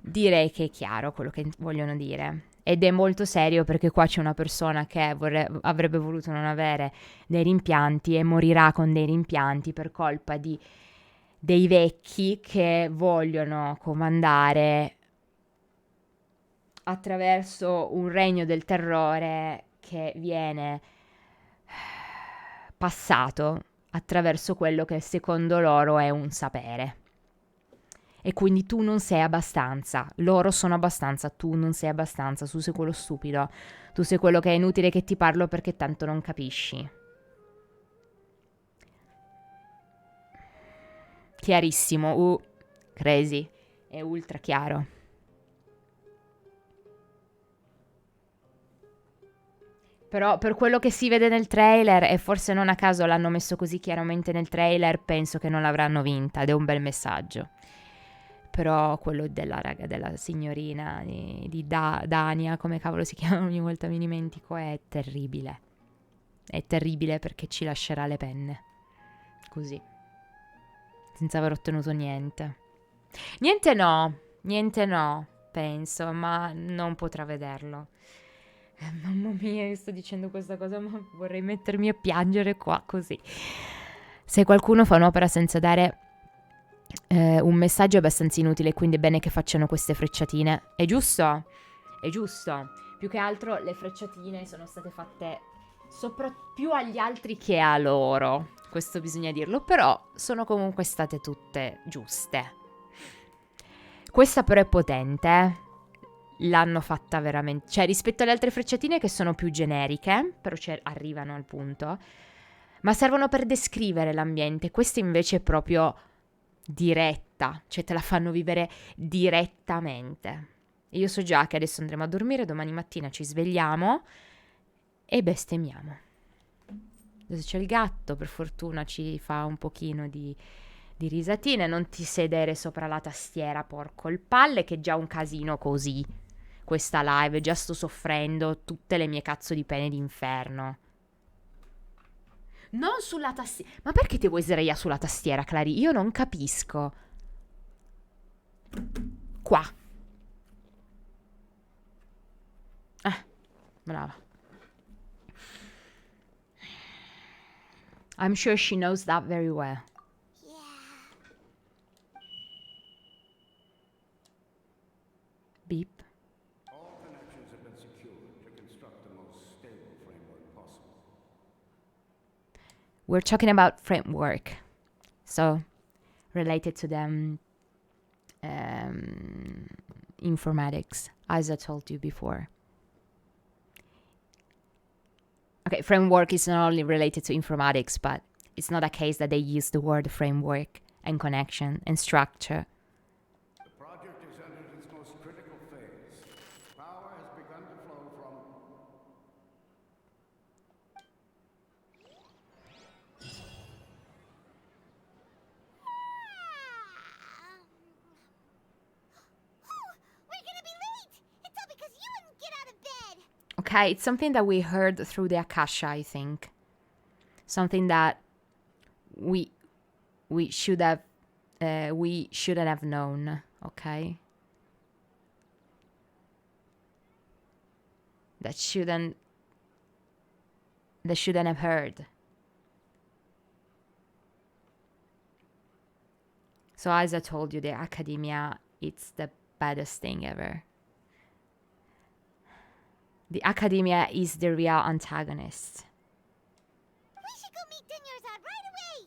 direi che è chiaro quello che vogliono dire. Ed è molto serio, perché qua c'è una persona che avrebbe voluto non avere dei rimpianti e morirà con dei rimpianti per colpa dei vecchi che vogliono comandare attraverso un regno del terrore che viene passato attraverso quello che secondo loro è un sapere. E quindi tu non sei abbastanza, loro sono abbastanza, tu non sei abbastanza, tu sei quello stupido, tu sei quello che è inutile che ti parlo perché tanto non capisci. Chiarissimo, crazy, è ultra chiaro. Però per quello che si vede nel trailer, e forse non a caso l'hanno messo così chiaramente nel trailer, penso che non l'avranno vinta ed è un bel messaggio. Però quello della raga, della signorina di Dania, come cavolo si chiama, ogni volta mi dimentico, è terribile. È terribile perché ci lascerà le penne. Così. Senza aver ottenuto niente. Niente no, penso, ma non potrà vederlo. Mamma mia, io sto dicendo questa cosa, ma vorrei mettermi a piangere qua, così. Se qualcuno fa un'opera senza dare un messaggio è abbastanza inutile, quindi è bene che facciano queste frecciatine. È giusto? È giusto. Più che altro le frecciatine sono state fatte più agli altri che a loro. Questo bisogna dirlo, però sono comunque state tutte giuste. Questa però è potente, l'hanno fatta veramente, cioè rispetto alle altre frecciatine che sono più generiche, però arrivano al punto, ma servono per descrivere l'ambiente. Questa invece è proprio diretta, cioè te la fanno vivere direttamente. Io so già che adesso andremo a dormire, domani mattina ci svegliamo e bestemmiamo. Adesso c'è il gatto, per fortuna ci fa un pochino di risatine. Non ti sedere sopra la tastiera, porco il palle, che è già un casino così. Questa live, già sto soffrendo tutte le mie cazzo di pene d'inferno. Non sulla tastiera. Ma perché ti vuoi sdraiare sulla tastiera, Clary? Io non capisco. Qua. Brava. I'm sure she knows that very well. Beep. All connections have been secured to construct the most stable framework possible. We're talking about framework. So, related to the informatics, as I told you before. Okay, framework is not only related to informatics, but it's not a case that they use the word framework and connection and structure. The project is entered its most critical phase. Power has begun to flow from... We're gonna be late! It's all because you wouldn't get out of bed! Okay, it's something that we heard through the Akasha, I think. Something that we should have we shouldn't have known, okay? That shouldn't have heard. So as I told you, the academia, it's the baddest thing ever. The academia is the real antagonist. We should go meet Dunyarzad right away!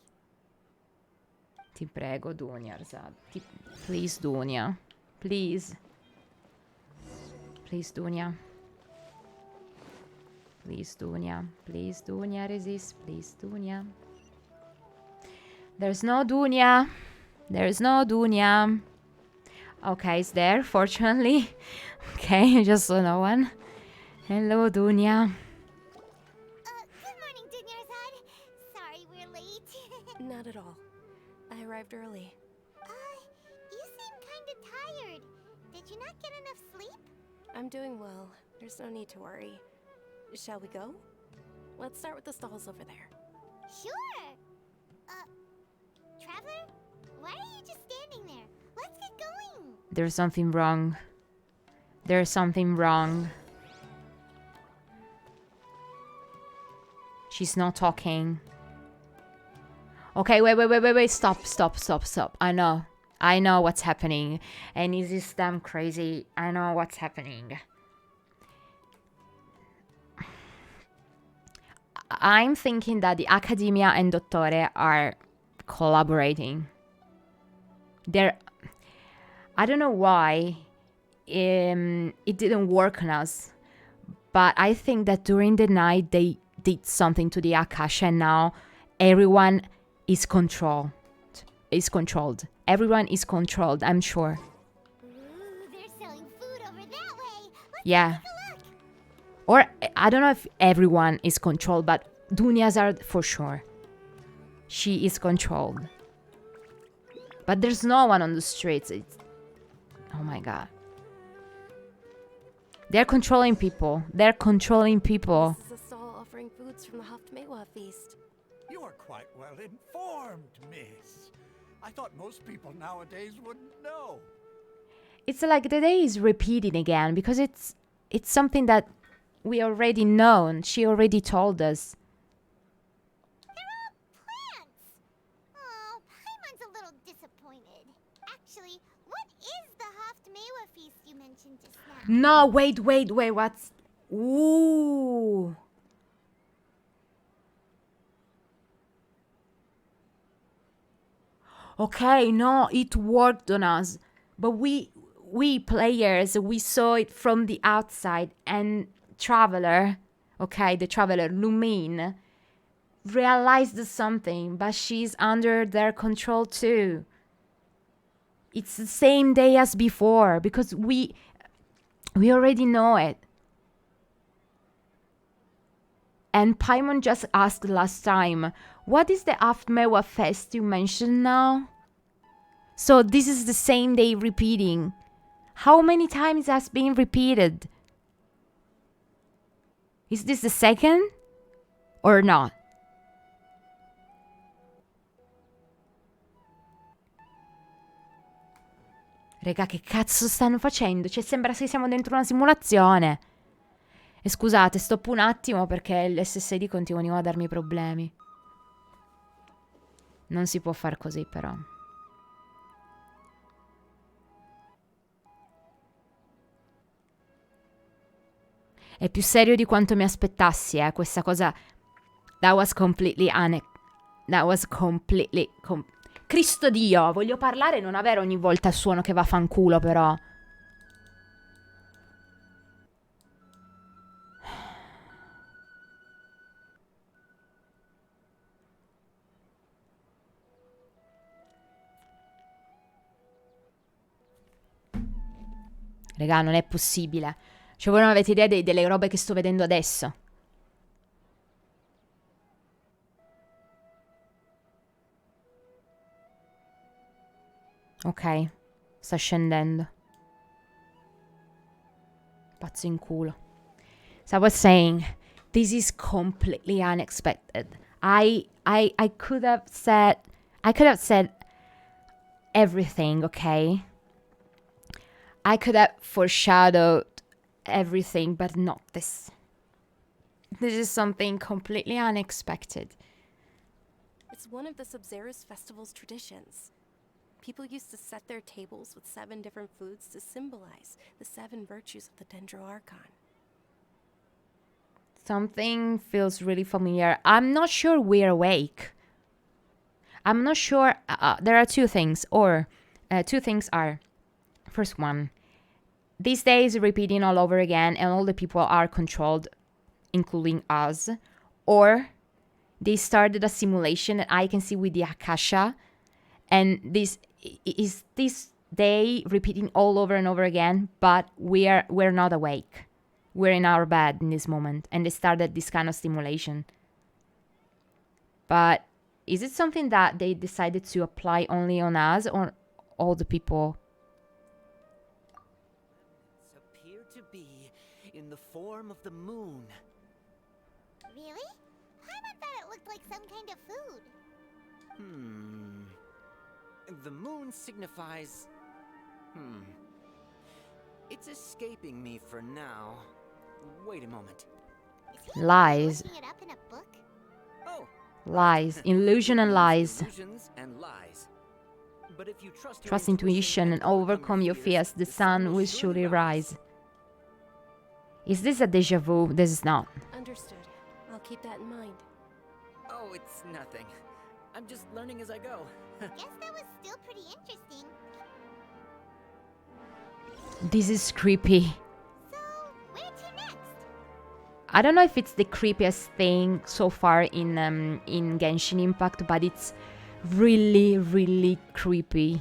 Ti prego, Dunyarzad. Please, Dunya. Please. Please, Dunya. Please, Dunya. Please, Dunya, resist. Please, Dunya. There's no Dunya. There's no Dunya. Okay, it's there, fortunately. Okay, I just saw no one. Hello, Dunya. Good morning, Dunyarzad. Sorry we're late. Not at all. I arrived early. You seem kinda tired. Did you not get enough sleep? I'm doing well. There's no need to worry. Shall we go? Let's start with the stalls over there. Sure! Traveler? Why are you just standing there? Let's get going! There's something wrong. There's something wrong. She's not talking. Okay, wait. Stop. I know what's happening. And is this damn crazy? I know what's happening. I'm thinking that the Academia and Dottore are collaborating. I don't know why it didn't work on us, but I think that during the night they did something to the Akasha, and now everyone is controlled. Everyone is controlled, I'm sure. Ooh, they're selling food over that way. Let's Yeah. take a look. Or I don't know if everyone is controlled, but Dunya's for sure. She is controlled. But there's no one on the streets. Oh my god. They're controlling people. They're controlling people. This is a stall offering foods from the Haftmewa feast. You are quite well informed, miss. I thought most people nowadays wouldn't know. It's like the day is repeating again because it's something that we already know and she already told us. They're all plants. Oh, Paimon's a little disappointed. Actually, what is the Haftmewa feast you mentioned just now? No, wait, what's... Ooh. Okay, no, it worked on us. But we players, we saw it from the outside, and Traveler, okay, the Traveler, Lumine, realized something, but she's under their control too. It's the same day as before, because we already know it. And Paimon just asked last time, what is the Haftmewa fest you mentioned now? So this is the same day repeating. How many times has been repeated? Is this the second? Or not? Raga, che cazzo stanno facendo? Cioè, sembra che siamo dentro una simulazione. E scusate, stoppo un attimo perché l'SSD continua a darmi problemi. Non si può far così, però. È più serio di quanto mi aspettassi, questa cosa. That was completely Cristo Dio, voglio parlare e non avere ogni volta il suono che va a fanculo, però. Regà, non è possibile. Cioè, voi non avete idea delle robe che sto vedendo adesso. Ok, sta scendendo. Pazzo in culo. So I was saying, this is completely unexpected. I could have said everything, okay? I could have foreshadowed everything, but not this. This is something completely unexpected. It's one of the Sabzeruz festival's traditions. People used to set their tables with 7 different foods to symbolize the 7 virtues of the Dendro Archon. Something feels really familiar. I'm not sure we're awake. I'm not sure. There are two things, two things are. First one, these days repeating all over again and all the people are controlled, including us. Or they started a simulation that I can see with the Akasha. And this is this day repeating all over and over again, but we're not awake. We're in our bed in this moment. And they started this kind of stimulation. But is it something that they decided to apply only on us or all the people? Appear to be in the form of the moon. Really? Paimon thought it looked like some kind of food. The moon signifies... It's escaping me for now. Wait a moment. Lies. Looking it up in a book? Oh. Lies. Illusion and lies. Illusions and lies. But if you trust intuition and overcome your fears, the sun will surely rise. Is this a déjà vu? This is not. Understood. I'll keep that in mind. Oh, it's nothing. I'm just learning as I go. Guess that was still pretty interesting. This is creepy. So, where to next? I don't know if it's the creepiest thing so far in Genshin Impact, but it's really, really creepy.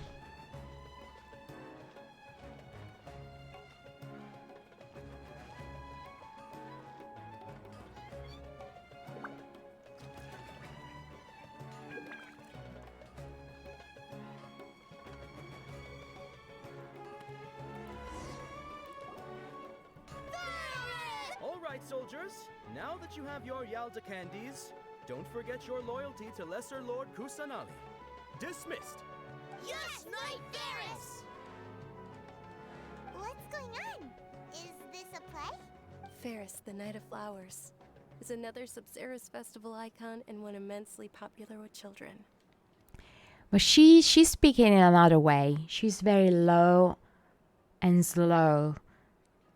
right, soldiers. Now that you have your Yalda candies, don't forget your loyalty to Lesser Lord Kusanali. Dismissed. Yes, Knight Varus! What's going on? Is this a play? Ferris, the Knight of Flowers, is another Sabzeruz festival icon and one immensely popular with children. But she's speaking in another way. She's very low and slow.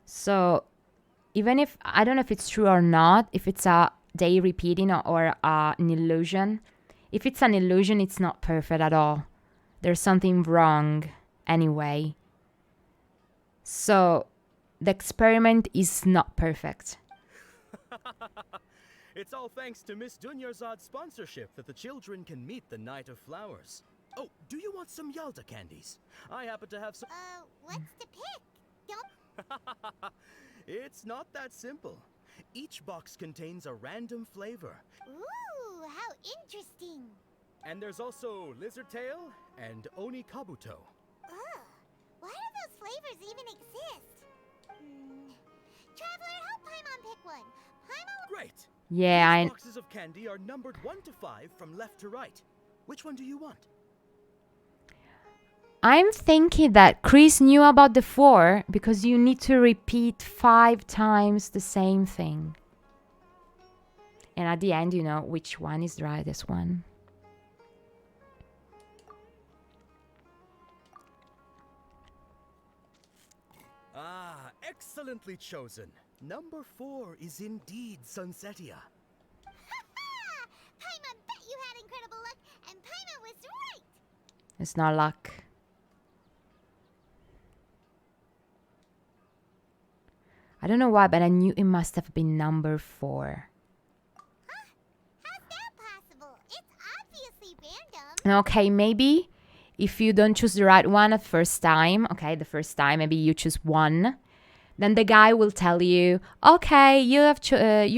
So even if, I don't know if it's true or not, if it's a day repeating or an illusion. If it's an illusion, it's not perfect at all. There's something wrong anyway. So the experiment is not perfect. It's all thanks to Miss Dunyarzad's sponsorship that the children can meet the Knight of Flowers. Oh, do you want some Yalda candies? I happen to have some... What's to pick? Don't... It's not that simple. Each box contains a random flavor. Ooh, how interesting. And there's also Lizard Tail and Oni Kabuto. Ugh, why do those flavors even exist? Traveler, help Paimon pick one. Paimon... Great. Yeah, These boxes of candy are numbered 1 to 5 from left to right. Which one do you want? I'm thinking that Chris knew about the 4 because you need to repeat 5 times the same thing. And at the end, you know which one is the rightest one. Ah, excellently chosen. Number 4 is indeed Sunsetia. Paimon bet you had incredible luck, and Paimon was right! It's not luck. I don't know why, but I knew it must have been number 4. Huh? How's that possible? It's obviously random. Okay, maybe if you don't choose the right one at first time, okay, the first time, maybe you choose 1. Then the guy will tell you, okay, you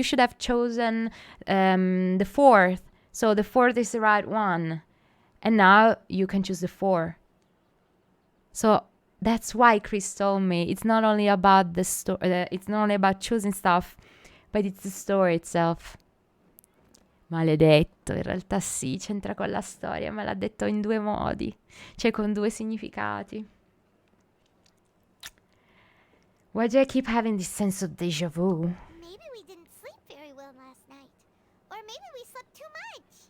should have chosen the 4th. So the 4th is the right one. And now you can choose the 4. So that's why Chris told me it's not only about the story, it's not only about choosing stuff, but it's the story itself. Maledetto, in realtà sì, c'entra con la storia, ma l'ha detto in 2 modi, cioè con 2 significati. Why do I keep having this sense of déjà vu? Maybe we didn't sleep very well last night. Or maybe we slept too much.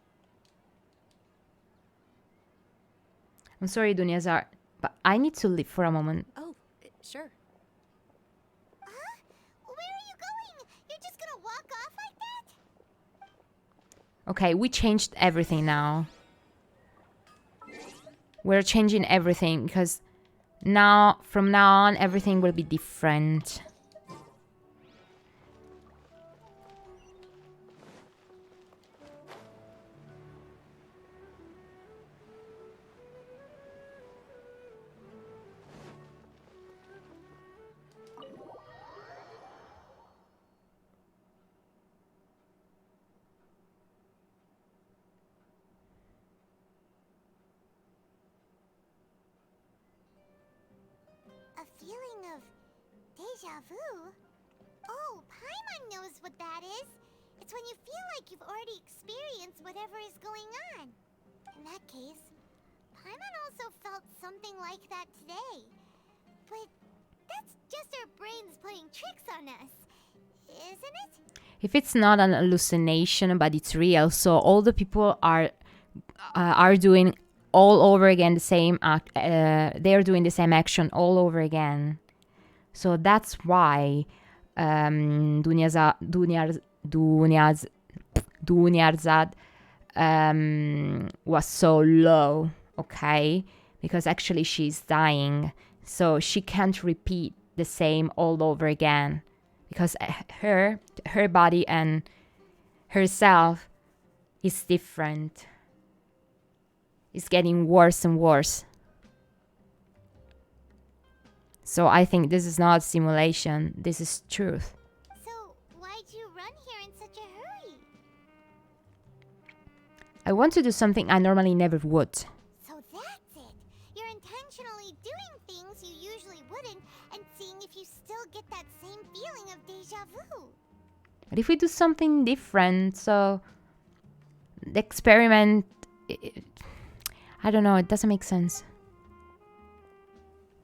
I'm sorry, Dunyarzad, but I need to leave for a moment. Oh, sure. Huh? Where are you going? You're just gonna walk off like that? Okay, we changed everything now. We're changing everything because now, from now on, everything will be different. A feeling of déjà vu? Oh, Paimon knows what that is. It's when you feel like you've already experienced whatever is going on. In that case, Paimon also felt something like that today. But that's just our brains playing tricks on us, isn't it? If it's not an hallucination, but it's real, so all the people are doing all over again the same act. They're doing the same action all over again. So that's why Dunyarzad was so low, okay? Because actually she's dying, so she can't repeat the same all over again. Because her body and herself is different. It's getting worse and worse. So I think this is not simulation. This is truth. So why'd you run here in such a hurry? I want to do something I normally never would. So that's it. You're intentionally doing things you usually wouldn't and seeing if you still get that same feeling of déjà vu. What if we do something different? So the experiment, I don't know, it doesn't make sense.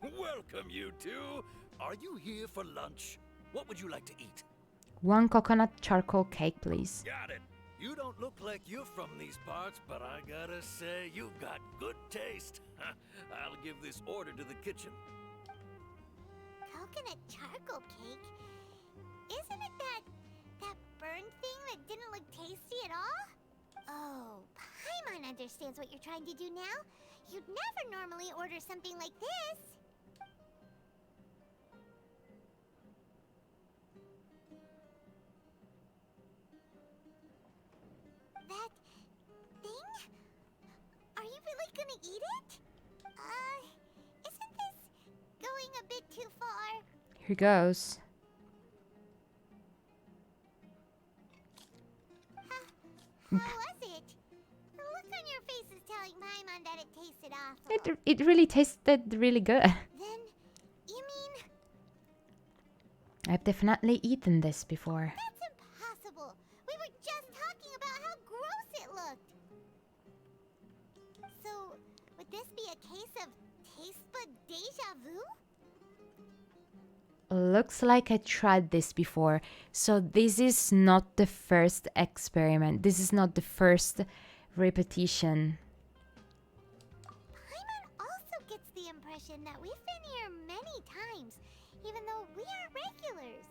Welcome, you two. Are you here for lunch? What would you like to eat? 1 coconut charcoal cake, please. Got it. You don't look like you're from these parts, but I gotta say, you've got good taste. I'll give this order to the kitchen. Coconut charcoal cake? Isn't it that burned thing that didn't look tasty at all? Oh, Paimon understands what you're trying to do now. You'd never normally order something like this. That thing? Are you really gonna eat it? Isn't this going a bit too far? Here goes. How was it? The look on your face is telling Paimon that it tasted awful. It really tasted really good. Then, you mean... I've definitely eaten this before. That's impossible! We were just talking about how gross it looked! So, would this be a case of taste bud deja vu? Looks like I tried this before. So this is not the first experiment. This is not the first repetition. Paimon also gets the impression that we've been here many times, even though we are regulars.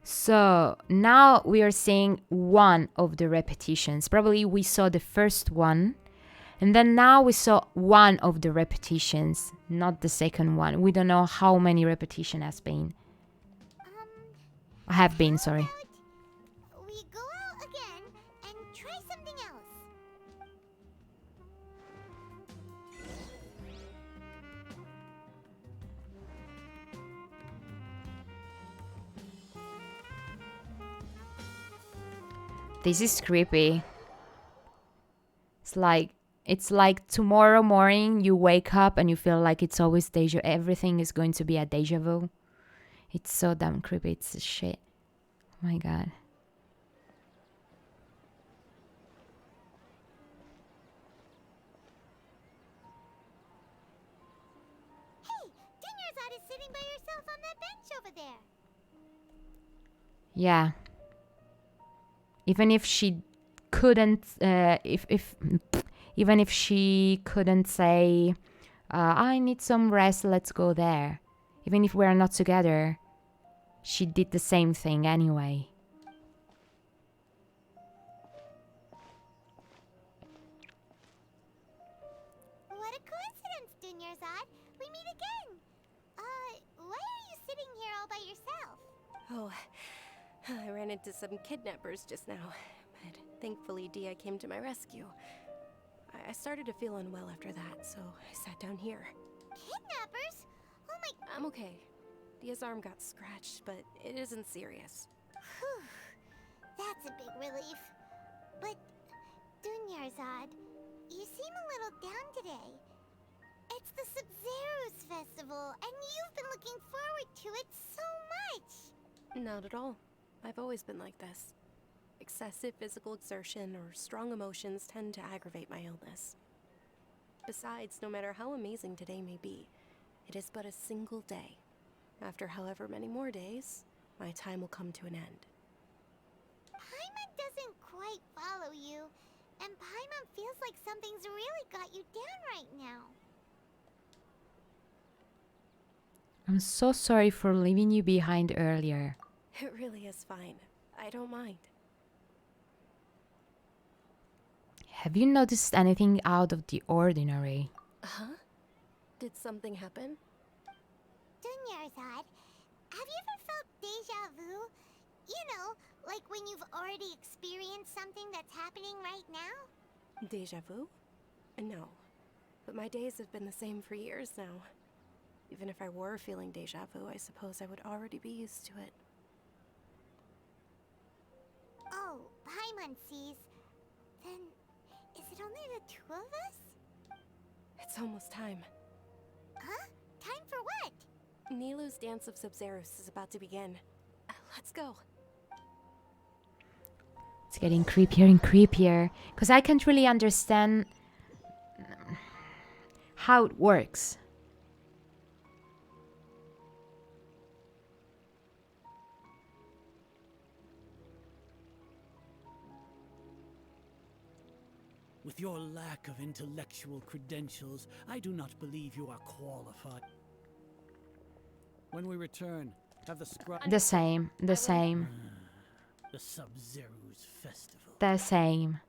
So now we are seeing one of the repetitions. Probably we saw the first one. And then now we saw one of the repetitions, not the second one. We don't know how many repetition has been. Have been, sorry. We go out again and try something else. This is creepy. It's like tomorrow morning you wake up and you feel like it's always everything is going to be a deja vu. It's so damn creepy. It's shit. Oh my god. Hey, Dunyarzad is sitting by herself on that bench over there. Yeah. Even if she couldn't, even if she couldn't say, I need some rest, let's go there. Even if we're not together, she did the same thing anyway. What a coincidence, Dunyarzad. We meet again. Why are you sitting here all by yourself? Oh, I ran into some kidnappers just now, but thankfully Dia came to my rescue. I started to feel unwell after that, so I sat down here. Kidnappers? Oh my... I'm okay. Dia's arm got scratched, but it isn't serious. Whew. That's a big relief. But, Dunyarzad, you seem a little down today. It's the Sabzeruz festival, and you've been looking forward to it so much. Not at all. I've always been like this. Excessive physical exertion or strong emotions tend to aggravate my illness. Besides, no matter how amazing today may be, it is but a single day. After however many more days, my time will come to an end. Paimon doesn't quite follow you, and Paimon feels like something's really got you down right now. I'm so sorry for leaving you behind earlier. It really is fine. I don't mind. Have you noticed anything out of the ordinary? Huh? Did something happen? Dunyarzad, have you ever felt deja vu? You know, like when you've already experienced something that's happening right now? Deja vu? No. But my days have been the same for years now. Even if I were feeling deja vu, I suppose I would already be used to it. Oh, Paimon sees. Then, is it only the two of us? It's almost time. Huh? Time for what? Nilou's Dance of Sabzeruz is about to begin. Let's go. It's getting creepier and creepier. Because I can't really understand how it works. With your lack of intellectual credentials, I do not believe you are qualified. When we return, have the scribe... The same. The same. The Sabzeruz festival. The same.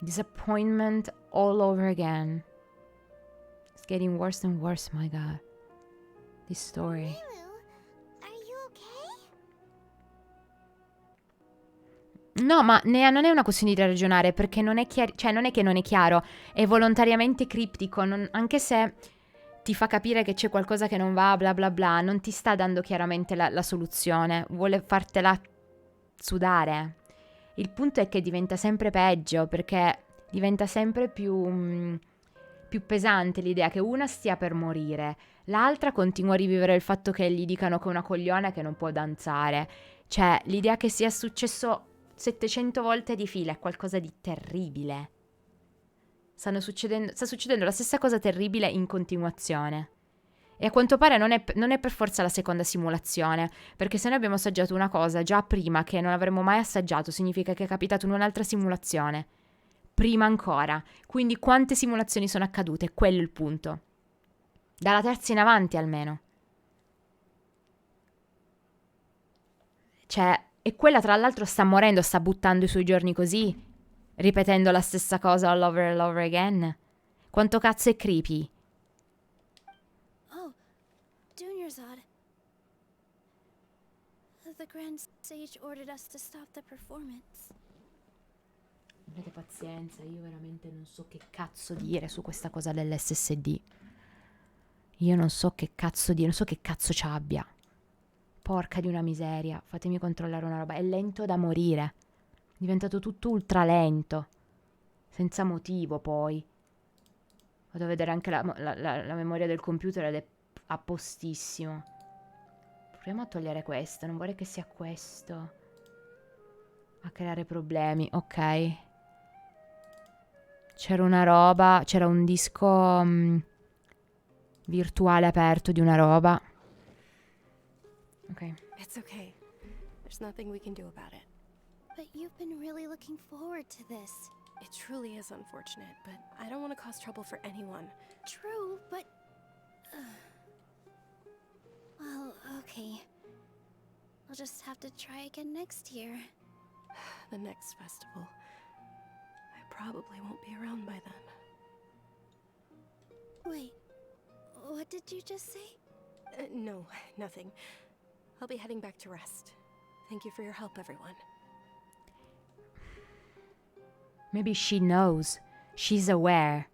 Disappointment all over again. It's getting worse and worse, my god. This story. No, ma non è una questione di ragionare, perché non è chiaro, cioè non è che non è chiaro, è volontariamente criptico, anche se ti fa capire che c'è qualcosa che non va, bla bla bla, non ti sta dando chiaramente la soluzione, vuole fartela sudare. Il punto è che diventa sempre peggio, perché diventa sempre più pesante l'idea che una stia per morire, l'altra continua a rivivere il fatto che gli dicano che è una cogliona e che non può danzare. Cioè, l'idea che sia successo 700 volte di fila è qualcosa di terribile. Sta succedendo la stessa cosa terribile in continuazione. E a quanto pare non è per forza la seconda simulazione, perché se noi abbiamo assaggiato una cosa già prima che non avremmo mai assaggiato, significa che è capitato in un'altra simulazione. Prima ancora. Quindi quante simulazioni sono accadute? Quello è il punto. Dalla terza in avanti almeno. Cioè, e quella tra l'altro sta morendo, sta buttando i suoi giorni così, ripetendo la stessa cosa all over and over again. Quanto cazzo è creepy. Oh, Dunyarzad. The Grand Sage ordered us to stop the performance. Avete pazienza, io veramente non so che cazzo dire su questa cosa dell'SSD. Io non so che cazzo dire, non so che cazzo ci abbia. Porca di una miseria, fatemi controllare una roba. È lento da morire. È diventato tutto ultra lento. Senza motivo, poi. Vado a vedere anche la memoria del computer ed è a postissimo. Proviamo a togliere questo, non vorrei che sia questo a creare problemi. Ok. C'era una roba, c'era un disco virtuale aperto di una roba. Okay. It's okay. There's nothing we can do about it. But you've been really looking forward to this. It truly is unfortunate, but I don't want to cause trouble for anyone. True, but... well, okay. I'll just have to try again next year. The next festival. I probably won't be around by then. Wait, what did you just say? No, nothing. I'll be heading back to rest. Thank you for your help, everyone. Maybe she knows. She's aware.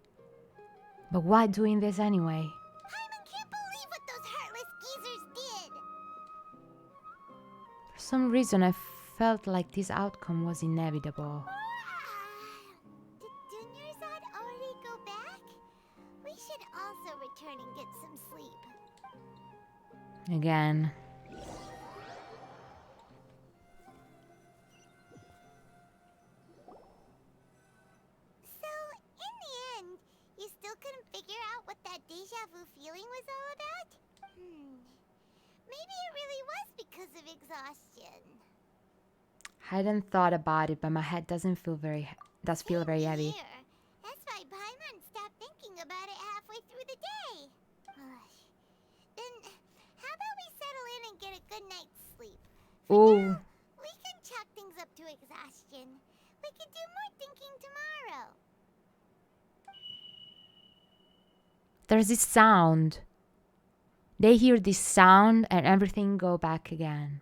But why doing this anyway? Paimon can't believe what those heartless geezers did! For some reason I felt like this outcome was inevitable. Did Dunyarzad already go back? We should also return and get some sleep. Again. Couldn't figure out what that deja vu feeling was all about? Maybe it really was because of exhaustion. I hadn't thought about it, but my head does feel very heavy. Here. That's why Paimon stopped thinking about it halfway through the day. Then, how about we settle in and get a good night's sleep? For now, we can chalk things up to exhaustion. We can do more thinking tomorrow. There's this sound. They hear this sound and everything goes back again.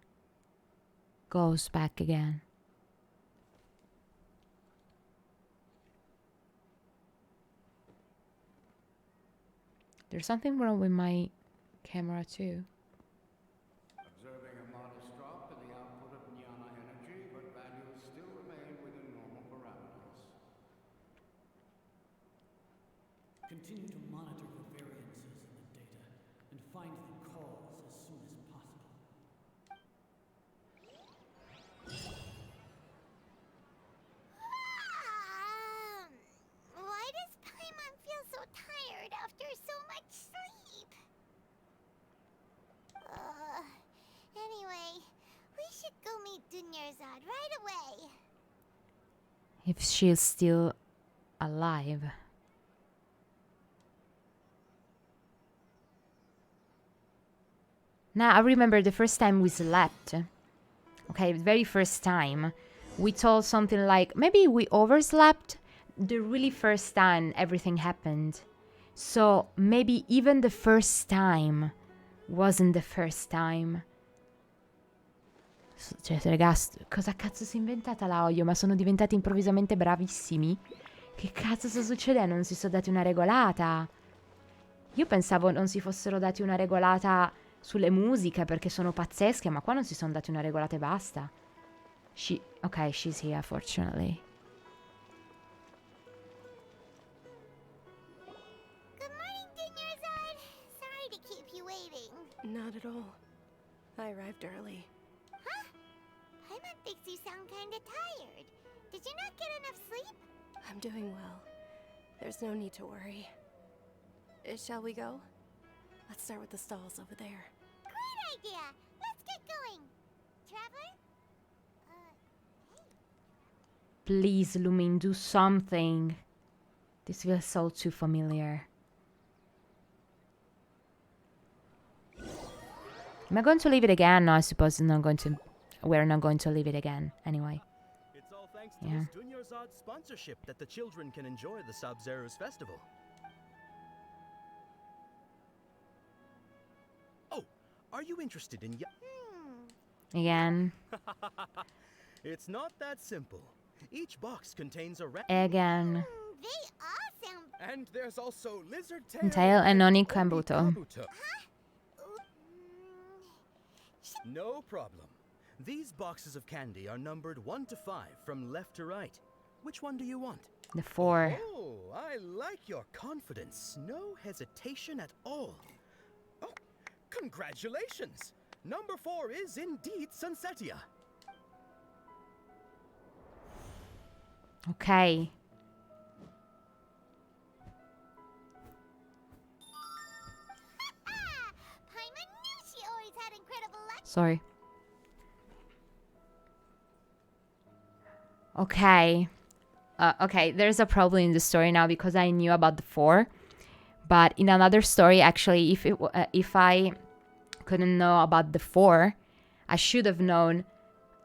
There's something wrong with my camera too. Observing a modest drop in the output of jnana energy, but values still remain within normal parameters. Continue to monitor for variances in the data. find the cause as soon as possible. Why does Paimon feel so tired after so much sleep? Anyway, we should go meet Dunyarzad right away. If she's still alive. Now I remember the first time we slept. Okay, the very first time. We told something like, maybe we overslept. The really first time everything happened. So maybe even the first time wasn't the first time. Cioè, ragazzi, cosa cazzo si è inventata la Oyo? Ma sono diventati improvvisamente bravissimi? Che cazzo sta succedendo? Non si sono dati una regolata. Io pensavo non si fossero dati una regolata sulle musiche perché sono pazzesche, ma qua non si sono dati una regolata e basta. Ok, she's here, fortunately. Good morning, Dunyarzad. Sorry to keep you waiting. Not at all. I arrived early. Huh? Paimon thinks you sound kinda tired. Did you not get enough sleep? I'm doing well. There's no need to worry. Shall we go? Let's start with the stalls over there. Great idea! Let's get going. Traveler? Please, Lumin, do something. This feels so too familiar. Am I going to leave it again? No, I suppose we're not going to leave it again. Anyway. It's all thanks to this Dunyarzad sponsorship that the children can enjoy the Sabzeruz festival. Oh, are you interested in Again. It's not that simple. Each box contains a Again. They all sound... And there's also lizard tail, Tail and Onikabuto. No problem. These boxes of candy are numbered 1 to 5 from left to right. Which one do you want? The 4. Oh, I like your confidence. No hesitation at all. Oh, congratulations! Number 4 is indeed Sunsetia. Okay. Paimon knew she always had incredible luck. Sorry. Okay. Okay, there's a problem in the story now because I knew about the 4. But in another story, actually, if I couldn't know about the 4, I should have known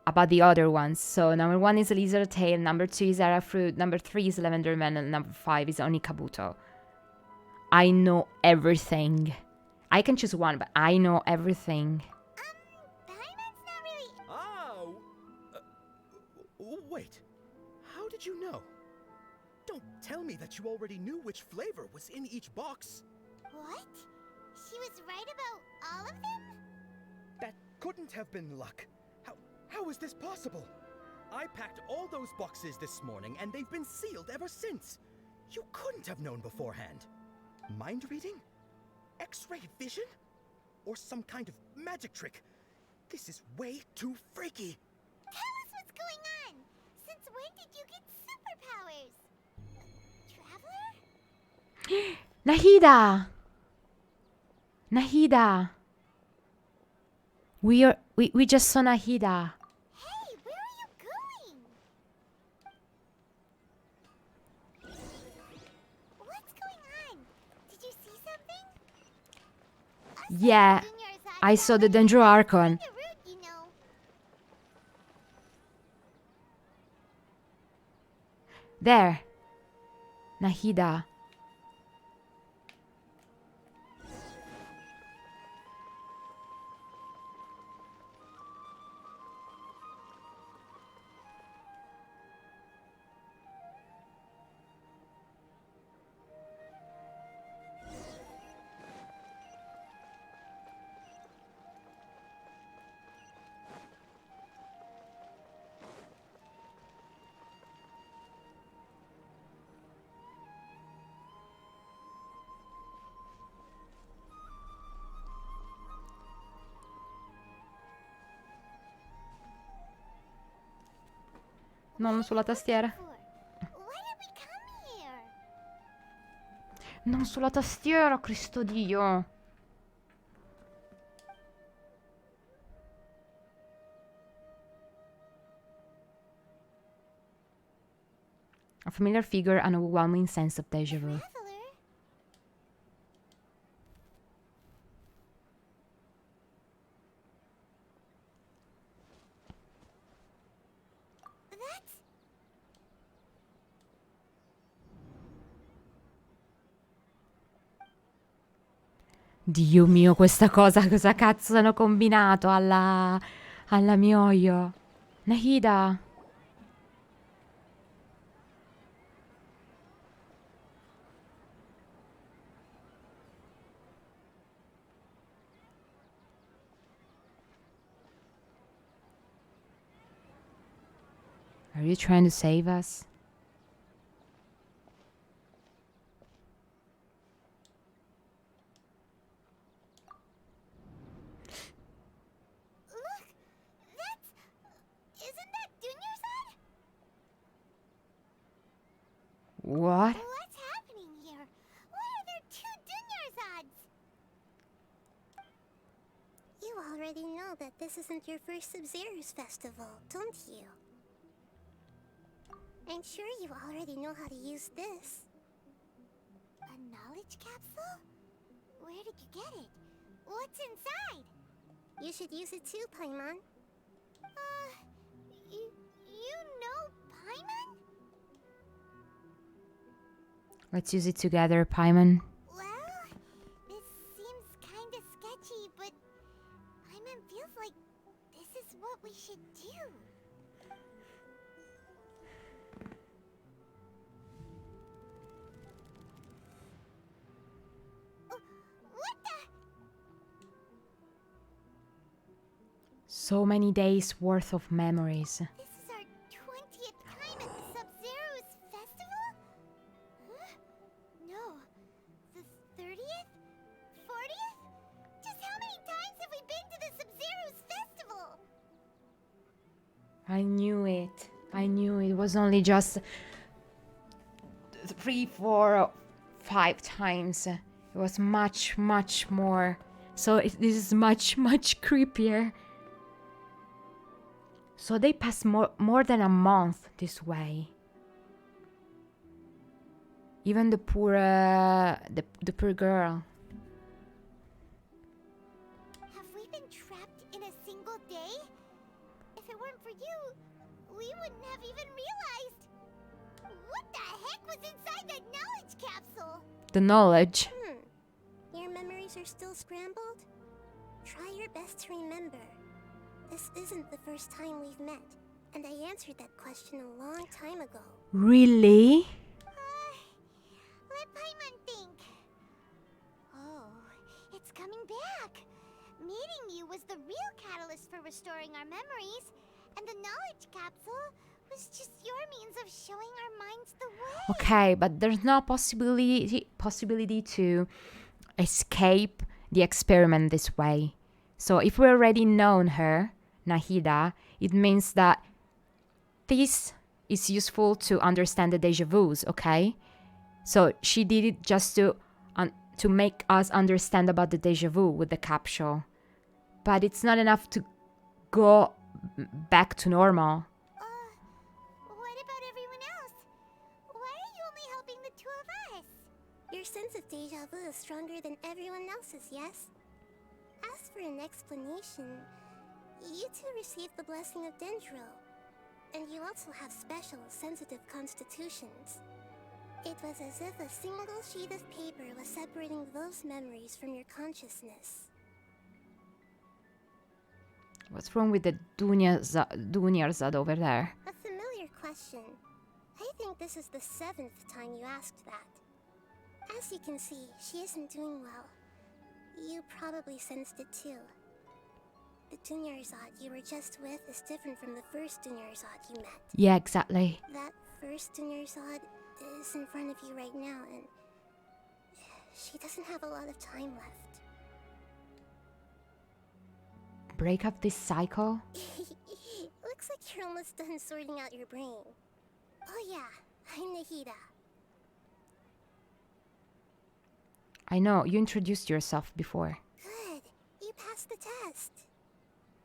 about the other ones. So number 1 is Lizard Tail, number 2 is Ara Fruit, number 3 is Lavender Man, and number 5 is Onikabuto. I know everything. I can choose one, but I know everything. Paimon's not really... Oh! Wait. How did you know? Don't tell me that you already knew which flavor was in each box. What? She was right about all of them? That couldn't have been luck. How is this possible? I packed all those boxes this morning, and they've been sealed ever since. You couldn't have known beforehand. Mind reading? X-ray vision? Or some kind of magic trick? This is way too freaky. Tell us what's going on. Since when did you get superpowers? Traveler? Nahida! Nahida! We just saw Nahida. Hey, where are you going? What's going on? Did you see something? Yeah, I saw the Sumeru Archon. You know. There. Nahida. Non sulla tastiera. Non sulla tastiera, Cristo Dio. A familiar figure, an overwhelming sense of déjà vu. Dio mio, questa cosa cazzo hanno combinato alla Mioio? Nahida. Are you trying to save us? What? What's happening here? Why are there two Dunyarzad's? You already know that this isn't your first Sabzeruz festival, don't you? I'm sure you already know how to use this. A knowledge capsule? Where did you get it? What's inside? You should use it too, Paimon. You know Paimon? Let's use it together, Paimon. Well, this seems kinda sketchy, but Paimon feels like this is what we should do. What the? So many days worth of memories. This is our 20th time at the Sabzeruz festival? Huh? No. The 30th? 40th? Just how many times have we been to the Sabzeruz festival? I knew it. I knew it was only just 3, 4, 5 times. It was much, much more. So this is much, much creepier. So they passed more than a month this way. Even the poor, the poor girl. Have we been trapped in a single day? If it weren't for you, we wouldn't have even realized. What the heck was inside that knowledge capsule? The knowledge. Your memories are still scrambled? Try your best to remember. This isn't the first time we've met, and I answered that question a long time ago. Really? Let Paimon think. Oh, it's coming back. Meeting you was the real catalyst for restoring our memories, and the knowledge capsule was just your means of showing our minds the way. Okay, but there's no possibility to escape the experiment this way. So if we already known her, Nahida, it means that this is useful to understand the déjà vus, okay? So she did it just to make us understand about the déjà vu with the capsule. But it's not enough to go back to normal. What about everyone else? Why are you only helping the two of us? Your sense of déjà vu is stronger than everyone else's, yes? As for an explanation, you two received the blessing of Dendro, and you also have special, sensitive constitutions. It was as if a single sheet of paper was separating those memories from your consciousness. What's wrong with the Dunyarzad over there? A familiar question. I think this is the 7th time you asked that. As you can see, she isn't doing well. You probably sensed it too. The Dunyarzad you were just with is different from the first Dunyarzad you met. Yeah, exactly. That first Dunyarzad is in front of you right now, and she doesn't have a lot of time left. Break up this cycle? Looks Looks like you're almost done sorting out your brain. Oh yeah, I'm Nahida. I know, you introduced yourself before. Good. You passed the test.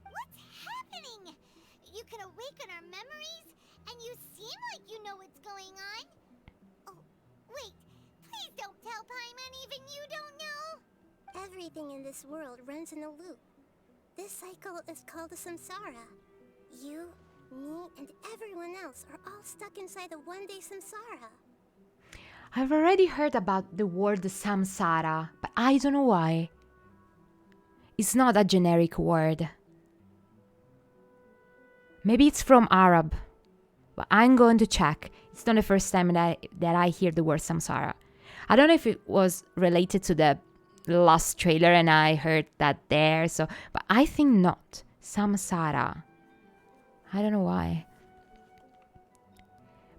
What's happening? You can awaken our memories, and you seem like you know what's going on. Oh, wait. Please don't tell Paimon even you don't know. Everything in this world runs in a loop. This cycle is called the samsara. You, me, and everyone else are all stuck inside the one-day samsara. I've already heard about the word samsara, but I don't know why. It's not a generic word. Maybe it's from Arab, but I'm going to check. It's not the first time that I hear the word samsara. I don't know if it was related to the last trailer and I heard that there, but I think not. Samsara. I don't know why.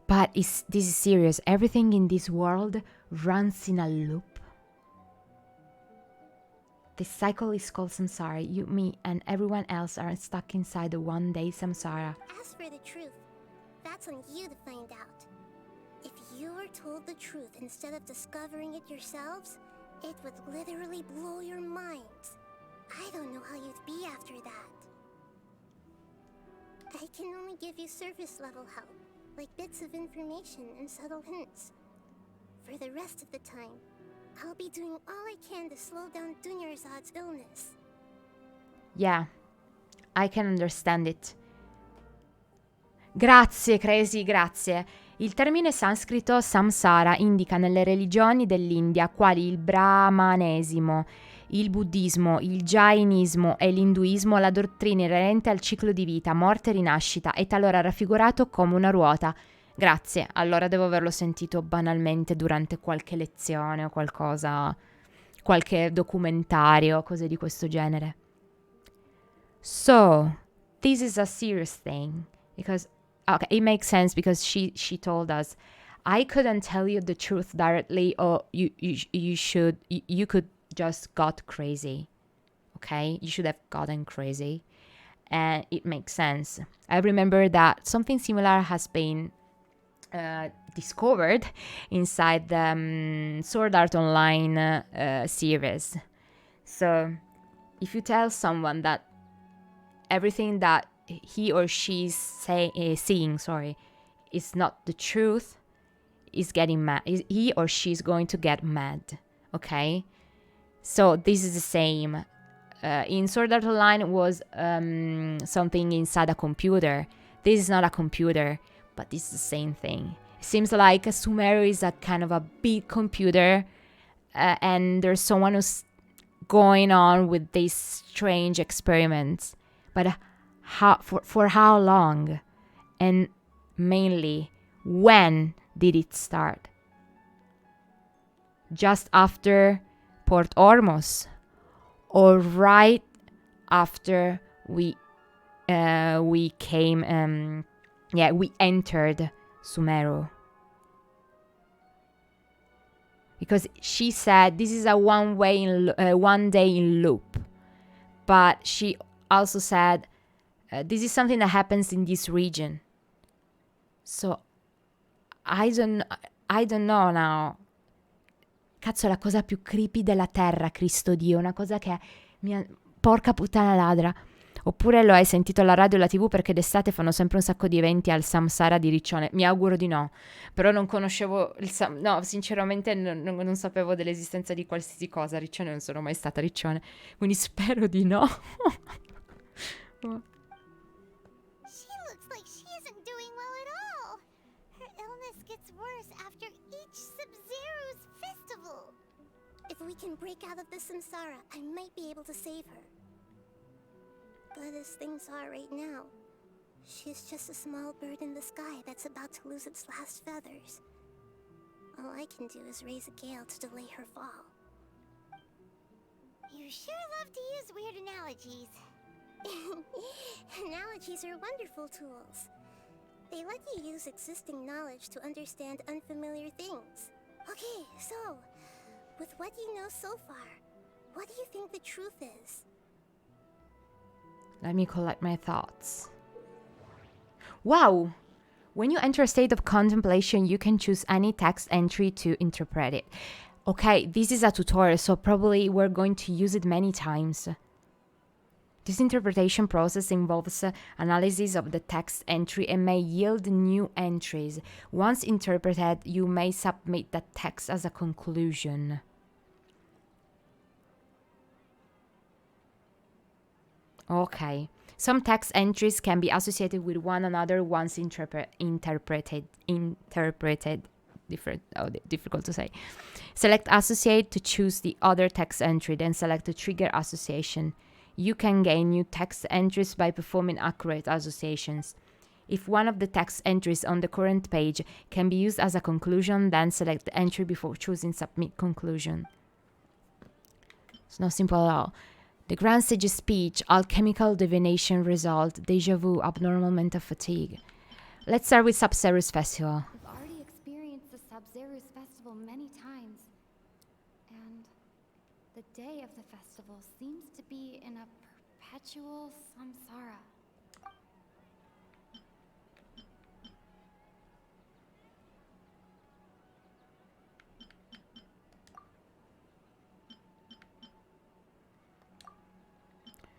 But this is serious. Everything in this world runs in a loop. This cycle is called samsara. You, me, and everyone else are stuck inside the one-day samsara. As for the truth, that's on you to find out. If you were told the truth instead of discovering it yourselves, it would literally blow your minds. I don't know how you'd be after that. I can only give you surface level help, like bits of information and subtle hints. For the rest of the time, I'll be doing all I can to slow down Dunyarzad's illness. Yeah, I can understand it. Grazie, Crazy, grazie. Il termine sanscrito samsara indica nelle religioni dell'India, quali il brahmanesimo, il buddismo, il jainismo e l'induismo, la dottrina inerente al ciclo di vita, morte e rinascita, è talora raffigurato come una ruota. Grazie, allora devo averlo sentito banalmente durante qualche lezione o qualcosa, qualche documentario, cose di questo genere. So, this is a serious thing, because okay, it makes sense because she told us, I couldn't tell you the truth directly, or you could just got crazy. Okay, you should have gotten crazy, and it makes sense. I remember that something similar has been discovered inside the Sword Art Online series. So, if you tell someone that everything that he or she's seeing, is not the truth, is getting mad. He or she's going to get mad. Okay, so this is the same. In Sword Art Online was something inside a computer. This is not a computer, but this is the same thing. It seems like Sumeru is a kind of a big computer, and there's someone who's going on with these strange experiments. But for how long? And mainly, when did it start? Just after Port Ormos, or right after we entered Sumeru? Because she said this is a one day in loop, but she also said this is something that happens in this region. So I don't know now. Cazzo, è la cosa più creepy della terra, Cristo Dio, una cosa che porca puttana ladra. Oppure lo hai sentito alla radio o alla TV perché d'estate fanno sempre un sacco di eventi al Samsara di Riccione. Mi auguro di no, però non conoscevo no, sinceramente non sapevo dell'esistenza di qualsiasi cosa a Riccione, non sono mai stata a Riccione, quindi spero di no. She looks like she isn't doing well at all. Her illness gets worse after each Sabzeruz festival. If we can break out of the samsara, I might be able to save her. But as things are right now, she's just a small bird in the sky that's about to lose its last feathers. All I can do is raise a gale to delay her fall. You sure love to use weird analogies. Analogies are wonderful tools. They let you use existing knowledge to understand unfamiliar things. Okay, so, with what you know so far, what do you think the truth is? Let me collect my thoughts. Wow! When you enter a state of contemplation, you can choose any text entry to interpret it. Okay, this is a tutorial, so probably we're going to use it many times. This interpretation process involves analysis of the text entry and may yield new entries. Once interpreted, you may submit that text as a conclusion. Okay. Some text entries can be associated with one another once interpreted. Difficult to say. Select Associate to choose the other text entry, then select the Trigger Association. You can gain new text entries by performing accurate associations. If one of the text entries on the current page can be used as a conclusion, then select the entry before choosing Submit Conclusion. It's not simple at all. The Grand Sage's speech, alchemical divination result, deja vu, abnormal mental fatigue. Let's start with Sabzeruz Festival. I've already experienced the Sabzeruz Festival many times. And the day of the festival seems to be in a perpetual samsara.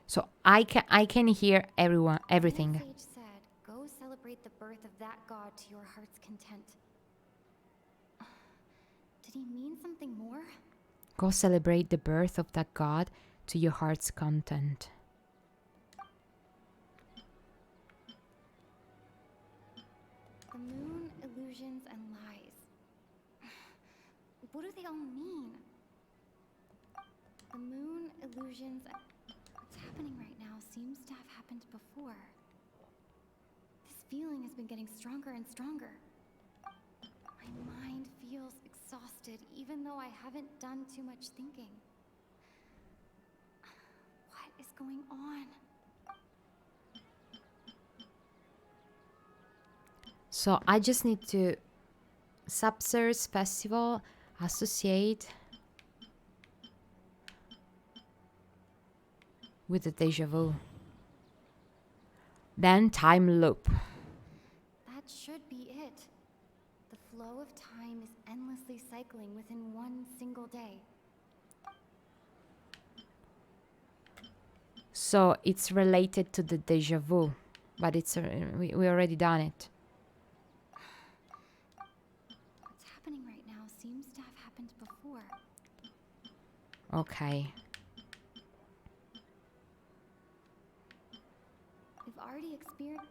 So I can hear everything. The sage said, "Go celebrate the birth of that god to your heart's content." Did he mean something more? Go celebrate the birth of that god to your heart's content. The moon, illusions, and lies. What do they all mean? The moon, illusions, and what's happening right now seems to have happened before. This feeling has been getting stronger and stronger. My mind feels exhausted, even though I haven't done too much thinking. What is going on? So I just need to Sabzeruz Festival associate with the deja vu. Then time loop. That should be it. The flow of time is endlessly cycling within one single day. So it's related to the deja vu, but it's we already done it. What's happening right now seems to have happened before. Okay. We've already experienced.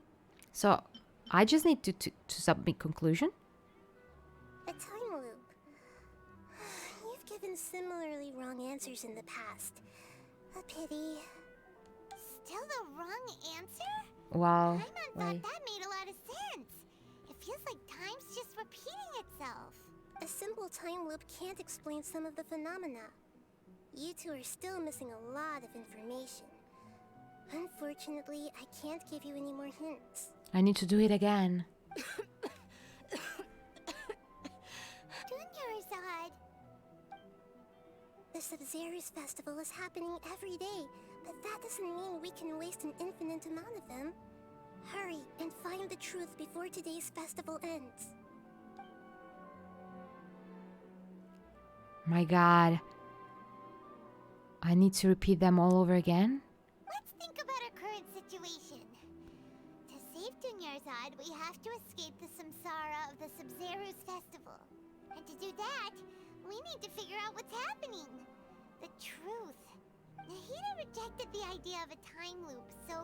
So I just need to submit conclusion. A time loop. You've given similarly wrong answers in the past. A pity. Still the wrong answer? Wow. Paimon thought that made a lot of sense. It feels like time's just repeating itself. A simple time loop can't explain some of the phenomena. You two are still missing a lot of information. Unfortunately, I can't give you any more hints. I need to do it again. Dunyarzad. The Sabzeruz Festival is happening every day, but that doesn't mean we can waste an infinite amount of them. Hurry and find the truth before today's festival ends. My God. I need to repeat them all over again? Let's think about our current situation. To save Dunyarzad, we have to escape the samsara of the Sabzeruz Festival. And to do that, we need to figure out what's happening. The truth. Nahida rejected the idea of a time loop, so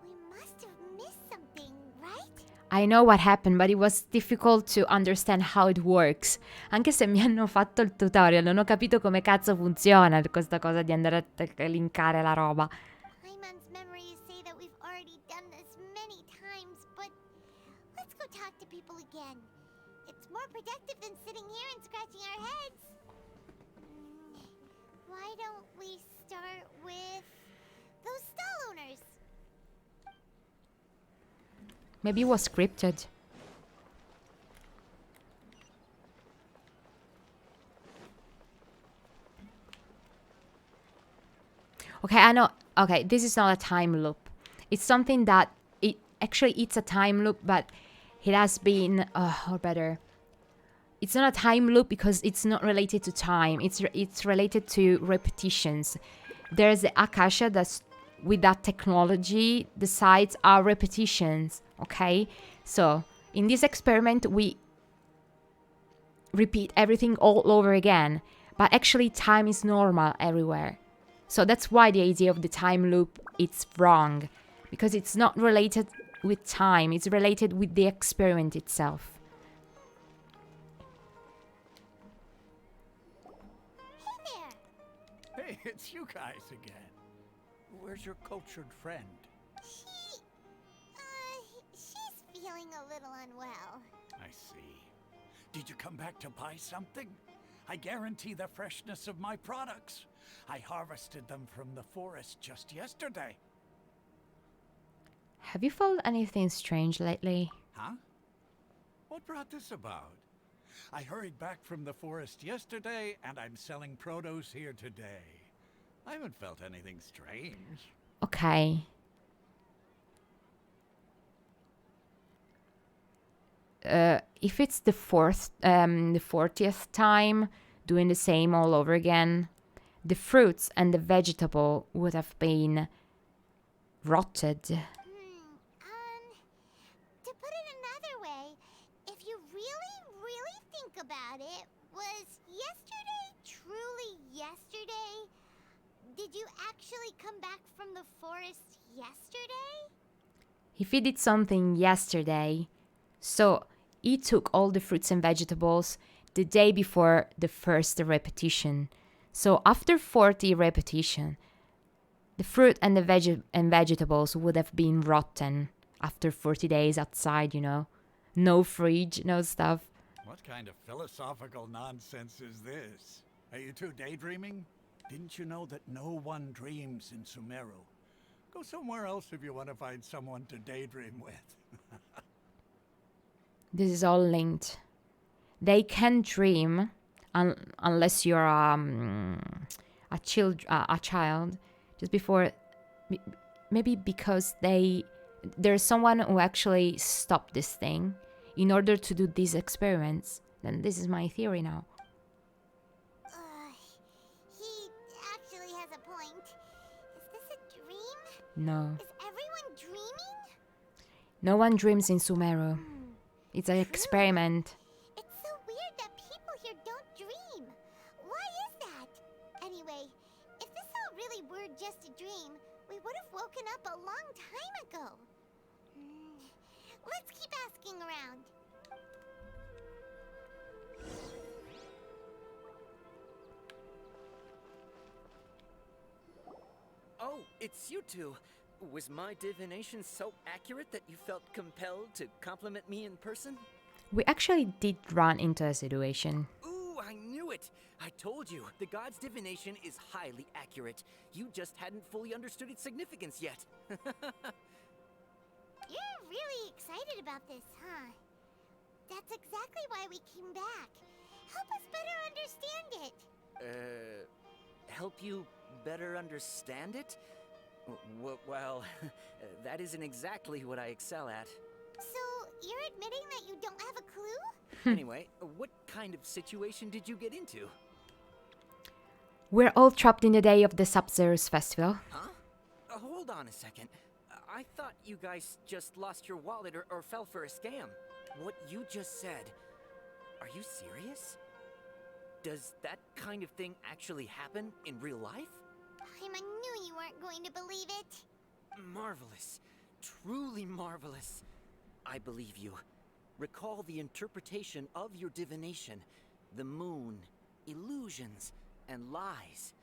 we must have missed something, right? I know what happened, but it was difficult to understand how it works. Anche se mi hanno fatto il tutorial, non ho capito come cazzo funziona questa cosa di andare a linkare la roba. Paimon's memories say that we've already done this many times, but let's go talk to people again. It's more productive than sitting here and scratching our heads. Why don't we start with those stall owners? Maybe it was scripted. Okay, I know. Okay, this is not a time loop. It's something that actually it's a time loop, but it has been, or better, it's not a time loop because it's not related to time. It's related to repetitions. There's the Akasha that's with that technology. The sides are repetitions, okay? So in this experiment, we repeat everything all over again, but actually time is normal everywhere. So that's why the idea of the time loop, it's wrong, because it's not related with time, it's related with the experiment itself. Hey, it's you guys again. Where's your cultured friend? She's feeling a little unwell. I see. Did you come back to buy something? I guarantee the freshness of my products. I harvested them from the forest just yesterday. Have you felt anything strange lately? Huh? What brought this about? I hurried back from the forest yesterday, and I'm selling produce here today. I haven't felt anything strange. Okay. If it's the 40th time doing the same all over again, the fruits and the vegetable would have been rotted. To put it another way, if you really think about it, was yesterday truly yesterday? Did you actually come back from the forest yesterday? If he did something yesterday, so he took all the fruits and vegetables the day before the first repetition. So after 40 repetition, the fruit and the vegetables would have been rotten after 40 days outside, you know. No fridge, no stuff. What kind of philosophical nonsense is this? Are you two daydreaming? Didn't you know that no one dreams in Sumeru? Go somewhere else if you want to find someone to daydream with. This is all linked. They can dream unless you're a child. Just before, maybe because there's someone who actually stopped this thing in order to do these experiments. Then this is my theory now. He actually has a point. Is this a dream? No. Is everyone dreaming? No one dreams in Sumeru. It's an experiment. It's so weird that people here don't dream. Why is that? Anyway, if this all really were just a dream, we would have woken up a long time ago. Let's keep asking around. Oh, it's you two. Was my divination so accurate that you felt compelled to compliment me in person? We actually did run into a situation. Ooh, I knew it! I told you, the god's divination is highly accurate. You just hadn't fully understood its significance yet. You're really excited about this, huh? That's exactly why we came back. Help us better understand it. Help you better understand it? Well, that isn't exactly what I excel at. So, you're admitting that you don't have a clue? Anyway, what kind of situation did you get into? We're all trapped in the day of the Sabzeruz festival. Huh? Hold on a second. I thought you guys just lost your wallet or fell for a scam. What you just said, are you serious? Does that kind of thing actually happen in real life? I knew you weren't going to believe it. Marvelous. Truly marvelous. I believe you. Recall the interpretation of your divination. The moon, illusions, and lies.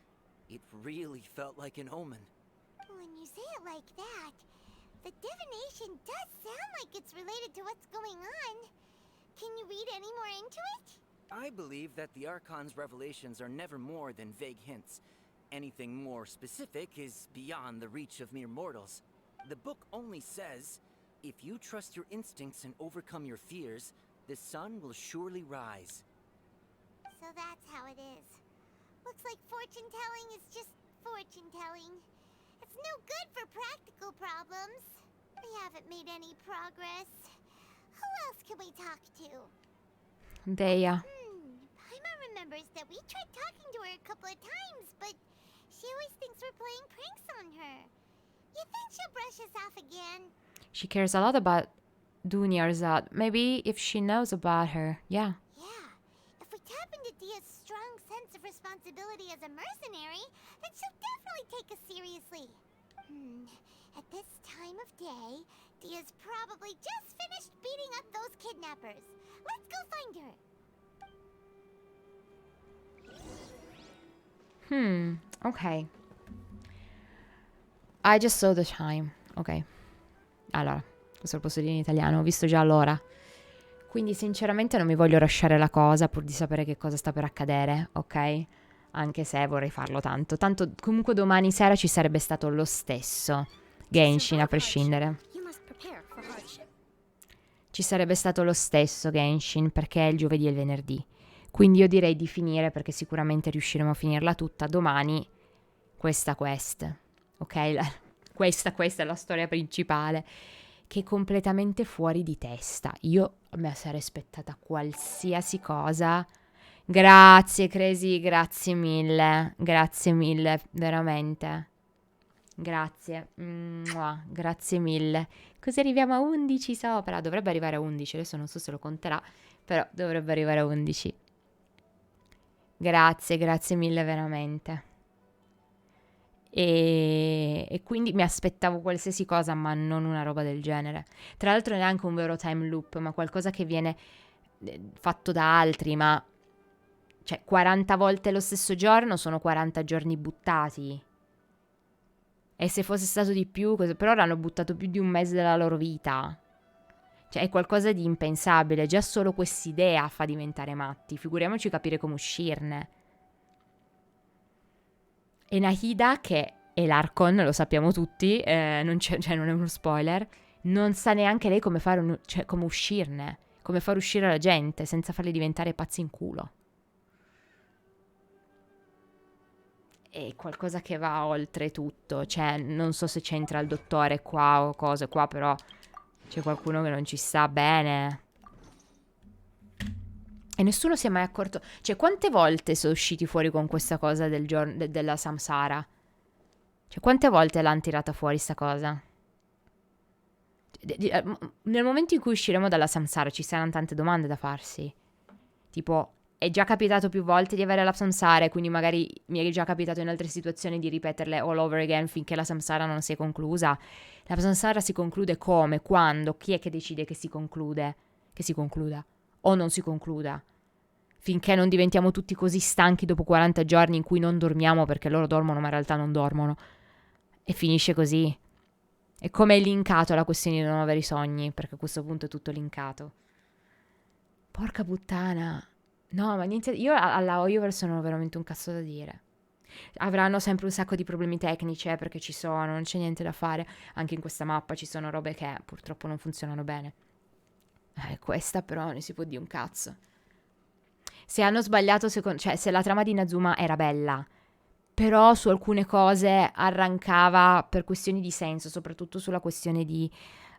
It really felt like an omen. When you say it like that, the divination does sound like it's related to what's going on. Can you read any more into it? I believe that the Archon's revelations are never more than vague hints. Anything more specific is beyond the reach of mere mortals. The book only says, if you trust your instincts and overcome your fears, the sun will surely rise. So that's how it is. Looks like fortune-telling is just fortune-telling. It's no good for practical problems. We haven't made any progress. Who else can we talk to? Deia. Paimon remembers that we tried talking to her a couple of times, but she always thinks we're playing pranks on her. You think she'll brush us off again? She cares a lot about Dunyarzad. Maybe if she knows about her, yeah. Yeah. If we tap into Dia's strong sense of responsibility as a mercenary, then she'll definitely take us seriously. At this time of day, Dia's probably just finished beating up those kidnappers. Let's go find her. Ok. I just saw the time. Ok. Allora, questo lo posso dire in italiano, ho visto già l'ora. Quindi sinceramente non mi voglio lasciare la cosa pur di sapere che cosa sta per accadere, ok? Anche se vorrei farlo tanto. Tanto comunque domani sera ci sarebbe stato lo stesso Genshin a prescindere. Ci sarebbe stato lo stesso Genshin perché è il giovedì e il venerdì. Quindi io direi di finire perché sicuramente riusciremo a finirla tutta domani. Questa quest, ok? Questa è la storia principale, che è completamente fuori di testa. Io me la sarei aspettata qualsiasi cosa. Grazie Crazy, grazie mille, veramente. Grazie, grazie mille. Così arriviamo a 11 sopra. Dovrebbe arrivare a 11, adesso non so se lo conterà, però dovrebbe arrivare a 11. Grazie mille veramente. E quindi mi aspettavo qualsiasi cosa, ma non una roba del genere. Tra l'altro neanche un vero time loop, ma qualcosa che viene fatto da altri, ma cioè 40 volte lo stesso giorno sono 40 giorni buttati. E se fosse stato di più, per ora hanno buttato più di un mese della loro vita. Cioè è qualcosa di impensabile, già solo quest'idea fa diventare matti, figuriamoci capire come uscirne. E Nahida, che è l'Archon, lo sappiamo tutti, non è uno spoiler, non sa neanche lei come fare come uscirne, come far uscire la gente senza farli diventare pazzi in culo. È qualcosa che va oltre tutto, cioè non so se c'entra il dottore qua o cose qua, però c'è qualcuno che non ci sta bene. E nessuno si è mai accorto. Cioè, quante volte sono usciti fuori con questa cosa della samsara? Cioè, quante volte l'hanno tirata fuori sta cosa? Nel momento in cui usciremo dalla samsara ci saranno tante domande da farsi. Tipo, è già capitato più volte di avere la samsara e quindi magari mi è già capitato in altre situazioni di ripeterle all over again finché la samsara non si è conclusa. La samsara si conclude come? Quando? Chi è che decide che si conclude? Che si concluda? O non si concluda, finché non diventiamo tutti così stanchi dopo 40 giorni in cui non dormiamo perché loro dormono ma in realtà non dormono e finisce così. E come è linkato la questione di non avere i sogni, perché a questo punto è tutto linkato. Porca puttana, no, ma niente, io alla Hoyoverse non ho veramente un cazzo da dire. Avranno sempre un sacco di problemi tecnici perché ci sono, non c'è niente da fare. Anche in questa mappa ci sono robe che purtroppo non funzionano bene. Questa però ne si può dire un cazzo. Se hanno sbagliato, cioè se la trama di Inazuma era bella, però su alcune cose arrancava per questioni di senso, soprattutto sulla questione di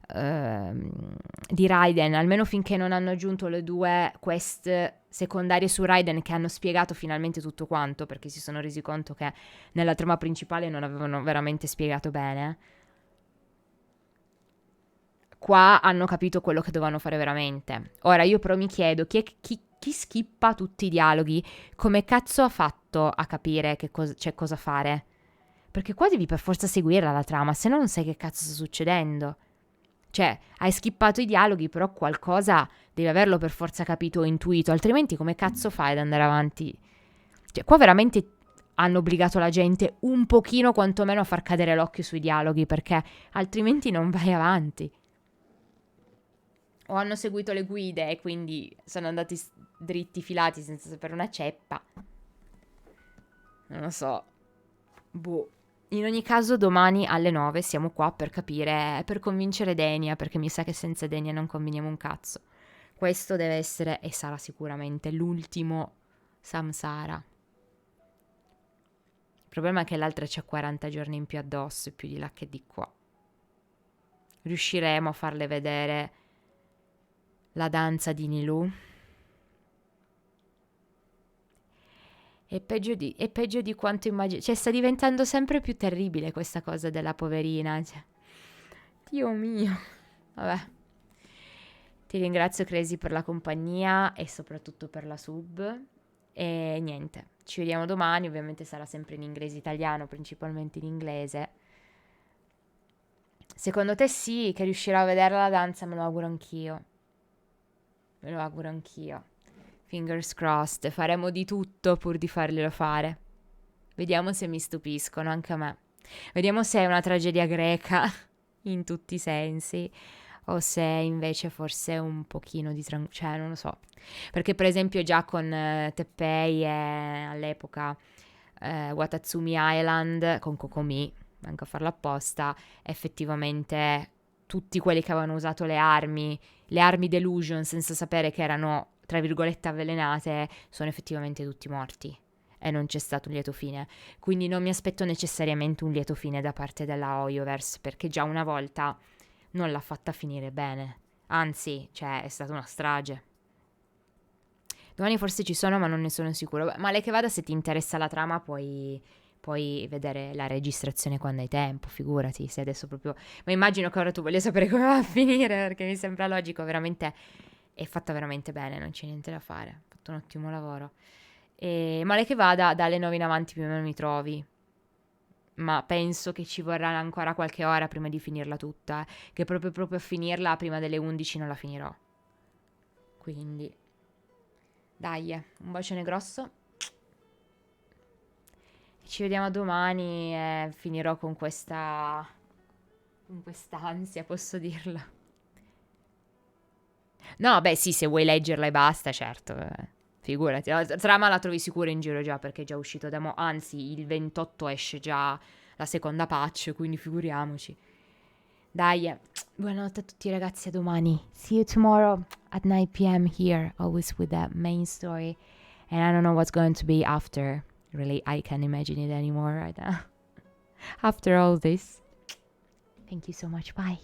Raiden, almeno finché non hanno aggiunto le 2 quest secondarie su Raiden che hanno spiegato finalmente tutto quanto, perché si sono resi conto che nella trama principale non avevano veramente spiegato bene. Qua hanno capito quello che dovevano fare veramente. Ora io però mi chiedo chi skippa tutti i dialoghi, come cazzo ha fatto a capire che c'è cosa fare? Perché qua devi per forza seguirla la trama, se no non sai che cazzo sta succedendo. Cioè, hai skippato i dialoghi, però qualcosa devi averlo per forza capito o intuito, altrimenti come cazzo fai ad andare avanti? Cioè, qua veramente hanno obbligato la gente un pochino quantomeno a far cadere l'occhio sui dialoghi, perché altrimenti non vai avanti. O hanno seguito le guide e quindi sono andati dritti filati senza sapere una ceppa. Non lo so. Boh. In ogni caso domani alle 9 siamo qua per capire, per convincere Denia, perché mi sa che senza Denia non combiniamo un cazzo. Questo deve essere e sarà sicuramente l'ultimo samsara. Il problema è che l'altra c'ha 40 giorni in più addosso e più di là che di qua. riusciremo a farle vedere la danza di Nilou. È peggio di quanto immagino. Cioè, sta diventando sempre più terribile questa cosa della poverina. Cioè, Dio mio. Vabbè. Ti ringrazio, Crazy, per la compagnia e soprattutto per la sub. E niente, ci vediamo domani. Ovviamente sarà sempre in inglese italiano, principalmente in inglese. Secondo te sì, che riuscirò a vedere la danza? Me lo auguro anch'io. Me lo auguro anch'io. Fingers crossed, faremo di tutto pur di farglielo fare. Vediamo se mi stupiscono, anche a me. Vediamo se è una tragedia greca in tutti i sensi o se invece forse un pochino di cioè non lo so. Perché per esempio già con Teppei e all'epoca Watatsumi Island con Kokomi, manco a farlo apposta, effettivamente tutti quelli che avevano usato le armi Delusion senza sapere che erano tra virgolette avvelenate, sono effettivamente tutti morti e non c'è stato un lieto fine. Quindi non mi aspetto necessariamente un lieto fine da parte della Hoyoverse, perché già una volta non l'ha fatta finire bene. Anzi, cioè, è stata una strage. Domani forse ci sono, ma non ne sono sicuro. Male che vada, se ti interessa la trama puoi vedere la registrazione quando hai tempo, figurati, se adesso proprio... Ma immagino che ora tu voglia sapere come va a finire, perché mi sembra logico, veramente... È fatta veramente bene, non c'è niente da fare. Ha fatto un ottimo lavoro. E male che vada, dalle 9 in avanti più o meno mi trovi. Ma penso che ci vorrà ancora qualche ora prima di finirla tutta. Che proprio a finirla prima delle 11 non la finirò. Quindi, dai, un bacione grosso. Ci vediamo domani e finirò con quest'ansia, posso dirlo. No, beh sì, se vuoi leggerla e basta, certo, figurati. La trama la trovi sicura in giro già, perché è già uscito da anzi, il 28 esce già la seconda patch, quindi figuriamoci. Dai, buonanotte a tutti ragazzi, a domani. See you tomorrow at 9 p.m. here, always with the main story. And I don't know what's going to be after. Really, I can't imagine it anymore right now. After all this. Thank you so much, bye.